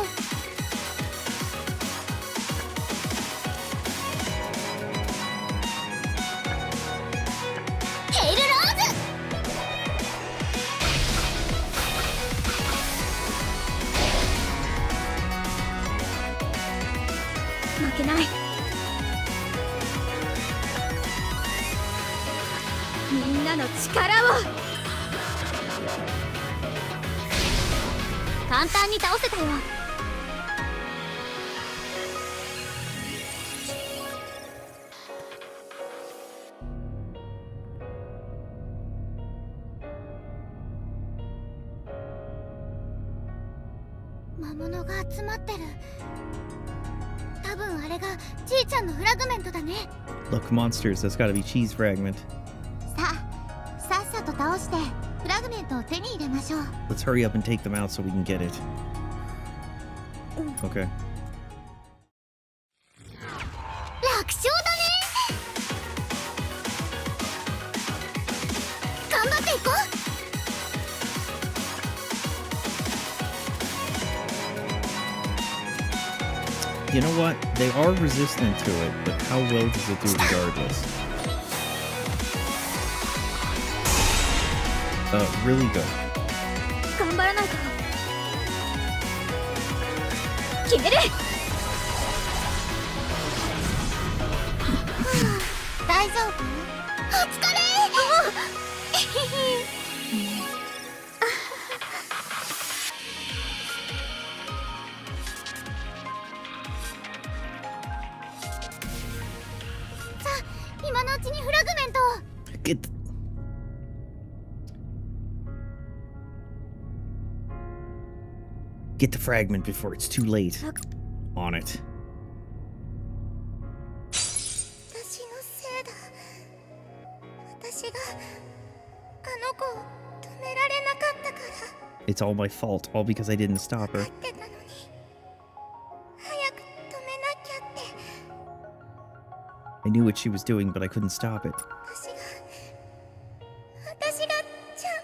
ヘイルローズ。
負けない。みんなの力を。簡単に倒せたよ。
魔物が集まってる。多分あれがちいちゃんのフラグメントだね。
Look, monsters. That's gotta be cheese fragment.
さっさと倒してフラグメントを手に入れましょう。
Let's hurry up and take them out so we can get it. Okay.
楽勝だね。頑張っていこう。
You know what? They are resistant to it, but how well does it do regardless? Really good.
頑張らないと。決める。
大丈夫？
お疲れ。さあ、今のうちにフラグメントを。
Get the fragment before it's too late. On it.
私のせいだ。私があの子を止められなかったから。
It's all my fault, all because I didn't stop her.
待ってたのに早く止めなきゃって。
I knew what she was doing, but I couldn't stop it.
私がちゃん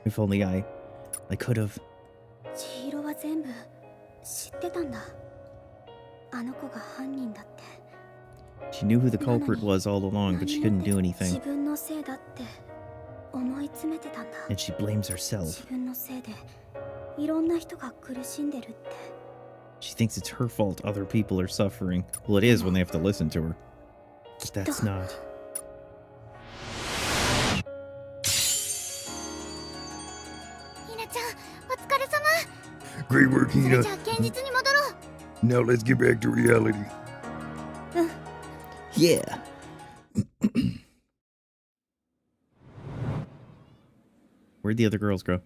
と。
If only I could have.
千尋は全部知ってたんだ。あの子が犯人だって。
She knew who the culprit was all along, but she couldn't do
自
anything.
分のせいだって思い詰めてたんだ。
And she blames herself.
自分のせいでいろんな人が苦しんでるって。
She thinks it's her fault other people are suffering. Well, it is when they have to listen to her. But that's not.
ひなちゃん、お疲れ様。
Great work,
それ
Hina.
じゃあ現実に戻ろう。
Now let's get back to reality.
Yeah. Where'd the other girls go?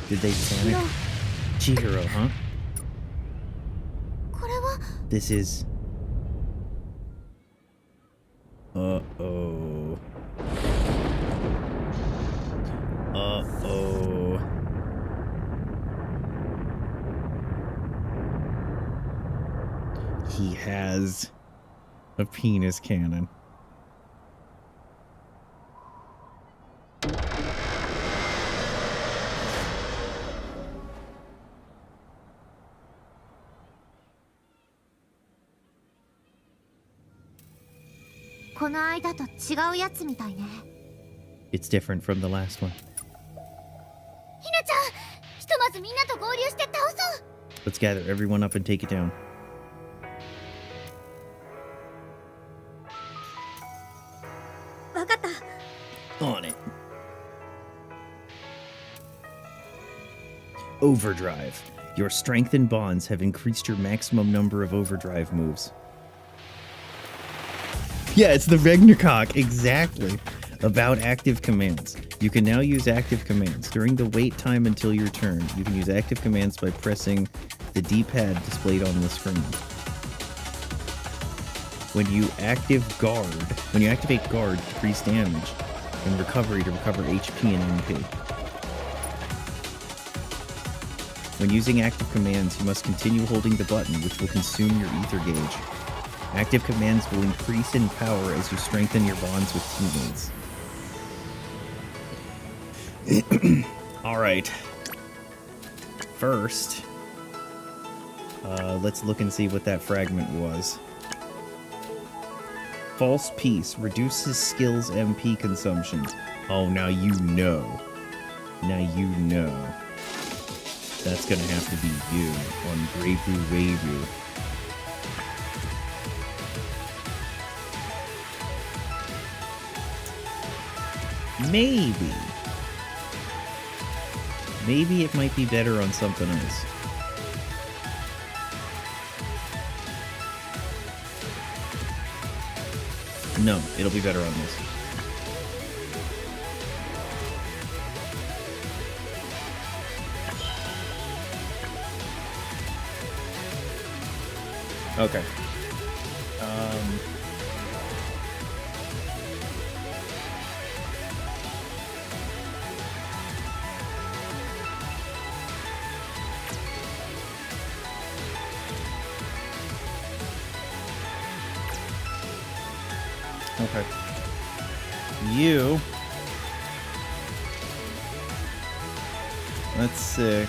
Did they panic? Chihiro, huh?
これは
This is... Uh-oh. Uh-oh. He has a penis cannon. It's different from the last one.
ひなちゃん、ひとまずみんなと合流して倒そう。
Let's gather everyone up and take it down.
わかった。
On it. Overdrive. Your strength and bonds have increased your maximum number of overdrive moves. Yeah, it's the Ragnarok, exactly. About active commands. You can now use active commands. During the wait time until your turn, you can use active commands by pressing the D-pad displayed on the screen. When you activate guard, decrease damage, and recovery to recover HP and MP. When using active commands, you must continue holding the button, which will consume your ether gauge. Active commands will increase in power as you strengthen your bonds with teammates. Alright. First, let's look and see what that fragment was. False Peace reduces skills MP consumption. Oh, now you know. Now you know. That's gonna have to be you on Greybu Weibu. Maybe. Maybe it might be better on something else. No, it'll be better on this. Okay. Okay. You... Let's see.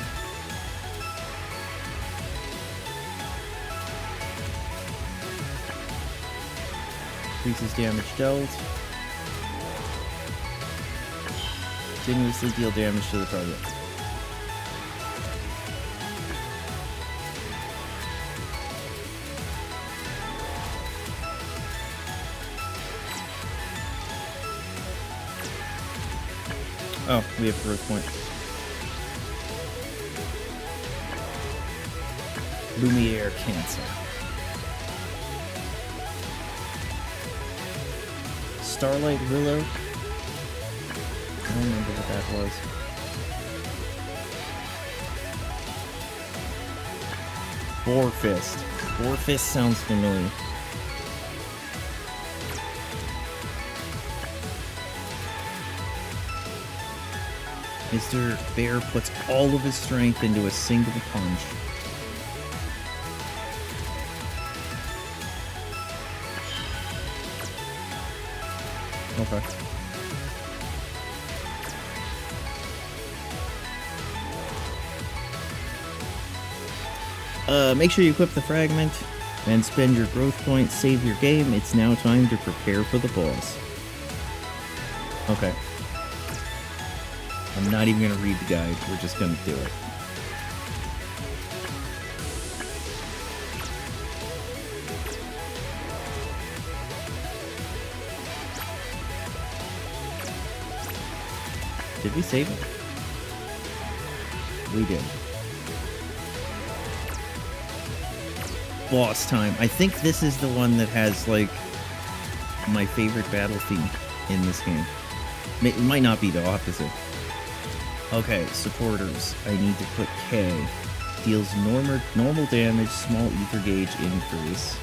Increases damage dealt. Continuously deal damage to the target. Oh, we have growth point. Lumiere Cancer. Starlight Willow. I don't remember what that was. Boar Fist. Boar Fist sounds familiar. Mr. Bear puts all of his strength into a single punch. Okay. Make sure you equip the fragment and spend your growth points, save your game. It's now time to prepare for the boss. Okay. I'm not even gonna read the guide, we're just gonna do it. Did we save it? We did. Boss time. I think this is the one that has, like, my favorite battle theme in this game. It might not be, though. I'll have to see. Okay, supporters. I need to put K. Deals normal damage, small ether gauge increase.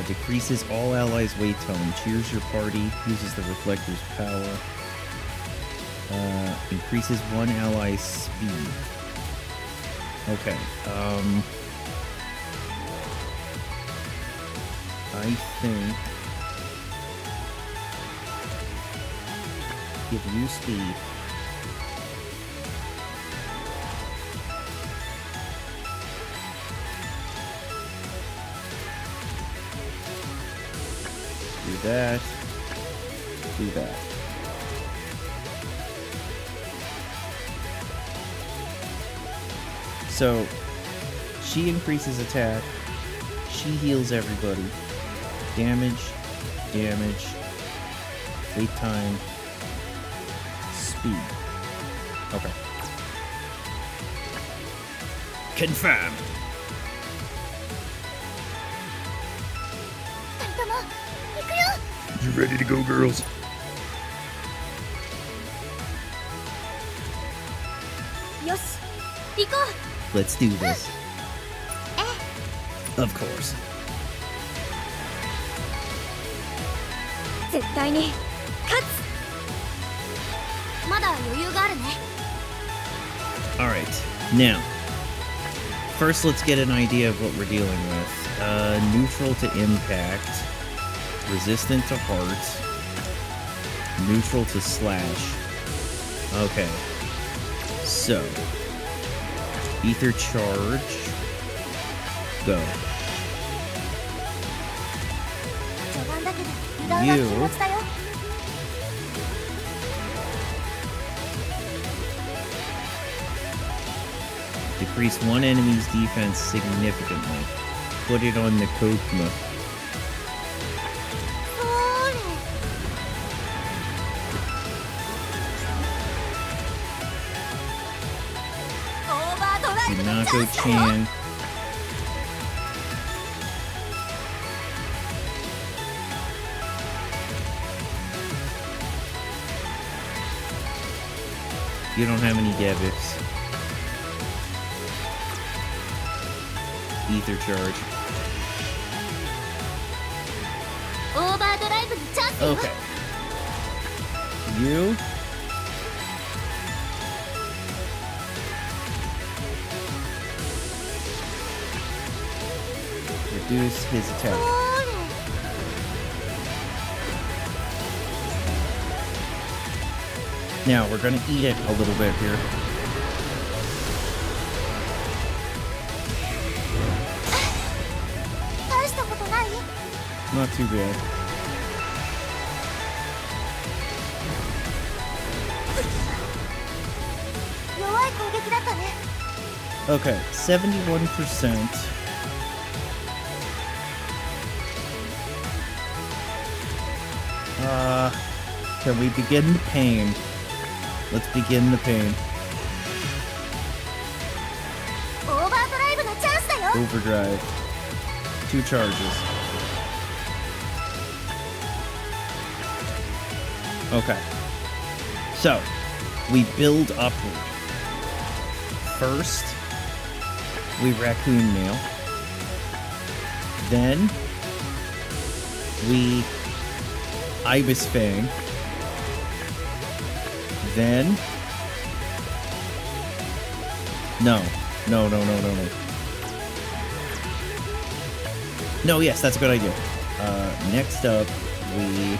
Decreases all allies' weight tone. Cheers your party. Uses the reflector's power. Increases one ally's speed. Okay, I think... give you speed. Do that. Do that. So, she increases attack. She heals everybody. Damage. Damage. Wait time. Speed. Okay. Confirm.
二人とも行くよ。
You ready to go, girls?
Let's do this. Of course.
絶対に勝つ。
まだ余裕があるね。
Alright, now. First, let's get an idea of what we're dealing with. Neutral to impact. Resistant to heart. Neutral to slash. Okay. So. Ether charge. Go.
序盤だけど油断は禁物だよ。
Decrease one enemy's defense significantly. Put it on the Kokma.
そーれ。 オーバードライブのチャンスだよ。
Hinako-chan. You don't have any debits. Ether charge.
オーバードライブのチャンスよ。
Okay. You. Reduce his
そ
attack.
ーれ。
Now, we're gonna eat it a little bit here.
大したことない？
Not too bad.
弱い攻撃だったね。
Okay, 71%. Can we begin the pain? Let's begin the pain.
オーバードライブのチャンスだよ。
Overdrive. 2 charges. Okay. So, we build upward. First, we raccoon mail. Then, we ibis fang. Then, no. No, yes, that's a good idea. Next up, we...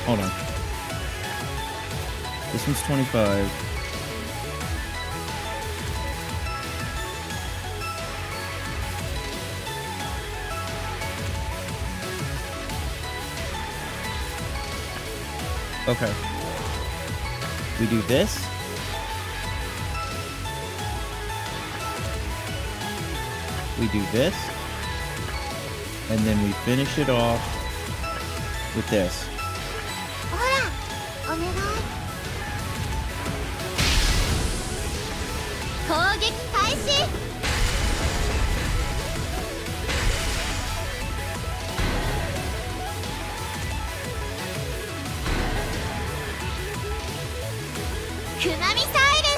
Hold on. This one's 25. Okay. We do this. We do this. And then we finish it off with this.
ほら、お願い。
攻撃開始。クマミサイル。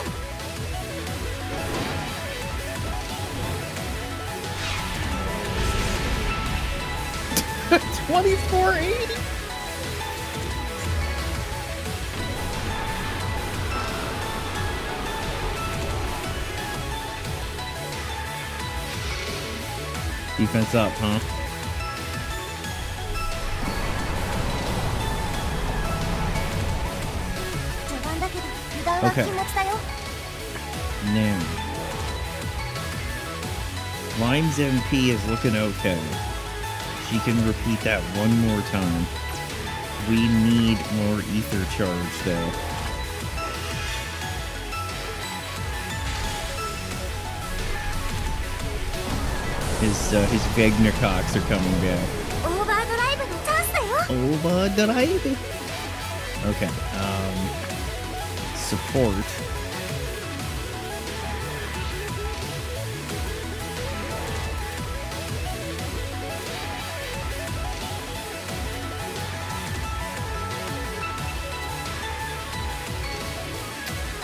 2480. Defense up, huh?
序盤だけど油断は禁物だよ。
Now, Lime's MP is looking okay. She can repeat that one more time. We need more ether charge, though. His Vegnacox are coming back.
オーバードライブのチャンスだよ。
Overdrive. Okay. Support.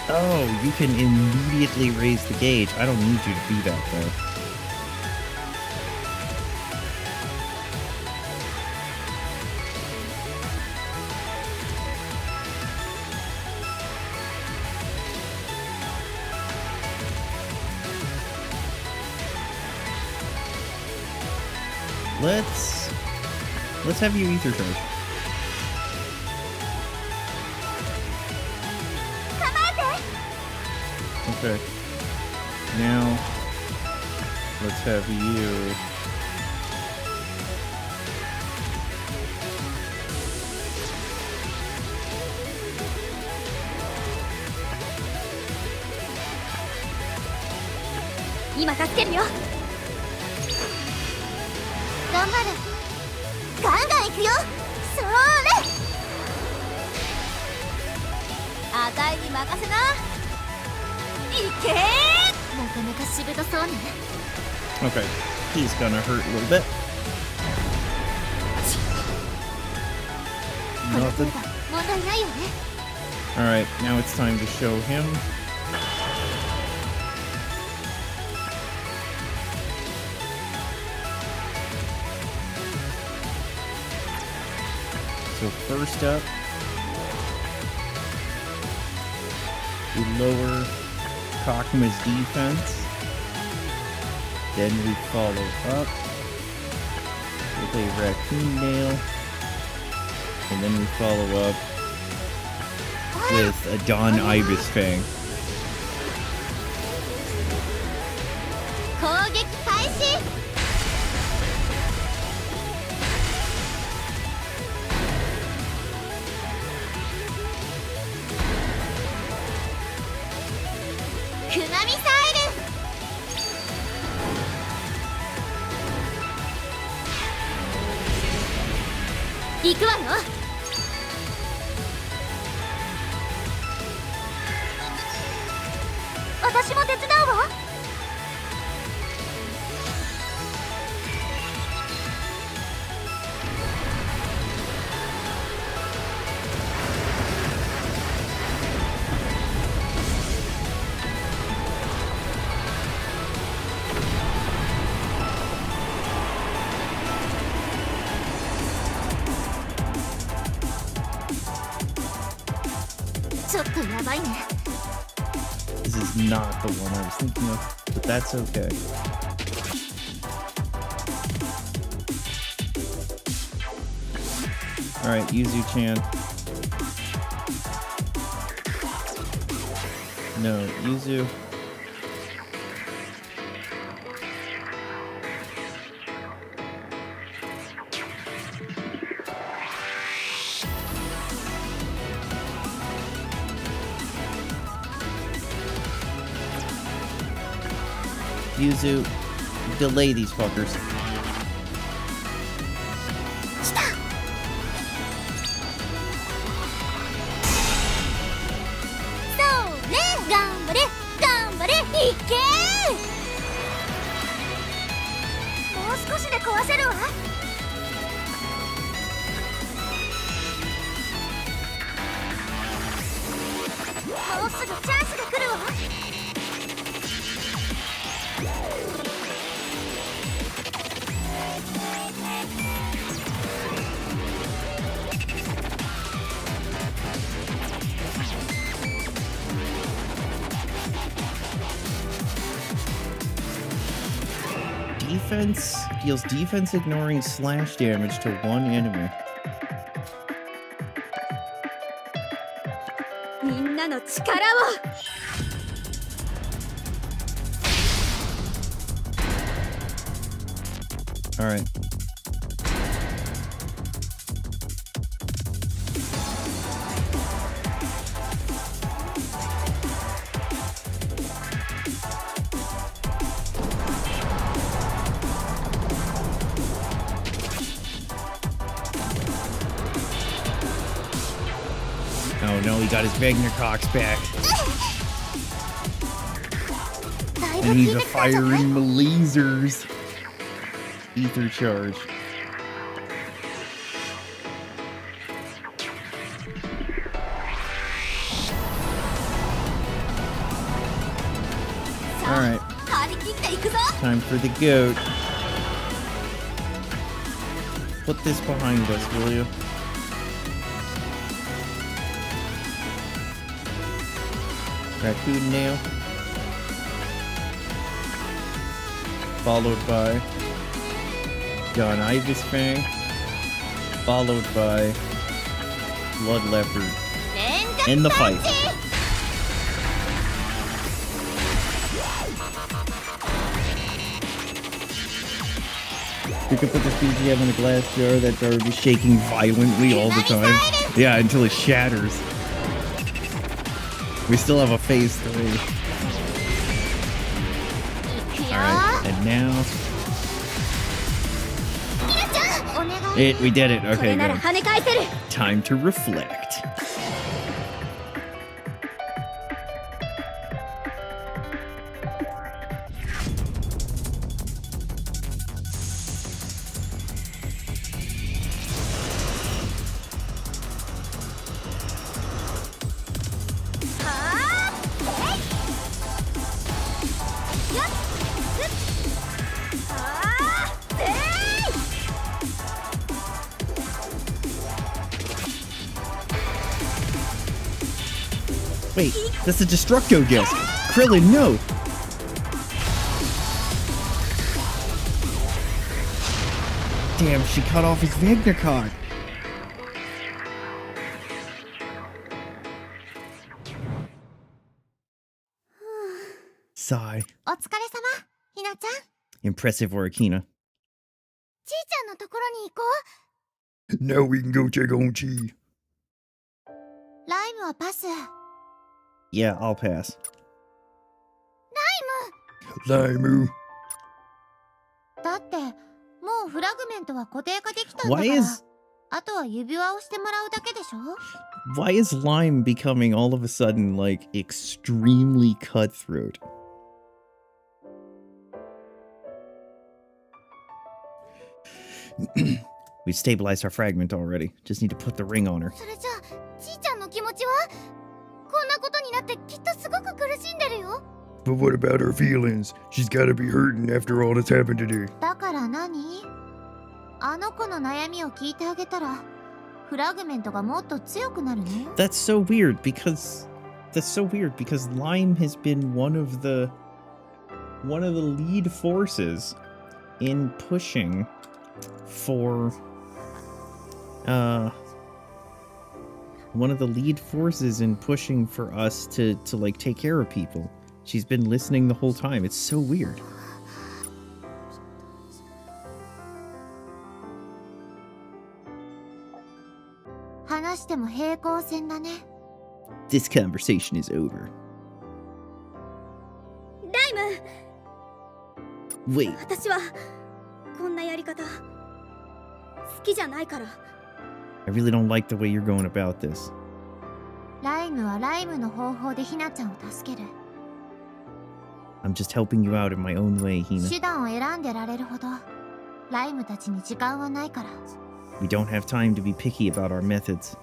Oh, you can immediately raise the gauge. I don't need you to do that, though. Let's have you ether charge. Okay. Now let's have you
今助けるよ。
頑張る。ガンガン行くよ。それ。あたいに任せな。いけー。なかなかしぶとそうね。
Okay. He's gonna hurt a little bit.
この程
Nothing.
度問題ないよね。
Alright, now it's time to show him. So first up, we lower Kakuma's defense. Then we follow up with a raccoon nail. And then we follow up with a Dawn Ibis Fang.
攻撃開始。クマミサイル。行くわよ。
私も手伝うわ。
ちょっとやばいね。
This is not the one I was thinking of, but that's okay. Alright, Yuzu-chan. No, Yuzu. Yuzu, delay these fuckers.
そうね。頑張れ頑張れ。いけ少しで壊せるわ。もうすぐチャンスが来るわ。
Defense deals defense ignoring slash damage to one enemy.
みんなの力を。
Alright. Oh no, he got his Wagner-Cox back. And he's firing the lasers. Ether charge. Alright.
張り切っていくぞ。
Time for the goat. Put this behind us, will you? Raccoon nail. Followed by John Ibis Fang. Followed by Blood Leopard. In the fight. You could put this BGM in a glass jar. That jar would be shaking violently all the time. Yeah, until it shatters. We still have a phase 3. Alright, and now... We did it.
これ
Okay,
なら
good.
跳ね返せる。
Time to reflect. Wait, that's a Destructo guess. Krillin, no! Damn, she cut off his Wagner card. Sigh.
お疲れ様、ひなちゃん。
Impressive Orikina.
ちいちゃんのところに行こう。
Now we can go check on Chi.
ライムはパス。
Yeah, I'll pass.
Limu.
だって、もうフラグメントは固定化できたんだか
Why
ら。
is
あとは指輪をしてもらうだけでしょ
why is Lime becoming all of a sudden like extremely cutthroat? We've stabilized our fragment already. Just need to put the ring on her.
それじゃあちいちゃんの気持ちはこんなことになってきっとすごく苦しんでるよ。
But what about her feelings? She's gotta be hurting after all that's happened today.
だから何？あの子の悩みを聞いてあげたら、フラグメントがもっと強くなるね。
That's so weird because Lime has been one of the lead forces in pushing for one of the lead forces in pushing for us to like take care of people. She's been listening the whole time. It's so weird.
話しても平行線だね。
This conversation is over.
ライム、
Wait,
私はこんなやり方好きじゃないから。
I really don't like the way you're going about this.
ライムはライムの方法でひなちゃんを助ける。
I'm just helping you out in my own way, Hina.
手段を選んでられるほどライムたちに時間はないから。
We don't have time to be picky about our methods.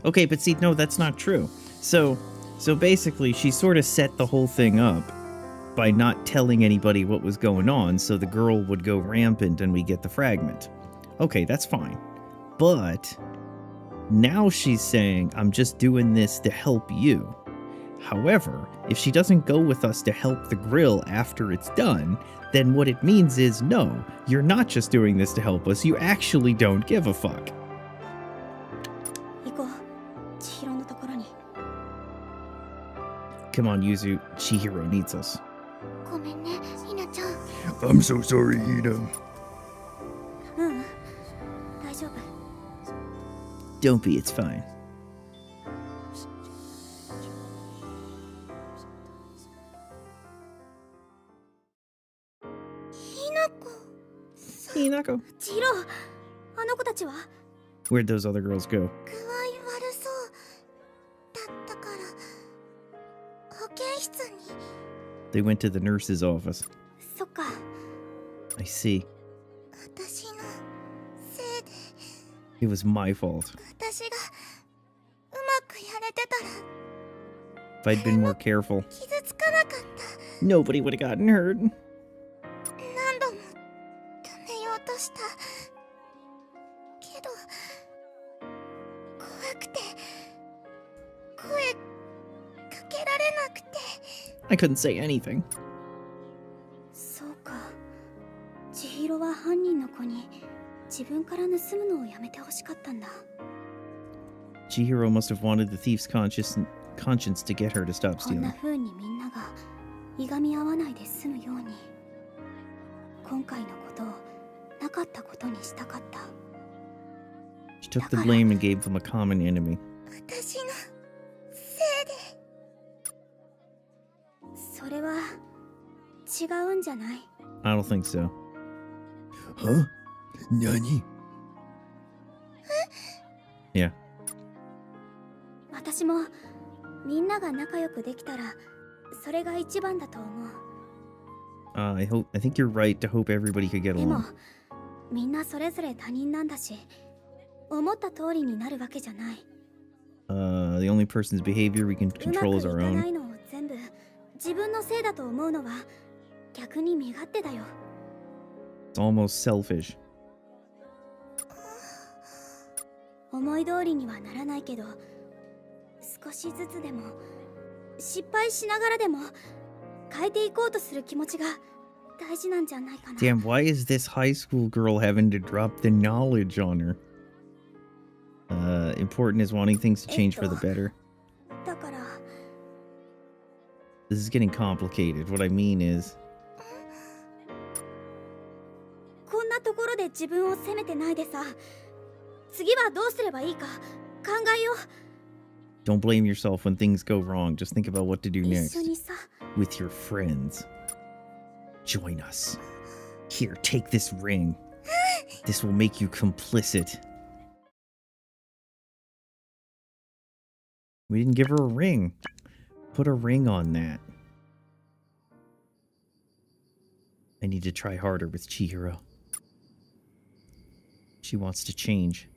Okay, but see, no, that's not true. So basically, she sort of set the whole thing up by not telling anybody what was going on, so the girl would go rampant and we get the fragment. Okay, that's fine. But now she's saying, I'm just doing this to help you. However, if she doesn't go with us to help the grill after it's done, then what it means is, no, you're not just doing this to help us, you actually don't give a fuck.
行こう。千尋のところに。
Come on, Yuzu, Chihiro needs us.
ごめんねひなちゃん。
I'm so sorry, Hina.
ううん。大丈夫。
Don't be, it's fine.
ひなこ。
Hinako.
千尋、あの子たちは
Where'd those other girls go?
具合悪そうだったから保健室に。
They went to the nurse's office.
そっか。
I see.
私のせいで
It was my fault.
私がうまくやれてたら
If I'd been more careful,
傷つかなかった。
nobody would have gotten hurt.
何度も止めようとしたけど怖くて声かけられなくて。
I couldn't say anything.
そうか。千尋は犯人の子に自分から盗むのをやめてほしかったんだ。
Chihiro must have wanted the thief's conscience to get her to stop
こんな
stealing.
風にみんながいがみ合わないで済むように今回のことをなかったことにしたかった。
She took the blame and gave them a common enemy.
私のせいで。それは違うんじゃない？
I don't think so.
Huh? Nani?
Yeah.
私もみんなが仲良くできたらそれが一番だと思う。
I think you're right to hope everybody could get
でも
along.
みんなそれぞれ他人なんだし思った通りになるわけじゃない。
The only person's behavior we can
うまく
control
い
is
か
our
な
own.
いのを全部自分のせいだと思うのは逆に身勝手だよ。
It's almost selfish.
思い通りにはならないけど少しずつでも失敗しながらでも変えていこうとする気持ちが大事なんじゃないかな。
Damn, why is this high school girl having to drop the knowledge on her? Important is wanting things to change for the better.
だから
This is getting complicated. What I mean is,
こんなところで自分を責めてないでさ、次はどうすればいいか考えよう。
don't blame yourself when things go wrong. Just think about what to do
一
next
緒にさ。
with your friends. Join us. Here, take this ring. This will make you complicit. We didn't give her a ring. Put a ring on that. I need to try harder with Chihiro. She wants to change.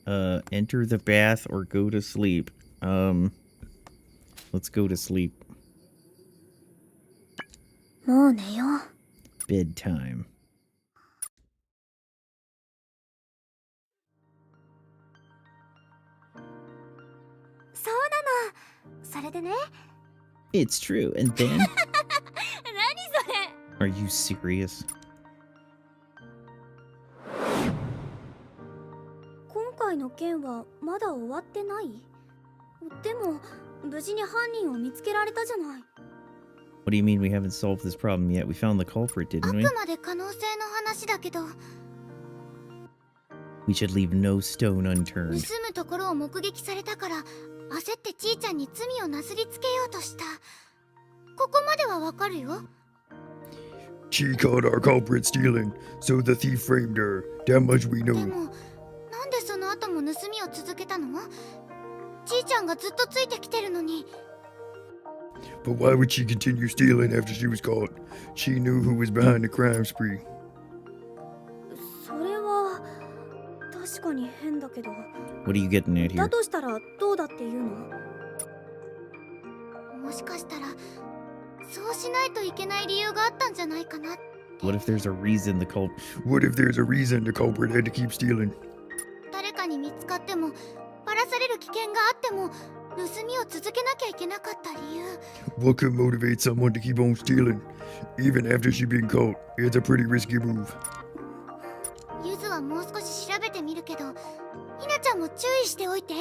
Enter the bath or go to sleep. Let's go to sleep.
もう寝よう。
Bedtime.
そうなの。それでね。
It's true. And then?
何それ。
Are you serious?
今回の件はまだ終わってない？でも無事に犯人を見つけられたじゃない。
What do you mean we haven't solved this problem yet? We found the culprit,
あ
didn't we?
くまで可能性の話だけど、
We should leave no stone
盗
unturned.
むところを目撃されたから焦ってちーちゃんに罪をなすりつけようとした。ここまではわかるよ。
She caught our culprit stealing, so the thief framed her. That much we
で
know.
もなんでその後も盗みを続けたの？ちーちゃんがずっとついてきてるのに
But why would she continue stealing after she was caught? She knew who was behind the crime spree.
それは確かに変だけど。
What are you getting at here?
だとしたらどうだっていうの？
もしかしたらそうしないといけない理由があったんじゃないかな。
What if there's a reason the cult...
What if there's a reason the culprit had to keep stealing?
誰かに見つかってもバラされる危険があっても盗みを続けなきゃいけなかった理由。
What could motivate someone to keep on stealing? Even after she'd been caught, it's a pretty risky move.
ゆずはもう少し調べてみるけど、ひなちゃんも注意しておいて。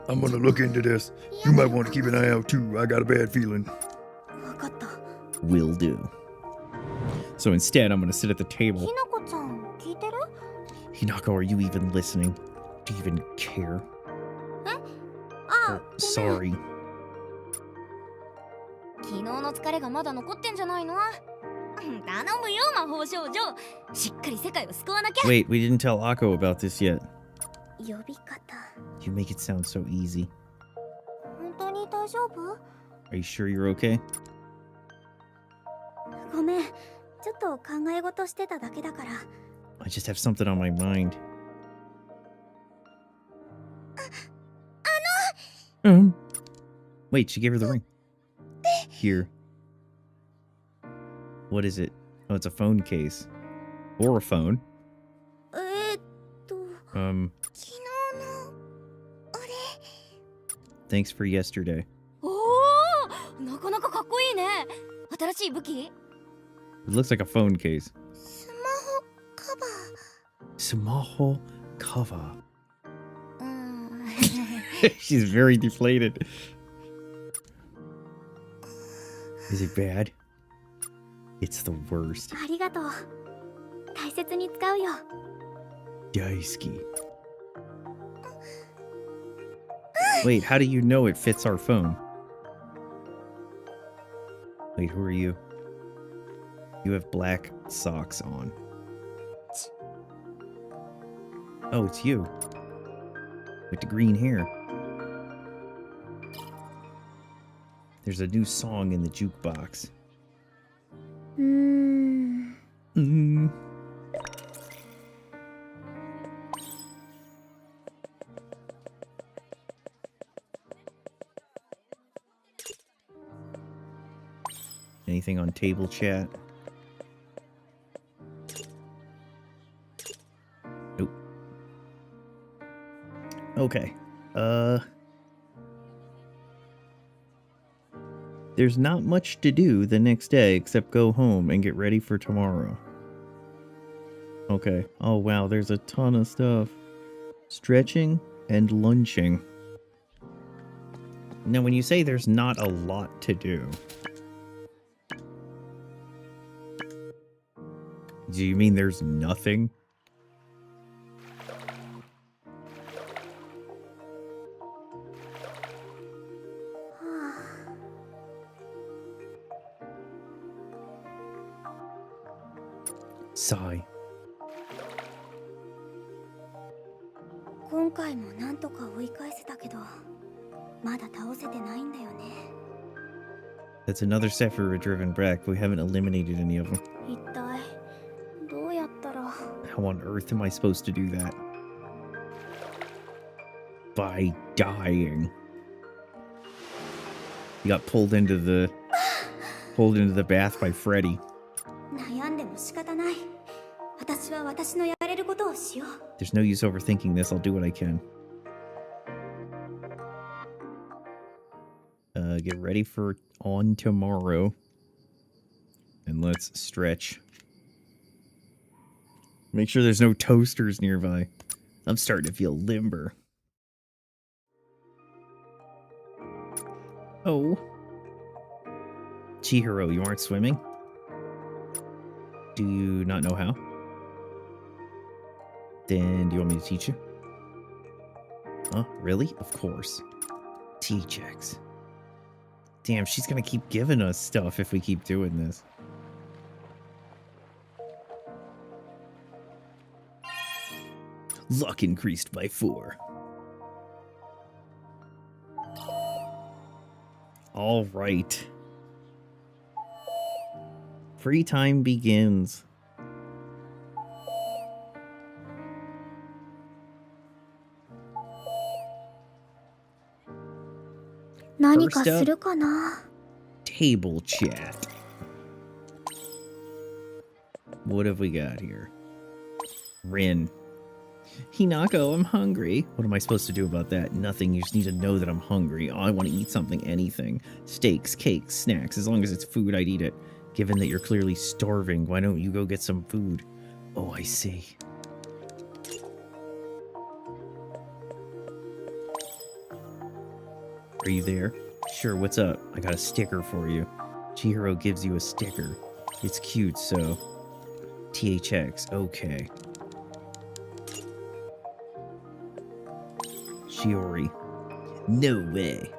I'm gonna look into this. You might want to keep an eye out too. I got a bad feeling.
わかった。
Will do. So instead, I'm going to sit at the table.
ひなこちゃん聞いてる？
Hinako, are you even listening? Do you even care?
あ
Oh, sorry.
昨日の疲れがまだ残ってんじゃないの？頼むよ魔法少女、しっかり世界を救わなきゃ。
Wait, we didn't tell Akko about this yet.
呼び方。
You make it sound so easy.
本当に大丈夫？
Are you sure you're okay?
ごめん。ちょっと考え事してただけだから。
I just have something on my mind. Wait, she gave her the ring. Here. What is it? Oh, it's a phone case. Or a phone.
と。
昨日のあれ。
Thanks for yesterday.
おお、なかなかかっこいいね。新しい武器？
It looks like a phone case.
スマホカバー。
Smaho cover.
うーん。
She's very deflated. Is it bad? It's the worst.
ありがとう。大切に使うよ。
Daisuke. Wait, how do you know it fits our phone? Wait, who are you? You have black socks on. Oh, it's you. With the green hair. There's a new song in the jukebox. Anything on table chat? Nope. Okay. There's not much to do the next day except go home and get ready for tomorrow. Okay. Oh wow, there's a ton of stuff. Stretching and lunching. Now when you say there's not a lot to do, do you mean there's nothing? Sigh.
今回もなんとか追い返せたけど、まだ倒せてないんだよね。
That's another Sephiroth-driven Brack, but we haven't eliminated any of them.
一体どうやったら。
How on earth am I supposed to do that? By dying. You got pulled into the bath by Freddy.
悩んでも仕方ない。私は私のやれることをしよう。
There's no use overthinking this. I'll do what I can. Get ready for on tomorrow. And let's stretch. Make sure there's no toasters nearby. I'm starting to feel limber. Oh. Chihiro, you aren't swimming? Do you not know how? Then do you want me to teach you? Huh? Really? Of course. T-checks. Damn, she's gonna keep giving us stuff if we keep doing this. Luck increased by 4. All right. Free time begins.
Nanika
First up,
するかな?
table chat. What have we got here? Rin. Hinako, I'm hungry. What am I supposed to do about that? Nothing. You just need to know that I'm hungry. Oh, I want to eat something, anything. Steaks, cakes, snacks. As long as it's food, I'd eat it. Given that you're clearly starving, why don't you go get some food? Oh, I see. Are you there? Sure, what's up? I got a sticker for you. Chihiro gives you a sticker. It's cute, so... THX, okay. Shiori. No way.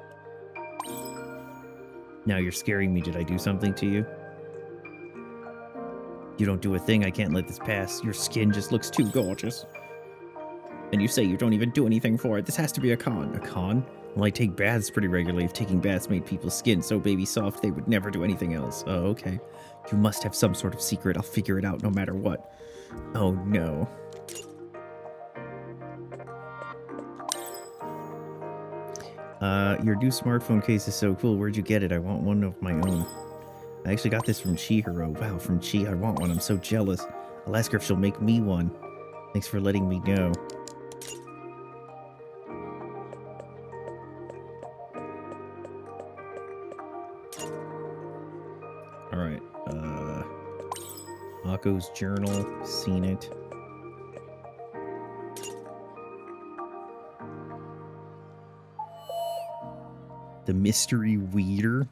Now you're scaring me. Did I do something to you? You don't do a thing. I can't let this pass. Your skin just looks too gorgeous. And you say you don't even do anything for it. This has to be a con. A con? Well, I take baths pretty regularly. If taking baths made people's skin so baby soft, they would never do anything else. Oh, okay. You must have some sort of secret. I'll figure it out no matter what. Oh, no. Your new smartphone case is so cool. Where'd you get it? I want one of my own. I actually got this from Chihiro. Wow, from Chi. I want one. I'm so jealous. I'll ask her if she'll make me one. Thanks for letting me know. Alright, Mako's journal. Seen it. The mystery weeder.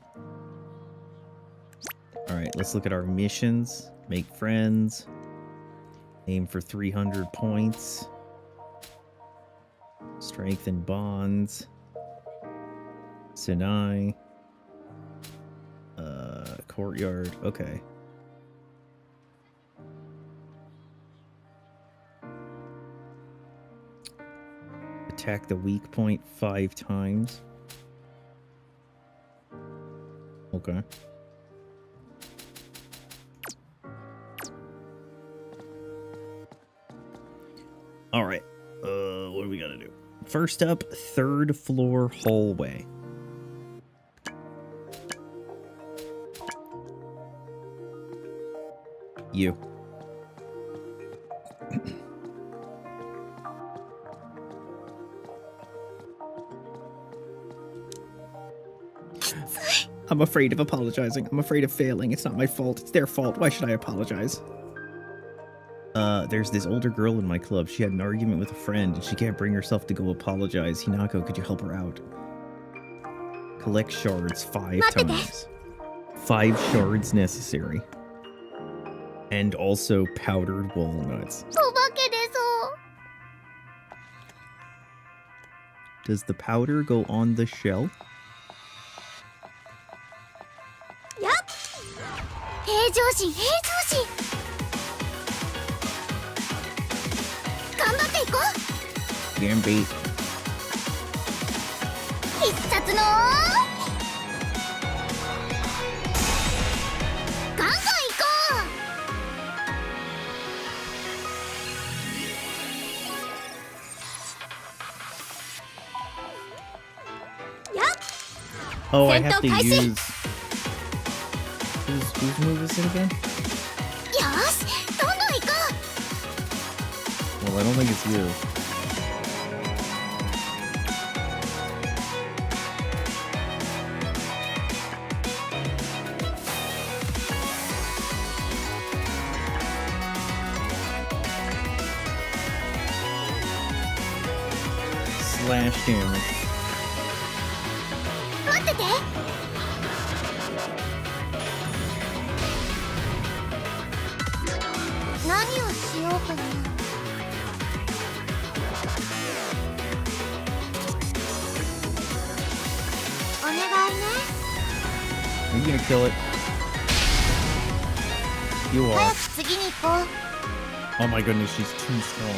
Alright, let's look at our missions. Make friends. Aim for 300 points. Strengthen bonds. Sinai. Courtyard. Okay. Attack the weak point 5 times. Okay. All right. What do we gotta do? First up, 3rd floor hallway. You. I'm afraid of apologizing. I'm afraid of failing. It's not my fault. It's their fault. Why should I apologize? There's this older girl in my club. She had an argument with a friend, and she can't bring herself to go apologize. Hinako, could you help her out? Collect shards 5 times. 5 shards necessary. And also powdered walnuts. Does the powder go on the shell?
Yep.
平常心平常心頑張っていこう
Gambit.
必殺のガンガンいこう
Yep.
Oh, I have to
Sento
use... Whose move is it again?
よしどんどんいこ
Well, I don't think it's you. Slash damage.
う待ってて
何をしようかな。お願いね。
Are you gonna kill it? You
早
are.
く次に行こう。
Oh my goodness, she's too strong.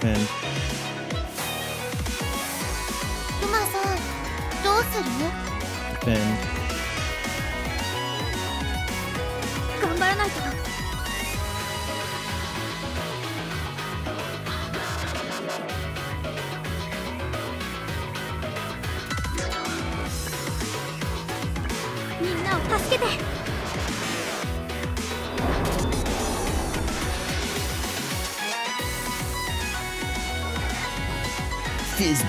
defend.
クマさんどうする？
Defend.
頑張らないと。みんなを助けて。
Fizzball.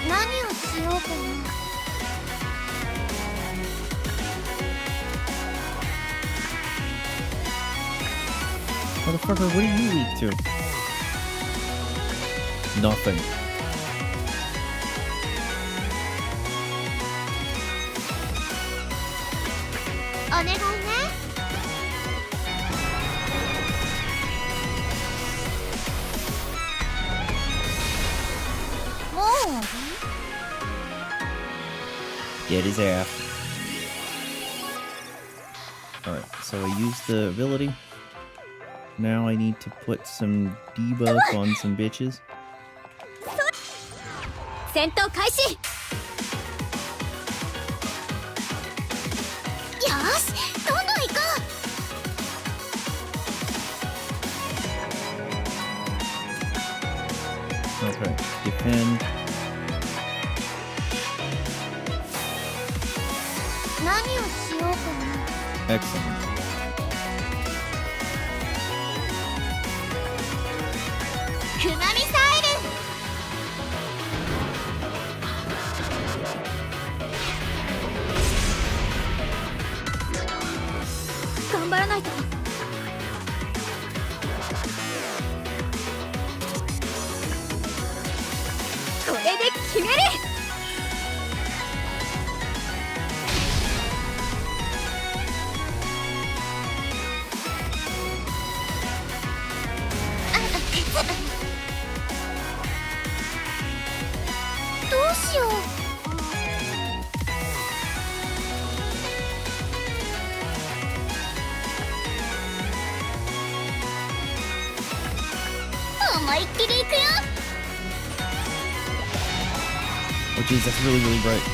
何をしようかな。
Motherfucker, what are you weak to? Nothing.
お願いね。もう
Get his ass. Alright, so I used the ability. Now I need to put some debuff on some bitches.
戦闘開始。
よし、どんどん行こ
Okay, defend.
何をしようかな。
Excellent.
う。クマミサイル。
頑張らないと。これで決める。
どうしよう。思いっきり行くよ。
Oh jeez, that's really, really bright.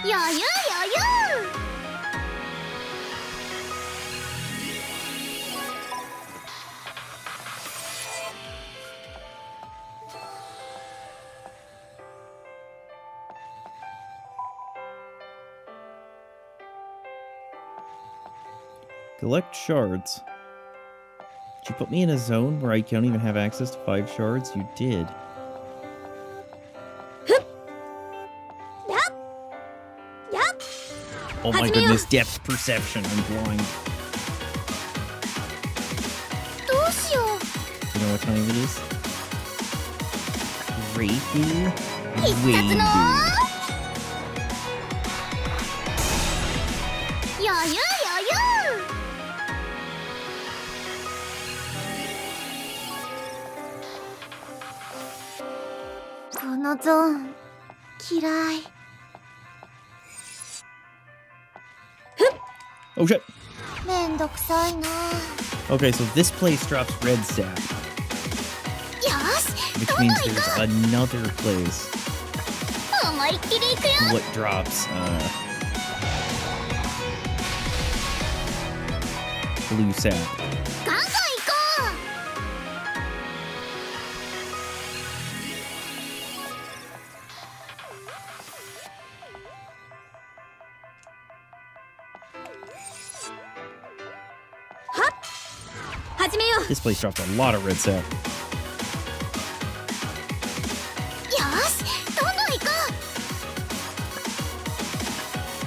余裕余裕。
Collect shards. Did you put me in a zone where I can't even have access to 5 shards? You did. Oh my goodness, depth perception. I'm blind.
どうしよう。
You know what time it is? Raku?
必殺の
Waybu.
余裕余裕。
このゾーン嫌い。
Oh shit.
めんどくさいな。
Okay, so this place drops red sap,
よし、
which
どんどん
means
行こ
there's another place
う。思いっきり行くよ。
what drops blue sap.
ガンガン行こ
始めよう。
This place dropped a lot of red sap.
う。よし、どんどん行こ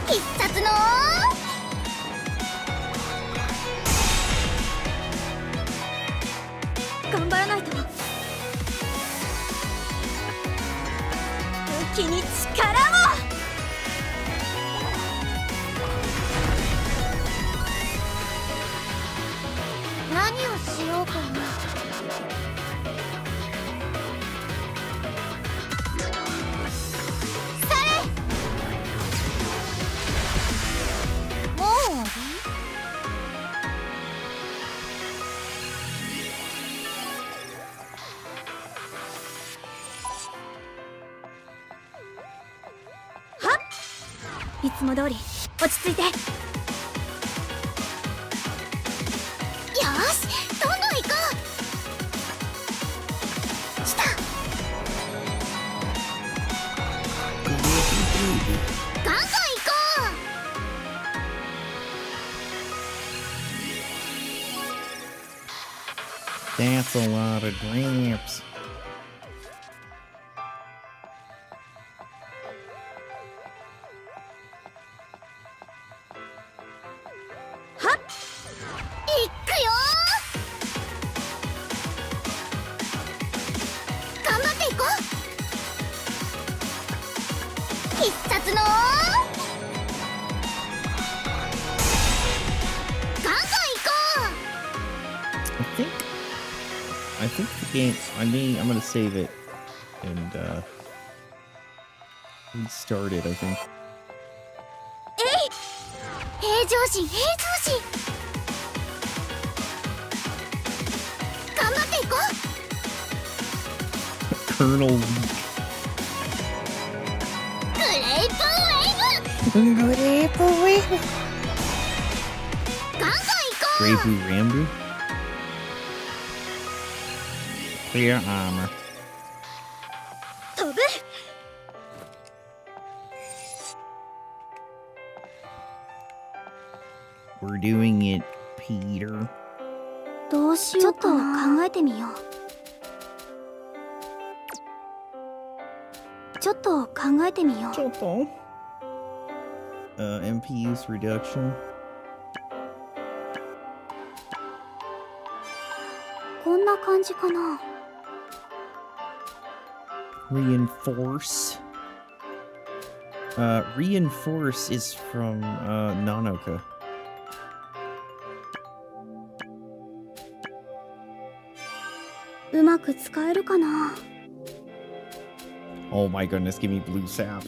う。必殺の
頑張らないと。武器に力を。
何をしようかな。もう終わり？
いつも通り落ち着いて。
よし、どんどん行こう。来た。ガンガン行こ
That's a lot of grapes. I think the game. I'm gonna save it and restart it. I think.
平常心、平常心。頑張っていこう。
Colonel Weak.
グレープウェーブ。
Grape
ガンガン行こう。
Rambu. Clear armor.
飛ぶ。
We're doing it, Peter.
どうしようかな。ちょっと考えてみよう。ちょっと考えてみよう。
MP use reduction.
こんな感じかな。
Reinforce. Reinforce is from Nanoka.
うまく使えるかな。
Oh my goodness, give me blue sap. .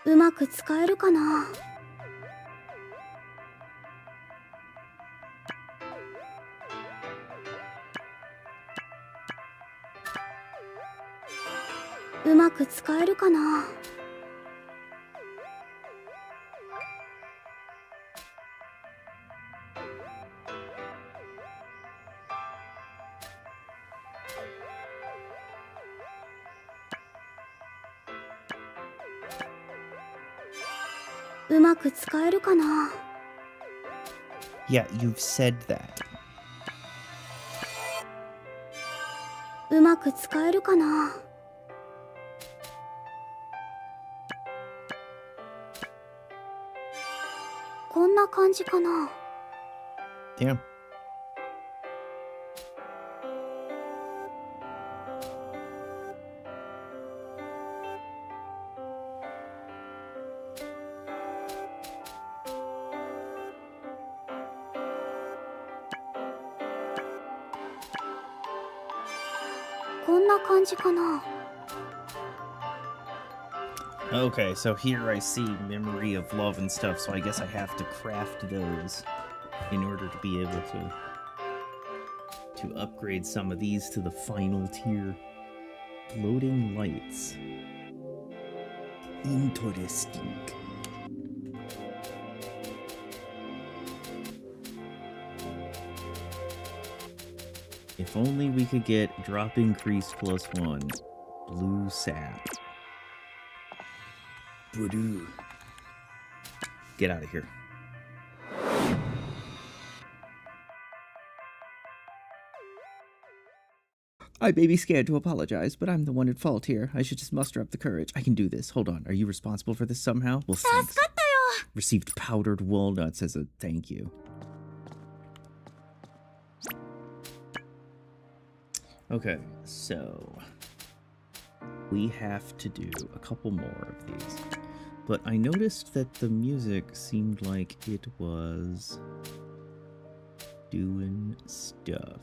うまく使えるかな。うまく使えるかな。うまく使えるかな。
Yeah, you've said that.
うまく使えるかな。こんな感じかな。
Damn.
こんな感じかな。
Okay, so here I see memory of love and stuff, so I guess I have to craft those in order to be able to upgrade some of these to the final tier. Floating lights. Interesting. If only we could get drop increase +1. Blue sap. Voodoo. Get out of here. I may be scared to apologize, but I'm the one at fault here. I should just muster up the courage. I can do this. Hold on. Are you responsible for this somehow? Well, thanks. Received powdered walnuts as a thank you. Okay, so we have to do a couple more of these. But I noticed that the music seemed like it was doing stuff.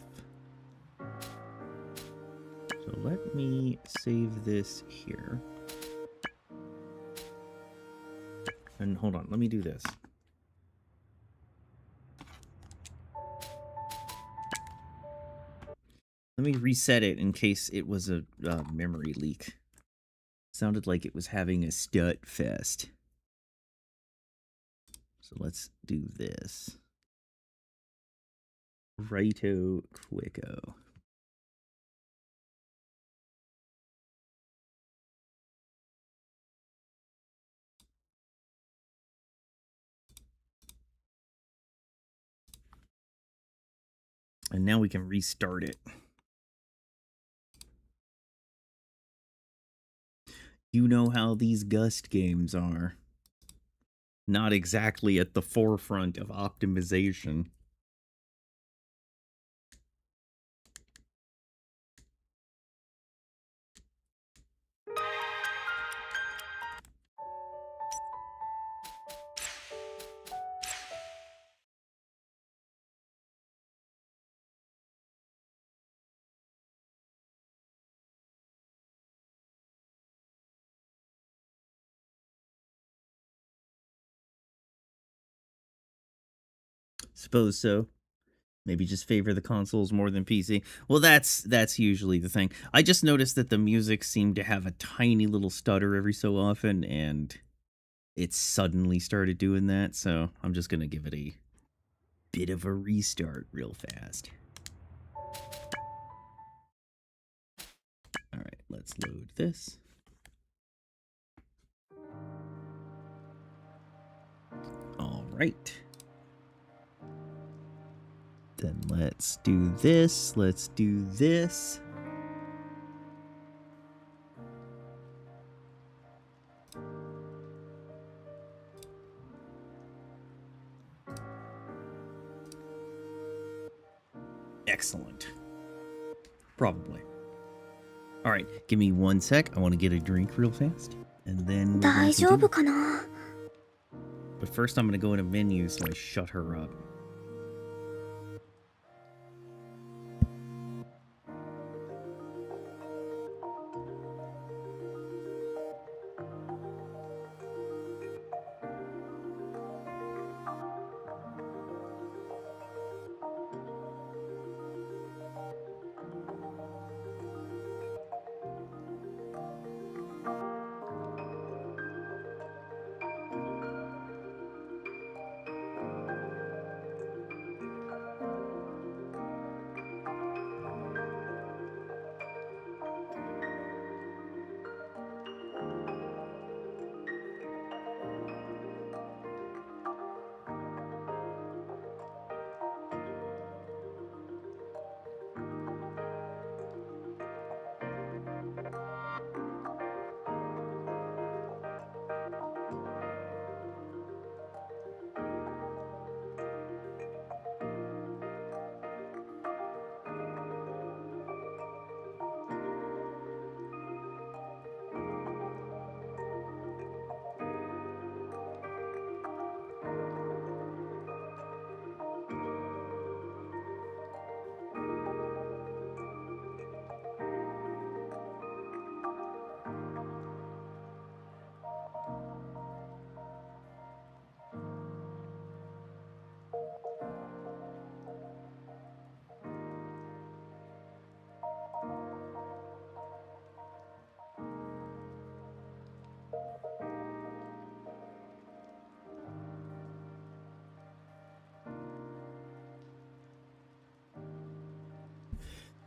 So So let me save this here. And hold on, let me do this. Let me reset it in case it was a memory leak. Sounded like it was having a stut fest. So let's do this. Righto quicko. And now we can restart it. You know how these Gust games are. Not exactly at the forefront of optimization. Suppose so. Maybe just favor the consoles more than PC. Well, that's usually the thing. I just noticed that the music seemed to have a tiny little stutter every so often, and it suddenly started doing that, so I'm just gonna give it a bit of a restart real fast. Alright, let's load this. Alright. Then let's do this. Let's do this. Excellent. Probably. All right, give me 1 sec. I want to get a drink real fast. And then we're going to
大丈夫
continue.
かな
But first I'm going to go in a menu so I shut her up.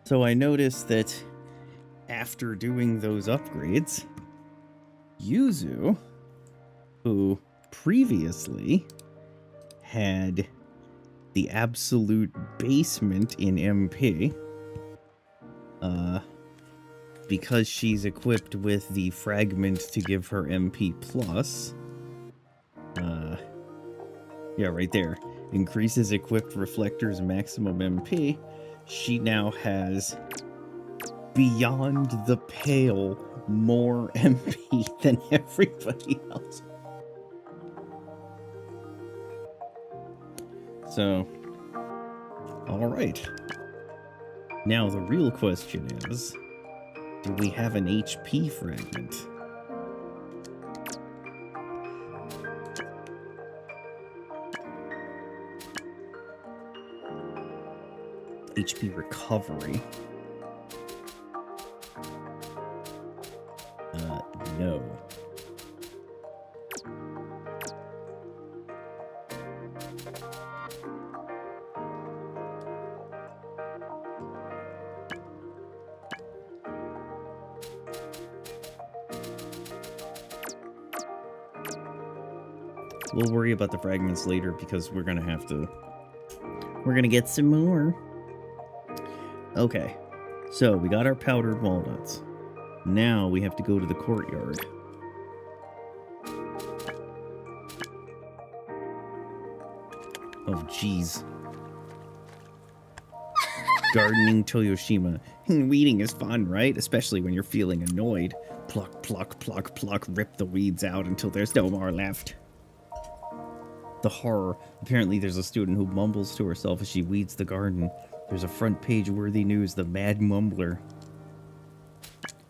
So I noticed that after doing those upgrades, Yuzu, who previously had the absolute basement in MP, because she's equipped with the fragment to give her MP plus, yeah, right there, increases equipped reflectors maximum MP, she now has beyond the pale more MP than everybody else. So, all right. Now the real question is, Do we have an HP fragment? HP recovery. No. We'll worry about the fragments later because we're gonna get some more. Okay, so we got our powdered walnuts. Now we have to go to the courtyard. Oh, jeez. Gardening Toyoshima. Weeding is fun, right? Especially when you're feeling annoyed. Pluck, pluck, pluck, pluck, rip the weeds out until there's no more left. The horror. Apparently there's a student who mumbles to herself as she weeds the garden. There's a front page worthy news, the Mad Mumbler.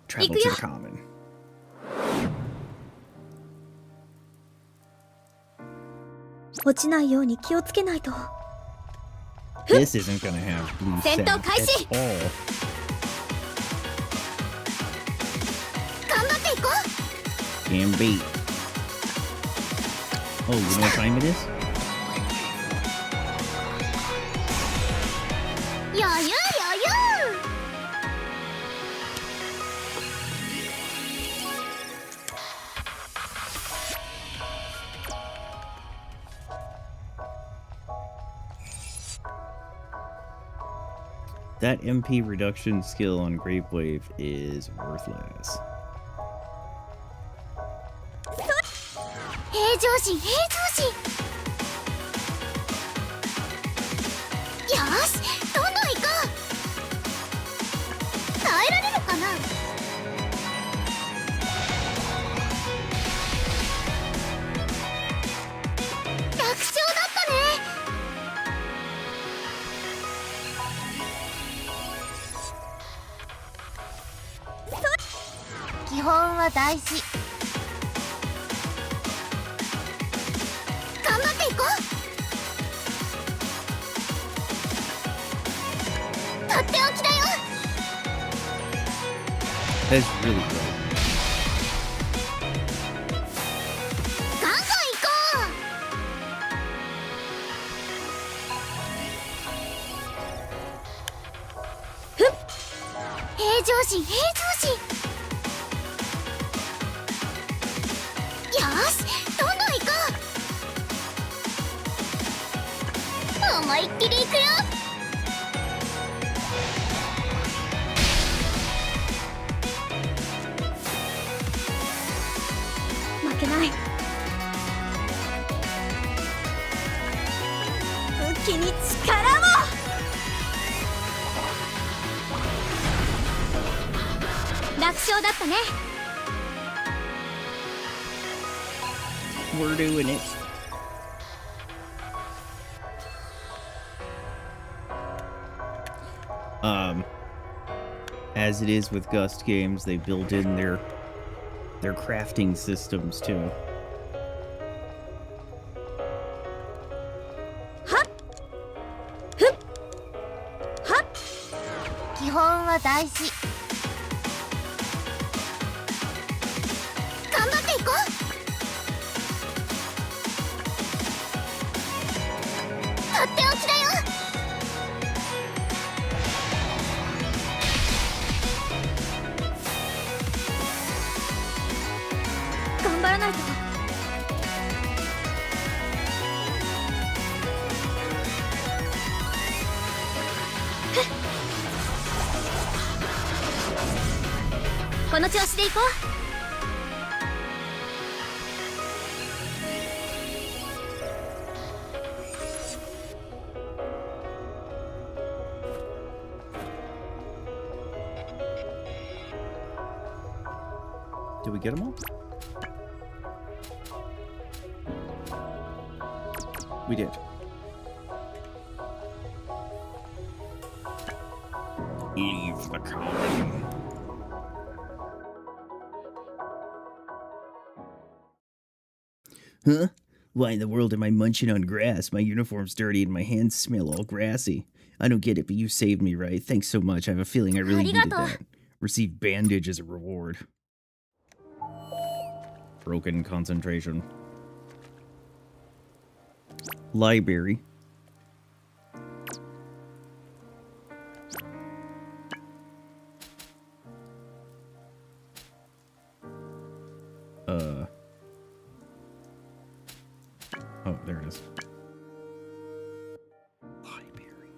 Travel to the common. This isn't gonna have blue sand at all. Gambit. Oh, you know what time it is? That MP reduction skill on Grape Wave is worthless. That's really great. We're doing it. As it is with Gust Games, they build in their crafting systems too. Did we get them all? We did. Leave the common. Huh? Why in the world am I munching on grass? My uniform's dirty and my hands smell all grassy. I don't get it, but you saved me, right? Thanks so much. I have a feeling I really needed that. Receive bandage as a reward. Broken concentration. Library. Oh, there it is. Library.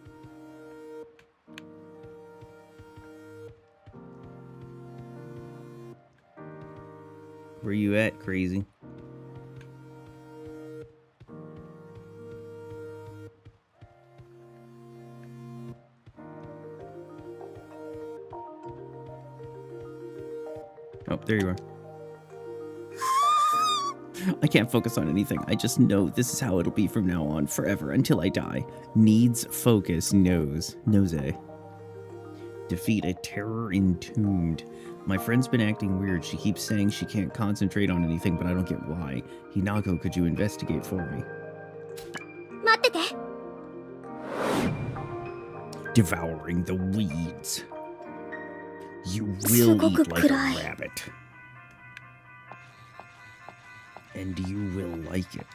Where you at, crazy? Oh, there you are. I can't focus on anything. I just know this is how it'll be from now on, forever, until I die. Needs focus, knows. Defeat a terror entombed. My friend's been acting weird. She keeps saying she can't concentrate on anything, but I don't get why. Hinako, could you investigate for me?
待ってて。
Devouring the weeds. You will eat like a rabbit. And you will like it.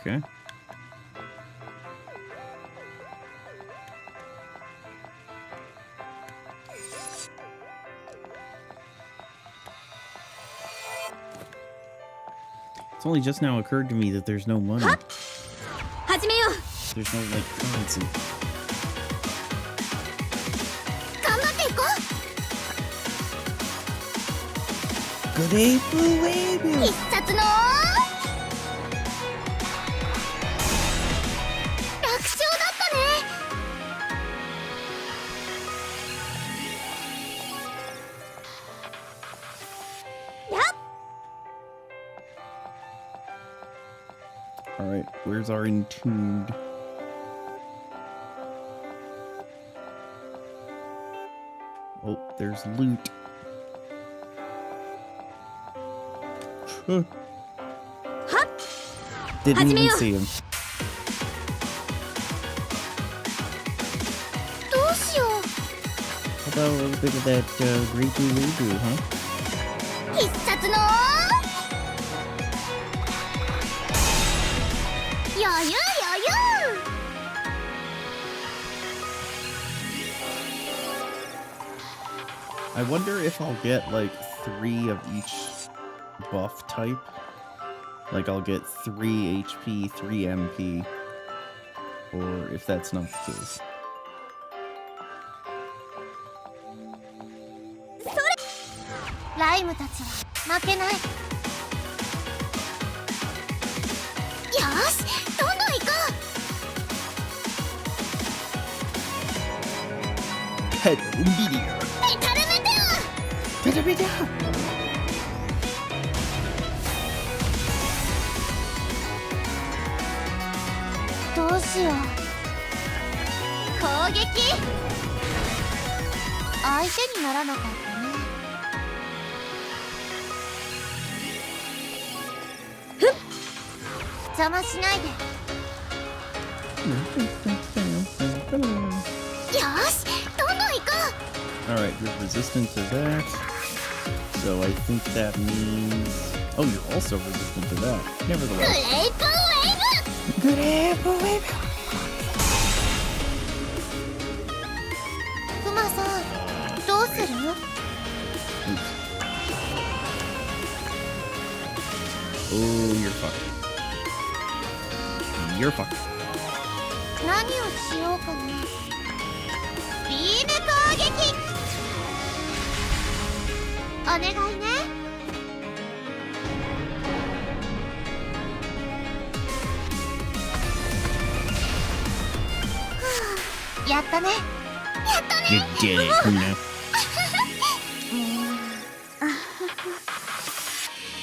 Okay. It's only just now occurred to me that there's no money.
始めよう。
There's no, like, currency.
頑張っていこう。
グレープウェーブ。
必殺の楽勝だったね。
Alright, where's our entombed? Oh, there's loot. Didn't even see him.
どうしよう。
How about a little bit of that grapey redo, huh?
必殺の余裕。
I wonder if I'll get like 3 of each buff type. Like I'll get 3 HP, 3 MP. Or if that's not the case.
ライムたちは負けない。
よし、どんどん行こう。
Hello, Meteor!
メタルメテオ。
Meteor!
どうしよう。
攻撃。
相手にならなかったね。邪魔しないで。
よし、どんどん行こ
Alright, you're resistant to that. So I think that means... Oh, you're also resistant to that.
う。グ
Nevertheless.
レープウェーブ。
Grape wave!
クマさん、どうする？
Oh, you're fucked. You're fucked.
何をしようかな。ビーム攻撃。お願いね。やったね。
You did it, Huna.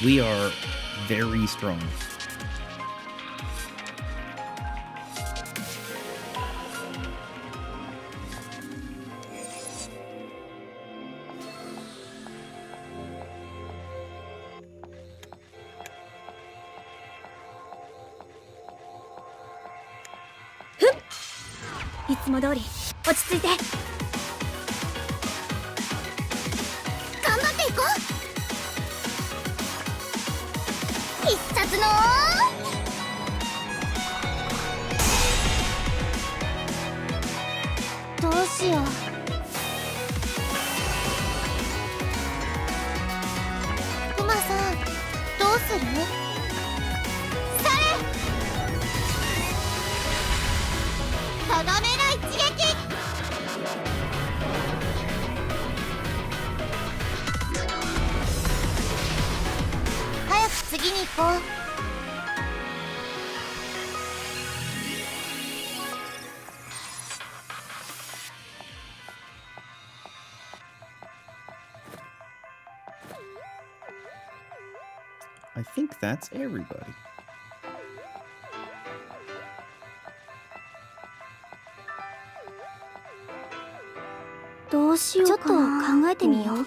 We are very strong.
Hup! いつも通り落ち着いて。
頑張っていこう。必殺の
どうしよう。クマさん、どうする？とどめの一撃。早く次に行こう。
I think that's everybody.
どうしようかな。ちょっと考えてみよう。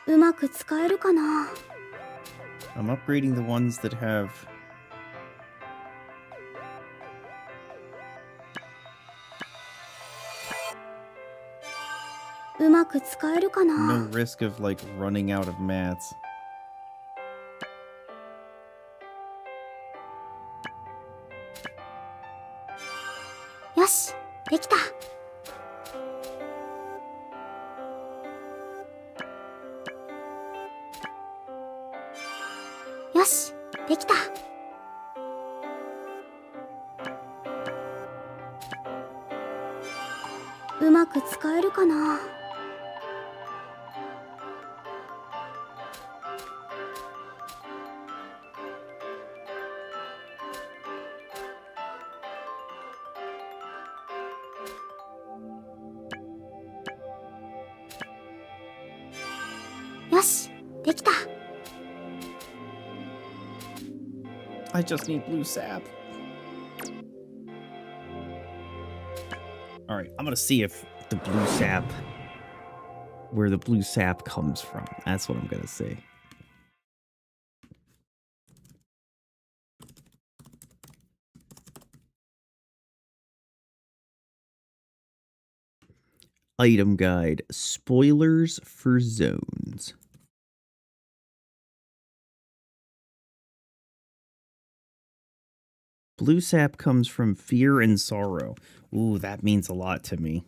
うまく使えるかな。
I'm upgrading the ones that have...
うまく使えるかな。
no risk of, like, running out of mats.
よし、できた。よし、できた。うまく使えるかな。よし、できた。
I just need blue sap. Alright, I'm gonna see if the blue sap... where the blue sap comes from. That's what I'm gonna say. Item guide. Spoilers for zones. Blue sap comes from fear and sorrow. Ooh, that means a lot to me.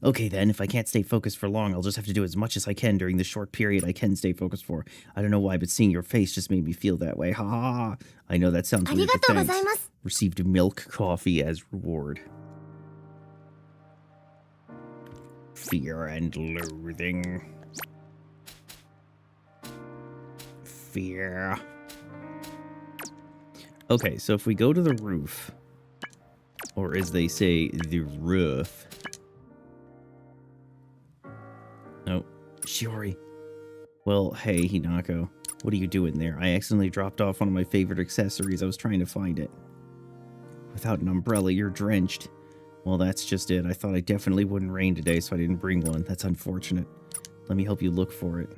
Okay then, if I can't stay focused for long, I'll just have to do as much as I can during the short period I can stay focused for. I don't know why, but seeing your face just made me feel that way. Ha ha ha. I know that sounds weird, but thanks. Received milk coffee as reward. Fear and loathing. Fear. Okay, so if we go to the roof, or as they say, the roof. Oh, Shiori. Well, hey, Hinako. What are you doing there? I accidentally dropped off one of my favorite accessories. I was trying to find it. Without an umbrella, you're drenched. Well, that's just it. I thought it definitely wouldn't rain today, so I didn't bring one. That's unfortunate. Let me help you look for it.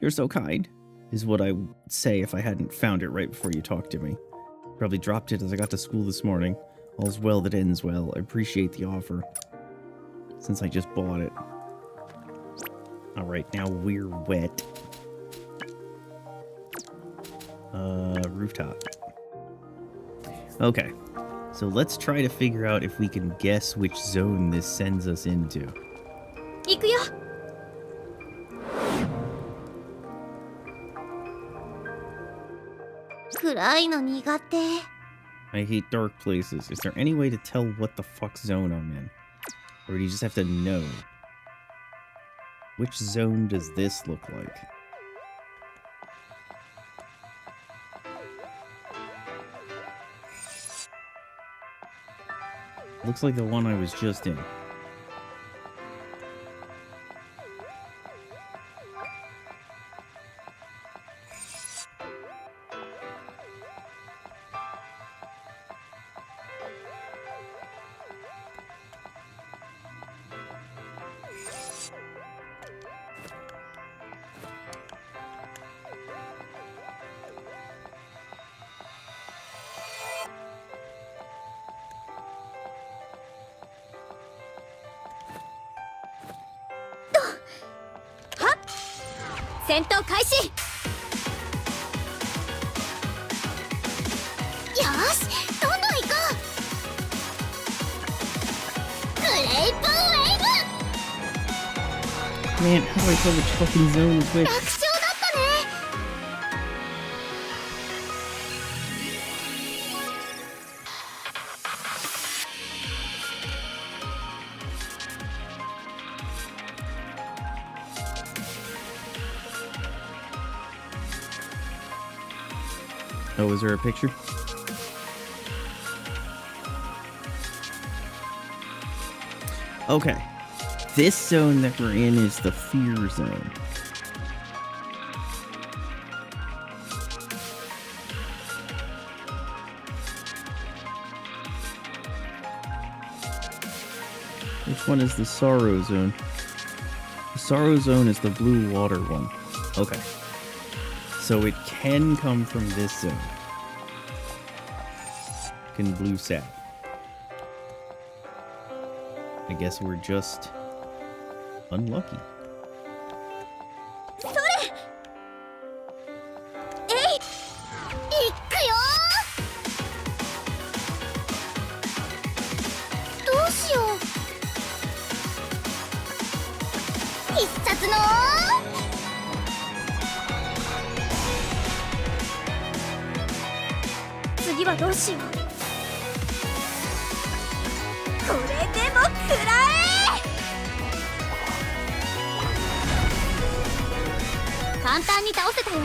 You're so kind, is what I would say if I hadn't found it right before you talked to me. Probably dropped it as I got to school this morning. All's well that ends well. I appreciate the offer. Since I just bought it. Alright, now we're wet. Rooftop. Okay. So let's try to figure out if we can guess which zone this sends us into.
行くよ。
暗いの苦手。
I hate dark places. Is there any way to tell what the fuck zone I'm in? Or do you just have to know? Which zone does this look like? Looks like the one I was just in.
戦闘開始。
よし、どんどん行こう。グレイプウェイブ。
Man, how do I tell which fucking zone is which?
楽勝だったね。
Oh, is there a picture? Okay. This zone that we're in is the fear zone. Which one is the sorrow zone? The sorrow zone is the blue water one. Okay. So it can come from this zone. Can blue sap. I guess we're just unlucky.
それ。えい。
いっくよー。どうしよう。必殺の
次はどうしよう。これでも食らえ。簡単に倒せたよ。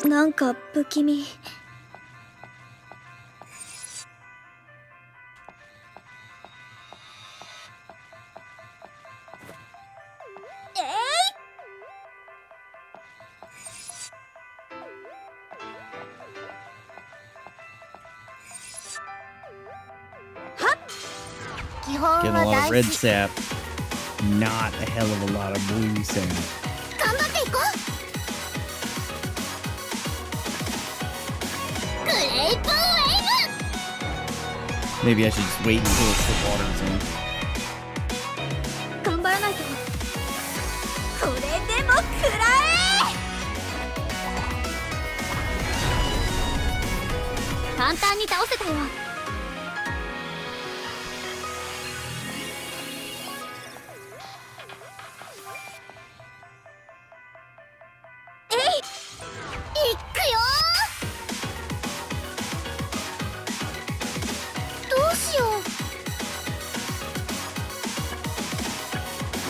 なんか不気味。
基本
Get a
は
lot of
大
red
事。
sap, not a hell of a lot of blue sap.
頑張っていこう。グレイプウェイ
Maybe I should just wait until it's the water zone.
頑張らないと。これでも食らえ。簡単に倒せたよ。
いっくよー。どうしよう。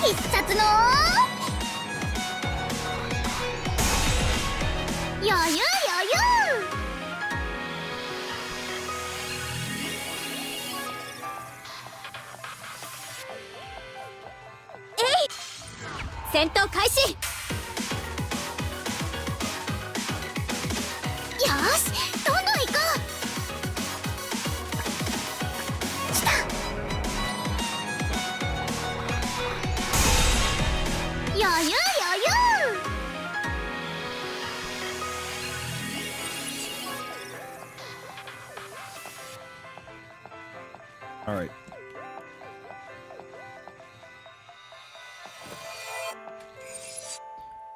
必殺の余裕余裕。
戦闘開始。
よーし、どんどん行こう。来た。余裕余裕。
All right.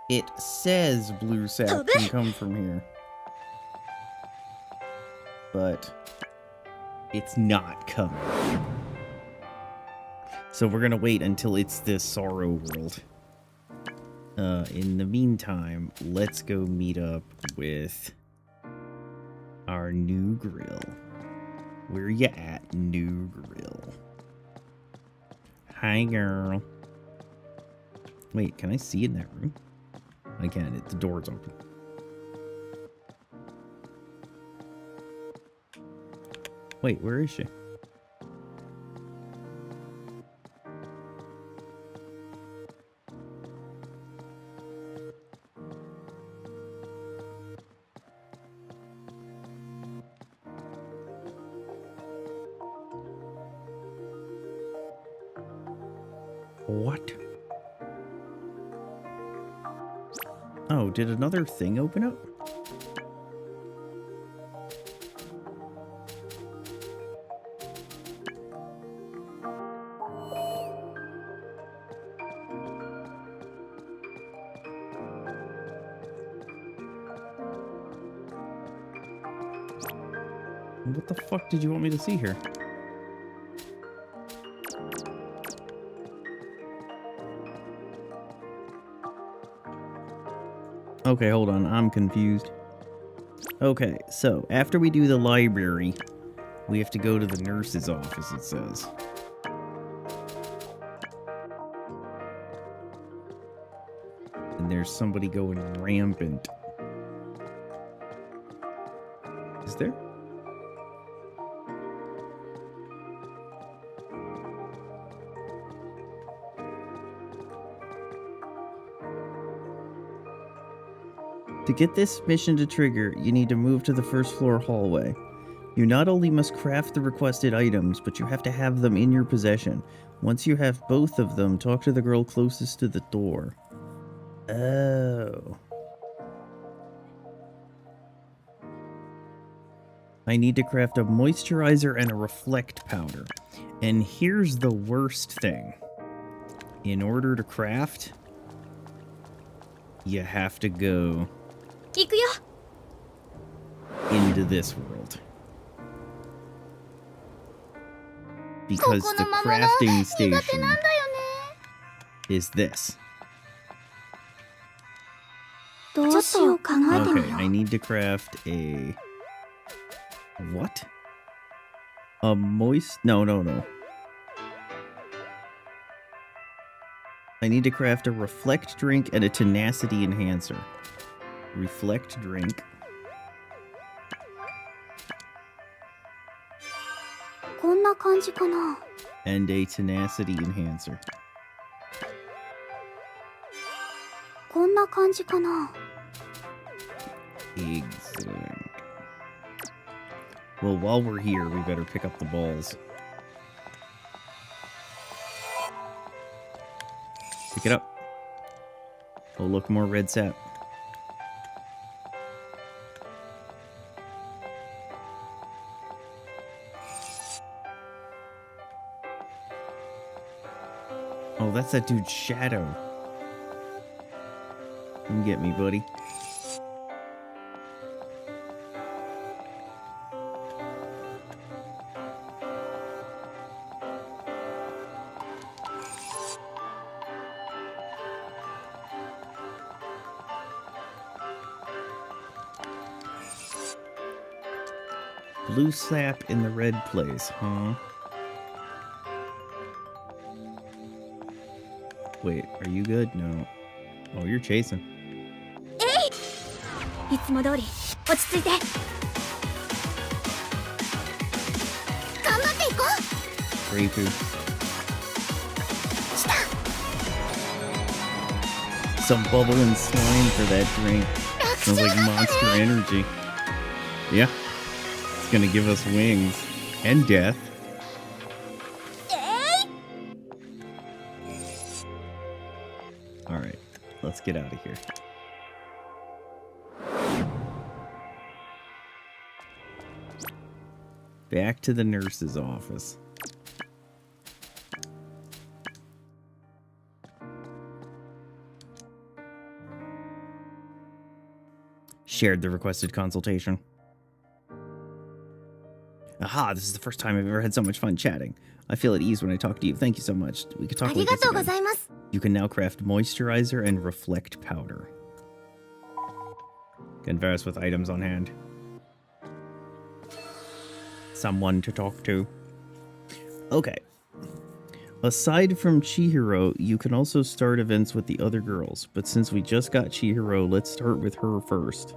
It says blue sap can come from here. But it's not coming. So we're gonna wait until it's the sorrow world. In the meantime, let's go meet up with our new grill. Where you at, new grill? Hi, girl. Wait, can I see in that room? I can. The door's open. Wait, where is she? What? Oh, did another thing open up? What the fuck did you want me to see here? Okay, hold on. I'm confused. Okay, so after we do the library, we have to go to the nurse's office, it says. And there's somebody going rampant. Is there? To get this mission to trigger, you need to move to the first floor hallway. You not only must craft the requested items, but you have to have them in your possession. Once you have both of them, talk to the girl closest to the door. Oh. I need to craft a moisturizer and a reflect powder. And here's the worst thing. In order to craft, you have to go
行くよ
into this world. Because the crafting station is this.
どうしよう考えてみ
Okay,
よ
I
う。
need to craft a... What? A moist... No. I need to craft a reflect drink and a tenacity enhancer. Reflect drink.
こんな感じかな。
And a tenacity enhancer.
こんな感じかな。
Excellent. Well, while we're here, we better pick up the balls. Pick it up. Oh, look, more red sap. Oh, that's that dude's shadow. Come get me, buddy. Blue sap in the red place, huh? Wait, are you good? No. Oh, you're chasing.
いつも通り落ち着いて
頑張っていこ
Great poo. Some bubble and slime for that drink. Smells like monster energy. Yeah. It's gonna give us wings. And death. Alright. Let's get out of here. Back to the nurse's office. Shared the requested consultation. Aha, this is the first time I've ever had so much fun chatting. I feel at ease when I talk to you. Thank you so much. We could talk
あり
like
が
this
とうご
again.
ざいます。
You can now craft moisturizer and reflect powder. Converse with items on hand. Someone to talk to. Okay. Aside from Chihiro, you can also start events with the other girls. But since we just got Chihiro, let's start with her first.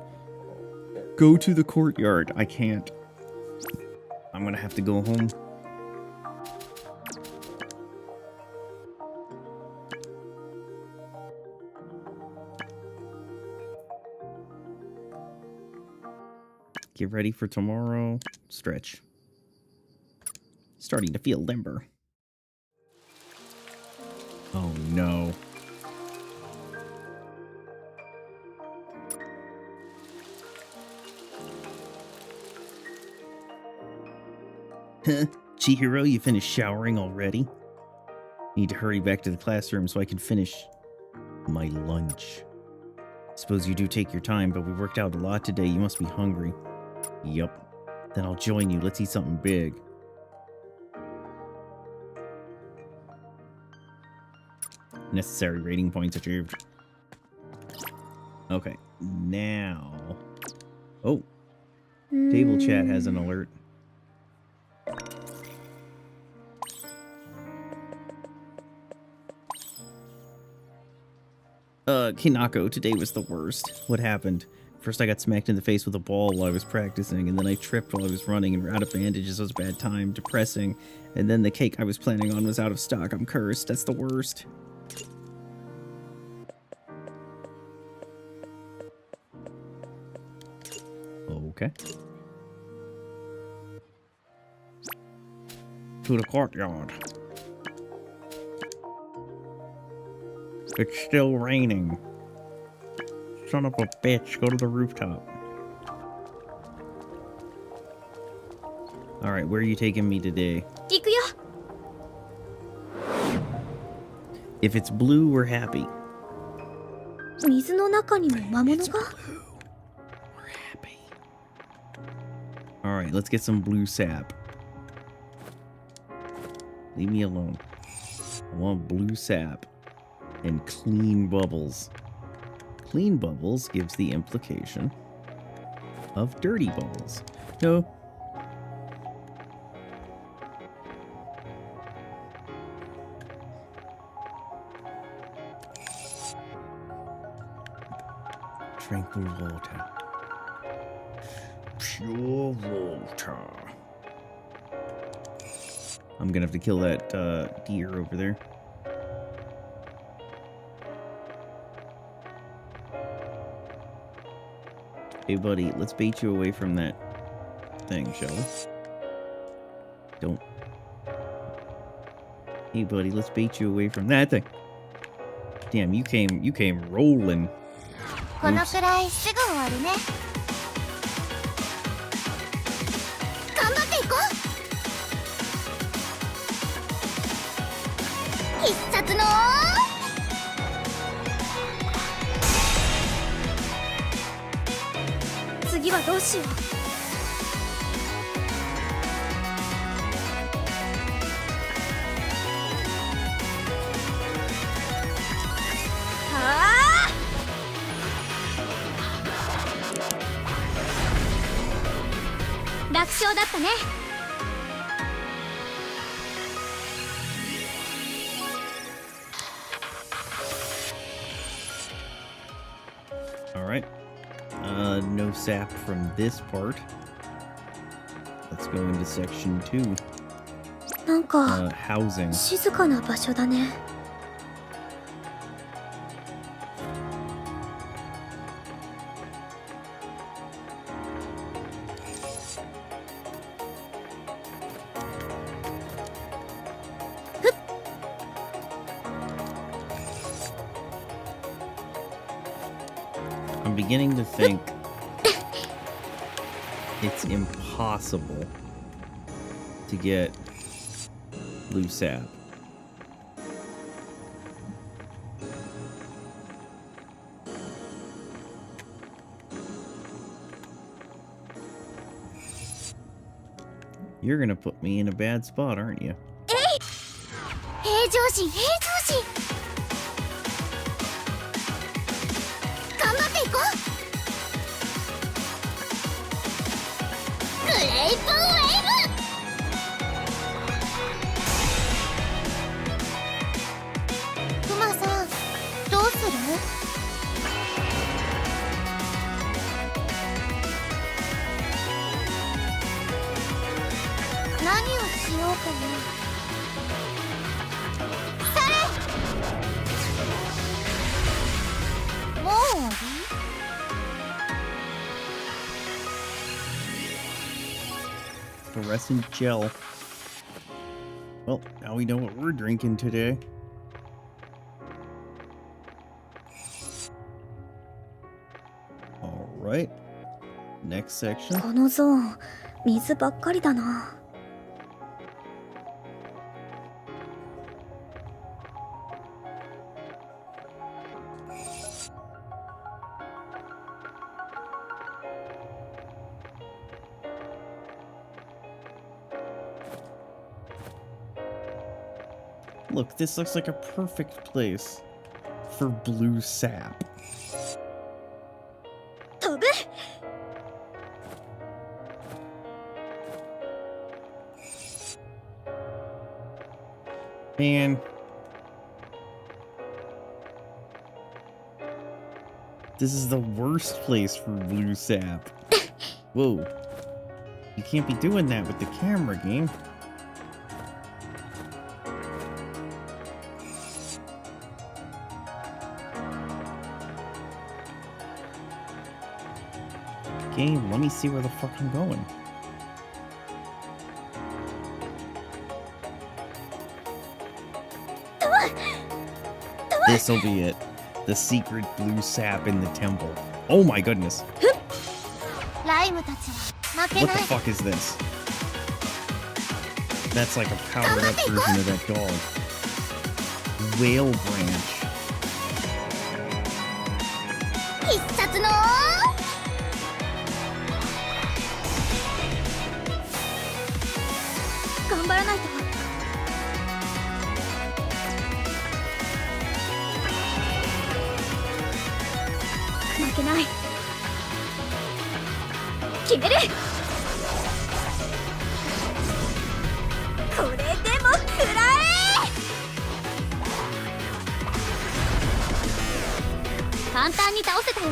Go to the courtyard. I can't. I'm gonna have to go home. Get ready for tomorrow. Stretch. Starting to feel limber. Oh no. Huh? Chihiro, you finished showering already? Need to hurry back to the classroom so I can finish my lunch. Suppose you do take your time, but we worked out a lot today. You must be hungry. Yup. Then I'll join you. Let's eat something big. Necessary rating points achieved. Okay, now... Oh. Table chat has an alert. Kinako, today was the worst. What happened? First I got smacked in the face with a ball while I was practicing, and then I tripped while I was running and out of bandages. It was a bad time, depressing. And then the cake I was planning on was out of stock. I'm cursed. That's the worst. Okay. To the courtyard. It's still raining. Son of a bitch, go to the rooftop. Alright, where are you taking me today?
行くよ。
If it's blue, we're happy.
水の中にも魔物が？
Alright, let's get some blue sap. Leave me alone. I want blue sap and clean bubbles. Clean bubbles gives the implication of dirty bubbles. No. Tranquil water. Pure water. I'm gonna have to kill that deer over there. Hey buddy, let's bait you away from that thing, shall we? Don't. Hey buddy, let's bait you away from that thing. Damn, you came rolling.
このくらいすぐ終わるね。
頑張っていこう。必殺の
次はどうしよう。楽勝だったね。
Alright. No sap from this part. Let's go into section 2.
なんか
Housing.
静かな場所だね。
I'm beginning to think it's impossible to get blue sap. You're gonna put me in a bad spot, aren't you?
平常心平常心頑張っていこうグレイプウェーブ
クマさんどうする？何をしようかな。もう終わり？
Fluorescent gel. Well, now we know what we're drinking today. Alright. Next section.
このゾーン水ばっかりだな。
Look, this looks like a perfect place for blue sap.
飛ぶ。
Man. This is the worst place for blue sap. Whoa. You can't be doing that with the camera, game. Game, let me see where the fuck I'm going. This'll be it. The secret blue sap in the temple. Oh my goodness.
ライムたちは負け
What
な
the
い。
fuck is this? That's like a powered up version of that dog. Whale branch.
必殺の
頑張らないと。負けない。決める。これでも食らえ。簡単に倒せたよ。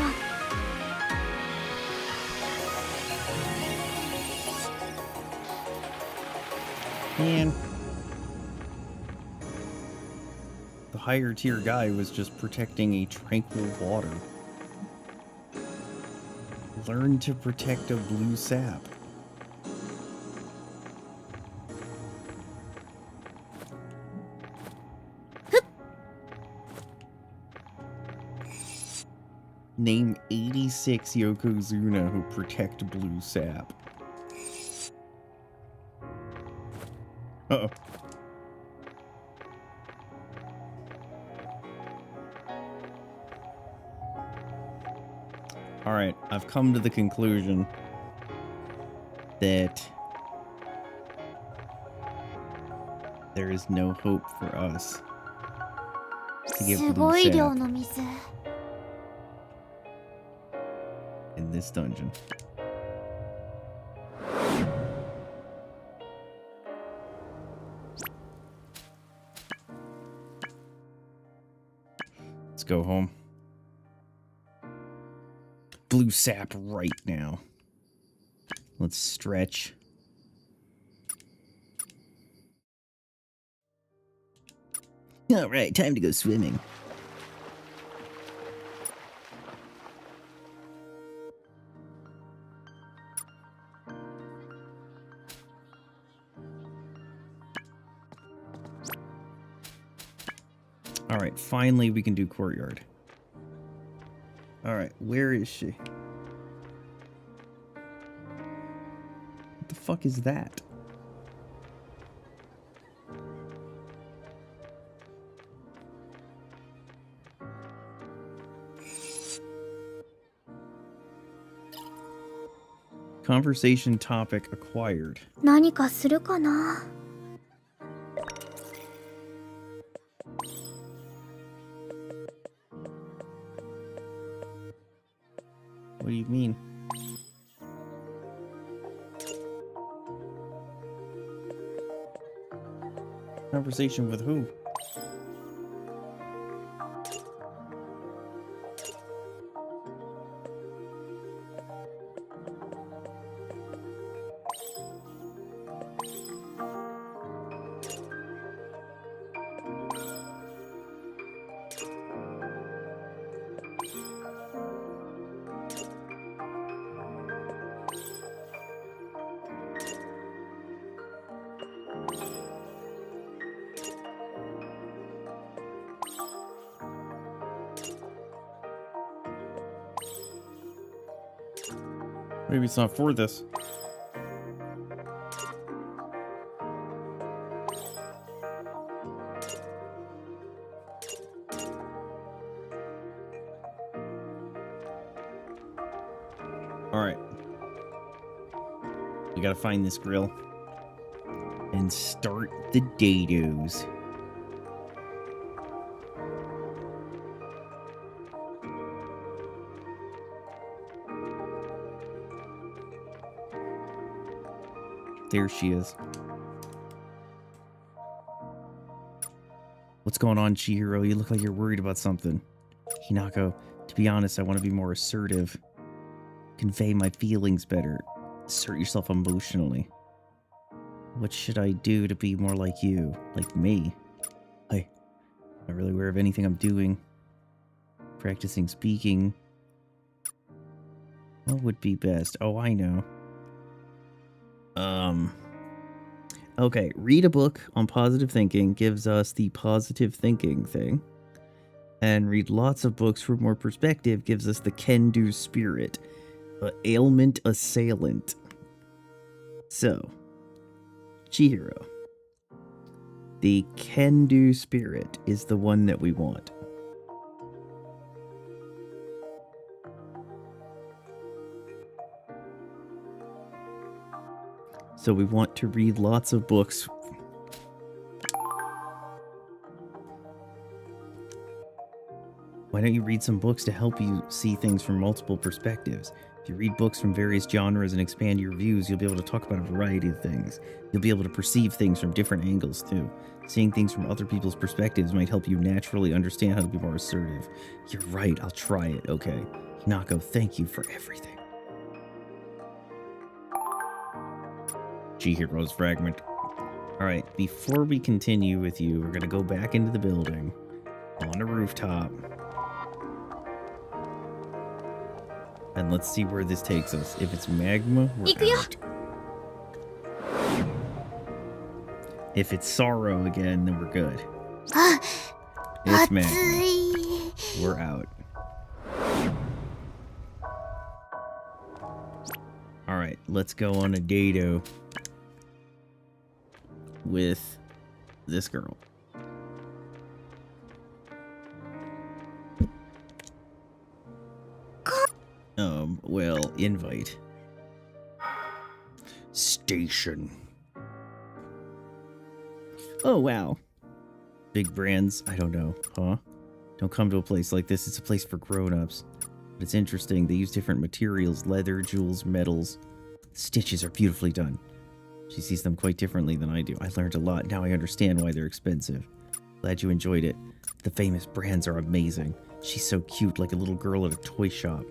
Man. The higher tier guy was just protecting a tranquil water. Learn to protect a blue sap. Name 86 Yokozuna who protect blue sap. Uh-oh. Alright, I've come to the conclusion that there is no hope for us to get
す
blue
ごい量
sap
の水。
in this dungeon. Let's go home. Blue sap right now. Let's stretch. All right, time to go swimming. All right, finally we can do courtyard. All right, where is she? What the fuck is that? Conversation topic acquired.
何かするかな。
What do you mean? Conversation with who? Maybe it's not for this. Alright. We gotta find this grill. And start the dados. There she is. What's going on, Chihiro? You look like you're worried about something. Hinako, to be honest, I want to be more assertive. Convey my feelings better. Assert yourself emotionally. What should I do to be more like you? Like me? I'm not really aware of anything I'm doing. Practicing speaking. What would be best? Oh, I know. Okay, read a book on positive thinking gives us the positive thinking thing. And read lots of books for more perspective gives us the can-do spirit. Ailment assailant. So, Chihiro. The can-do spirit is the one that we want. So we want to read lots of books. Why don't you read some books to help you see things from multiple perspectives? If you read books from various genres and expand your views, you'll be able to talk about a variety of things. You'll be able to perceive things from different angles, too. Seeing things from other people's perspectives might help you naturally understand how to be more assertive. You're right, I'll try it, okay? Hinako, thank you for everything. Chihiro's fragment. Alright, before we continue with you, we're gonna go back into the building. On a rooftop. And let's see where this takes us. If it's magma, we're out. If it's sorrow again, then we're good. It's magma. We're out. Alright, let's go on a date with this girl. Well, invite. Station. Oh, wow. Big brands? I don't know, huh? Don't come to a place like this. It's a place for grown-ups. But it's interesting. They use different materials. Leather, jewels, metals. The stitches are beautifully done. She sees them quite differently than I do. I learned a lot. Now I understand why they're expensive. Glad you enjoyed it. The famous brands are amazing. She's so cute, like a little girl at a toy shop.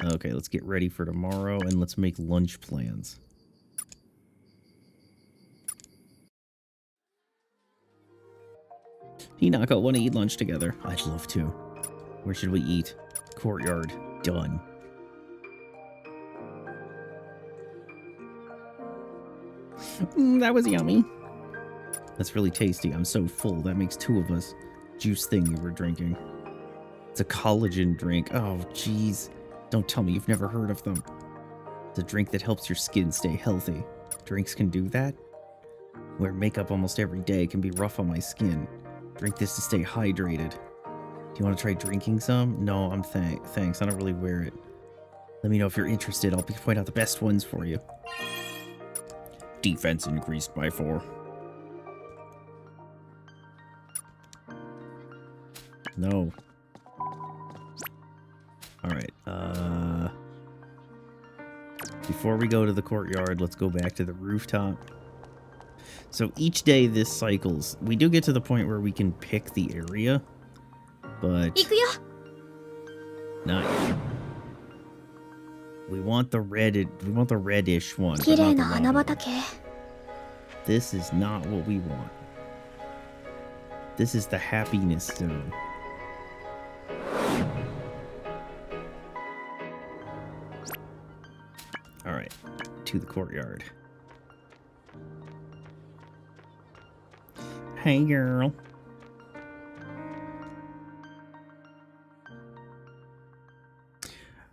Okay, let's get ready for tomorrow and let's make lunch plans. Hinako, want to eat lunch together? I'd love to. Where should we eat? Courtyard. Done. That was yummy. That's really tasty. I'm so full. That makes two of us. Juice thing you were drinking. It's a collagen drink. Oh, jeez. Don't tell me you've never heard of them. It's a drink that helps your skin stay healthy. Drinks can do that? Wear makeup almost every day. It can be rough on my skin. Drink this to stay hydrated. you want to try drinking some? No, I'm thanks. I don't really wear it. Let me know if you're interested. I'll point out the best ones for you. Defense increased by 4. No. Alright, before we go to the courtyard, let's go back to the rooftop. So each day this cycles. We do get to the point where we can pick the area, but
行くよ
not yet. We want the reddish one. but
綺麗
not
な
the
花
lava.
畑。
This is not what we want. This is the happiness zone. Alright, to the courtyard. Hey, girl.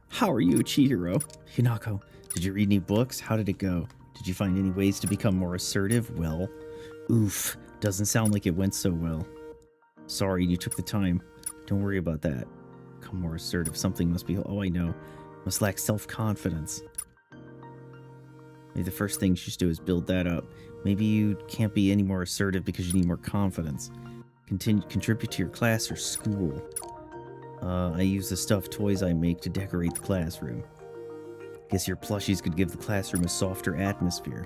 How are you, Chihiro? Hinako, did you read any books? How did it go? Did you find any ways to become more assertive? Well, oof, doesn't sound like it went so well. Sorry, you took the time. Don't worry about that. Become more assertive. Something must be... Oh, I know. Must lack self-confidence. Maybe the first thing you should do is build that up. Maybe you can't be any more assertive because you need more confidence. Contribute to your class or school. I use the stuffed toys I make to decorate the classroom. Guess your plushies could give the classroom a softer atmosphere.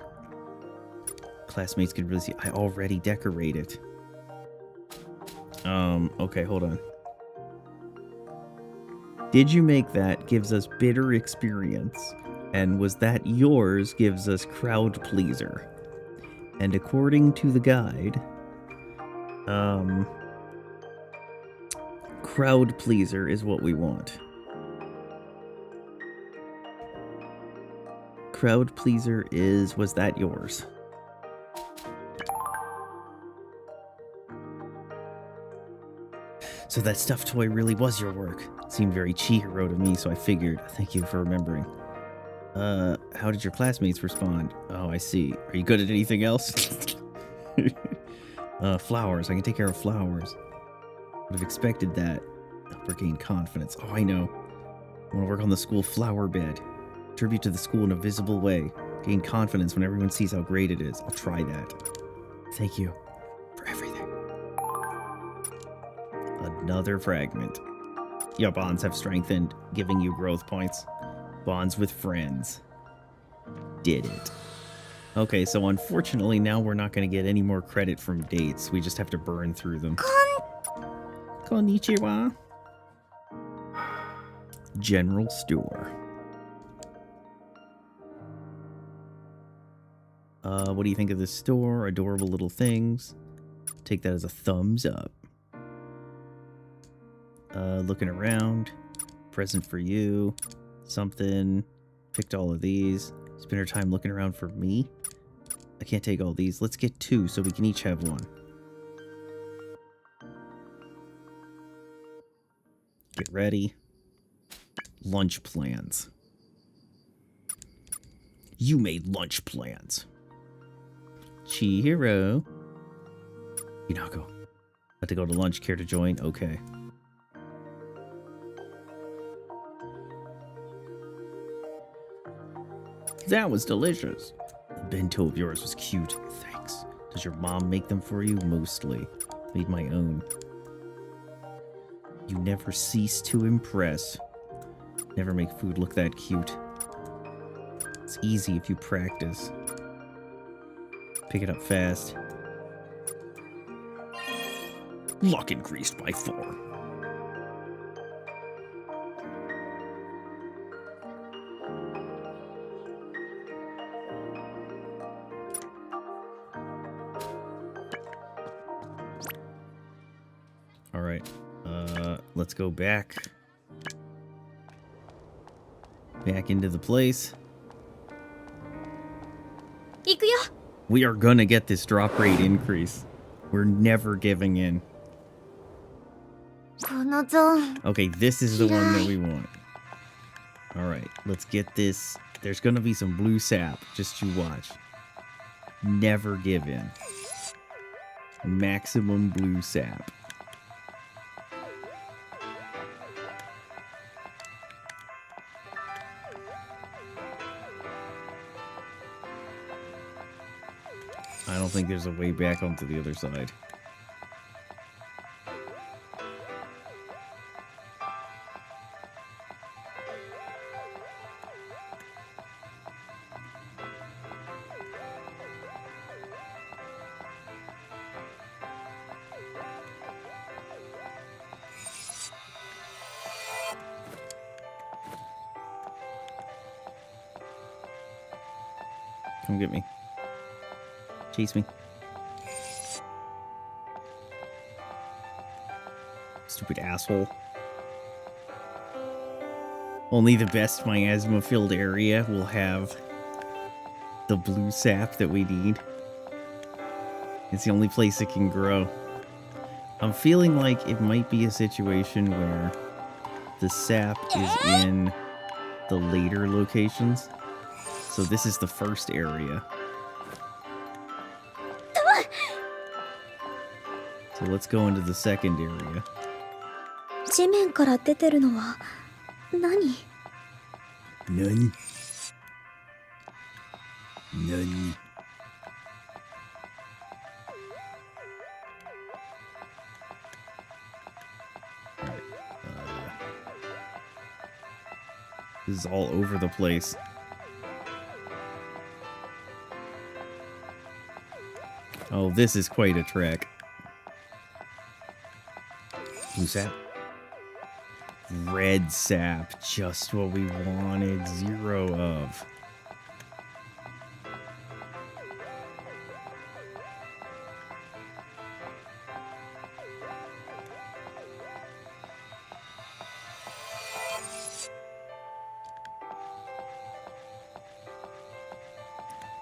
Classmates could really see I already decorate it. Okay, hold on. Did you make that gives us bitter experience? And was that yours gives us crowd pleaser? And according to the guide, crowd pleaser is what we want. Crowd pleaser was that yours? So that stuffed toy really was your work. It seemed very Chihiro to me, so I figured. Thank you for remembering. How did your classmates respond? Oh, I see. Are you good at anything else? Flowers. I can take care of flowers. Would have expected that. Help her gain confidence. Oh, I know. I want to work on the school flower bed. Contribute to the school in a visible way. Gain confidence when everyone sees how great it is. I'll try that. Thank you for everything. Another fragment. Your bonds have strengthened, giving you growth points. Bonds with friends. Did it. Okay, so unfortunately now we're not going to get any more credit from dates. We just have to burn through them. Konnichiwa. General store. What do you think of this store? Adorable little things. Take that as a thumbs up. Looking around. Present for you. Something. Picked all of these. Spend her time looking around for me. I can't take all these. Let's get 2 so we can each have 1. Get ready. Lunch plans. You made lunch plans. Chihiro. Hinako. About to go to lunch. Care to join? Okay. That was delicious. The bento of yours was cute. Thanks. Does your mom make them for you? Mostly. Made my own. You never cease to impress. Never make food look that cute. It's easy if you practice. Pick it up fast. Luck increased by 4. Alright, let's go back into the place.
行くよ
We are gonna get this drop rate increase. We're never giving in.
このゾーン
Okay, this is the one that we want. Alright, let's get this. There's gonna be some blue sap. Just you watch. Never give in. Maximum blue sap. don't think there's a way back onto the other side. Come get me. Chase me. Stupid asshole. Only the best miasma-filled area will have the blue sap that we need. It's the only place it can grow. I'm feeling like it might be a situation where the sap is in the later locations. So this is the first area. So let's go into the second area.
地面から出てるのは何？
何？何？
This is all over the place. Oh, this is quite a trek. Blue sap. Red sap. Just what we wanted. 0 of.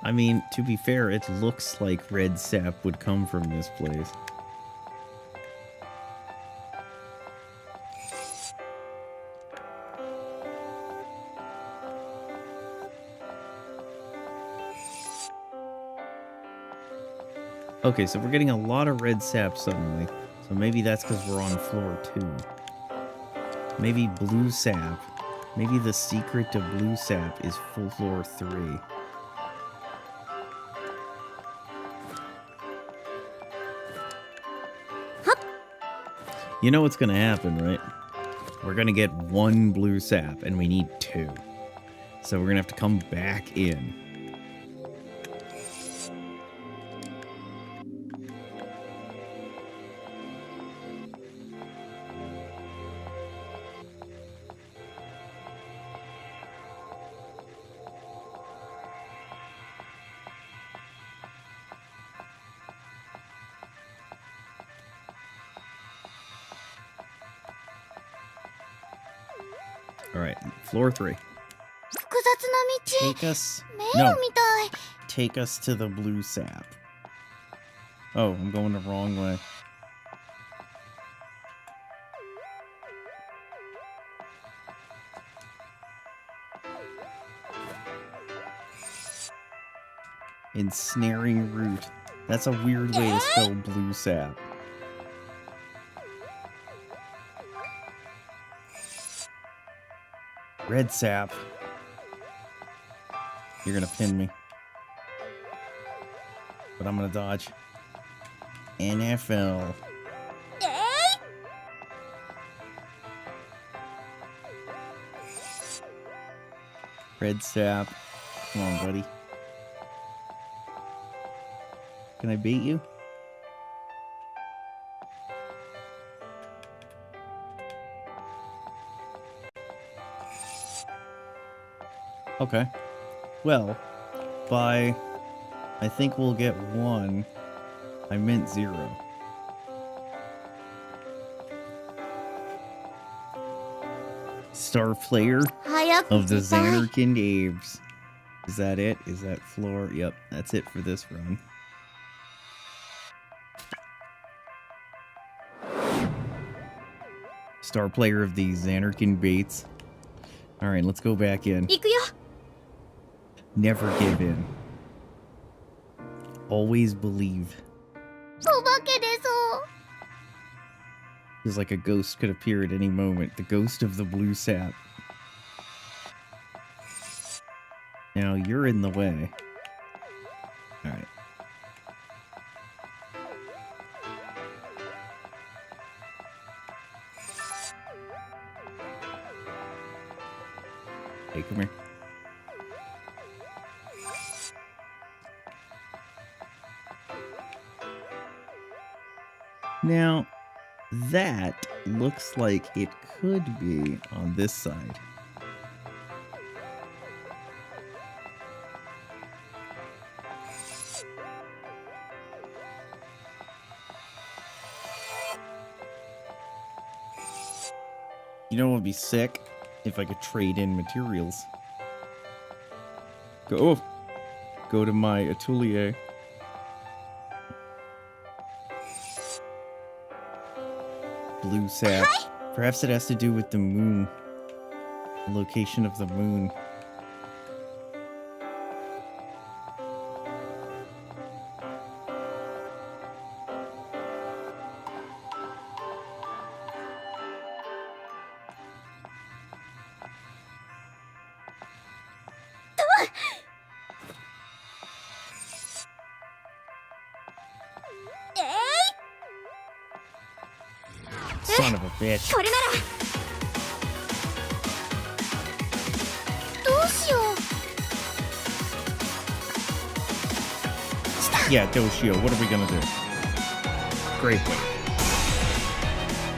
I mean, to be fair, it looks like red sap would come from this place. Okay, so we're getting a lot of red sap suddenly. So maybe that's because we're on floor 2. Maybe blue sap. Maybe the secret to blue sap is full floor 3. You know what's going to happen, right? We're going to get 1 blue sap, and we need 2. So we're going to have to come back in. Alright, floor 3.
複雑な
Take us...
道。迷路みたい。
Take us to the blue sap. Oh, I'm going the wrong way. Ensnaring root. That's a weird way to spell blue sap. Red sap. You're gonna pin me. But I'm gonna dodge. NFL. Red sap. Come on, buddy. Can I bait you? Okay. Well, by... I think we'll get 1. I meant 0. Star player
早く
of the
来たい。
Xanarkand Aves. Is that it? Is that floor? Yep, that's it for this run. Star player of the Xanarkand Bates. Alright, let's go back in.
行くよ。
Never give in. Always believe.
お化け出そう。
Feels like a ghost could appear at any moment. The ghost of the blue sap. Now you're in the way. Alright. Hey, come here. Now, that looks like it could be on this side. You know what would be sick? If I could trade in materials. Go to my atelier. Blue sap. Perhaps it has to do with the moon. The location of the moon. Son of a bitch.
これなら
どうしよう。
Yeah, Doshio, what are we gonna do? Great way.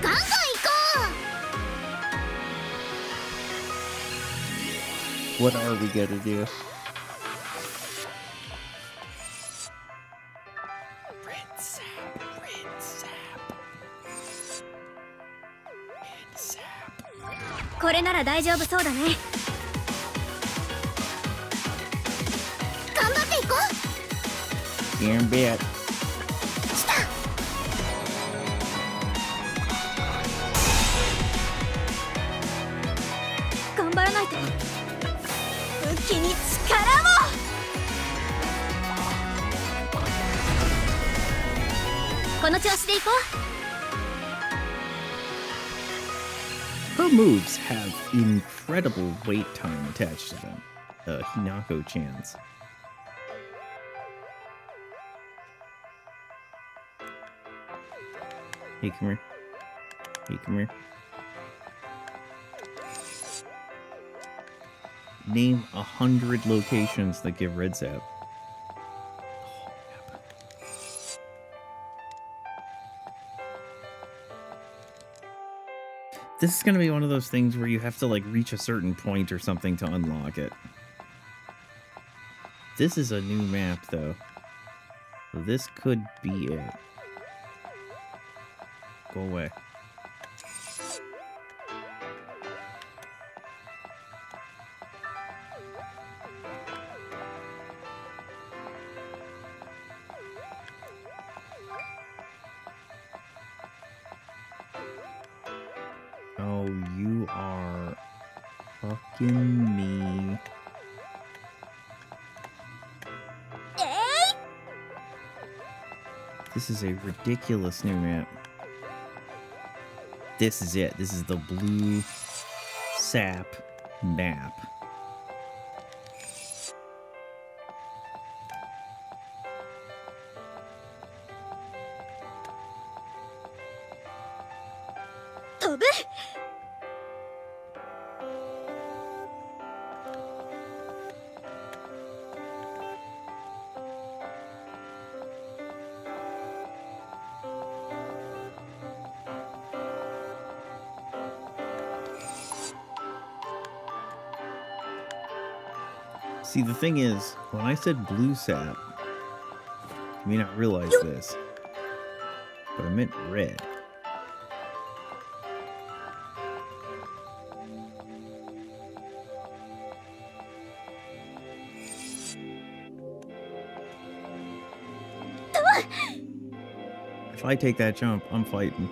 ガンガン行こ
What are we gonna do? Red sap, red sap. Red sap.
これなら大丈夫そうだね。
う。頑張っていこう。
Damn bad.
頑張らないと。武器に力を。 この調子でいこう。
Her moves have incredible wait time attached to them. Hinako-chan's. Hey, come here. Hey, come here. Name 100 locations that give red sap. This is gonna be one of those things where you have to like reach a certain point or something to unlock it. This is a new map though. So this could be it. Go away. Oh, you are fucking me. This is a ridiculous new map. This is it. This is the blue sap map. See, the thing is, when I said blue sap, you may not realize this, but I meant red. If I take that jump, I'm fighting.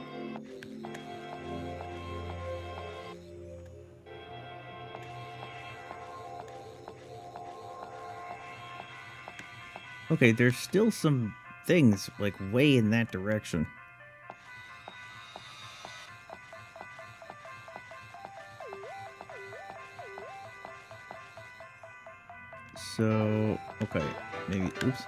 Okay, there's still some things, like, way in that direction. So, okay, maybe, oops.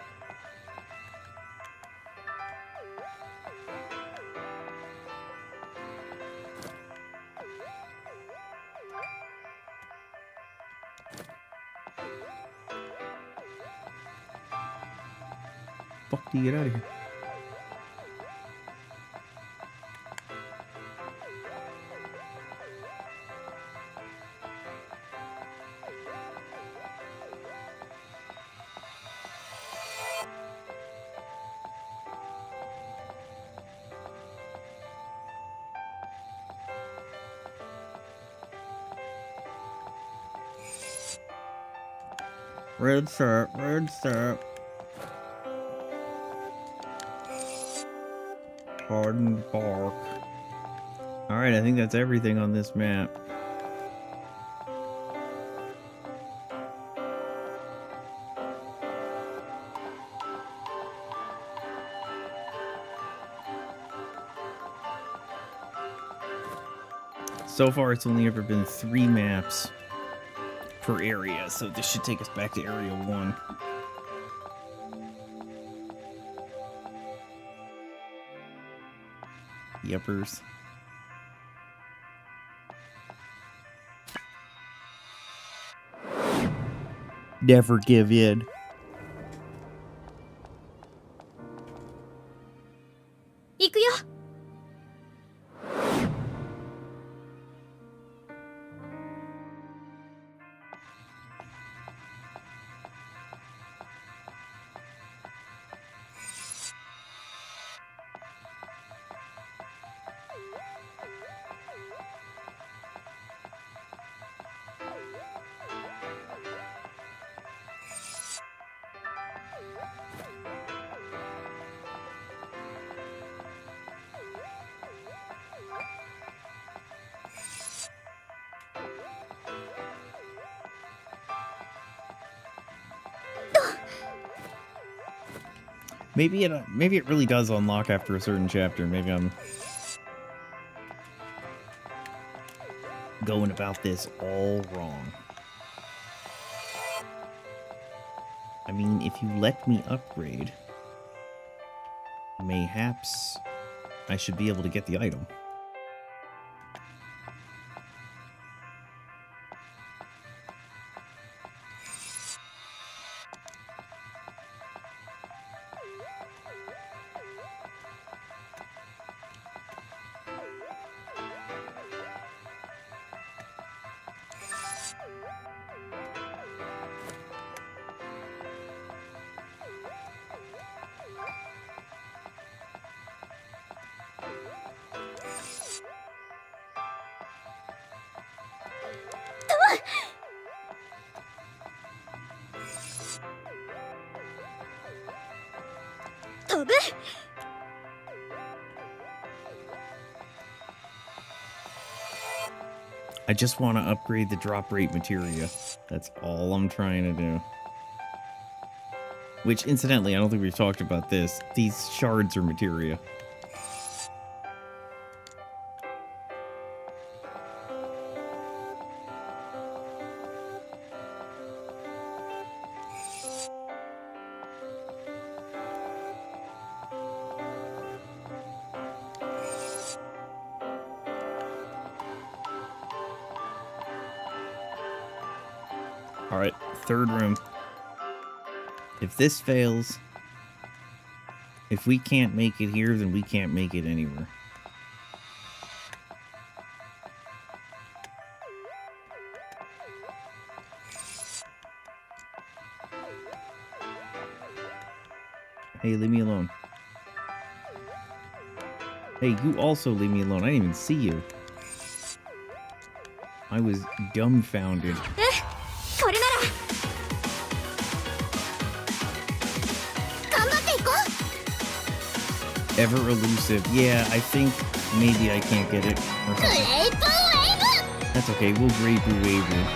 fuck do you get out of here? Red syrup, red syrup. Hardened bark. Alright, I think that's everything on this map. So far, it's only ever been 3 maps per area, so this should take us back to Area 1. Yuppers. Never give in. Maybe it really does unlock after a certain chapter. Maybe I'm going about this all wrong. I mean, if you let me upgrade, mayhaps I should be able to get the item. I just want to upgrade the drop rate materia. That's all I'm trying to do. Which, incidentally, I don't think we've talked about this. These shards are materia. Alright, third room. If this fails, if we can't make it here, then we can't make it anywhere. Hey, leave me alone. Hey, you also leave me alone. I didn't even see you. I was dumbfounded. Ever elusive. Yeah, I think maybe I can't get it or something. That's okay, we'll grade boo waiver.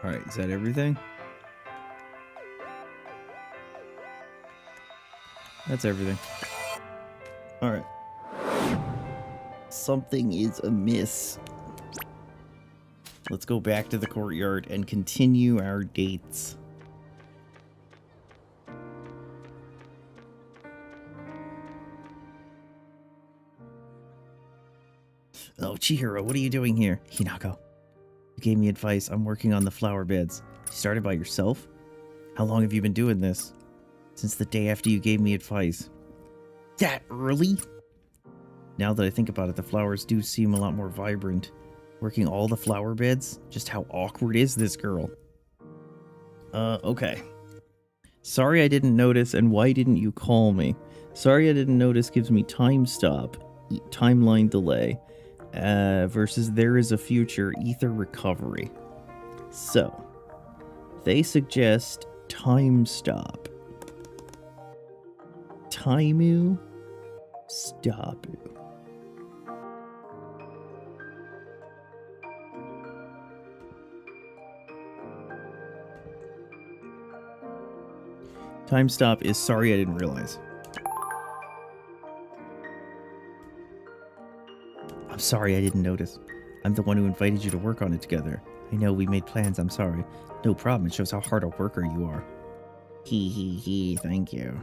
Alright, is that everything? That's everything. Alright. Something is amiss. Let's go back to the courtyard and continue our dates. Oh, Chihiro, what are you doing here? Hinako, you gave me advice. I'm working on the flower beds. You started by yourself? How long have you been doing this? Since the day after you gave me advice. That early? Now that I think about it, the flowers do seem a lot more vibrant. Working all the flower beds? Just how awkward is this girl? Okay. Sorry I didn't notice, and why didn't you call me? Sorry I didn't notice gives me time stop, timeline delay, versus there is a future, ether recovery. So, they suggest time stop. Taimu Stopu. Time stop is sorry I didn't realize. I'm sorry I didn't notice. I'm the one who invited you to work on it together. I know we made plans, I'm sorry. No problem, it shows how hard a worker you are. He, thank you.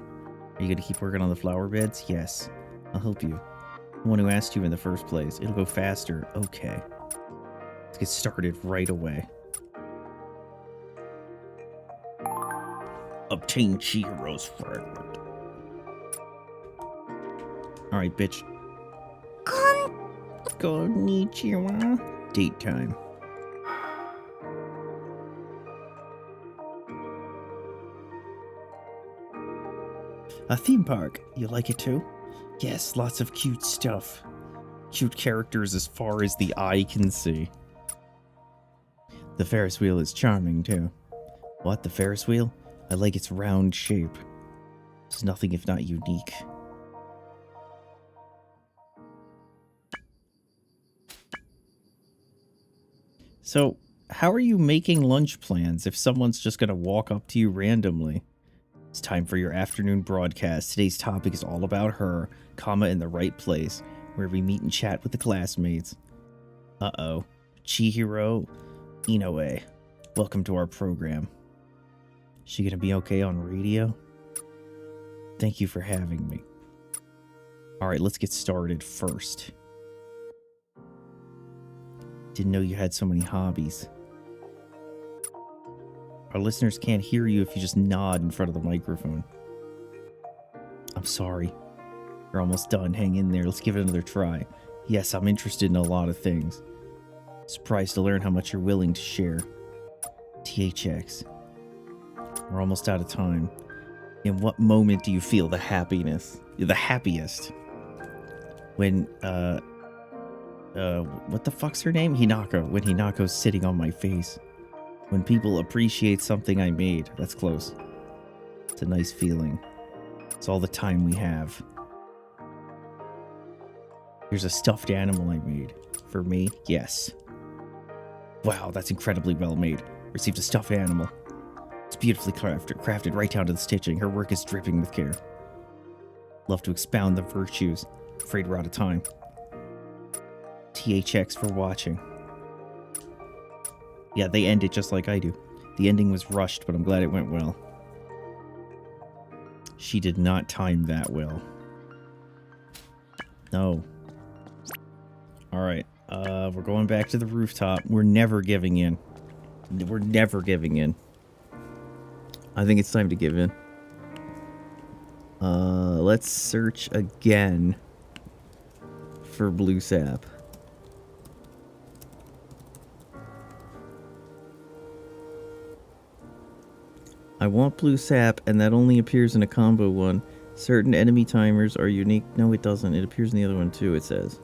Are you gonna keep working on the flower beds? Yes. I'll help you. The one who asked you in the first place. It'll go faster. Okay. Let's get started right away. Obtain Chihiro's fragment. Alright, bitch. Konnichiwa. Date time. A theme park. You like it too? Yes, lots of cute stuff. Cute characters as far as the eye can see. The Ferris wheel is charming too. What, the Ferris wheel? I like its round shape. It's nothing if not unique. So, how are you making lunch plans if someone's just gonna walk up to you randomly? It's time for your afternoon broadcast. Today's topic is all about her, comma, in the right place, where we meet and chat with the classmates. Uh-oh. Chihiro Inoue. Welcome to our program. She gonna be okay on radio? Thank you for having me. Alright, let's get started first. Didn't know you had so many hobbies. Our listeners can't hear you if you just nod in front of the microphone. I'm sorry. You're almost done. Hang in there. Let's give it another try. Yes, I'm interested in a lot of things. Surprised to learn how much you're willing to share. THX. We're almost out of time. In what moment do you feel the happiness? The happiest? When, what the fuck's her name? Hinako. When Hinako's sitting on my face. When people appreciate something I made. That's close. It's a nice feeling. It's all the time we have. Here's a stuffed animal I made. For me, yes. Wow, that's incredibly well made. Received a stuffed animal. It's beautifully crafted right down to the stitching. Her work is dripping with care. Love to expound the virtues. Afraid we're out of time. THX for watching. Yeah, they end it just like I do. The ending was rushed, but I'm glad it went well. She did not time that well. No. Alright, we're going back to the rooftop. We're never giving in. We're never giving in. I think it's time to give in. Let's search again for blue sap. I want blue sap, and that only appears in a combo one. Certain enemy timers are unique. No, it doesn't. It appears in the other one too, it says.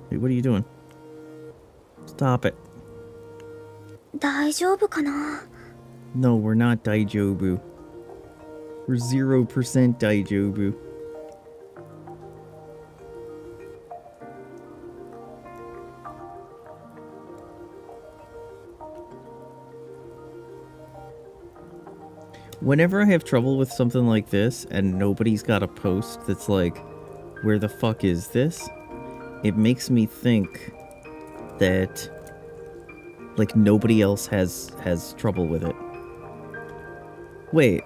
Wait, what are you doing? Stop it.
大丈夫かな?
No, we're not Daijobu. We're 0% Daijobu. Whenever I have trouble with something like this and nobody's got a post that's like, where the fuck is this? It makes me think that like nobody else has trouble with it. Wait.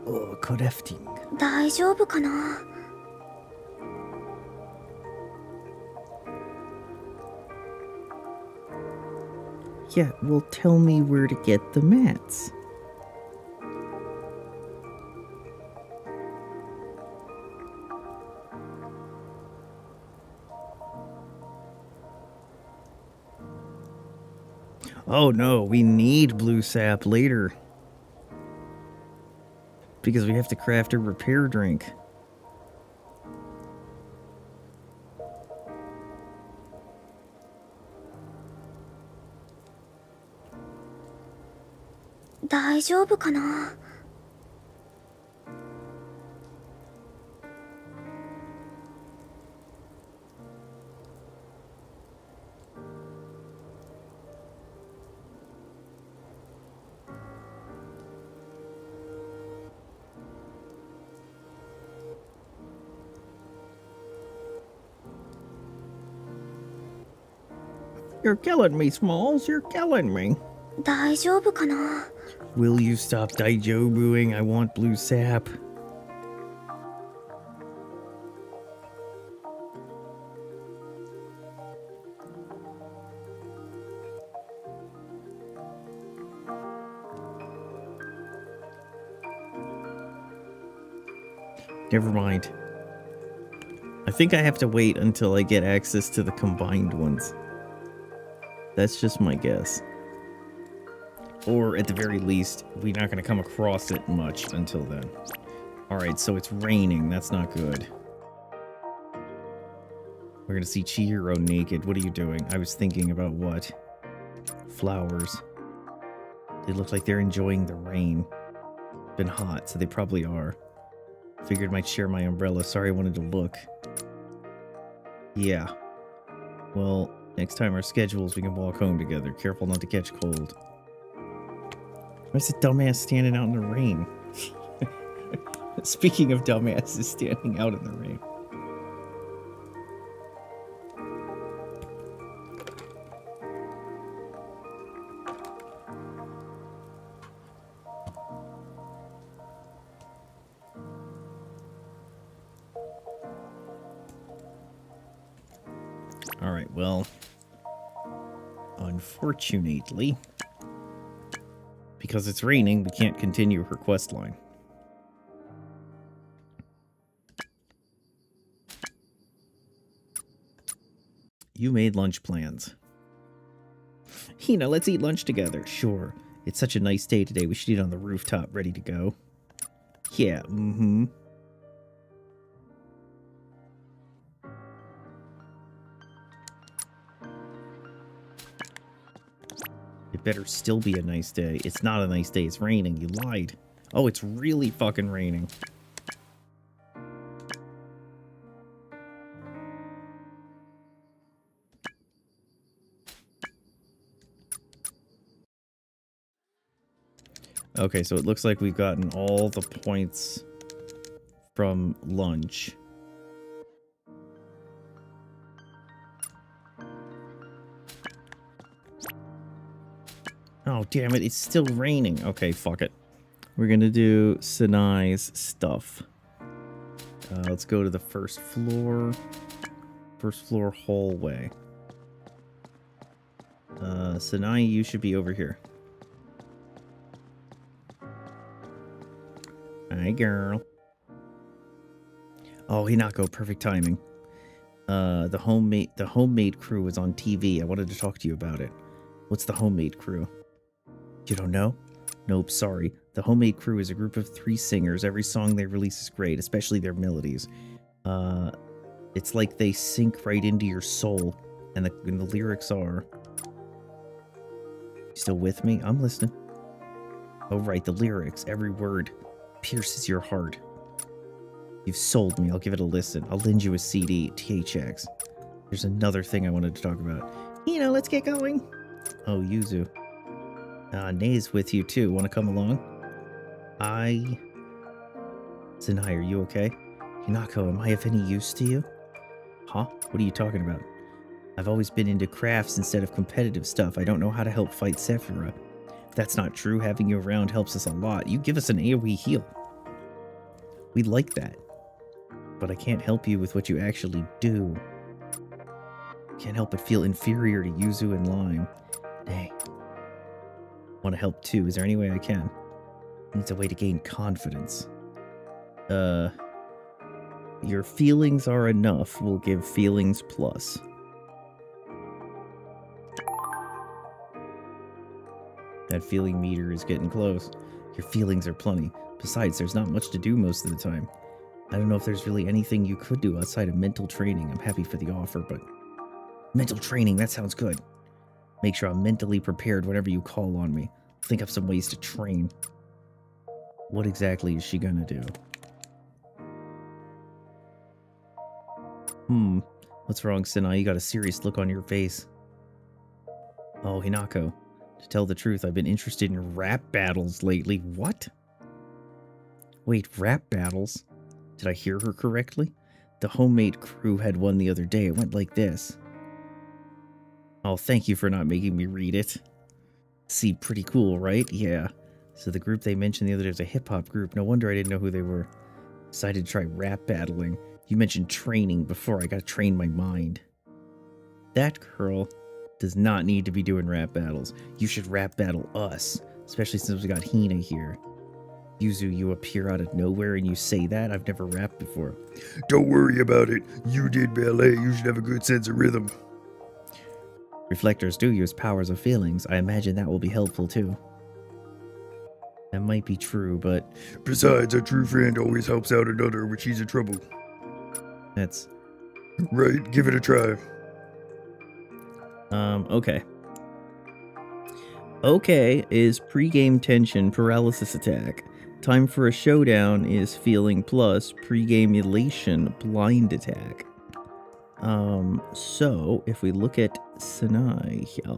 Oh, crafting.
大丈夫かな。
Yeah, well, tell me where to get the mats. Oh no, we need blue sap later. Because we have to craft a repair drink.
大丈夫かな。
You're killing me, Smalls. You're killing me.
大丈夫かな。
Will you stop daijobuing? I want blue sap. Never mind. I think I have to wait until I get access to the combined ones. That's just my guess. Or at the very least, we're not going to come across it much until then. Alright, so it's raining. That's not good. We're going to see Chihiro naked. What are you doing? I was thinking about what? Flowers. They look like they're enjoying the rain. Been hot, so they probably are. Figured might share my umbrella. Sorry, I wanted to look. Yeah. Well, next time our schedules, we can walk home together. Careful not to catch cold. Why's the dumbass standing out in the rain? Speaking of dumbasses standing out in the rain. Alright, well, unfortunately, because it's raining, we can't continue her quest line. You made lunch plans. Hina, let's eat lunch together. Sure. It's such a nice day today. We should eat on the rooftop, ready to go. Yeah, mm-hmm. It better still be a nice day. It's not a nice day. It's raining. You lied. Oh, it's really fucking raining. Okay, so it looks like we've gotten all the points from lunch. Oh, damn it. It's still raining. Okay, fuck it. We're gonna do Sinai's stuff. Let's go to the first floor. First floor hallway. Sinai, you should be over here. Hi, girl. Oh, Hinako, perfect timing. The homemade crew is on TV. I wanted to talk to you about it. What's the homemade crew? You don't know? Nope, sorry. The homemade crew is a group of 3 singers. Every song they release is great, especially their melodies. It's like they sink right into your soul, and the lyrics are... Still with me? I'm listening. Oh, right, the lyrics, every word pierces your heart. You've sold me. I'll give it a listen. I'll lend you a CD, THX. There's another thing I wanted to talk about. Let's get going. Oh, Yuzu. Nei's with you too. Want to come along? Sinai, are you okay? Hinako, am I of any use to you? Huh? What are you talking about? I've always been into crafts instead of competitive stuff. I don't know how to help fight Sephira. If that's not true, having you around helps us a lot. You give us an AoE heal. We like that. But I can't help you with what you actually do. Can't help but feel inferior to Yuzu and Lime. Dang. Want to help too. Is there any way I can? Needs a way to gain confidence. Your feelings are enough. We'll give feelings plus. That feeling meter is getting close. Your feelings are plenty. Besides, there's not much to do most of the time. I don't know if there's really anything you could do outside of mental training. I'm happy for the offer, but... Mental training, that sounds good. Make sure I'm mentally prepared whenever you call on me. Think of some ways to train. What exactly is she gonna do? What's wrong, Sinai? You got a serious look on your face. Oh, Hinako. To tell the truth, I've been interested in rap battles lately. What? Wait, rap battles? Did I hear her correctly? The homemade crew had one the other day. It went like this. Oh, thank you for not making me read it. See, pretty cool, right? Yeah. So the group they mentioned the other day was a hip-hop group. No wonder I didn't know who they were. Decided to try rap battling. You mentioned training before. I gotta train my mind. That girl does not need to be doing rap battles. You should rap battle us. Especially since we got Hina here. Yuzu, you appear out of nowhere and you say that? I've never rapped before.
Don't worry about it. You did ballet. You should have a good sense of rhythm.
Reflectors do use powers of feelings. I imagine that will be helpful too. That might be true, but...
Besides, a true friend always helps out another when she's in trouble.
That's...
Right, give it a try.
Okay. Okay is pre-game tension paralysis attack. Time for a showdown is feeling plus pre-game elation blind attack. So if we look at Sinai here.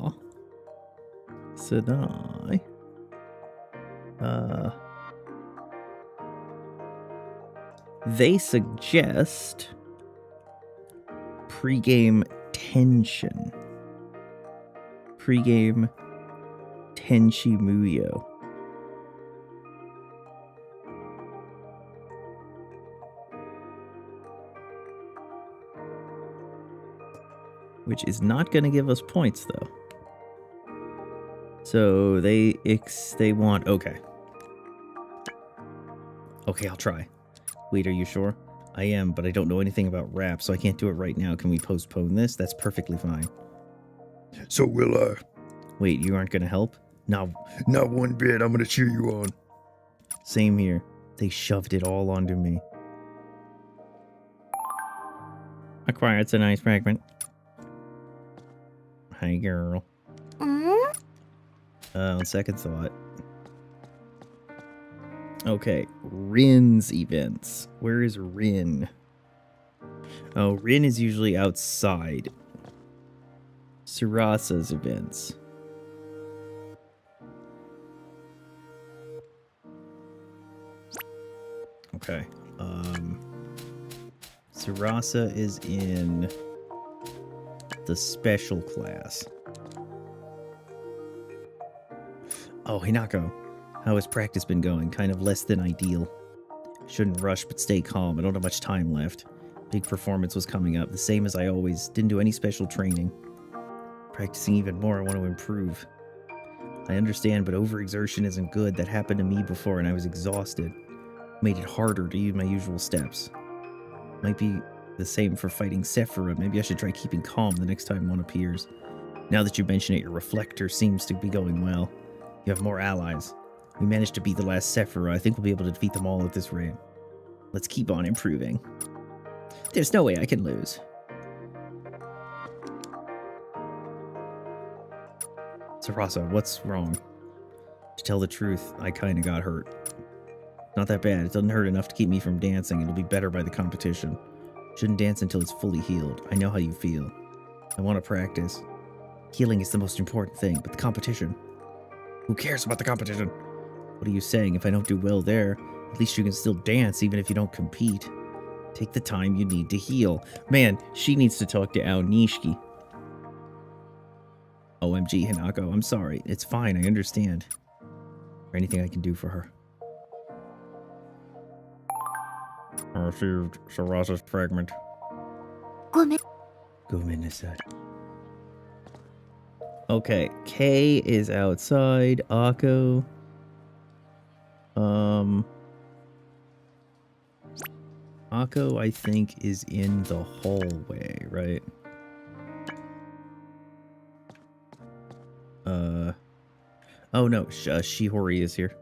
Sinai. They suggest pre-game tension. Pre-game Tenchi Muyo. Which is not going to give us points, though. So they want... Okay. Okay, I'll try. Wait, are you sure? I am, but I don't know anything about rap, so I can't do it right now. Can we postpone this? That's perfectly fine.
So will I.
Wait, you aren't going to help? No.
Not one bit. I'm going to cheer you on.
Same here. They shoved it all onto me. Acquired a nice fragment. Hi, girl. On second thought. Okay, Rin's events. Where is Rin? Oh, Rin is usually outside. Surasa's events. Okay. Surasa is in the special class. Oh, Hinako. How has practice been going? Kind of less than ideal. Shouldn't rush, but stay calm. I don't have much time left. Big performance was coming up, the same as I always. Didn't do any special training. Practicing even more, I want to improve. I understand, but overexertion isn't good. That happened to me before, and I was exhausted. Made it harder to use my usual steps. Might be the same for fighting Sephira. Maybe I should try keeping calm the next time one appears. Now that you mention it, your reflector seems to be going well. You have more allies. We managed to beat the last Sephira. I think we'll be able to defeat them all at this rate. Let's keep on improving. There's no way I can lose. Sarasa, what's wrong? To tell the truth, I kinda got hurt. Not that bad. It doesn't hurt enough to keep me from dancing. It'll be better by the competition. Shouldn't dance until it's fully healed. I know how you feel. I want to practice. Healing is the most important thing, but the competition... Who cares about the competition? What are you saying? If I don't do well there, at least you can still dance even if you don't compete. Take the time you need to heal. Man, she needs to talk to Aonishiki. OMG, Hinako, I'm sorry. It's fine, I understand. Or anything I can do for her. I received Sarasa's fragment.
ごめん。
Gominasai. Okay, K is outside. Akko. Akko, I think, is in the hallway, right? Oh no, Shihori is here.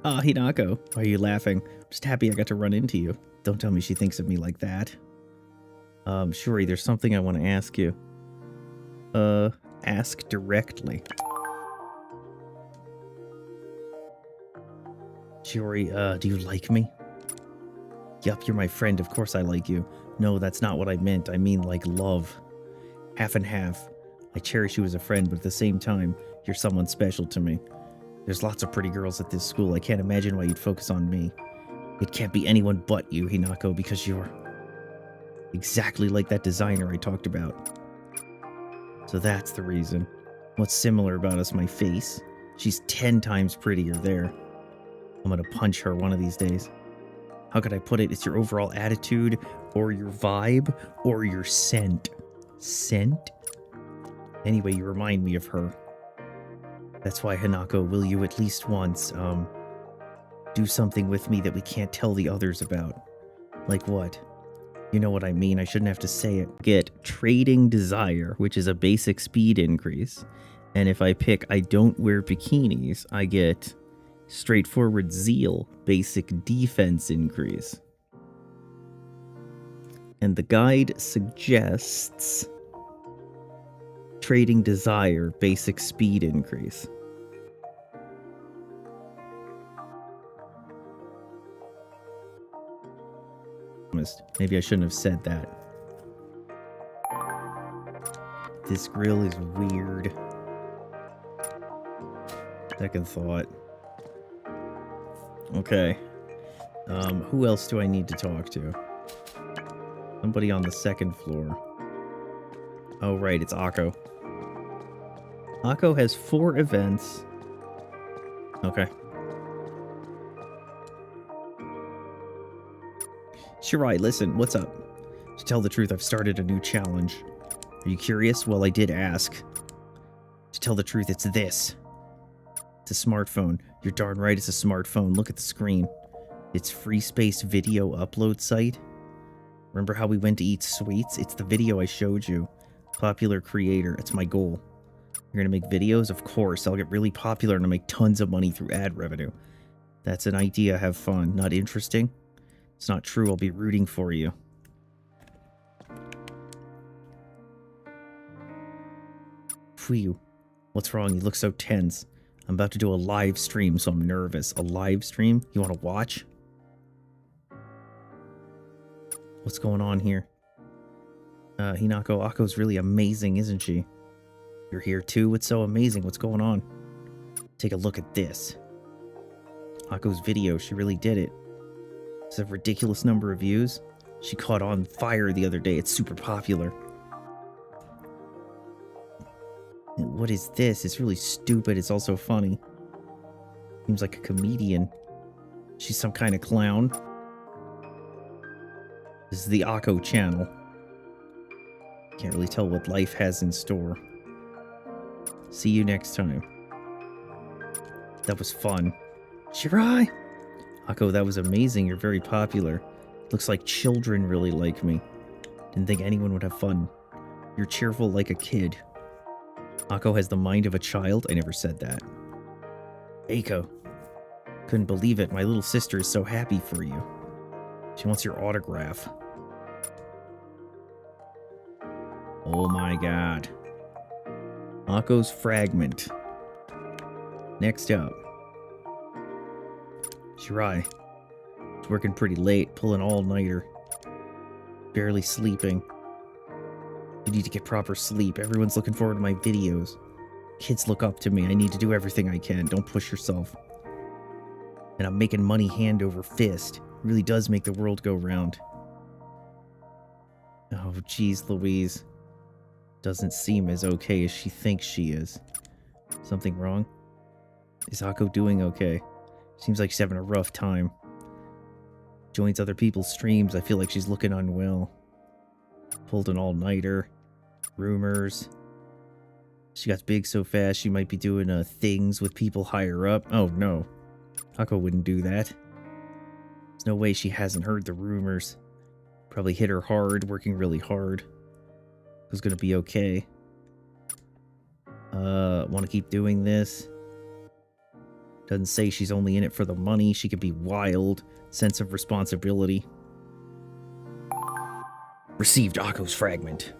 Ah, Hinako, why are you laughing? I'm just happy I got to run into you. Don't tell me she thinks of me like that. Shuri, there's something I want to ask you. Ask directly. Shuri, do you like me? Yup, you're my friend, of course I like you. No, that's not what I meant, I mean like love. Half and half. I cherish you as a friend, but at the same time, you're someone special to me. There's lots of pretty girls at this school, I can't imagine why you'd focus on me. It can't be anyone but you, Hinako, because you're exactly like that designer I talked about. So that's the reason. What's similar about us? My face. She's 10 times prettier there. I'm gonna punch her one of these days. How could I put it? It's your overall attitude, or your vibe, or your scent. Scent? Anyway, you remind me of her. That's why, Hinako, will you at least once, do something with me that we can't tell the others about? Like what? You know what I mean, I shouldn't have to say it. Get Trading Desire, which is a basic speed increase. And if I pick I don't wear bikinis, I get Straightforward Zeal, basic defense increase. And the guide suggests Trading Desire, basic speed increase. Maybe I shouldn't have said that. This grill is weird. Second thought. Okay. Who else do I need to talk to? Somebody on the second floor. Oh, right, it's Akko. Akko has 4 events. Okay. Shirai, listen, what's up? To tell the truth, I've started a new challenge. Are you curious? Well, I did ask. To tell the truth, it's this. It's a smartphone. You're darn right it's a smartphone. Look at the screen. It's Free Space video upload site. Remember how we went to eat sweets? It's the video I showed you. Popular creator. It's my goal. You're gonna make videos? Of course. I'll get really popular and I'll make tons of money through ad revenue. That's an idea. Have fun. Not interesting? It's not true. I'll be rooting for you. Phew. What's wrong? You look so tense. I'm about to do a live stream, so I'm nervous. A live stream? You want to watch? What's going on here? Hinako, Akko's really amazing, isn't she? You're here too? What's so amazing? What's going on? Take a look at this. Akko's video, she really did it. It's a ridiculous number of views. She caught on fire the other day. It's super popular. And what is this? It's really stupid. It's also funny. Seems like a comedian. She's some kind of clown. This is the Akko channel. Can't really tell what life has in store. See you next time. That was fun. Shirai! Akko, that was amazing. You're very popular. Looks like children really like me. Didn't think anyone would have fun. You're cheerful like a kid. Akko has the mind of a child? I never said that. Eiko. Couldn't believe it. My little sister is so happy for you. She wants your autograph. Oh my god. Akko's fragment. Next up. Shirai. It's working pretty late, pulling all-nighter. Barely sleeping. You need to get proper sleep. Everyone's looking forward to my videos. Kids look up to me. I need to do everything I can. Don't push yourself. And I'm making money hand over fist. It really does make the world go round. Oh, geez, Louise. Doesn't seem as okay as she thinks she is. Something wrong? Is Akko doing okay? Seems like she's having a rough time. Joins other people's streams. I feel like she's looking unwell. Pulled an all-nighter. Rumors. She got big so fast she might be doing things with people higher up. Oh no. Ako wouldn't do that. There's no way she hasn't heard the rumors. Probably hit her hard, working really hard. Who's gonna be okay? Want to keep doing this? Doesn't say she's only in it for the money. She could be wild. Sense of responsibility. Received Akko's fragment.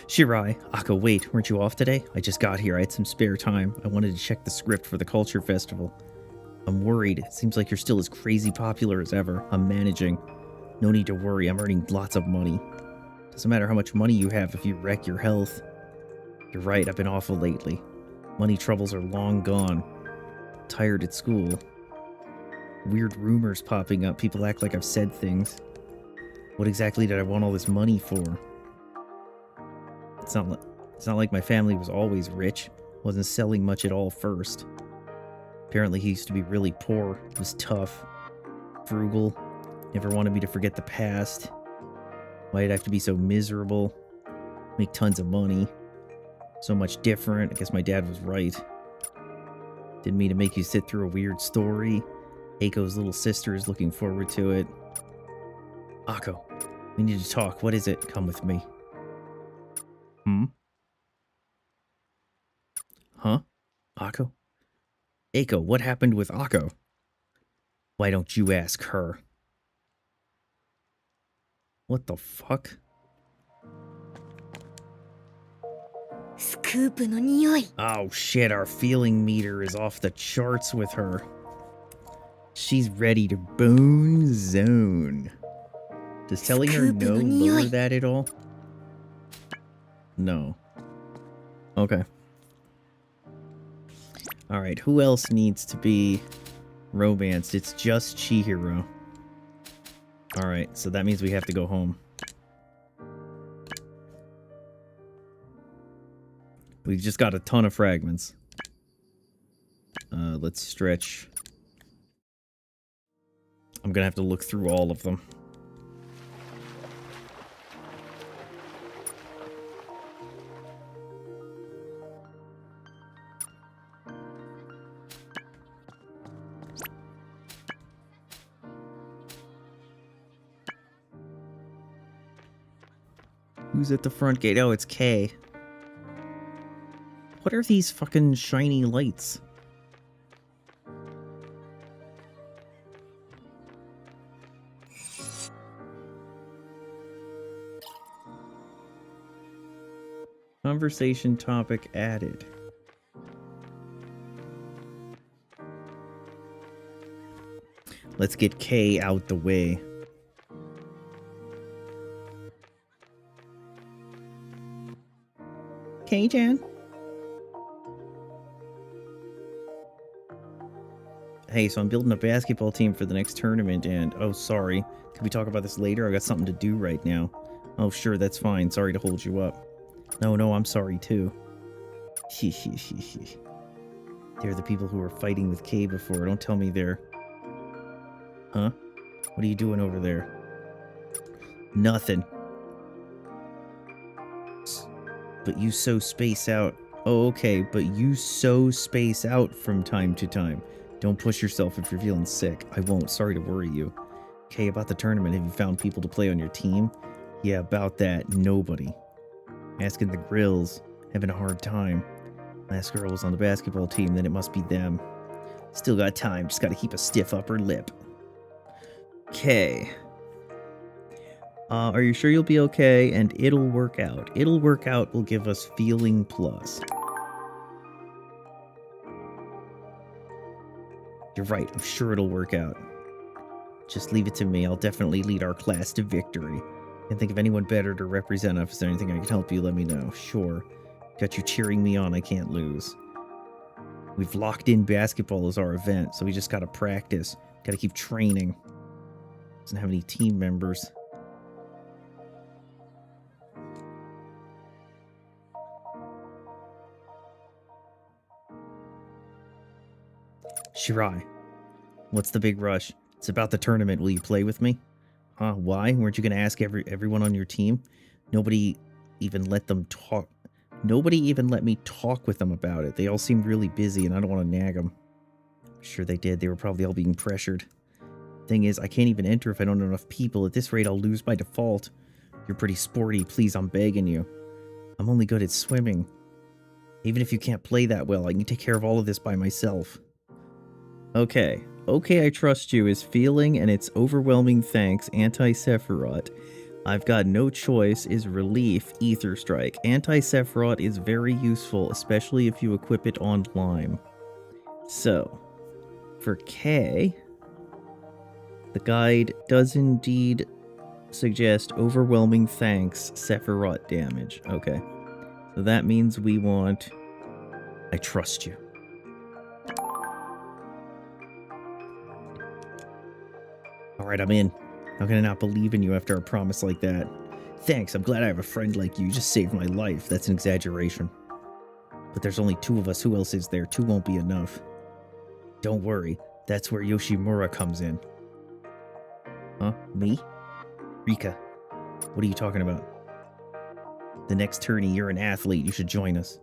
Shirai, Akko, wait, weren't you off today? I just got here. I had some spare time. I wanted to check the script for the culture festival. I'm worried. It seems like you're still as crazy popular as ever. I'm managing. No need to worry. I'm earning lots of money. Doesn't matter how much money you have if you wreck your health. You're right, I've been awful lately. Money troubles are long gone. Tired at school. Weird rumors popping up. People act like I've said things. What exactly did I want all this money for? It's not like my family was always rich. Wasn't selling much at all first. Apparently he used to be really poor. Was tough. Frugal. Never wanted me to forget the past. Why'd it have to be so miserable? Make tons of money. So much different. I guess my dad was right. Didn't mean to make you sit through a weird story. Aiko's little sister is looking forward to it. Akko, we need to talk. What is it? Come with me. Huh? Akko? Aiko, what happened with Akko? Why don't you ask her? What the fuck?
スクープの匂い。
Oh shit, our feeling meter is off the charts with her. She's ready to bone zone. Does telling her no lower that at all? No. Okay. Alright, who else needs to be romanced? It's just Chihiro. Alright, so that means we have to go home. We've just got a ton of fragments. Let's stretch. I'm gonna have to look through all of them. Who's at the front gate? Oh, it's Kay. What are these fucking shiny lights? Conversation topic added. Let's get Kay out the way. Kay-chan? Hey, so I'm building a basketball team for the next tournament and... Oh, sorry. Can we talk about this later? I got something to do right now. Oh, sure, that's fine. Sorry to hold you up. No, I'm sorry too. They're the people who were fighting with Kay before. Don't tell me they're... Huh? What are you doing over there? Nothing. But you so space out. Oh, okay, but you so space out from time to time. Don't push yourself if you're feeling sick. I won't. Sorry to worry you. Okay, about the tournament, have you found people to play on your team? Yeah, about that, nobody. Asking the grills, having a hard time. Last girl was on the basketball team, then it must be them. Still got time, just gotta keep a stiff upper lip. Okay. Are you sure you'll be okay? And it'll work out. It'll work out will give us feeling plus. You're right, I'm sure it'll work out. Just leave it to me, I'll definitely lead our class to victory. Can't think of anyone better to represent us. If there's anything I can help you, let me know. Sure. Got you cheering me on, I can't lose. We've locked in basketball as our event, so we just gotta practice. Gotta keep training. Doesn't have any team members. Shirai, what's the big rush? It's about the tournament. Will you play with me? Huh? Why? Weren't you going to ask everyone on your team? Nobody even let them talk. Nobody even let me talk with them about it. They all seemed really busy, and I don't want to nag them. Sure they did. They were probably all being pressured. Thing is, I can't even enter if I don't know enough people. At this rate, I'll lose by default. You're pretty sporty. Please, I'm begging you. I'm only good at swimming. Even if you can't play that well, I can take care of all of this by myself. Okay. Okay, I trust you is feeling, and it's overwhelming thanks, Anti-Sephiroth. I've got no choice is relief, Ether Strike. Anti-Sephiroth is very useful, especially if you equip it on Lime. So, for K, the guide does indeed suggest overwhelming thanks, Sephiroth damage. Okay. So that means we want... I trust you. Alright, I'm in. How can I not believe in you after a promise like that? Thanks, I'm glad I have a friend like you. You just saved my life. That's an exaggeration. But there's only 2 of us. Who else is there? 2 won't be enough. Don't worry. That's where Yoshimura comes in. Huh? Me? Rika. What are you talking about? The next tourney, you're an athlete. You should join us.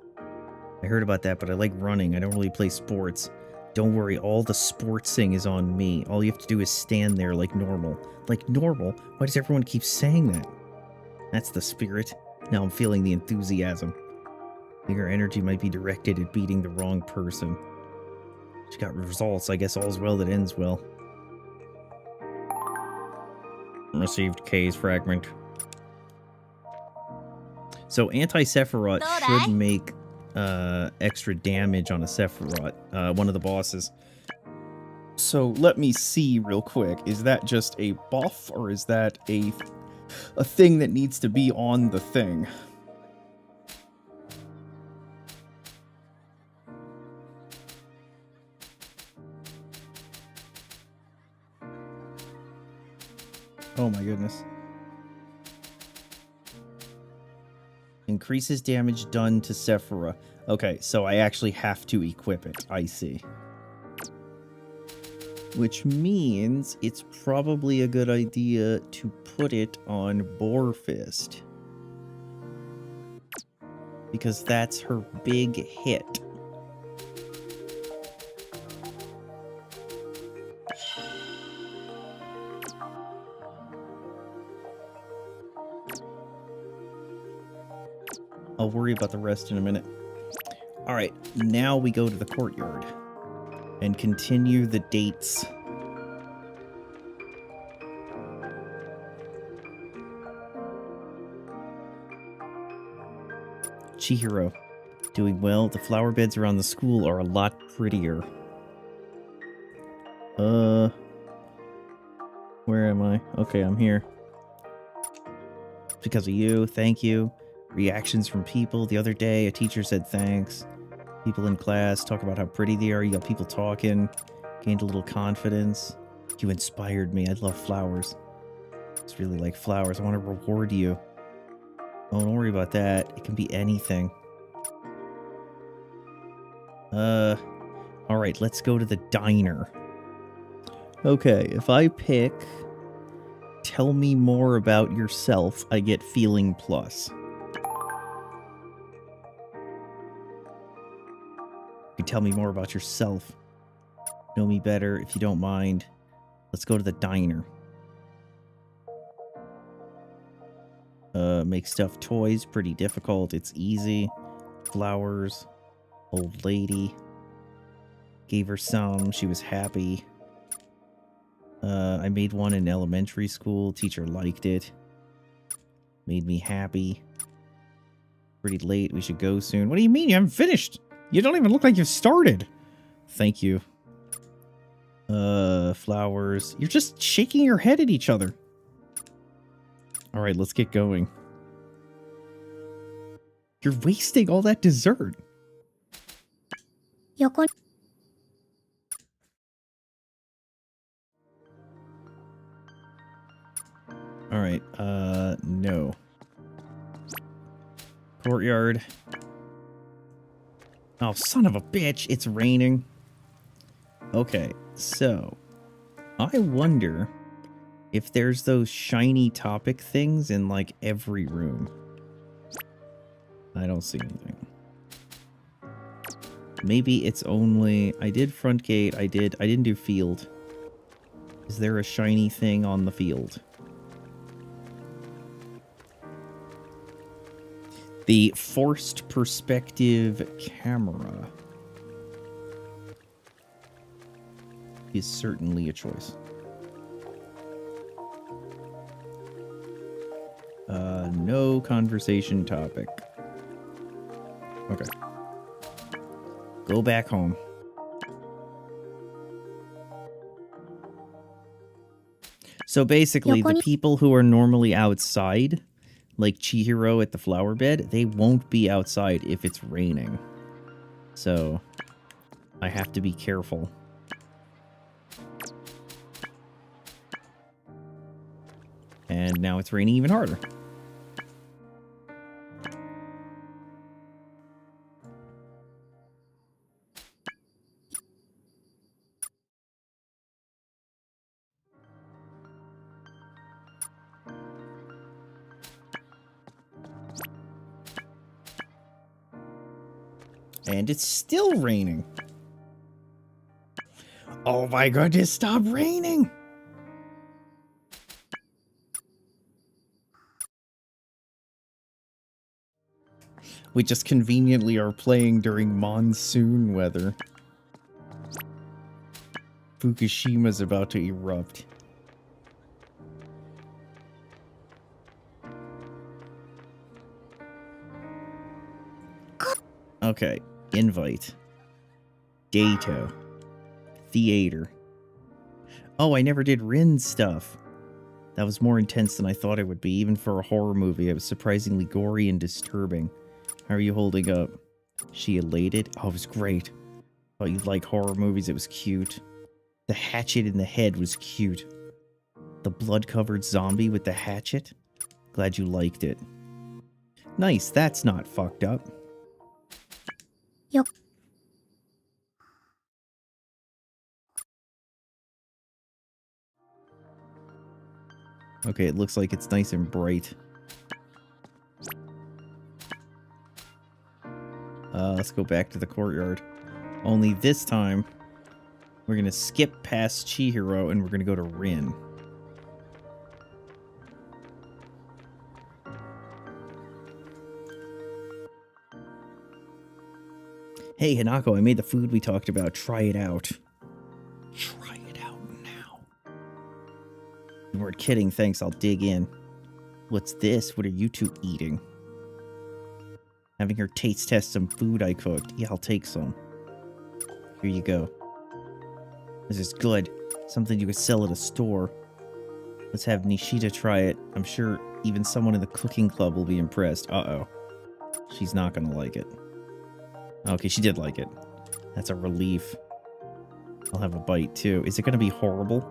I heard about that, but I like running. I don't really play sports. Don't worry, all the sportsing is on me. All you have to do is stand there like normal. Like normal? Why does everyone keep saying that? That's the spirit. Now I'm feeling the enthusiasm. Your energy might be directed at beating the wrong person. She got results. I guess all's well that ends well. Received K's fragment. So Anti-Sephiroth should make extra damage on a Sephiroth, one of the bosses. So let me see real quick. Is that just a buff, or is that a thing that needs to be on the thing? Oh my goodness. Increases damage done to Sephiroth. Okay, so I actually have to equip it. I see. Which means it's probably a good idea to put it on Boarfist. Because that's her big hit. I'll worry about the rest in a minute. Alright, now we go to the courtyard and continue the dates. Chihiro, doing well. The flower beds around the school are a lot prettier. Where am I? Okay, I'm here. Because of you, thank you. Reactions from people. The other day, a teacher said thanks. People in class talk about how pretty they are. You got people talking. Gained a little confidence. You inspired me. I love flowers. It's really like flowers. I want to reward you. Oh, don't worry about that. It can be anything. Alright, let's go to the diner. Okay, if I pick tell me more about yourself, I get feeling plus. You tell me more about yourself. Know me better, if you don't mind. Let's go to the diner. Make stuffed toys, pretty difficult. It's easy. Flowers. Old lady. Gave her some, she was happy. I made one in elementary school. Teacher liked it. Made me happy. Pretty late, we should go soon. What do you mean? You haven't finished? You don't even look like you've started. Thank you. Flowers. You're just shaking your head at each other. Alright, let's get going. You're wasting all that dessert. Alright, no. Courtyard. Oh, son of a bitch, it's raining. Okay, so I wonder if there's those shiny topic things in like every room. I don't see anything. Maybe it's only I did front gate, I didn't do field. Is there a shiny thing on the field? The forced perspective camera is certainly a choice. No conversation topic. Okay. Go back home. So basically, the people who are normally outside, like Chihiro at the flower bed, they won't be outside if it's raining. So I have to be careful. And now it's raining even harder. And it's still raining. Oh my goodness, stop raining! We just conveniently are playing during monsoon weather. Fukushima's about to erupt. Okay, invite. Dato. Theater. Oh, I never did Rin stuff. That was more intense than I thought it would be, even for a horror movie. It was surprisingly gory and disturbing. How are you holding up? She elated? Oh, it was great. Thought you'd like horror movies, it was cute. The hatchet in the head was cute. The blood-covered zombie with the hatchet? Glad you liked it. Nice, that's not fucked up.
Yup.
Okay, it looks like it's nice and bright. Let's go back to the courtyard. Only this time, we're gonna skip past Chihiro and we're gonna go to Rin. Hey, Hanako, I made the food we talked about. Try it out. Try it out now. You weren't kidding. Thanks, I'll dig in. What's this? What are you two eating? Having her taste test some food I cooked. Yeah, I'll take some. Here you go. This is good. Something you could sell at a store. Let's have Nishida try it. I'm sure even someone in the cooking club will be impressed. Uh-oh. She's not gonna like it. Okay, she did like it. That's a relief. I'll have a bite, too. Is it gonna be horrible?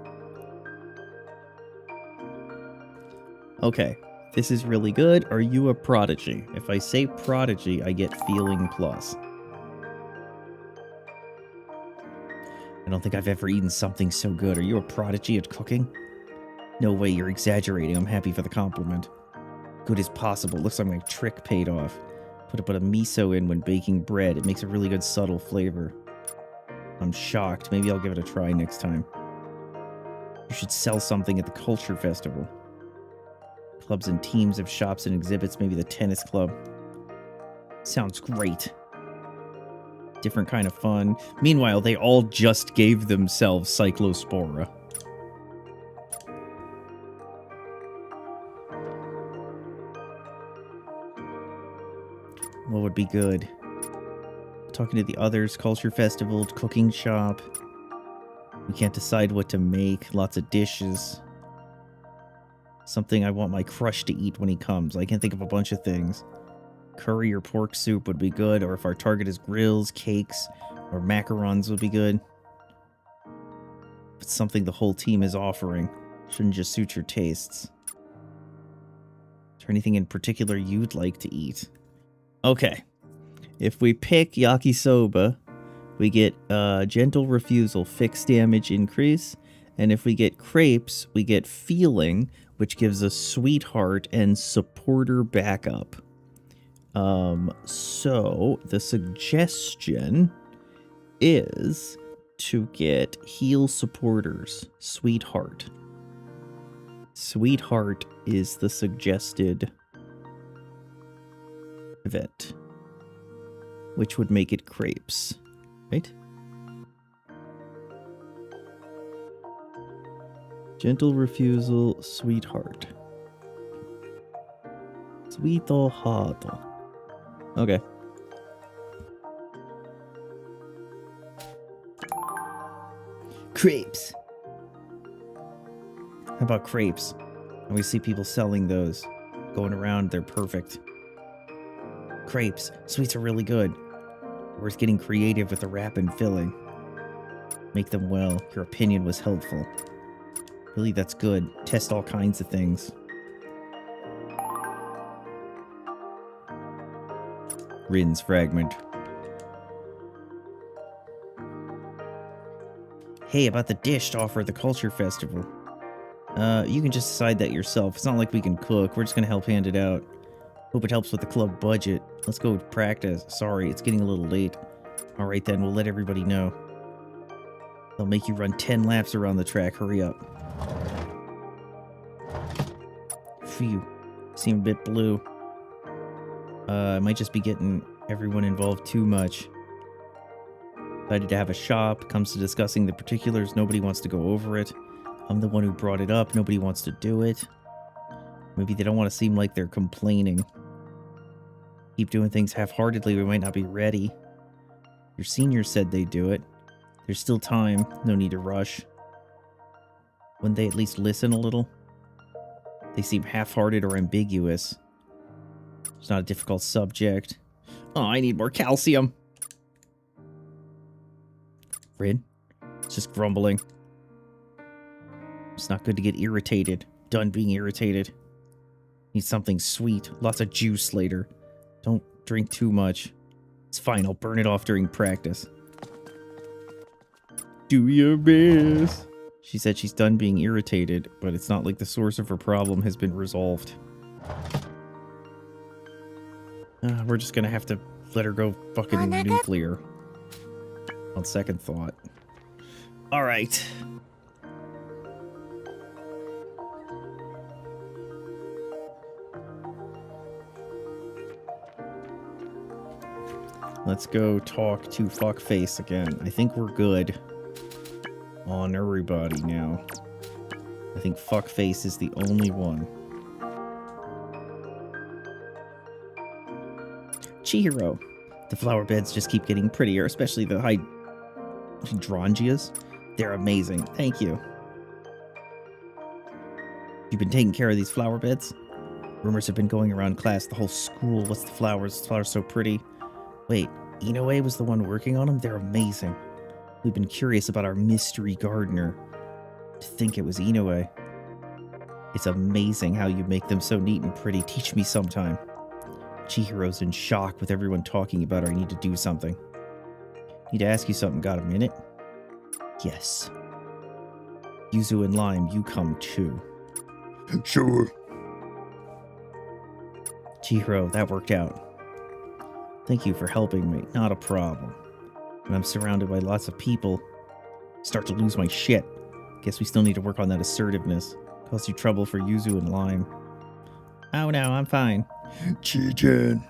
Okay. This is really good. Are you a prodigy? If I say prodigy, I get feeling plus. I don't think I've ever eaten something so good. Are you a prodigy at cooking? No way, you're exaggerating. I'm happy for the compliment. Good as possible. Looks like my trick paid off. Put a bit of miso in when baking bread. It makes a really good subtle flavor. I'm shocked. Maybe I'll give it a try next time. You should sell something at the culture festival. Clubs and teams have shops and exhibits. Maybe the tennis club. Sounds great. Different kind of fun. Meanwhile, they all just gave themselves Cyclospora. What would be good? Talking to the others, culture festival, cooking shop. We can't decide what to make. Lots of dishes. Something I want my crush to eat when he comes. I can think of a bunch of things. Curry or pork soup would be good, or if our target is grills, cakes, or macarons would be good. If it's something the whole team is offering, shouldn't just suit your tastes. Is there anything in particular you'd like to eat? Okay. If we pick yakisoba, We get gentle refusal, fixed damage increase. And if we get crepes, we get feeling, which gives us sweetheart and supporter backup. So the suggestion is to get heal supporters, sweetheart. Sweetheart is the suggested event, which would make it crepes, right? Gentle refusal, sweetheart. Sweetheart. Okay. Crepes. How about crepes? And we see people selling those. Going around, they're perfect. Crepes. Sweets are really good. Worth getting creative with the wrap and filling. Make them well. Your opinion was helpful. Really, that's good. Test all kinds of things. Rin's fragment. Hey, about the dish to offer at the culture festival. You can just decide that yourself. It's not like we can cook. We're just gonna help hand it out. Hope it helps with the club budget. Let's go with practice. Sorry, it's getting a little late. Alright then, we'll let everybody know. They'll make you run 10 laps around the track. Hurry up. Phew. Seem a bit blue. I might just be getting everyone involved too much. Decided to have a shop. Comes to discussing the particulars. Nobody wants to go over it. I'm the one who brought it up. Nobody wants to do it. Maybe they don't want to seem like they're complaining. Keep doing things half-heartedly. We might not be ready. Your seniors said they'd do it. There's still time. No need to rush. Wouldn't they at least listen a little? They seem half-hearted or ambiguous. It's not a difficult subject. Oh, I need more calcium. Rin? It's just grumbling. It's not good to get irritated. Done being irritated. Need something sweet. Lots of juice later. Don't drink too much. It's fine, I'll burn it off during practice. Do your best. She said she's done being irritated, but it's not like the source of her problem has been resolved. We're just gonna have to let her go fucking nuclear. On second thought. Alright. Let's go talk to Fuckface again. I think we're good on everybody now. I think Fuckface is the only one. Chihiro. The flower beds just keep getting prettier, especially the hydrangeas. They're amazing. Thank you. You've been taking care of these flower beds? Rumors have been going around class, the whole school. What's the flowers? The flowers so pretty. Wait, Inoue was the one working on them? They're amazing. We've been curious about our mystery gardener. To think it was Inoue. It's amazing how you make them so neat and pretty. Teach me sometime. Chihiro's in shock with everyone talking about her. I need to do something. Need to ask you something. Got a minute? Yes. Yuzu and Lime, you come too.
Sure.
Chihiro, that worked out. Thank you for helping me. Not a problem. When I'm surrounded by lots of people, I start to lose my shit. Guess we still need to work on that assertiveness. Cause you trouble for Yuzu and Lime. Oh no, I'm fine.
Chi-chan.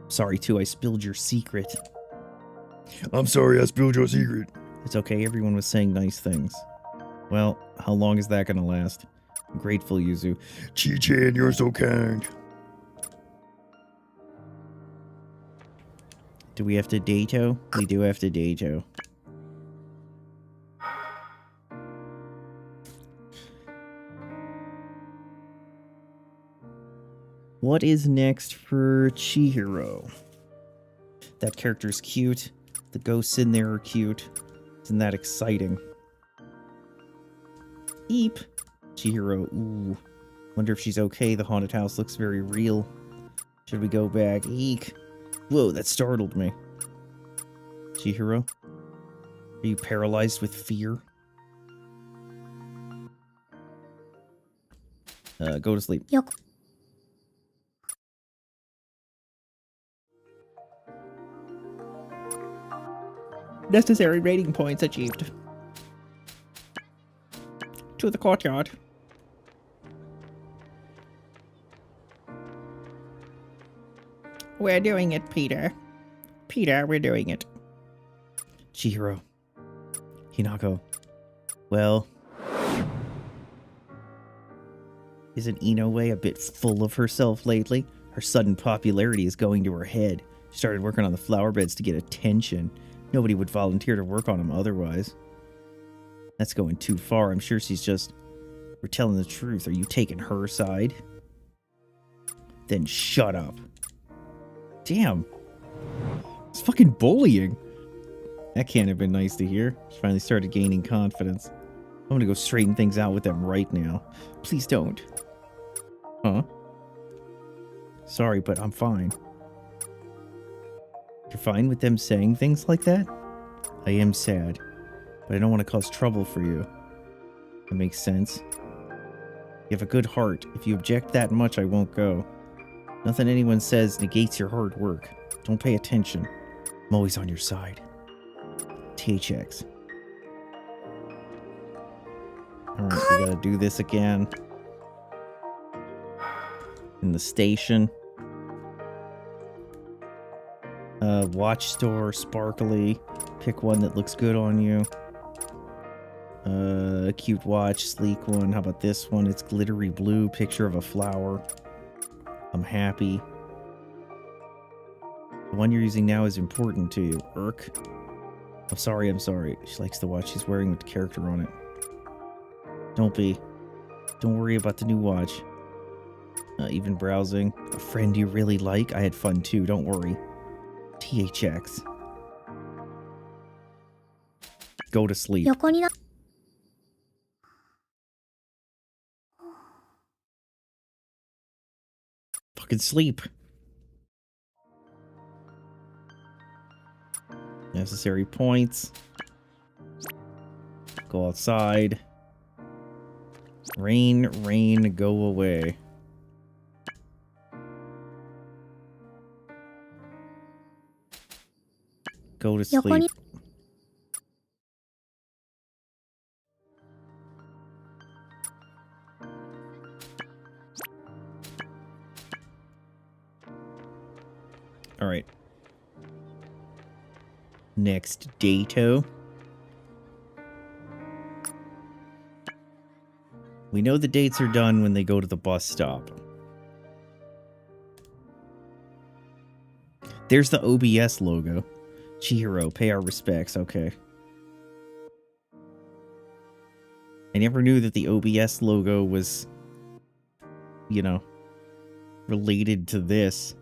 Sorry too, I spilled your secret.
I'm sorry I spilled your secret.
It's okay, everyone was saying nice things. Well, how long is that gonna last? I'm grateful, Yuzu.
Chi-chan, you're so kind.
Do we have to dato? We do have to dato. What is next for Chihiro? That character's cute. The ghosts in there are cute. Isn't that exciting? Eep. Chihiro, ooh. Wonder if she's okay. The haunted house looks very real. Should we go back? Eek. Whoa, that startled me. Chihiro? Are you paralyzed with fear? Go to sleep.
よこ
Necessary rating points achieved. To the courtyard. We're doing it, Peter. Peter, we're doing it. Chihiro. Hinako. Well... Isn't Inoue a bit full of herself lately? Her sudden popularity is going to her head. She started working on the flower beds to get attention. Nobody would volunteer to work on them otherwise. That's going too far. I'm sure she's just... We're telling the truth. Are you taking her side? Then shut up. Damn. It's fucking bullying. That can't have been nice to hear. She finally started gaining confidence. I'm gonna go straighten things out with them right now. Please don't. Huh? Sorry, but I'm fine. You're fine with them saying things like that? I am sad, but I don't want to cause trouble for you. That makes sense. You have a good heart. If you object that much, I won't go. Nothing anyone says negates your hard work. Don't pay attention. I'm always on your side. THX. Alright, we gotta do this again. In the station. Watch store, sparkly. Pick one that looks good on you. Cute watch, sleek one. How about this one? It's glittery blue, picture of a flower. I'm happy. The one you're using now is important to you. Irk. I'm sorry, I'm sorry. She likes the watch she's wearing with the character on it. Don't be. Don't worry about the new watch. Even browsing. A friend you really like? I had fun too, don't worry. THX. Go to sleep.
横にな
Fucking sleep. Necessary points. Go outside. Rain, rain, go away. Go to
横に
sleep. All right. Next, Dato. We know the dates are done when they go to the bus stop. There's the OBS logo. Chihiro, pay our respects. Okay. I never knew that the OBS logo was, you know, related to this.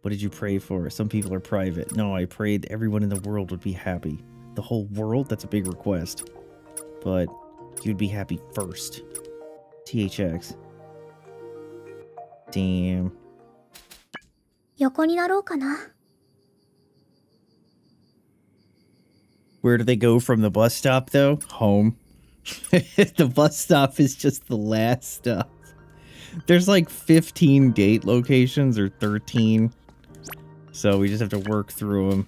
What did you pray for? Some people are private. No, I prayed everyone in the world would be happy. The whole world? That's a big request. But you'd be happy first. THX. Damn.
横になろうかな
Where do they go from the bus stop, though? Home. The bus stop is just the last stop. There's like 15 date locations, or 13. So we just have to work through them.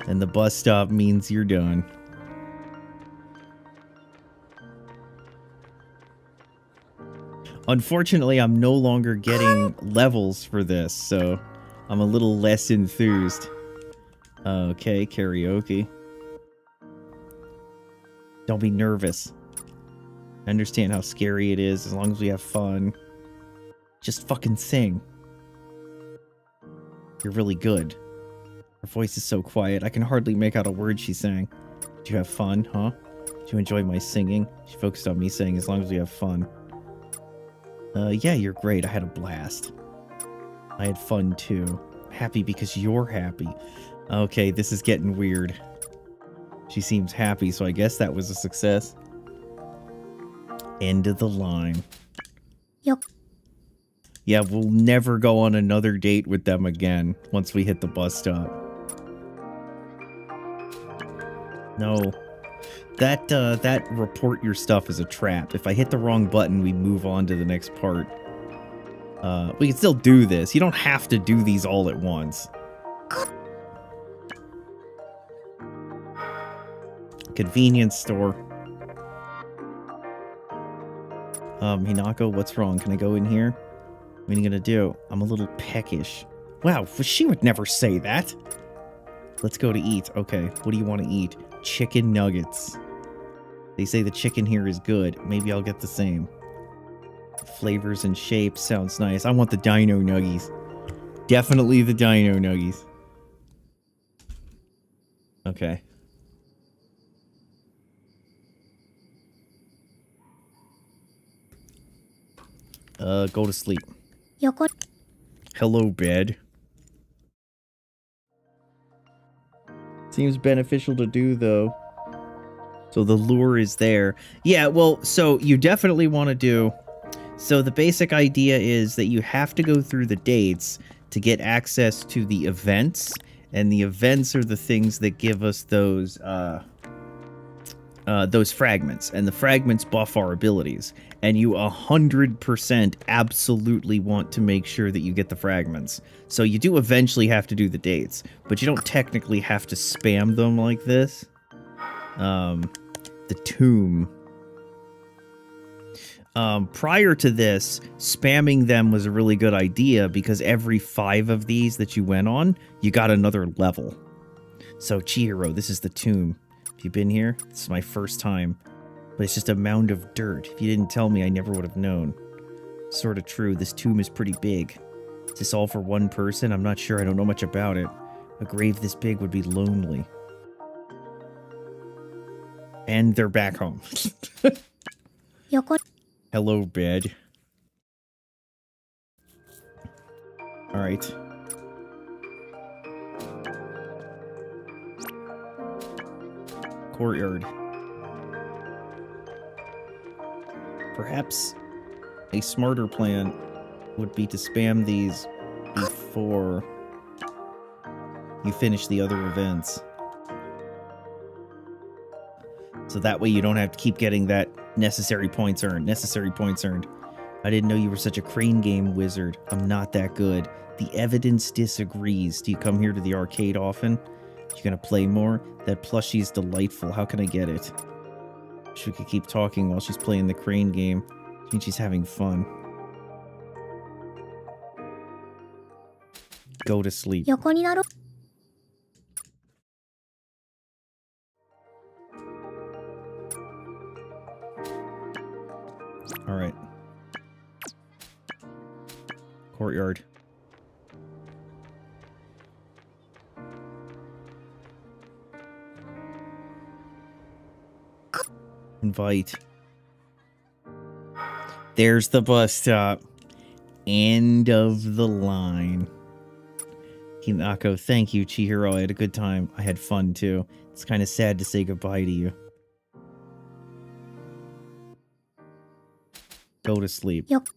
And the bus stop means you're done. Unfortunately, I'm no longer getting levels for this, so I'm a little less enthused. Okay, karaoke. Don't be nervous. I understand how scary it is, as long as we have fun. Just fucking sing. You're really good. Her voice is so quiet, I can hardly make out a word she's saying. Did you have fun, huh? Did you enjoy my singing? She focused on me saying, as long as we have fun. Yeah, you're great. I had a blast. I had fun too. Happy because you're happy. Okay, this is getting weird. She seems happy, so I guess that was a success. End of the line.
Yep.
Yeah, we'll never go on another date with them again once we hit the bus stop. No. That report your stuff is a trap. If I hit the wrong button, we move on to the next part. We can still do this. You don't have to do these all at once. Convenience store. Hinako, what's wrong? Can I go in here? What are you gonna do? I'm a little peckish. Wow, she would never say that. Let's go to eat. Okay, what do you want to eat? Chicken nuggets. They say the chicken here is good. Maybe I'll get the same. Flavors and shapes. Sounds nice. I want the dino nuggies. Definitely the dino nuggies. Okay. Go to sleep.
横
Hello, bed. Seems beneficial to do, though. So the lure is there. Yeah, well, so you definitely want to do... So the basic idea is that you have to go through the dates to get access to the events. And the events are the things that give us those fragments. And the fragments buff our abilities. And you 100% absolutely want to make sure that you get the fragments. So you do eventually have to do the dates. But you don't technically have to spam them like this. The tomb. Prior to this, spamming them was a really good idea because every 5 of these that you went on, you got another level. So, Chihiro, this is the tomb. Have you been here? This is my first time. But it's just a mound of dirt. If you didn't tell me, I never would have known. Sort of true, this tomb is pretty big. Is this all for one person? I'm not sure, I don't know much about it. A grave this big would be lonely. And they're back home.
横
Hello, bed. Alright. Courtyard. Perhaps a smarter plan would be to spam these before you finish the other events. So that way you don't have to keep getting that necessary points earned. Necessary points earned. I didn't know you were such a crane game wizard. I'm not that good. The evidence disagrees. Do you come here to the arcade often? You gonna play more? That plushie's delightful. How can I get it? Wish we could keep talking while she's playing the crane game. I think she's having fun. Go to sleep.
横になろ
Alright. Courtyard. Invite. There's the bus stop. End of the line. Hinako, thank you, Chihiro. I had a good time. I had fun, too. It's kind of sad to say goodbye to you. Go to sleep.
Yup.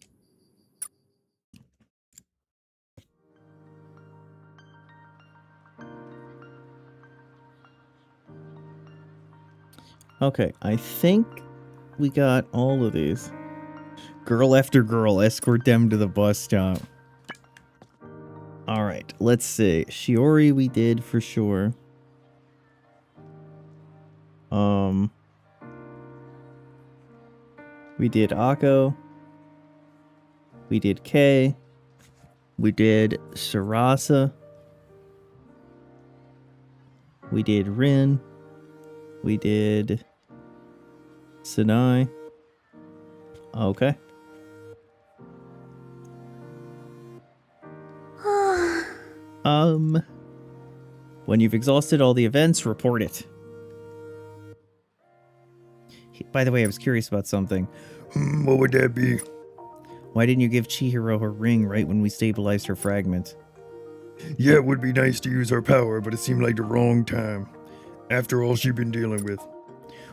Okay, I think we got all of these. Girl after girl, escort them to the bus stop. Alright, let's see. Shiori we did for sure. We did Akko. We did Kei. We did Sarasa. We did Rin. We did Sanai. Okay. When you've exhausted all the events, report it. By the way, I was curious about something.
What would that be?
Why didn't you give Chihiro her ring right when we stabilized her fragment?
Yeah, it would be nice to use her power, but it seemed like the wrong time. After all she'd been dealing with.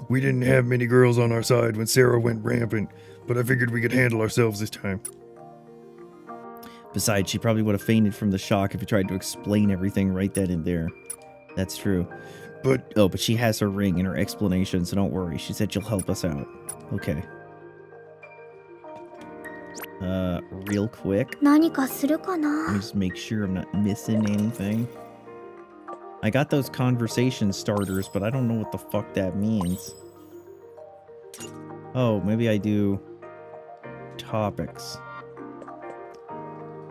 We didn't have many girls on our side when Sarah went rampant, but I figured we could handle ourselves this time.
Besides, she probably would have fainted from the shock if you tried to explain everything right then and there. That's true.
But
Oh, but she has her ring and her explanation, so don't worry. She said she'll help us out. Okay. Real quick.
何かするか
Let me
な
just make sure I'm not missing anything. I got those conversation starters, but I don't know what the fuck that means. Oh, maybe I do topics.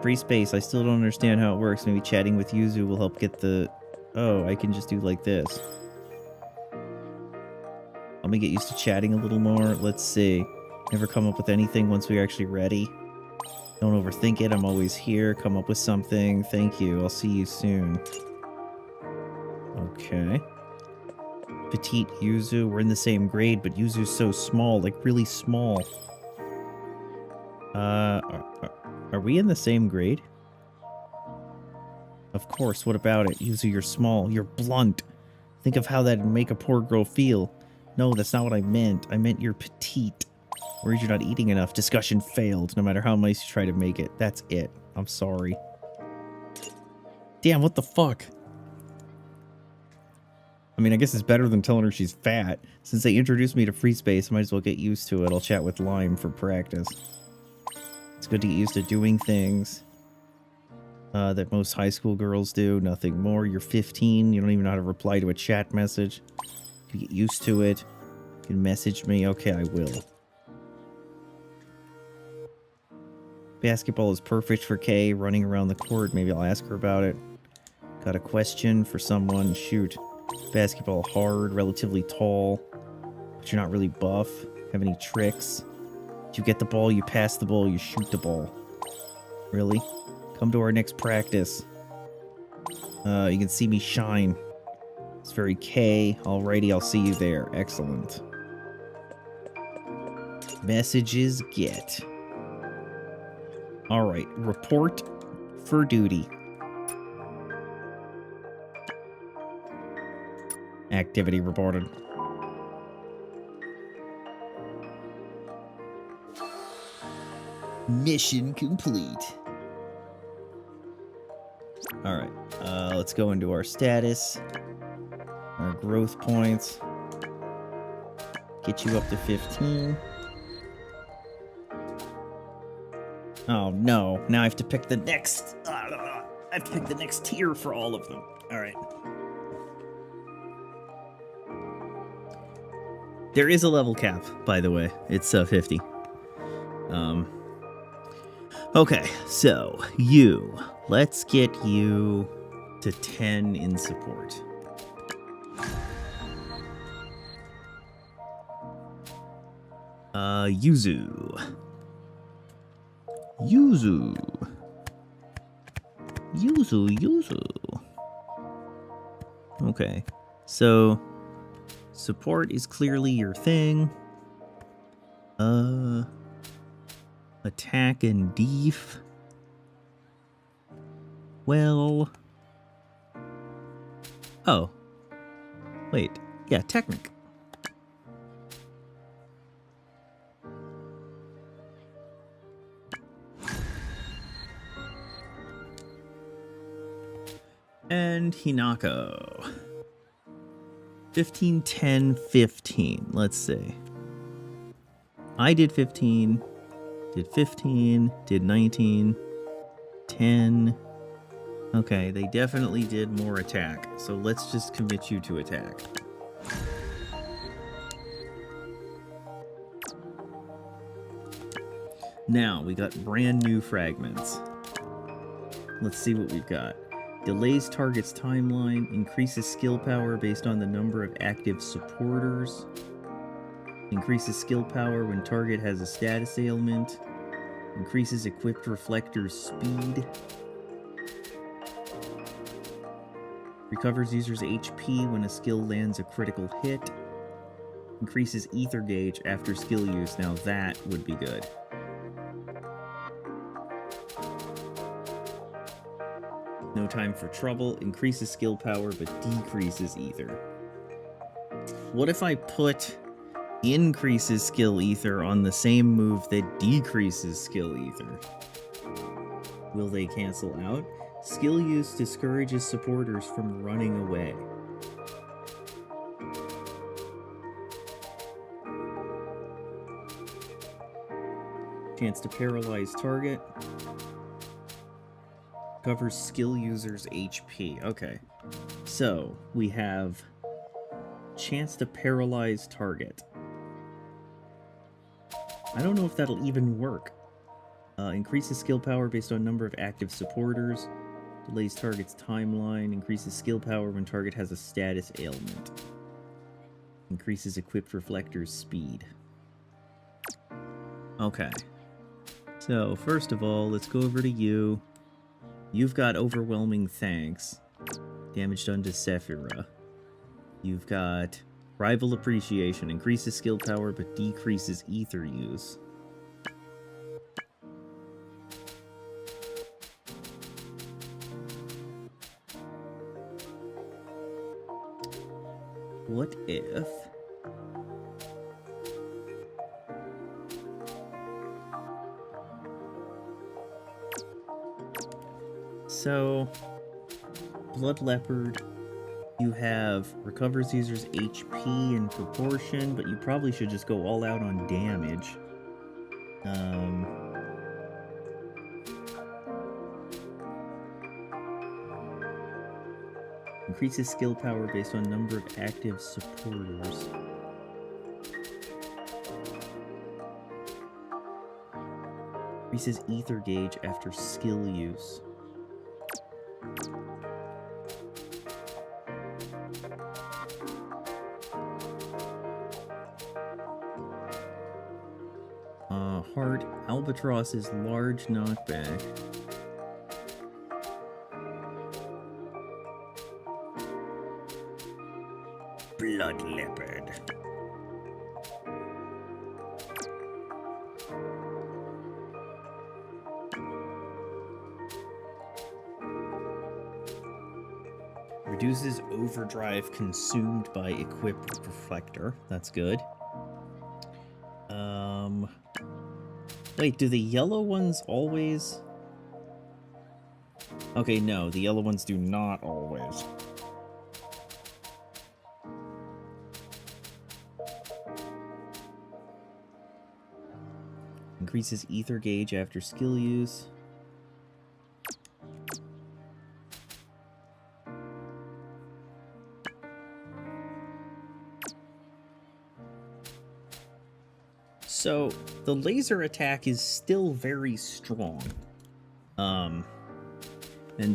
Free space. I still don't understand how it works. Maybe chatting with Yuzu will help get the... Oh, I can just do like this. Let me get used to chatting a little more. Let's see. Never come up with anything once we're actually ready. Don't overthink it. I'm always here. Come up with something. Thank you. I'll see you soon. Okay. Petite Yuzu. We're in the same grade, but Yuzu's so small. Like, really small. Are we in the same grade? Of course. What about it? Yuzu, you're small. You're blunt. Think of how that'd make a poor girl feel. No, that's not what I meant. I meant you're petite. Worried you're not eating enough. Discussion failed, no matter how nice you try to make it. That's it. I'm sorry. Damn, what the fuck? I mean, I guess it's better than telling her she's fat. Since they introduced me to free space, I might as well get used to it. I'll chat with Lime for practice. It's good to get used to doing things that most high school girls do. Nothing more. You're 15. You don't even know how to reply to a chat message. You get used to it. You can message me. Okay, I will. Basketball is perfect for Kay, running around the court. Maybe I'll ask her about it. Got a question for someone? Shoot. Basketball hard, relatively tall, but you're not really buff. Have any tricks? You get the ball, you pass the ball, you shoot the ball. Really? Come to our next practice. You can see me shine. It's very K. Alrighty, I'll see you there. Excellent. Messages get. Alright, report for duty. Activity reported. Mission complete. Alright, let's go into our status. Our growth points. Get you up to 15. Oh no, now I have to pick the next... I have to pick the next tier for all of them. Alright. There is a level cap, by the way. It's 50. Okay, so you. Let's get you to 10 in support. Yuzu. Okay, so support is clearly your thing. Attack and def. Well. Oh. Wait. Yeah, technic. And Hinako. 15, 10, 15. Let's see. I did 15, did 15, did 19, 10. Okay, they definitely did more attack. So let's just commit you to attack. Now, we got brand new fragments. Let's see what we've got. Delays target's timeline, increases skill power based on the number of active supporters, increases skill power when target has a status ailment, increases equipped reflector's speed, recovers user's HP when a skill lands a critical hit, increases ether gauge after skill use. Now that would be good. No time for trouble, increases skill power but decreases ether. What if I put increases skill ether on the same move that decreases skill ether? Will they cancel out? Skill use discourages supporters from running away. Chance to paralyze target. Covers skill user's HP. Okay. So, we have chance to paralyze target. I don't know if that'll even work. Increases skill power based on number of active supporters. Delays target's timeline. Increases skill power when target has a status ailment. Increases equipped reflector's speed. Okay. So, first of all, let's go over to you. You've got overwhelming thanks. Damage done to Sephira. You've got rival appreciation. Increases skill power but decreases ether use. What if... So, Blood Leopard, you have recovers user's HP in proportion, but you probably should just go all out on damage. Increases skill power based on number of active supporters. Increases ether gauge after skill use. Heart Albatross's large knockback. Blood Leopard. Reduces overdrive consumed by equipped reflector. That's good. Wait, do the yellow ones always... Okay, no, the yellow ones do not always. Increases ether gauge after skill use. So, the laser attack is still very strong. And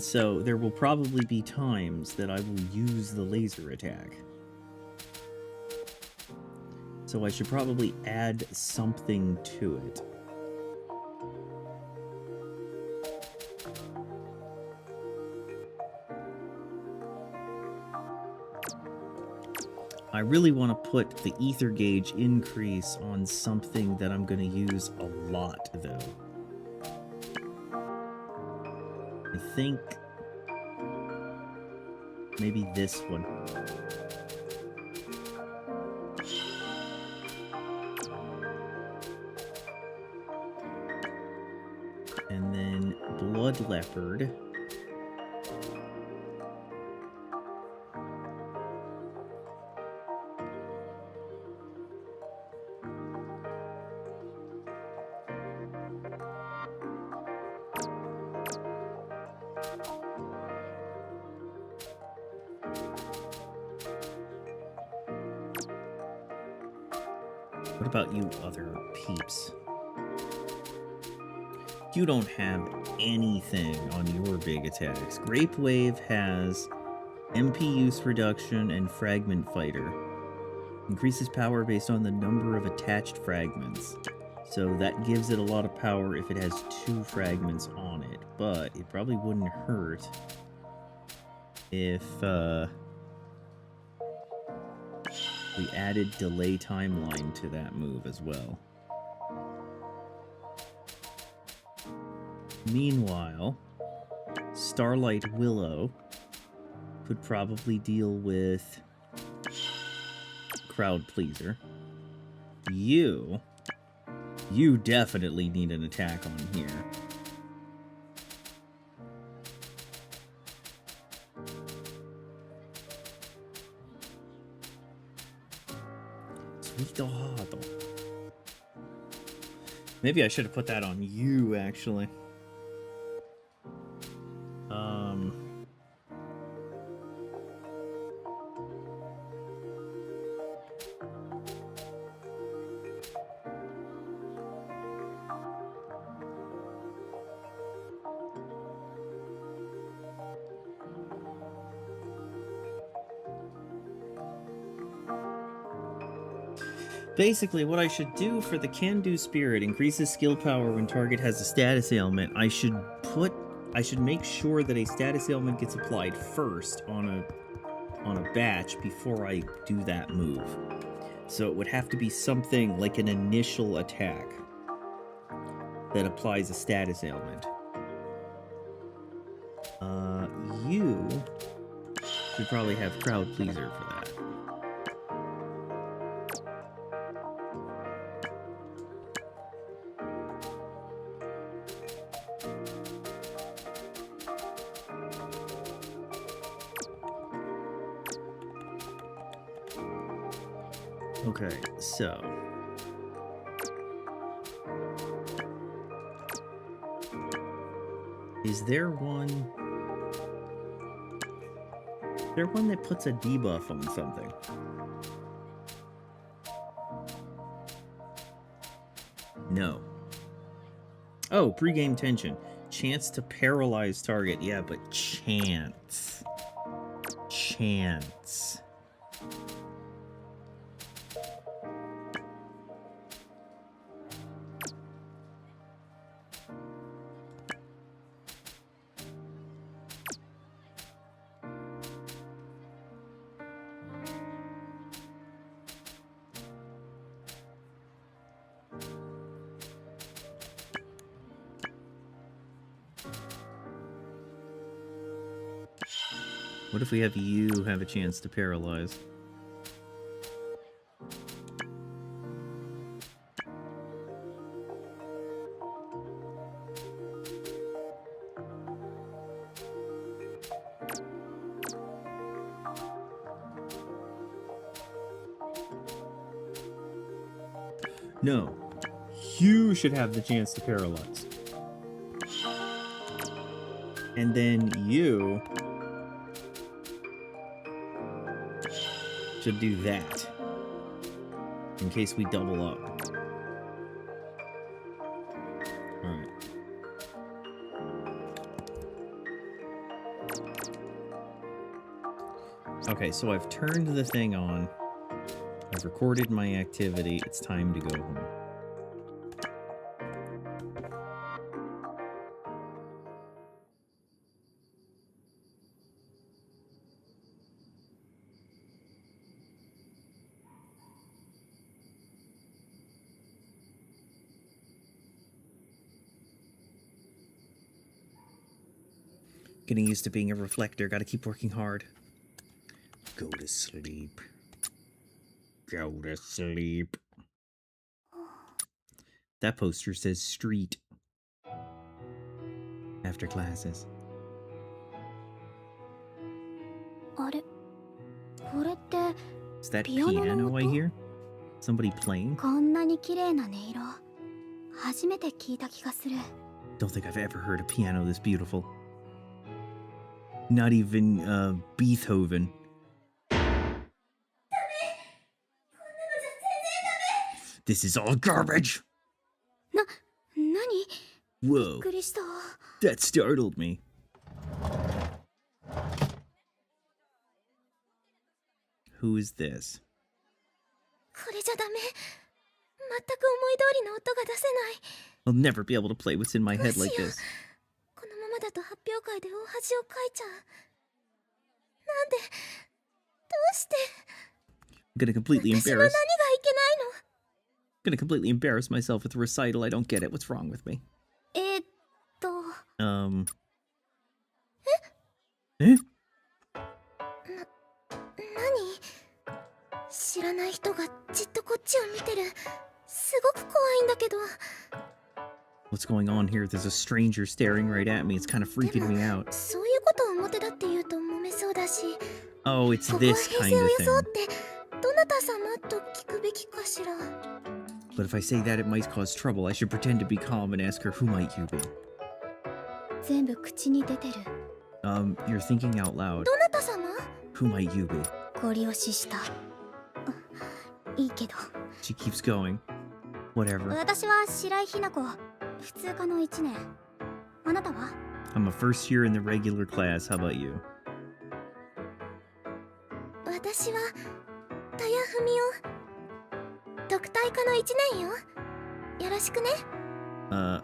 so there will probably be times that I will use the laser attack. So I should probably add something to it. I really want to put the ether gauge increase on something that I'm going to use a lot, though. I think maybe this one. And then Blood Leopard. What about you other peeps? You don't have anything on your big attacks. Grape Wave has MP use reduction and Fragment Fighter. Increases power based on the number of attached fragments. So that gives it a lot of power if it has 2 fragments on it. But it probably wouldn't hurt if we added delay timeline to that move as well. Meanwhile, Starlight Willow could probably deal with Crowd Pleaser. You definitely need an attack on here. Maybe I should have put that on you, actually. Basically, what I should do for the can-do spirit increases skill power when target has a status ailment. I should make sure that a status ailment gets applied first on a batch before I do that move. So it would have to be something like an initial attack that applies a status ailment. You should probably have crowd pleaser for that. Okay, so is there one that puts a debuff on something? No. Oh, pregame tension. Chance to paralyze target. Yeah, but chance. Chance. What if we have you have a chance to paralyze? No. You should have the chance to paralyze. And then you should do that. In case we double up. Alright. Okay, so I've turned the thing on. I've recorded my activity. It's time to go home. Getting used to being a reflector. Gotta keep working hard. Go to sleep. Go to sleep. That poster says street. After classes.
あれこれって
Is that
ピアノの
piano I
音
hear? Somebody playing?
こんなに綺麗な音色初めて聞いた気がする
Don't think I've ever heard a piano this beautiful. Not even, Beethoven. This is all garbage!
何
Whoa,
びっくりした
that startled me. Who is this?
これじゃダメ全く思い通りの音が出せない
I'll never be able to play what's in my head like
どうしよう
this.
このままだと発表会で大恥をかいちゃうなんでどうして
I'm gonna completely
私は何がい
embarrass.
けないの
Gonna completely embarrass myself with a recital. I don't get it. What's wrong with me?
何
Eh?
知らない人がじっとこっちを見てるすごく怖いんだけど
What's going on here? There's a stranger staring right at me. It's kind of freaking me out.
そういうことを表立って言うと揉めそうだし
Oh, it's
ここは
this
平
kind
成を
of
装っ
thing.
てどなた様と聞くべきかしら
But if I say that, it might cause trouble. I should pretend to be calm and ask her, who might you be?
全部口に出てる。
You're thinking out loud.
どなた様？
Who might you be?
ご利用しした。いいけど。
She keeps going. Whatever.
私は白井ひな子。普通科の1年。あなたは？
I'm a first year in the regular class. How about you?
私は田谷文夫。特待科の1年よ。よろしくね。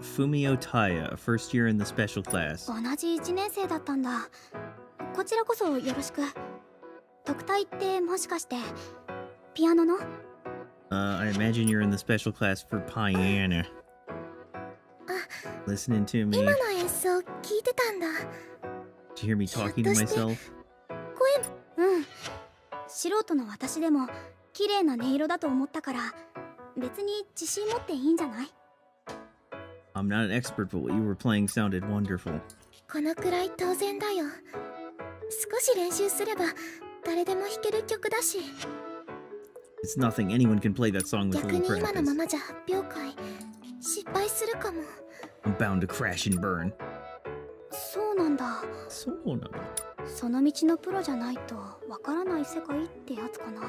Fumio Taya, a first year in the special class.
同じ1年生だったんだ。こちらこそよろしく。特待ってもしかしてピアノの？
I imagine you're in the special class for piano. Listening to me.
今の演奏聞いてたんだ。
Did you hear me talking to myself?
うん。素人の私でも綺麗な音色だと思ったから別に自信持っていいんじゃない？
I'm not an expert, but what you were playing sounded wonderful.
このくらい当然だよ。少し練習すれば誰でも弾ける曲だし。
It's nothing. Anyone can play that song with
逆
a
に
little
今のま
practice.
まじゃ発表会失敗するかも。
I'm bound to crash and burn.
そうなんだ。
そうなの。
その道のプロじゃないとわからない世界ってやつかな。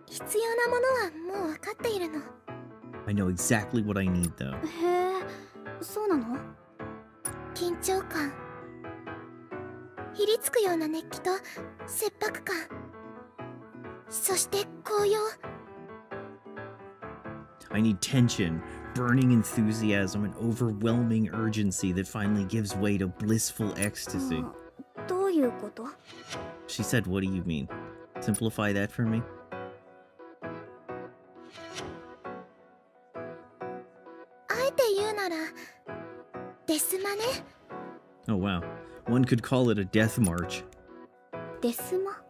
必要なものはもう分かっているの。
I know exactly what I need, though.
へえ、そうなの？
緊張感、ひりつくような熱気と切迫感、そして高揚。
I need tension, burning enthusiasm, and overwhelming urgency that finally gives way to blissful ecstasy.
どういうこと？
She said, what do you mean? Simplify that for me?
あえて言うならデスマね。
Oh, wow. One could call it a death march.
デスマ？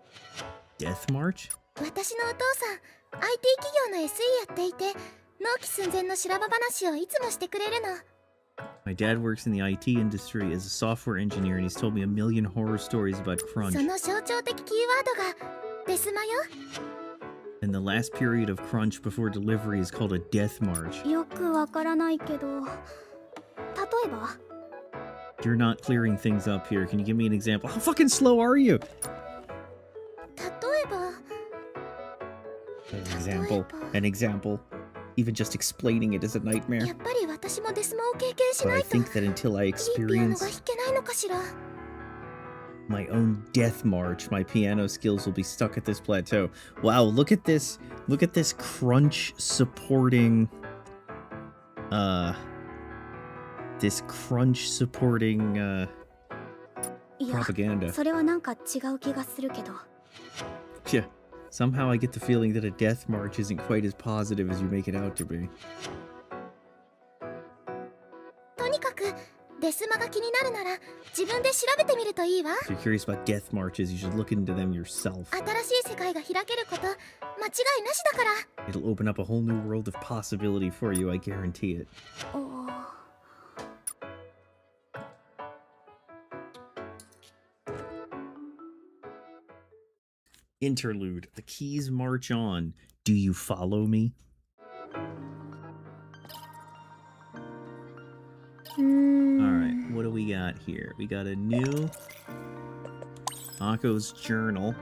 Death march?
私のお父さん IT 企業の SE やっていて納期寸前の修羅場話をいつもしてくれるの。
My dad works in the IT industry as a software engineer, and he's told me a million horror stories about
そ
crunch.
の象徴的キーワードがデスマよ。
And the last period of crunch before delivery is called a death march.
よくわからないけど、例えば？
You're not clearing things up here. Can you give me an example? How fucking slow are you?
例えば
An example. Even just explaining it is a
や
nightmare.
っぱり私もデスマを経験し
But
な
I
いといい
think that until I
ピアノが
experience
弾けないのかしら。
my own death march, my piano skills will be stuck at this plateau. Wow, look at this. Look at this crunch supporting this crunch supporting
いや、
propaganda.
それはなんか違う気がするけど。
Yeah. Somehow I get the feeling that a death march isn't quite as positive as you make it out to be.
とにかくデスマが気になるなら自分で調べてみるといいわ。
If you're curious about death marches, you should look into them yourself.
新しい世界が開けること間違いなしだから。
It'll open up a whole new world of possibility for you, I guarantee it.
おー。
Interlude. The keys march on. Do you follow me?
うーん。
Alright, what do we got here? We got a new Ako's journal.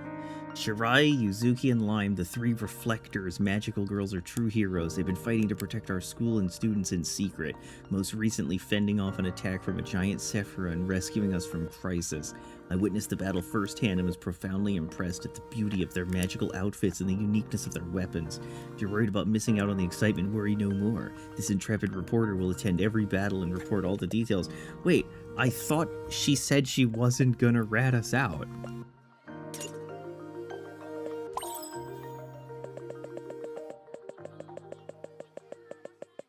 Shirai, Yuzuki, and Lime, the three reflectors, magical girls, are true heroes. They've been fighting to protect our school and students in secret, most recently fending off an attack from a giant Sephira and rescuing us from crisis. I witnessed the battle firsthand and was profoundly impressed at the beauty of their magical outfits and the uniqueness of their weapons. If you're worried about missing out on the excitement, worry no more. This intrepid reporter will attend every battle and report all the details. Wait, I thought she said she wasn't gonna rat us out.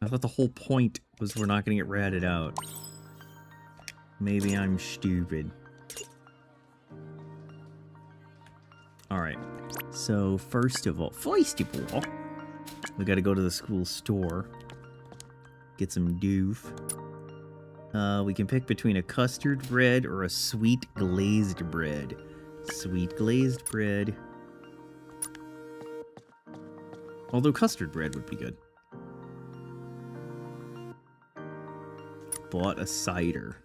I thought the whole point was we're not gonna get ratted out. Maybe I'm stupid. Alright, so first of all, we gotta go to the school store. Get some doof. We can pick between a custard bread or a sweet glazed bread. Sweet glazed bread. Although custard bread would be good. Bought a cider.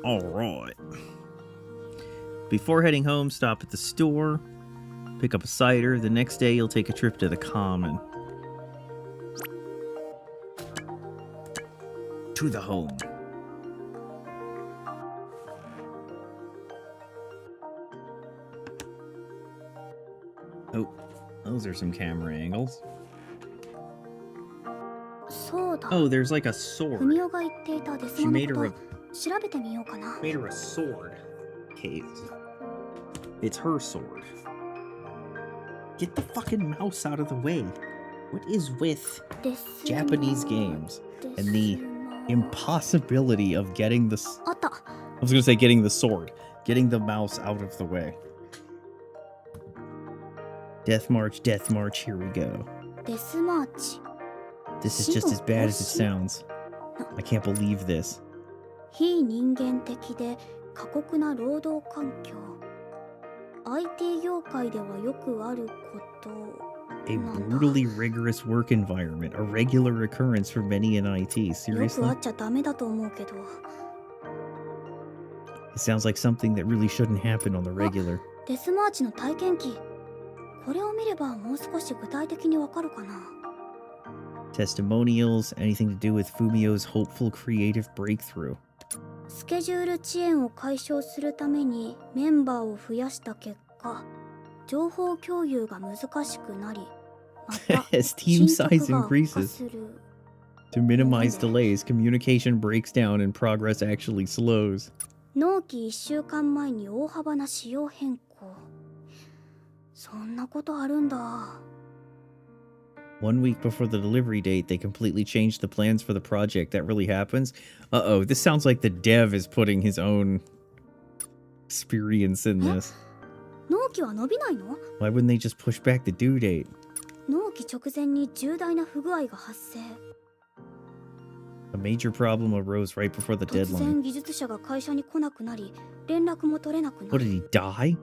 Alright. Before heading home, stop at the store, pick up a cider. The next day, you'll take a trip to the common. To the home. Oh, those are some camera angles.
そうだ。
Oh, there's like a sword.
文雄が言っていたデス
She
マ
made
の
her
こ
a
と調べてみようかな。
made her a sword. Kate. It's her sword. Get the fucking mouse out of the way. What is with
デス
Japanese games
デ
and the
スマ
impossibility of getting the...
あった。
I was gonna say getting the sword. Getting the mouse out of the way. Death March, here we go.
デスマーチ。
This is just as bad as it sounds. I can't believe this.
非人間的で過酷な労働環境。IT 業界ではよくあること。
A brutally rigorous work environment, a regular occurrence for many in IT.
よく
Seriously?
あっちゃダメだと思うけど。
It sounds like something that really shouldn't happen on the regular.
デスマーチの体験記。これを見ればもう少し具体的にわかるかな。
Testimonials, anything to do with Fumio's hopeful creative breakthrough.
スケジュール遅延を解消するためにメンバーを増やした結果、情報共有が難しくなり、また
As team
進
size
捗が悪化
increases,
する。
to minimize delays, communication breaks down and progress actually slows.
納期1週間前に大幅な仕様変更。そんなことあるんだ。
1 week before the delivery date, they completely changed the plans for the project. That really happens? Uh-oh, this sounds like the dev is putting his own experience in this.
納期は伸びないの？
Why wouldn't they just push back the due date?
納期直前に重大な不具合が発生。
A major problem arose right before the
突
deadline.
然技術者が会社に来なくなり、連絡も取れなくな
What,
る。
did he die?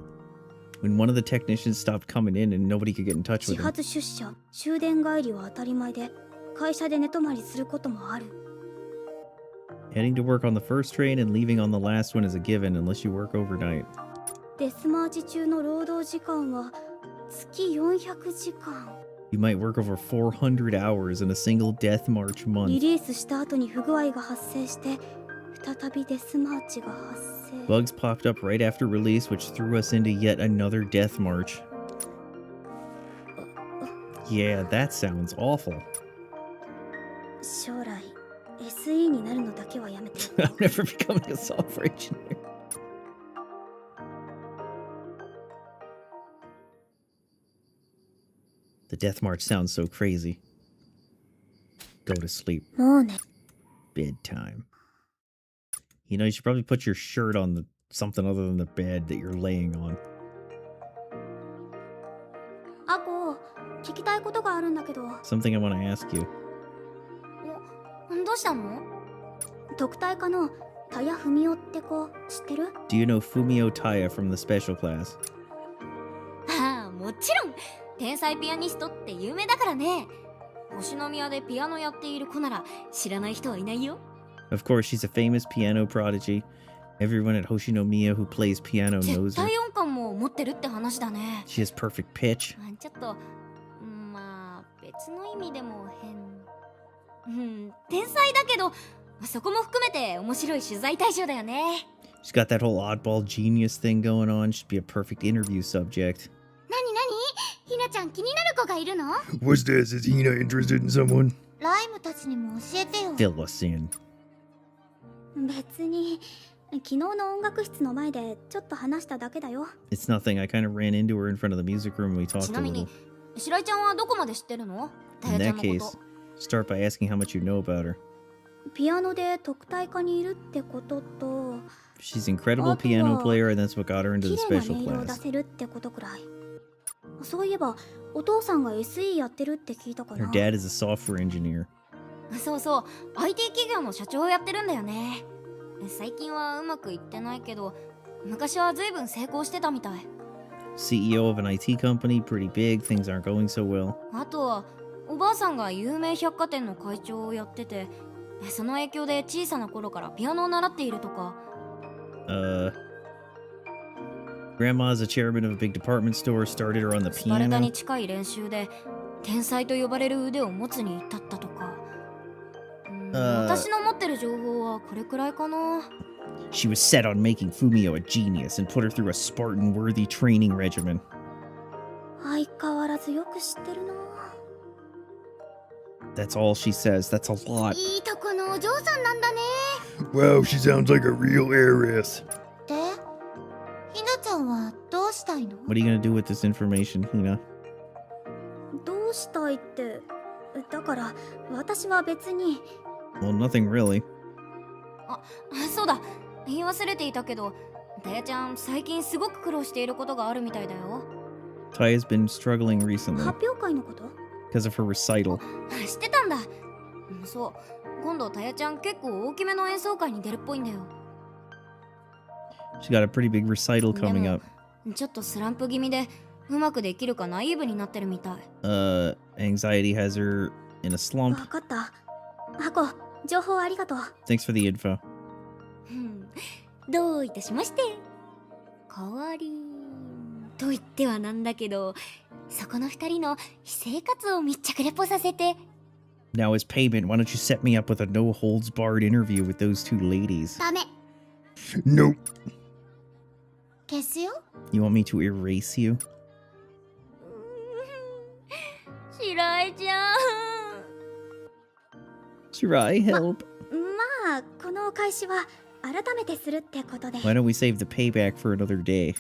When one of the technicians stopped coming in and nobody could get in touch
始
with him.
発出社、終電帰りは当たり前で、会社で寝泊まりすることもある。
Heading to work on the first train and leaving on the last one is a given unless you work overnight.
デスマーチ中の労働時間は月400時間。
You might work over 400 hours in a single death march
リ
month.
リースした後に不具合が発生して、再びデスマーチが発生。
Bugs popped up right after release, which threw us into yet another death march. Yeah, that sounds awful.
将来 SE になるのだけはやめて。
I'm never becoming a software engineer. The death march sounds so crazy. Go to sleep.
もうね。
Bedtime. You know, you should probably put your shirt on the something other than the bed that you're laying on.
アコ、聞きたいことがあるんだけど。
Something I want to ask you.
どうしたの？
特待科の田谷文雄って子知ってる？
Do you know Fumio Taya from the special class?
ああ、もちろん天才ピアニストって有名だからね。星宮でピアノやっている子なら知らない人はいないよ。
Of course, she's a famous piano prodigy. Everyone at Hoshinomiya who plays piano
絶
knows her.
対音感も持ってるって話だね。
She has perfect pitch.
ちょっと、まあ別の意味でも変。天才だけど、そこも含めて面白い取材対象だよね。
She's got that whole oddball genius thing going on. She'd be a perfect interview subject.
なになに？ひなちゃん気になる子がいるの？
What's this? Is Hina interested in someone?
ライムたちにも教えてよ。
Fill us in.
別に昨日の音楽室の前でちょっと話しただけだよ。
It's nothing. I kind of ran into her in front of the music room and we
ち
talked
な
a
みに
little.
白井ちゃんはどこまで知ってるの？た
In
やちゃん
that
のこ
case,
と。
start by asking how much you know about her.
ピアノで特待科にいるってことと、
She's an incredible piano player and that's what got her into
綺
the
麗な
special
音色を出
class.
せるってことくらい。そういえばお父さんが SE やってるって聞いたか
Her
な。
dad is a software engineer.
そうそう、IT 企業の社長をやってるんだよね。最近はうまくいってないけど、昔は随分成功してたみたい。
CEO of an IT company, pretty big, things aren't going so well.
あとはおばあさんが有名百貨店の会長をやってて、その影響で小さな頃からピアノを習っているとか。
Grandma's a chairman of a big department store, started her on the
スパルタ
piano.
に近い練習で天才と呼ばれる腕を持つに至ったとか。私の持ってる情報はこれくらいかな。
She was set on making Fumio a genius and put her through a Spartan-worthy training regimen.
相変わらずよく知ってるな。
That's all she says. That's a lot.
いいとこのお嬢さんなんだね。
Wow, she sounds like a real heiress.
でひなちゃんはどうしたいの？
What are you gonna do with this information, Hina?
どうしたいって。だから私は別に。
Well, nothing really.
そうだ、言い忘れていたけど、タヤちゃん最近すごく苦労していることがあるみたいだよ。
Taya's been struggling recently
発表会のこと？
because of her recital.
知ってたんだ。そう、今度タヤちゃん結構大きめの演奏会に出るっぽいんだよ。
She got a pretty big recital coming up.
ちょっとスランプ気味でうまくできるかナイーブになってるみたい。
Anxiety has her in a slump.
わかった。ハコ、情報ありがとう。
Thanks for the info.
どういたしまして。代わりと言ってはなんだけど、そこの二人の私生活を密着レポさせて。
Now as payment, why don't you set me up with a no-holds-barred interview with those two ladies?
ダメ。
Nope.
消すよ。
You want me to erase you?
白井ちゃん。
Shirai, help.
まあこのお返しは改めてするってことで。
Why don't we save the payback for another day?
ね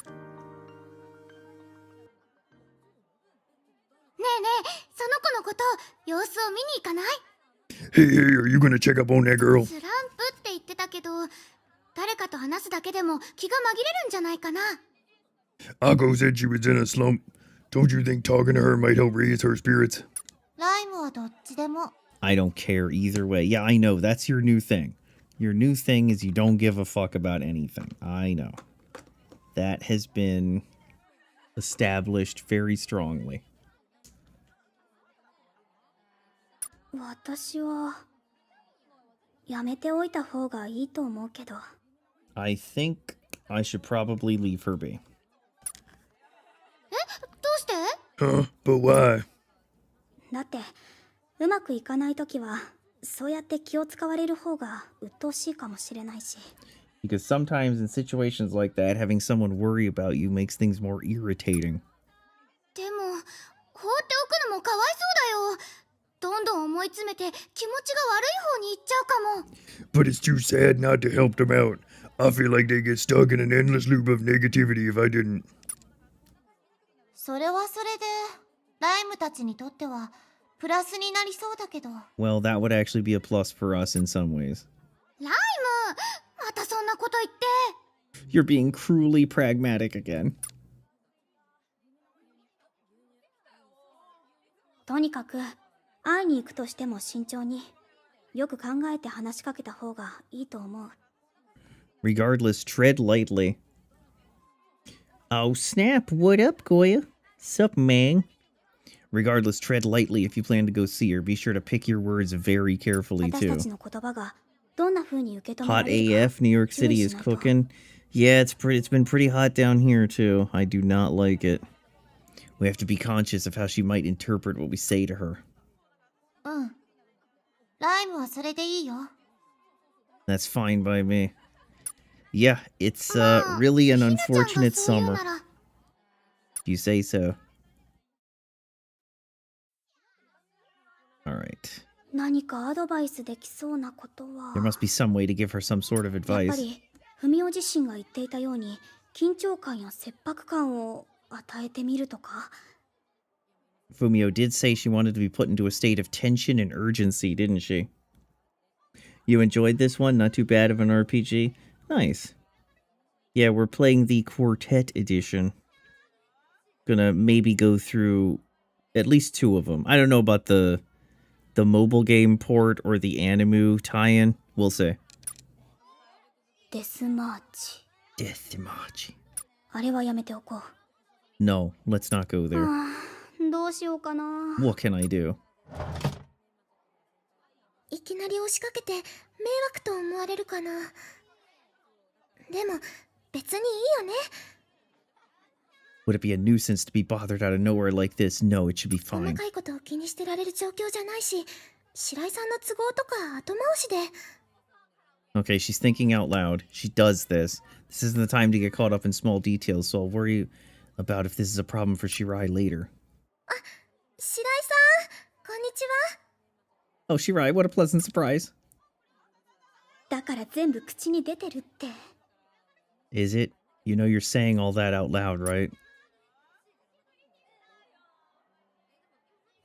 えねえ、その子のこと様子を見に行かない？
Hey, are you gonna check up on that girl?
スランプって言ってたけど、誰かと話すだけでも気が紛れるんじゃないかな。
Akko said she was in a slump. Don't you think talking to her might help raise her spirits?
ライムはどっちでも。
I don't care either way. Yeah, I know. That's your new thing. Your new thing is you don't give a fuck about anything. I know. That has been established very strongly.
私はやめておいた方がいいと思うけど。
I think I should probably leave her be.
どうして？
Huh? But why?
だってうまくいかないときはそうやって気を使われる方が鬱陶しいかもしれないし。
Because sometimes in situations like that, having someone worry about you makes things more irritating.
でも放っておくのもかわいそうだよ。どんどん思い詰めて気持ちが悪い方に行っちゃうかも。
But it's too sad not to help them out. I feel like they get stuck in an endless loop of negativity if I didn't.
それはそれでライムたちにとってはプラスになりそうだけど。
Well, that would actually be a plus for us in some ways.
ライム、またそんなこと言って。
You're being cruelly pragmatic again.
とにかく会いに行くとしても慎重によく考えて話しかけた方がいいと思う。
Regardless, tread lightly. Oh snap, what up, Goya? Sup, man? Regardless, tread lightly if you plan to go see her. Be sure to pick your words very carefully,
私た
too.
ちの言葉がどんな風に受け止めら
Hot
れるか
AF, New York City is cooking. Yeah, it's been pretty hot down here, too. I do not like it. We have to be conscious of how she might interpret what we say to her.
うん。ライムはそれでいいよ。
That's fine by me. Yeah, it's really an unfortunate summer. You say so. Alright.
何かアドバイスできそうなことは。
There must be some way to give her some sort of
やっぱ
advice.
りフミオ自身が言っていたように緊張感や切迫感を与えてみるとか。
Fumio did say she wanted to be put into a state of tension and urgency, didn't she? You enjoyed this one? Not too bad of an RPG? Nice. Yeah, we're playing the Quartet edition. Gonna maybe go through at least 2 of them. I don't know about the mobile game port or the Animu tie-in. We'll see.
デスマーチ。
Deathmatch.
あれはやめておこう。
No, let's not go there.
どうしようかな。
What can I do?
いきなり押しかけて迷惑と思われるかな。でも別にいいよね。
Would it be a nuisance to be bothered out of nowhere like this? No, it should be
細
fine.
かいことを気にしてられる状況じゃないし、白井さんの都合とか後回しで。
Okay, she's thinking out loud. She does this. This isn't the time to get caught up in small details, so I'll worry about if this is a problem for Shirai later.
白井さん、こんにちは。
Oh, Shirai, what a pleasant surprise.
だから全部口に出てるって。
Is it? You know you're saying all that out loud, right?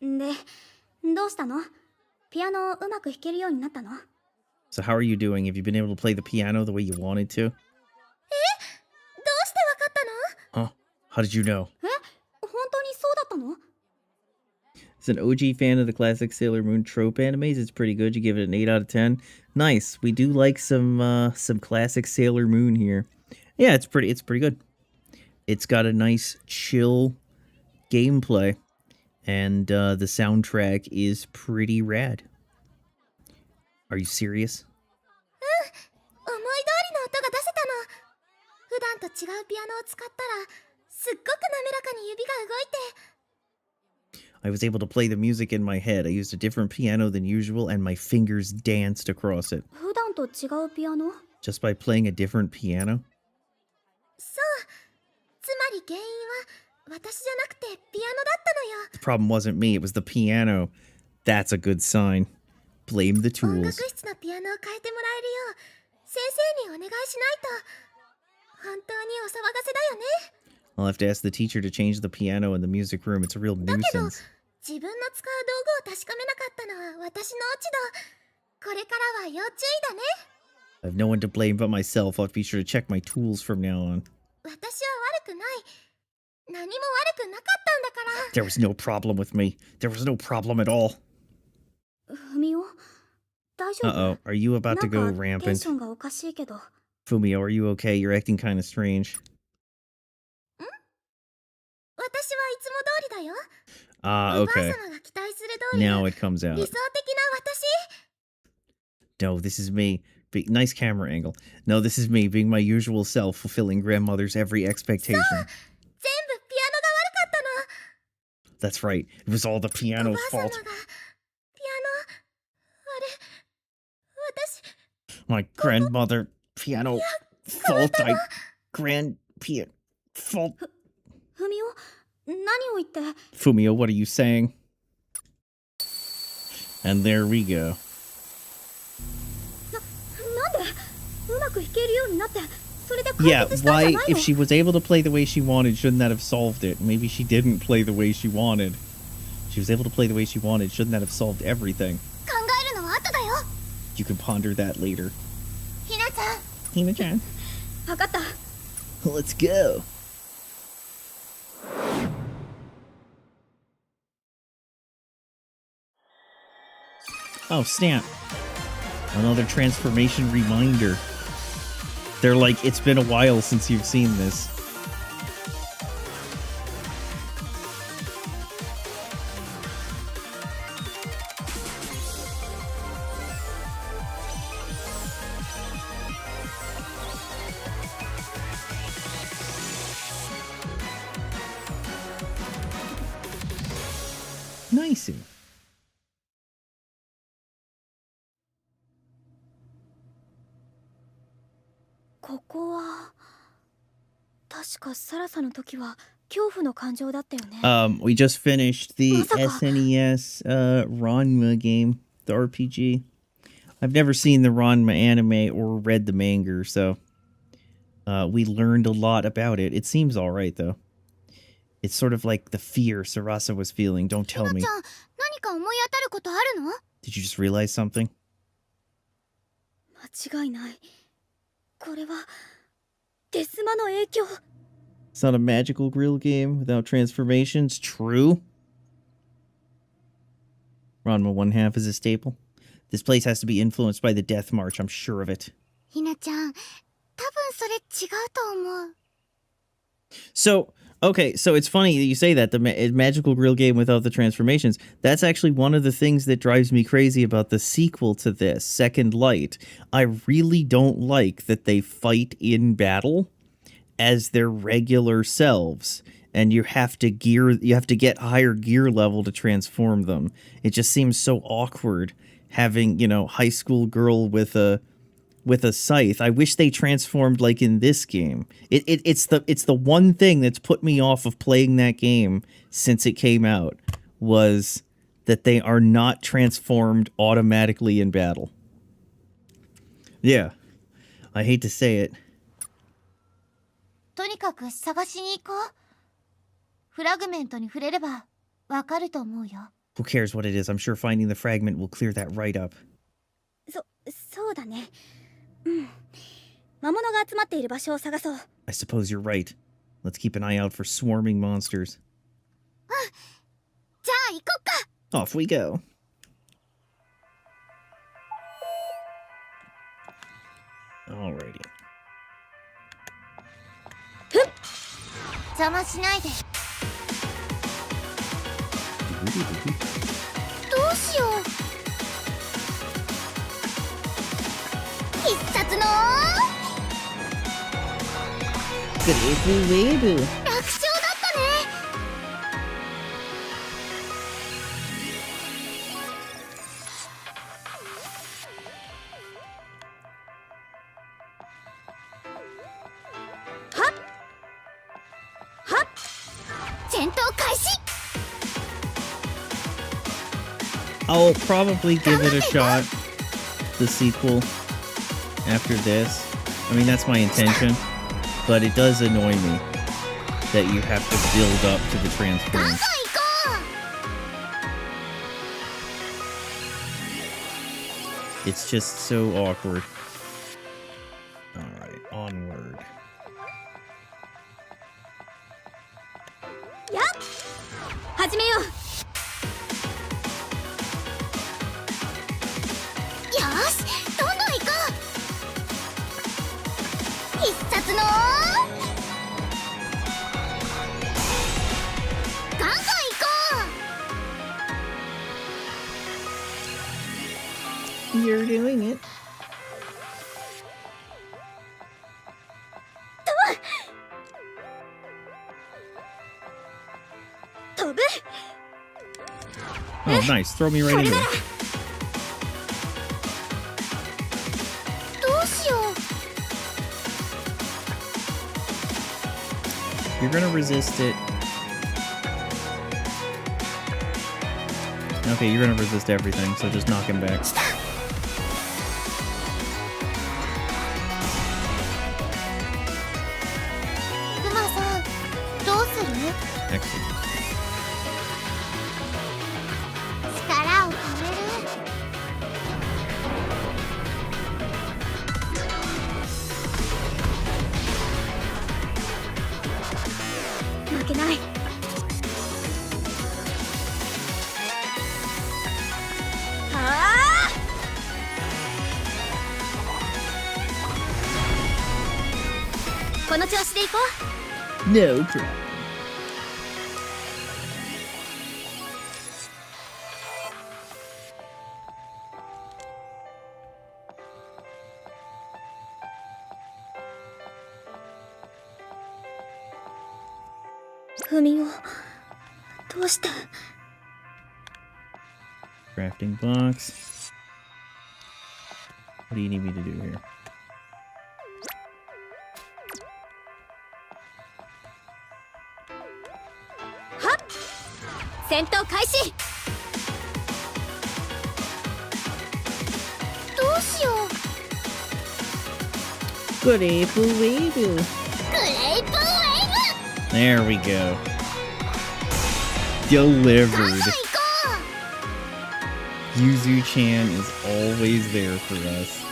で、どうしたの？ピアノうまく弾けるようになったの？
So how are you doing? Have you been able to play the piano the way you wanted to?
どうしてわかったの？
Huh? How did you know?
本当にそうだったの？
As an OG fan of the classic Sailor Moon trope animes, it's pretty good. You give it an 8 out of 10. Nice. We do like some classic Sailor Moon here. Yeah, it's pretty good. It's got a nice chill gameplay, and the soundtrack is pretty rad. Are you serious?
思い通りの音が出せたの。普段と違うピアノを使ったらすっごく滑らかに指が動いて。
I was able to play the music in my head. I used a different piano than usual, and my fingers danced across it.
普段と違うピアノ？
Just by playing a different piano?
そう。つまり原因は私じゃなくてピアノだったのよ。
The problem wasn't me, it was the piano. That's a good sign. Blame the
音楽
tools.
室のピアノを変えてもらえるよう先生にお願いしないと。本当にお騒がせだよね。
I'll have to ask the teacher to change the piano in the music room. It's a real
だけど
nuisance.
自分の使う道具を確かめなかったのは私の落ち度。これからは要注意だね。
I have no one to blame but myself. I'll have to be sure to check my tools from now on.
私は悪くない。何も悪くなかったんだから。
There was no problem with me. There was no problem at all.
ふみお、大丈夫？
Uh-oh. Are you about
な
to
ん
go
かテン
rampant?
ションがおかしいけど。
Fumio, are you okay? You're acting kind of strange.
私はいつも通りだよ。
Ah,
おばあ
okay.
様が期待する通り
Now
の
it comes
理
out.
想的な私。
No, this is me. Nice camera angle. No, this is me being my usual self, fulfilling grandmother's every expectation.
全部ピアノが悪かったの。
That's right. It was all the
おば
piano's
あ様が
fault.
ピアノ、あれ、私、
My grandmother piano fault. Fault.
ふみお、何を言って？
Fumio, what are you saying? And there we go.
なんでうまく弾けるようになってそれで解
Yeah,
決したんじゃ
why,
ない
if
の？
she was able to play the way she wanted, shouldn't that have solved it? Maybe she didn't play the way she wanted. She was able to play the way she wanted, shouldn't that have solved everything?
考えるのは後だよ。
You can ponder that later.
ひなちゃん、
Hina-chan.
分かった。
Let's go. Oh, snap. Another transformation reminder. They're like, it's been a while since you've seen this. Nice.
ここは確かサラサの時は恐怖の感情だったよね。
We just finished the
Masaka.
SNES Ranma game, the RPG. I've never seen the Ranma anime or read the manga, so we learned a lot about it. It seems alright, though. It's sort of like the fear Sarasa was feeling. Don't
ひ
tell
な
me.
ちゃん、何か思い当たることあるの？
Did you just realize something?
間違いない。これはデスマの影響。
It's not a magical grill game without transformations. True. Ranma 1/2 is a staple. This place has to be influenced by the Death March, I'm sure of it.
ひなちゃん、多分それ違うと思う。
So, okay, so it's funny that you say that, the magical grill game without the transformations. That's actually one of the things that drives me crazy about the sequel to this, Second Light. I really don't like that they fight in battle as their regular selves, and you have to get higher gear level to transform them. It just seems so awkward having, high school girl with a scythe. I wish they transformed like in this game. It's the one thing that's put me off of playing that game since it came out, was that they are not transformed automatically in battle. Yeah. I hate to say it.
とにかく探しに行こう。フラグメントに触れればわかると思うよ。
Who cares what it is? I'm sure finding the fragment will clear that right up.
そうだね。魔物が集まっている場所を探そう。
I suppose you're right. Let's keep an eye out for swarming monsters.
じゃあ行こっか。
Off we go. Alrighty.
邪魔しないで。
どうしよう。必殺の楽勝だったね。戦闘開始。
I'll probably give it a shot, the sequel, after this. I mean, that's my intention, but it does annoy me that you have to build up to the
ガンガン
transform.
行こ
It's just so awkward. Alright, onward.
始めよう。
う。よし、どんどん行こう。必殺のガンガン行こ
You're doing it.
飛ぶ。
Oh, nice. Throw me right in there.
う。どうしよう。
You're gonna resist it. Okay, you're gonna resist everything, so just knock him back.
クマさん、どうする？
Excellent.
力をためる。
負けない。はあ。この調子でいこう。
No problem.
どうして。
Crafting box. What do you need me to do here?
戦闘開始。
どうしよう。
Good apple wave.
グレープウェーブ。
There we go.
ガン
Delivered.
ガン行こ
Yuzu-chan is always there for us.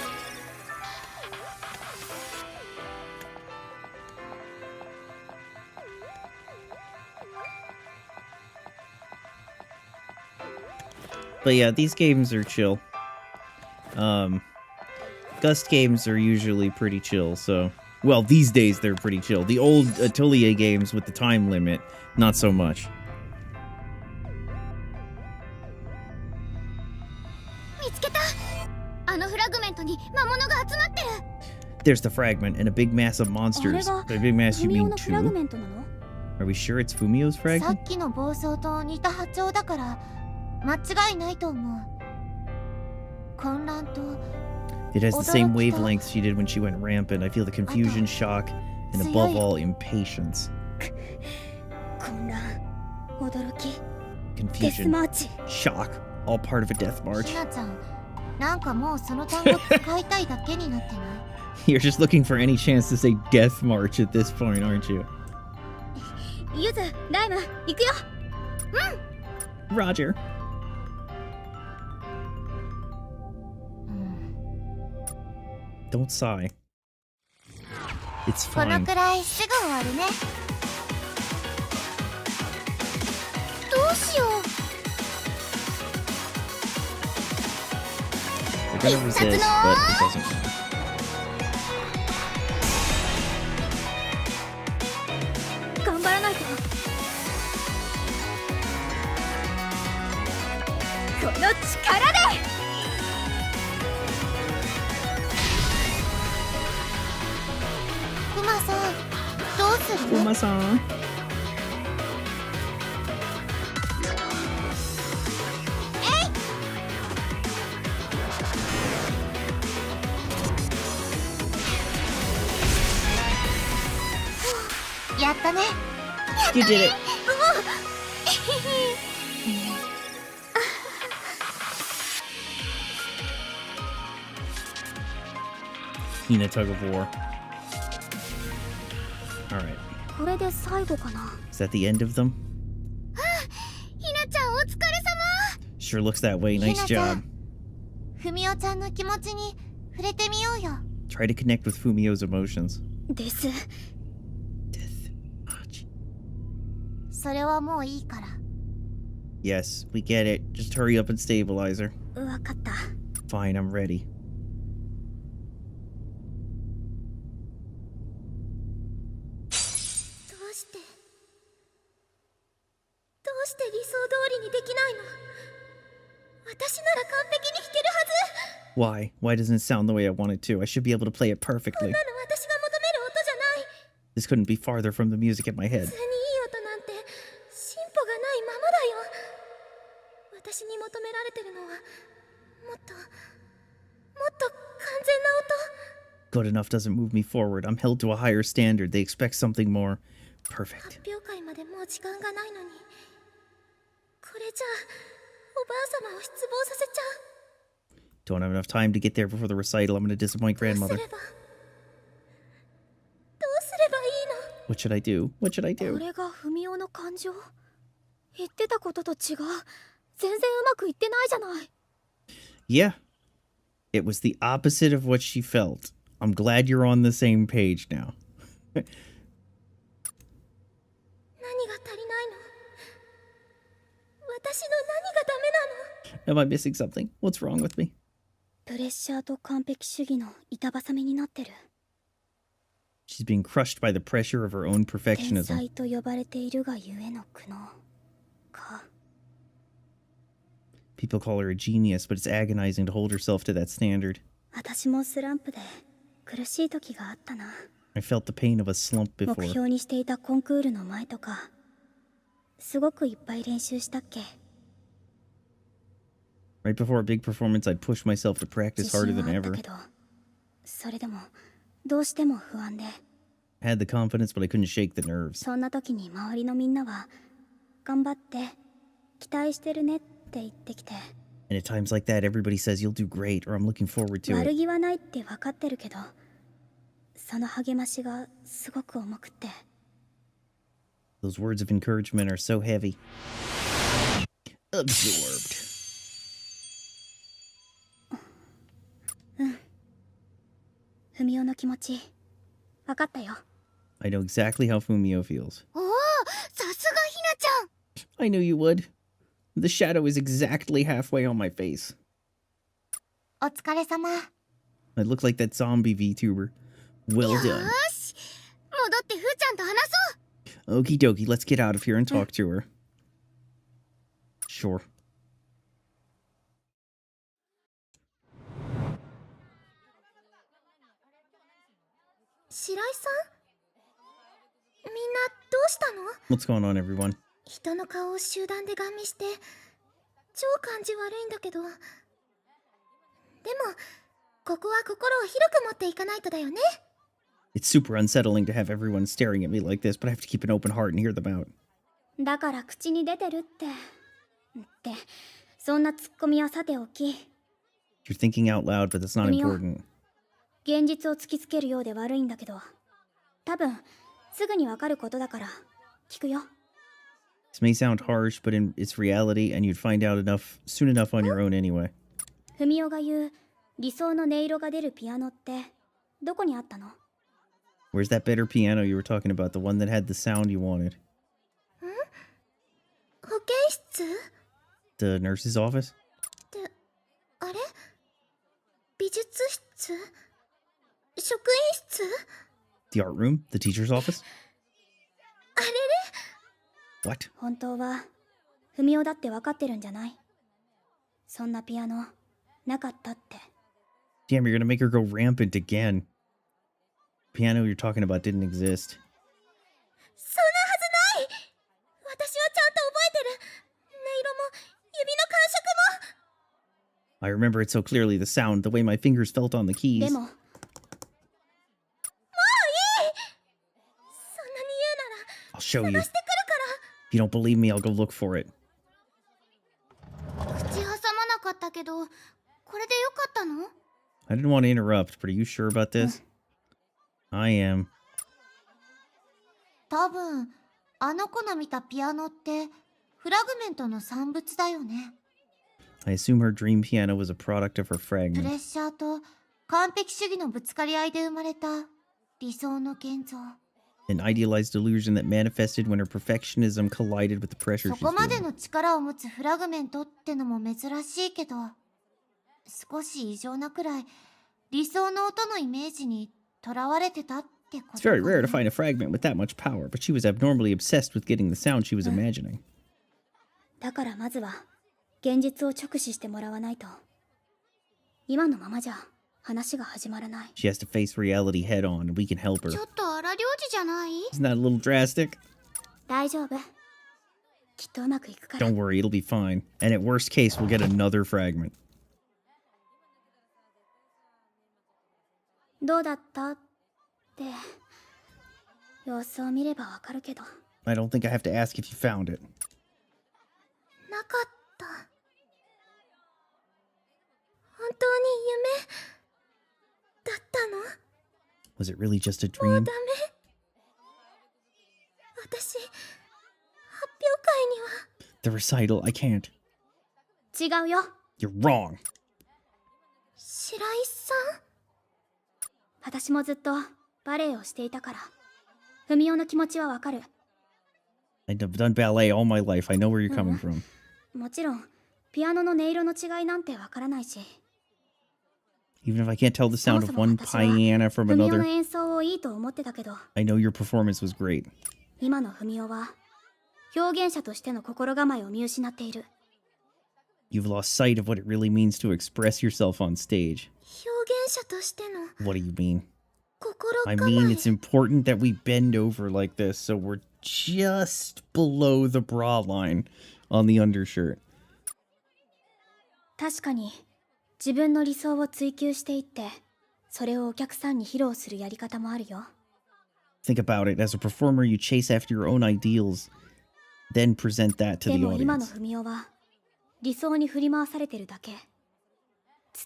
But yeah, these games are chill. Gust games are usually pretty chill, so Well, these days they're pretty chill. The old Atelier games with the time limit, not so much.
見つけた。あのフラグメントに魔物が集まってる。
There's the fragment and a big mass of monsters. By big mass, you
フミオ
mean
のフラグメ
two?
ントなの？
Are we sure it's Fumio's
さ
fragment?
っきの暴走と似た波長だから間違いないと思う。混乱と
It has the same
驚きと
wavelengths she did when she went rampant. I feel the confusion, shock, and above all, impatience.
混乱、驚き、デス
Confusion,
マーチ。
shock, all part of a death
ひ
march.
なちゃん、なんかもうその単語使いたいだけになってない？
You're just looking for any chance to say death march at this point, aren't you?
ゆず、ライム、行くよ。
Roger. Don't sigh. It's
この
fine.
くらいすぐ終わるね。
どうしよう。
They're gonna resist, but it doesn't matter.
頑張らないと。この力で。
クマさん、どうする？
Kuma-san.
やったね。
You did it. Hina tug of war. Alright.
これで最後かな。
Is that the end of them?
ひなちゃんお疲れ様。
Sure looks that way. Nice
ひなちゃ
job.
ん、ふみおちゃんの気持ちに触れてみようよ。
Try to connect with Fumio's emotions.
です。
Death march.
それはもういいから。
Yes, we get it. Just hurry up and stabilize her.
わかった。
Fine, I'm ready.
どうして理想通りにできないの？私なら完璧に弾けるはず。
Why? Why doesn't it sound the way I want it to? I should be able to play it
こん
perfectly.
なの私が求める音じゃない。
This couldn't be farther from the music in my
普
head.
通にいい音なんて進歩がないままだよ。私に求められてるのはもっと完全な音。
Good enough doesn't move me forward. I'm held to a higher standard. They expect something more perfect.
発表会までもう時間がないのに、これじゃおばあ様を失望させちゃう。
Don't have enough time to get there before the recital. I'm going to disappoint
どうす
grandmother.
ればいいの？
What should I do? What should I
こ
do?
れがフミオの感情？言ってたことと違う。全然うまくいってないじゃない。
Yeah. It was the opposite of what she felt. I'm glad you're on the same page now.
何が足りないの？私の何がダメなの？
Am I missing something? What's wrong with me?
プレッシャーと完璧主義の板挟みになってる。
She's being crushed by the pressure of her own
天
perfectionism.
才と呼ばれているがゆえの苦悩か。
People call her a genius, but it's agonizing to hold herself to that standard.
私もスランプで苦しい時があったな。
I felt the pain of a slump
目
before.
標にしていたコンクールの前とか、すごくいっぱい練習したっけ。
Right before a big performance, I'd push myself to practice
自
harder
信
than
はあった
ever.
けど、それでもどうしても不安で。
I had the confidence, but I couldn't shake the nerves.
そんな時に周りのみんなは頑張って期待してるねって言ってきて、
And at times like that, everybody says you'll do great, or I'm looking forward to
悪
it.
気はないって分かってるけど、その励ましがすごく重くって。
Those words of encouragement are so heavy. Absorbed.
フミオの気持ち分かったよ。
I know exactly how Fumio feels.
おお、さすがひなちゃん。
I knew you would. The shadow is exactly halfway on my face.
お疲れ様。
I look like that zombie VTuber. Well
よ
done.
ーし
Okie dokie, let's get out of here and talk to her. Sure.
白井さん、みんなどうしたの？
What's going on, everyone?
人の顔を集団でガン見して超感じ悪いんだけど。でもここは心を広く持っていかないとだよね。
It's super unsettling to have everyone staring at me like this, but I have to keep an open heart and hear them out.
だから口に出てるって。そんなツッコミはさておき、
You're thinking out loud, but that's not important.
現実を突きつけるようで悪いんだけど、多分すぐにわかることだから聞くよ。
This may sound harsh, but it's reality, and you'd find out soon enough on your own anyway.
フミオが言う理想の音色が出るピアノってどこにあったの？
Where's that better piano you were talking about, the one that had the sound you wanted?
保健室？
The nurse's office?
あれ？美術室？職員室？
The art room? The teacher's office?
あれれ？
What?
本当はフミオだって分かってるんじゃない？そんなピアノなかったって。
Damn, you're gonna make her go rampant again. Piano you're talking about didn't exist.
そんなはずない！私はちゃんと覚えてる。音色も指の感触も。
I remember it so clearly, the sound, the way my fingers felt on the
で
keys.
ももういい！そんなに言うなら
I'll show
探
you.
してくるから。
If you don't believe me, I'll go look for it.
口挟まなかったけど、これでよかったの？
I didn't want to interrupt, but are you sure about this? I am.
多分あの子の見たピアノってフラグメントの産物だよね。
I assume her dream piano was a product of her
プレ
fragment.
ッシャーと完璧主義のぶつかり合いで生まれた理想の現像。
An idealized illusion that manifested when her perfectionism collided with the pressure
そ
she's
こまで
feeling.
の力を持つフラグメントってのも珍しいけど、少し異常なくらい理想の音のイメージにとらわれてたってこと
It's
か
very
な。
rare to find a fragment with that much power, but she was abnormally obsessed with getting the sound she was imagining.
だからまずは現実を直視してもらわないと。今のままじゃ話が始まらない。
She has to face reality head on, and we can help her.
ちょっと荒療治じゃない？
Isn't that a little drastic?
大丈夫。きっとうまくいくから。
Don't worry, it'll be fine. And at worst case, we'll get another fragment.
どうだったって様子を見ればわかるけど。
I don't think I have to ask if you found it.
なかった。本当に夢だったの？
Was it really just a
もう
dream?
ダメ。私、発表会には。
The recital, I can't.
違うよ。
You're wrong.
白井さん？私もずっとバレエをしていたから、フミオの気持ちはわかる。
I've done ballet all my life. I know where you're coming from.
もちろん、ピアノの音色の違いなんてわからないし、
Even if I can't tell the
そ
sound
も
of
そも
one
私は
piano from
フミオの
another,
演奏をいいと思ってたけど、
I know your performance was great.
今のフミオは表現者としての心構えを見失っている。
You've lost sight of what it really means to express yourself on stage.
表現者としての
What do you mean?
心
I
構え。
mean, it's important that we bend over like this so we're just below the bra line on the undershirt.
確かに自分の理想を追求していって、それをお客さんに披露するやり方もあるよ。
Think about it. As a performer, you chase after your own ideals, then present that to
で
the
も今の
audience.
フミオは理想に振り回されてるだけ。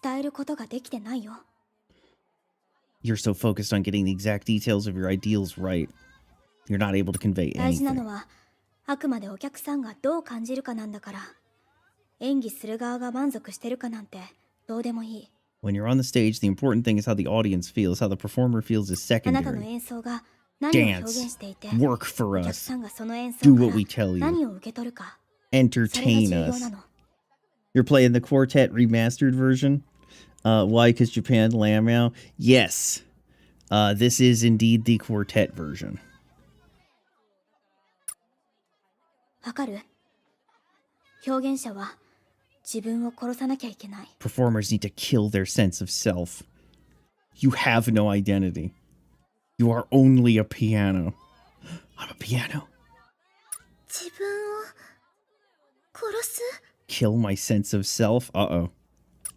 伝えることができてないよ。
You're so focused on getting the exact details of your ideals right. You're not able to convey
大事なの
anything.
はあくまでお客さんがどう感じるかなんだから、演技する側が満足してるかなんてどうでもいい。
When you're on the stage, the important thing is how the audience feels. How the performer feels is
あなたの
secondary.
演奏が何を表現
Dance.
していて、
Work for
お客
us.
さんがその演奏
Do
か
what we
ら
tell you.
何を受け取るか、それが
Entertain
重要
us.
なの。
You're playing the Quartet remastered version? Why? Because Japan Lamau? Yes. This is indeed the Quartet version.
わかる？表現者は自分を殺さなきゃいけない。
Performers need to kill their sense of self. You have no identity. You are only a piano. I'm a piano.
自分を殺す？
Kill my sense of self? Uh-oh.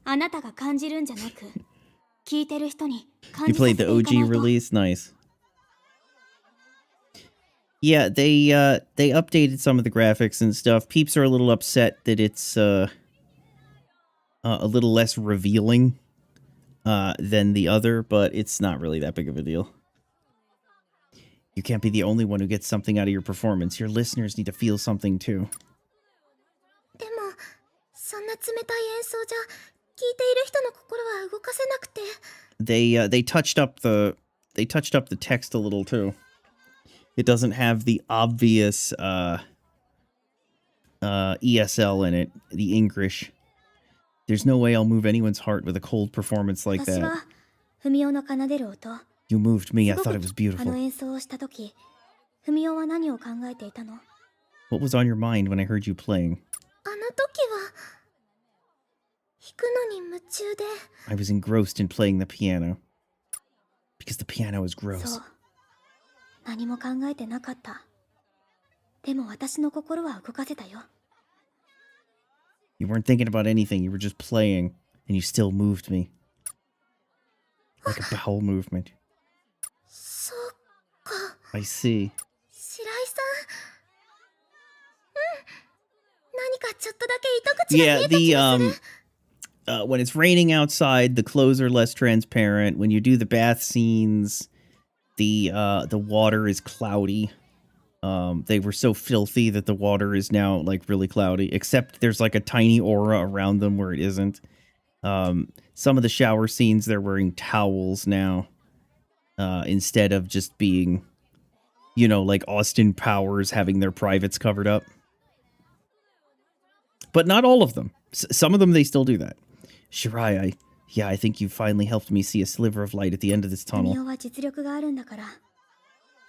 あなたが感じるんじゃなく、聞いてる人に感
You
じさせ
played
て
the
いかない
OG
と。
release? Nice. Yeah, they updated some of the graphics and stuff. Peeps are a little upset that it's a little less revealing than the other, but it's not really that big of a deal. You can't be the only one who gets something out of your performance. Your listeners need to feel something too.
でもそんな冷たい演奏じゃ聞いている人の心は動かせなくて。
They touched up the text a little too. It doesn't have the obvious ESL in it, the English. There's no way I'll move anyone's heart with a cold performance like
私
that.
はフミオの奏でる音、
You moved me. I
すご
thought
く
it was
あの
beautiful.
演奏をした時、フミオは何を考えていたの？
What was on your mind when I heard you playing?
あの時は弾くのに夢中で。
I was engrossed in playing the piano. Because the piano is
そ
gross.
う、何も考えてなかった。でも私の心は動かせたよ。
You weren't thinking about anything. You were just playing. And you still moved me. Like a bowel movement.
そうか、
I see.
白井さん。何かちょっとだけ糸口が見
Yeah,
えた気がする。
when it's raining outside, the clothes are less transparent. When you do the bath scenes, the water is cloudy. They were so filthy that the water is now like really cloudy, except there's like a tiny aura around them where it isn't. Some of the shower scenes, they're wearing towels now, instead of just being, you know, like Austin Powers having their privates covered up. But not all of them. Some of them, they still do that. Shirai, I think you finally helped me see a sliver of light at the end of this
フミ
tunnel.
オは実力があるんだから。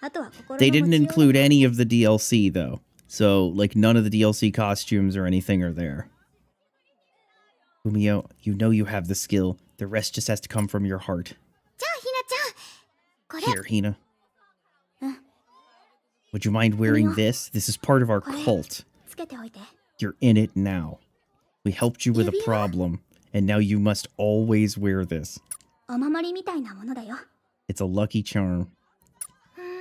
あとは心の
They
持ちよ
didn't
うだ
include
よ。
any of the DLC, though. So, like, none of the DLC costumes or anything are there. Fumio, you know you have the skill. The rest just has to come from your heart.
じゃあひなちゃん、これ
Here, Hina.
うん。
Would you mind wearing
Fumio,
this? This is part of our
これ
cult.
つけておいて。
You're in it now. We helped you with a
指輪？
problem, and now you must always wear this.
お守りみたいなものだよ。
It's a lucky charm.
ふーん。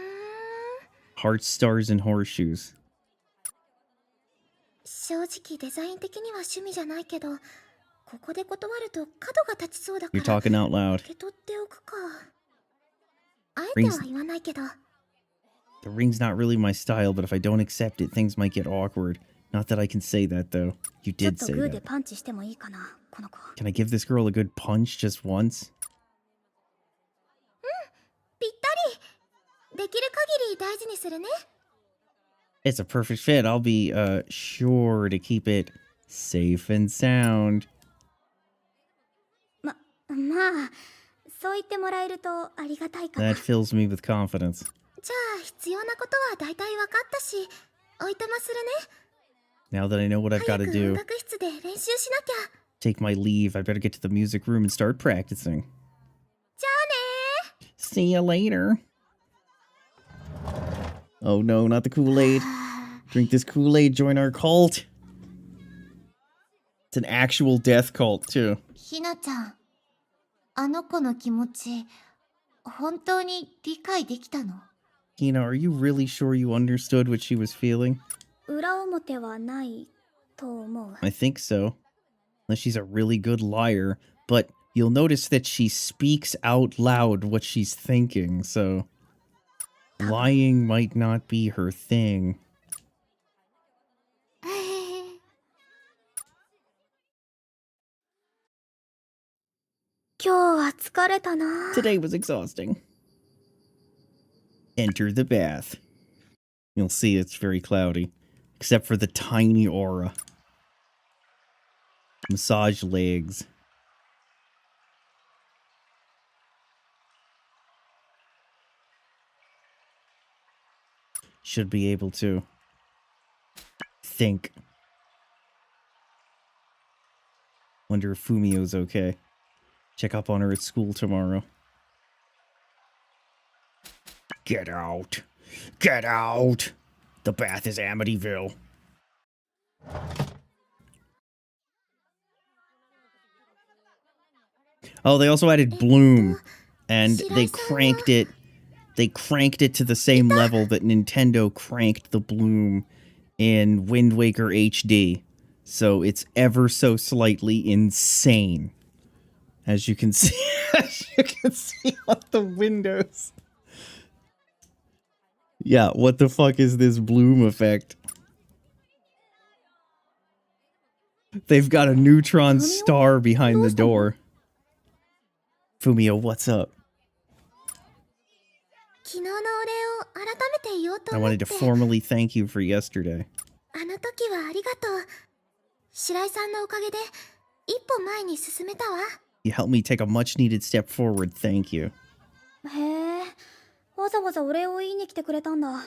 Hearts, stars, and horseshoes.
正直デザイン的には趣味じゃないけど、ここで断ると角が立ちそうだか
You're
ら
talking out loud.
受け取っておくか。あえては言わないけど。
The ring's not really my style, but if I don't accept it, things might get awkward. Not that I can say that, though. You
ちょっ
did
と
say
グーで
that.
パンチしてもいいかな、この子。
Can I give this girl a good punch just once?
ぴったり。できる限り大事にするね。
It's a perfect fit. I'll be, sure to keep it safe and sound.
まあ、そう言ってもらえるとありがたいかな。
That fills me with confidence.
じゃあ必要なことは大体分かったし、おいとまするね。
Now that I know what I've
早
got to
く音
do,
楽室で練習しなきゃ。
take my leave. I better get to the music room and start practicing.
じゃあねー。
See you later. Oh no, not the Kool-Aid. Drink this Kool-Aid, join our cult. It's an actual death cult, too.
ひなちゃん、あの子の気持ち、本当に理解できたの？
Hina, are you really sure you understood what she was feeling?
裏表はないと思う。
I think so. Unless she's a really good liar. But you'll notice that she speaks out loud what she's thinking, so... lying might not be her thing.
今日は疲れたな。
Today was exhausting. Enter the bath. You'll see it's very cloudy. Except for the tiny aura. Massage legs. Should be able to. think. Wonder if Fumio's okay. Check up on her at school tomorrow. Get out. Get out. The bath is Amityville. Oh, they also added Bloom. And they cranked it. They cranked it to the same level that Nintendo cranked the Bloom in Wind Waker HD. So it's ever so slightly insane. As you can see, as you can see on the windows. Yeah, what the fuck is this Bloom effect? They've got a neutron star behind the door. Fumio, what's up? I wanted to formally thank you for yesterday. You helped me take a much needed step forward, thank you.
へえ、わざわざお礼を言いに来てくれたんだ。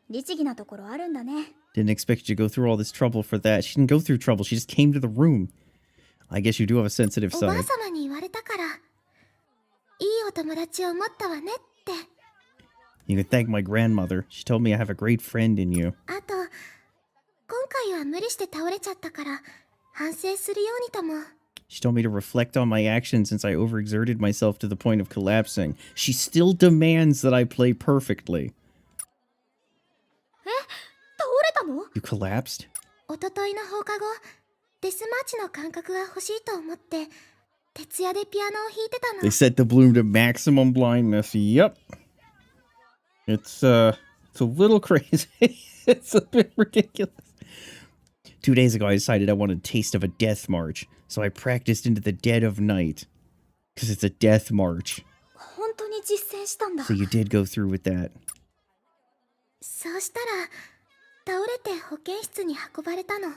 律儀なところあるんだね。
Didn't expect you to go through all this trouble for that. She didn't go through trouble, she just came to the room. I guess you do have a sensitive
おばあ
Oh,
side.
様に言われたから、いいお友達を持ったわねって。
You can thank my grandmother. She told me I have a great friend in you.
あと、今回は無理して倒れちゃったから、反省するようにとも。
She told me to reflect on my actions since I overexerted myself to the point of collapsing. She still demands that I play perfectly.
倒れたの？
You collapsed?
おとといの放課後、デスマーチの感覚が欲しいと思って、徹夜でピアノを弾いてたの。
They set the Bloom to maximum blindness. Yep. It's a little crazy. It's a bit ridiculous. 2 days ago, I decided I wanted a taste of a death march, so I practiced into the dead of night. Because it's a death march.
本当に実践したんだ。
So you did go through with that.
そうしたら、倒れて保健室に運ばれたの。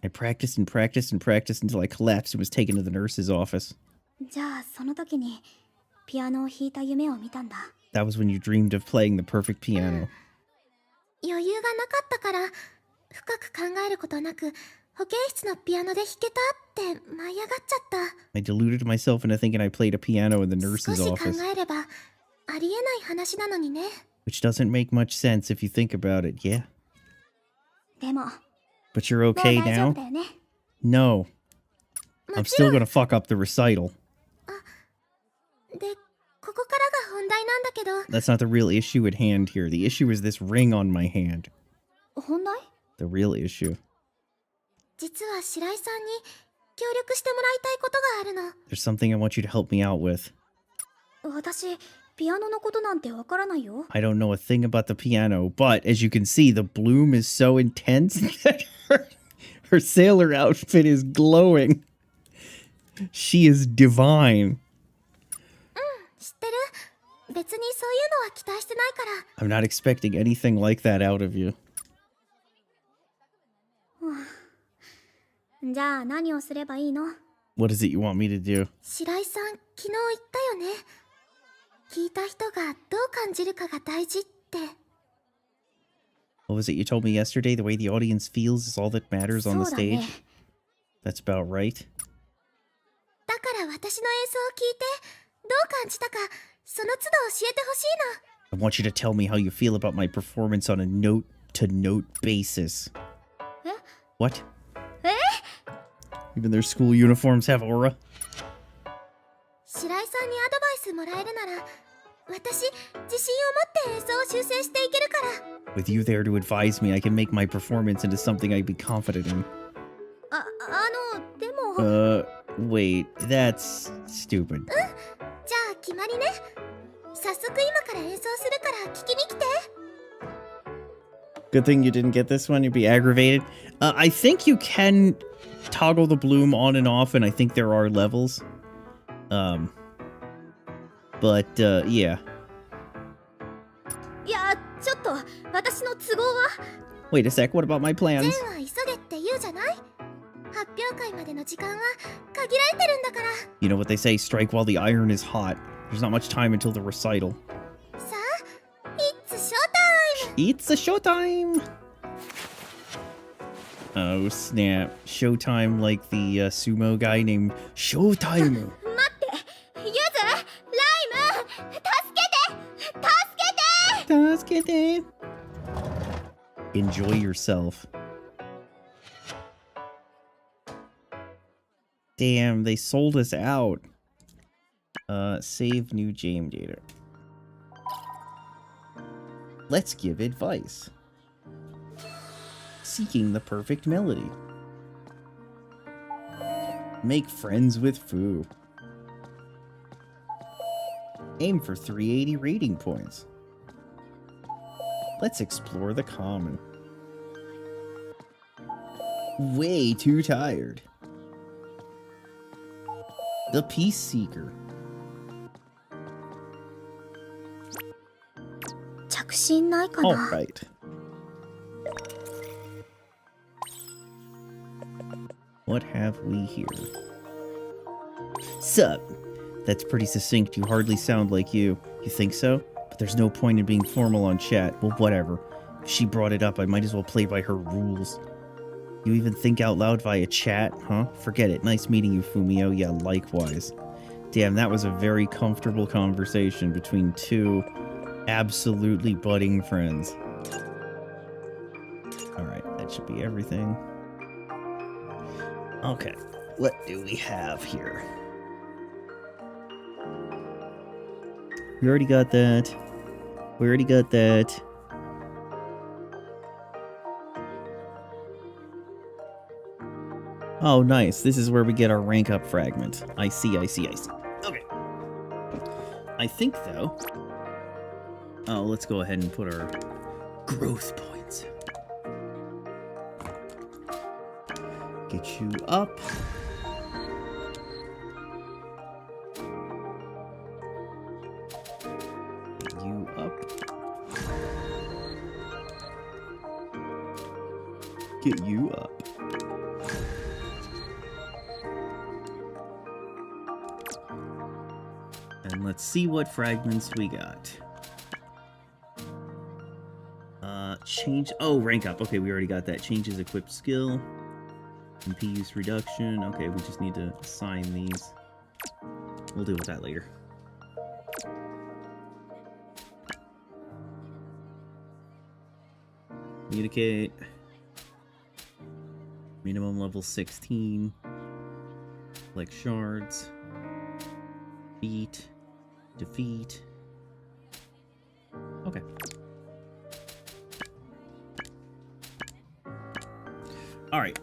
I practiced and practiced and practiced until I collapsed and was taken to the nurse's office.
じゃあその時にピアノを弾いた夢を見たんだ。
That was when you dreamed of playing the perfect piano.
余裕がなかったから、深く考えることなく、保健室のピアノで弾けたって舞い上がっちゃった。
I deluded myself into thinking I played a piano in the
少
nurse's
し考
office.
えれば、ありえない話なのにね。
Which doesn't make much sense if you think about it, yeah?
でも、
But you're
もう
okay
大丈夫
now?
だよね。
No.
も
I'm
ちろ
still
ん。
gonna fuck up the recital.
で、ここからが本題なんだけど、
That's not the real issue at hand here. The issue is this ring on my hand.
本題？
The real issue.
実は白井さんに協力してもらいたいことがあるの。
There's something I want you to help me out with.
私、ピアノのことなんてわからないよ。
I don't know a thing about the piano, but as you can see, the bloom is so intense that her sailor outfit is glowing. She is divine.
知ってる？別にそういうのは期待してないから。
I'm not expecting anything like that out of you.
じゃあ何をすればいいの？
What is it you want me to do?
白井さん、昨日言ったよね。聞いた人がどう感じるかが大事って。
What was it you told me yesterday? The way the audience feels is all that matters on the
そうだね。
stage? That's about right.
だから私の演奏を聞いて、どう感じたか、その都度教えてほしいの。
I want you to tell me how you feel about my performance on a note-to-note basis.
え？
What?
え？
Even their school uniforms have aura?
白井さんにアドバイスもらえるなら、私、自信を持って演奏を修正していけるから。
With you there to advise me, I can make my performance into something I'd be confident in.
でも。
Wait, that's stupid.
じゃあ決まりね。早速今から演奏するから聞きに来て。
Good thing you didn't get this one, you'd be aggravated. I think you can toggle the bloom on and off, and I think there are levels. But, yeah.
いや、ちょっと私の都合は。
Wait a sec, what about my
善
plans?
は急げって言うじゃない？発表会までの時間は限られてるんだから。
You know what they say, strike while the iron is hot. There's not much time until the recital.
さあ、It's showtime!
It's a showtime! Oh, snap. Showtime like the sumo guy named Showtime.
待ってゆずライム助けて助けて
Tasukete. Enjoy yourself. Damn, they sold us out. Save new game data. Let's give advice. Seeking the perfect melody. Make friends with Fu. Aim for 380 rating points. Let's explore the common. Way too tired. The Peace Seeker.
着信ないかな
Alright. What have we here? Sup? That's pretty succinct. You hardly sound like you. You think so? But there's no point in being formal on chat. Well, whatever. If she brought it up, I might as well play by her rules. You even think out loud via chat, huh? Forget it. Nice meeting you, Fumio. Yeah, likewise. Damn, that was a very comfortable conversation between two absolutely budding friends. Alright, that should be everything. Okay, what do we have here? We already got that. We already got that. Oh, nice. This is where we get our rank up fragment. I see. Okay. I think, though... Oh, let's go ahead and put our growth points. Get you up. Get you up. Get you up. And let's see what fragments we got. Change. Oh, rank up. Okay, we already got that. Changes equipped skill. MP use reduction. Okay, we just need to assign these. We'll deal with that later. Communicate. Minimum level 16. Collect shards. Beat. Defeat. Okay. Alright.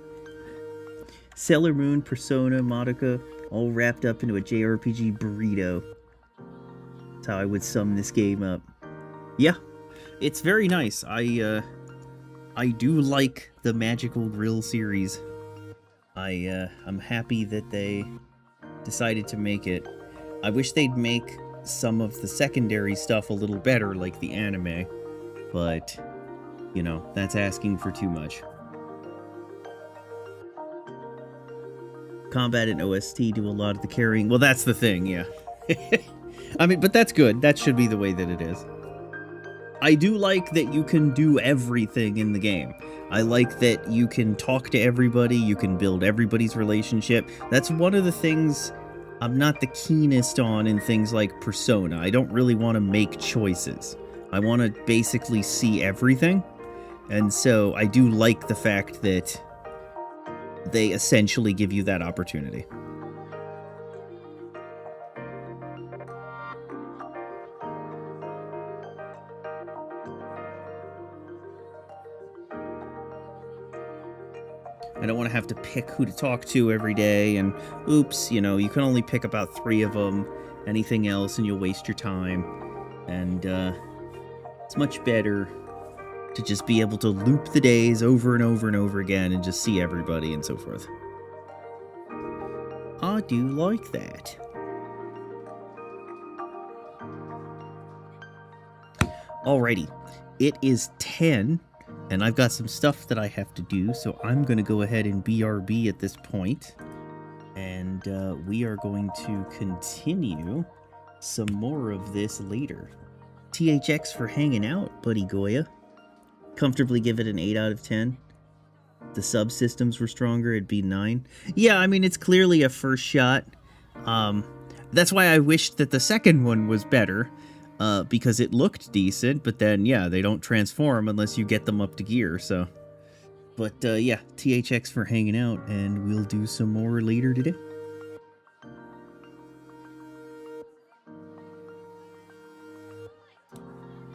Sailor Moon, Persona, Madoka, all wrapped up into a JRPG burrito. That's how I would sum this game up. Yeah, it's very nice. I do like the Magical Grill series. I'm happy that they decided to make it. I wish they'd make some of the secondary stuff a little better, like the anime. But, you know, that's asking for too much. Combat and OST do a lot of the carrying. Well, that's the thing, yeah. I mean, but that's good. That should be the way that it is. I do like that you can do everything in the game. I like that you can talk to everybody, you can build everybody's relationship. That's one of the things I'm not the keenest on in things like Persona. I don't really want to make choices. I want to basically see everything. And so I do like the fact that they essentially give you that opportunity. I don't want to have to pick who to talk to every day, and oops, you know, you can only pick about 3 of them. Anything else and you'll waste your time. And it's much better to just be able to loop the days over and over and over again and just see everybody and so forth. I do like that. Alrighty, it is 10, and I've got some stuff that I have to do, so I'm going to go ahead and BRB at this point, and we are going to continue some more of this later. THX for hanging out, buddy Goya. Comfortably give it an 8 out of 10. the subsystems were stronger, it'd be 9. Yeah, I mean, it's clearly a first shot. That's why I wished that the second one was better, because it looked decent, but then, yeah, they don't transform unless you get them up to gear, so. But, yeah, THX for hanging out, and we'll do some more later today.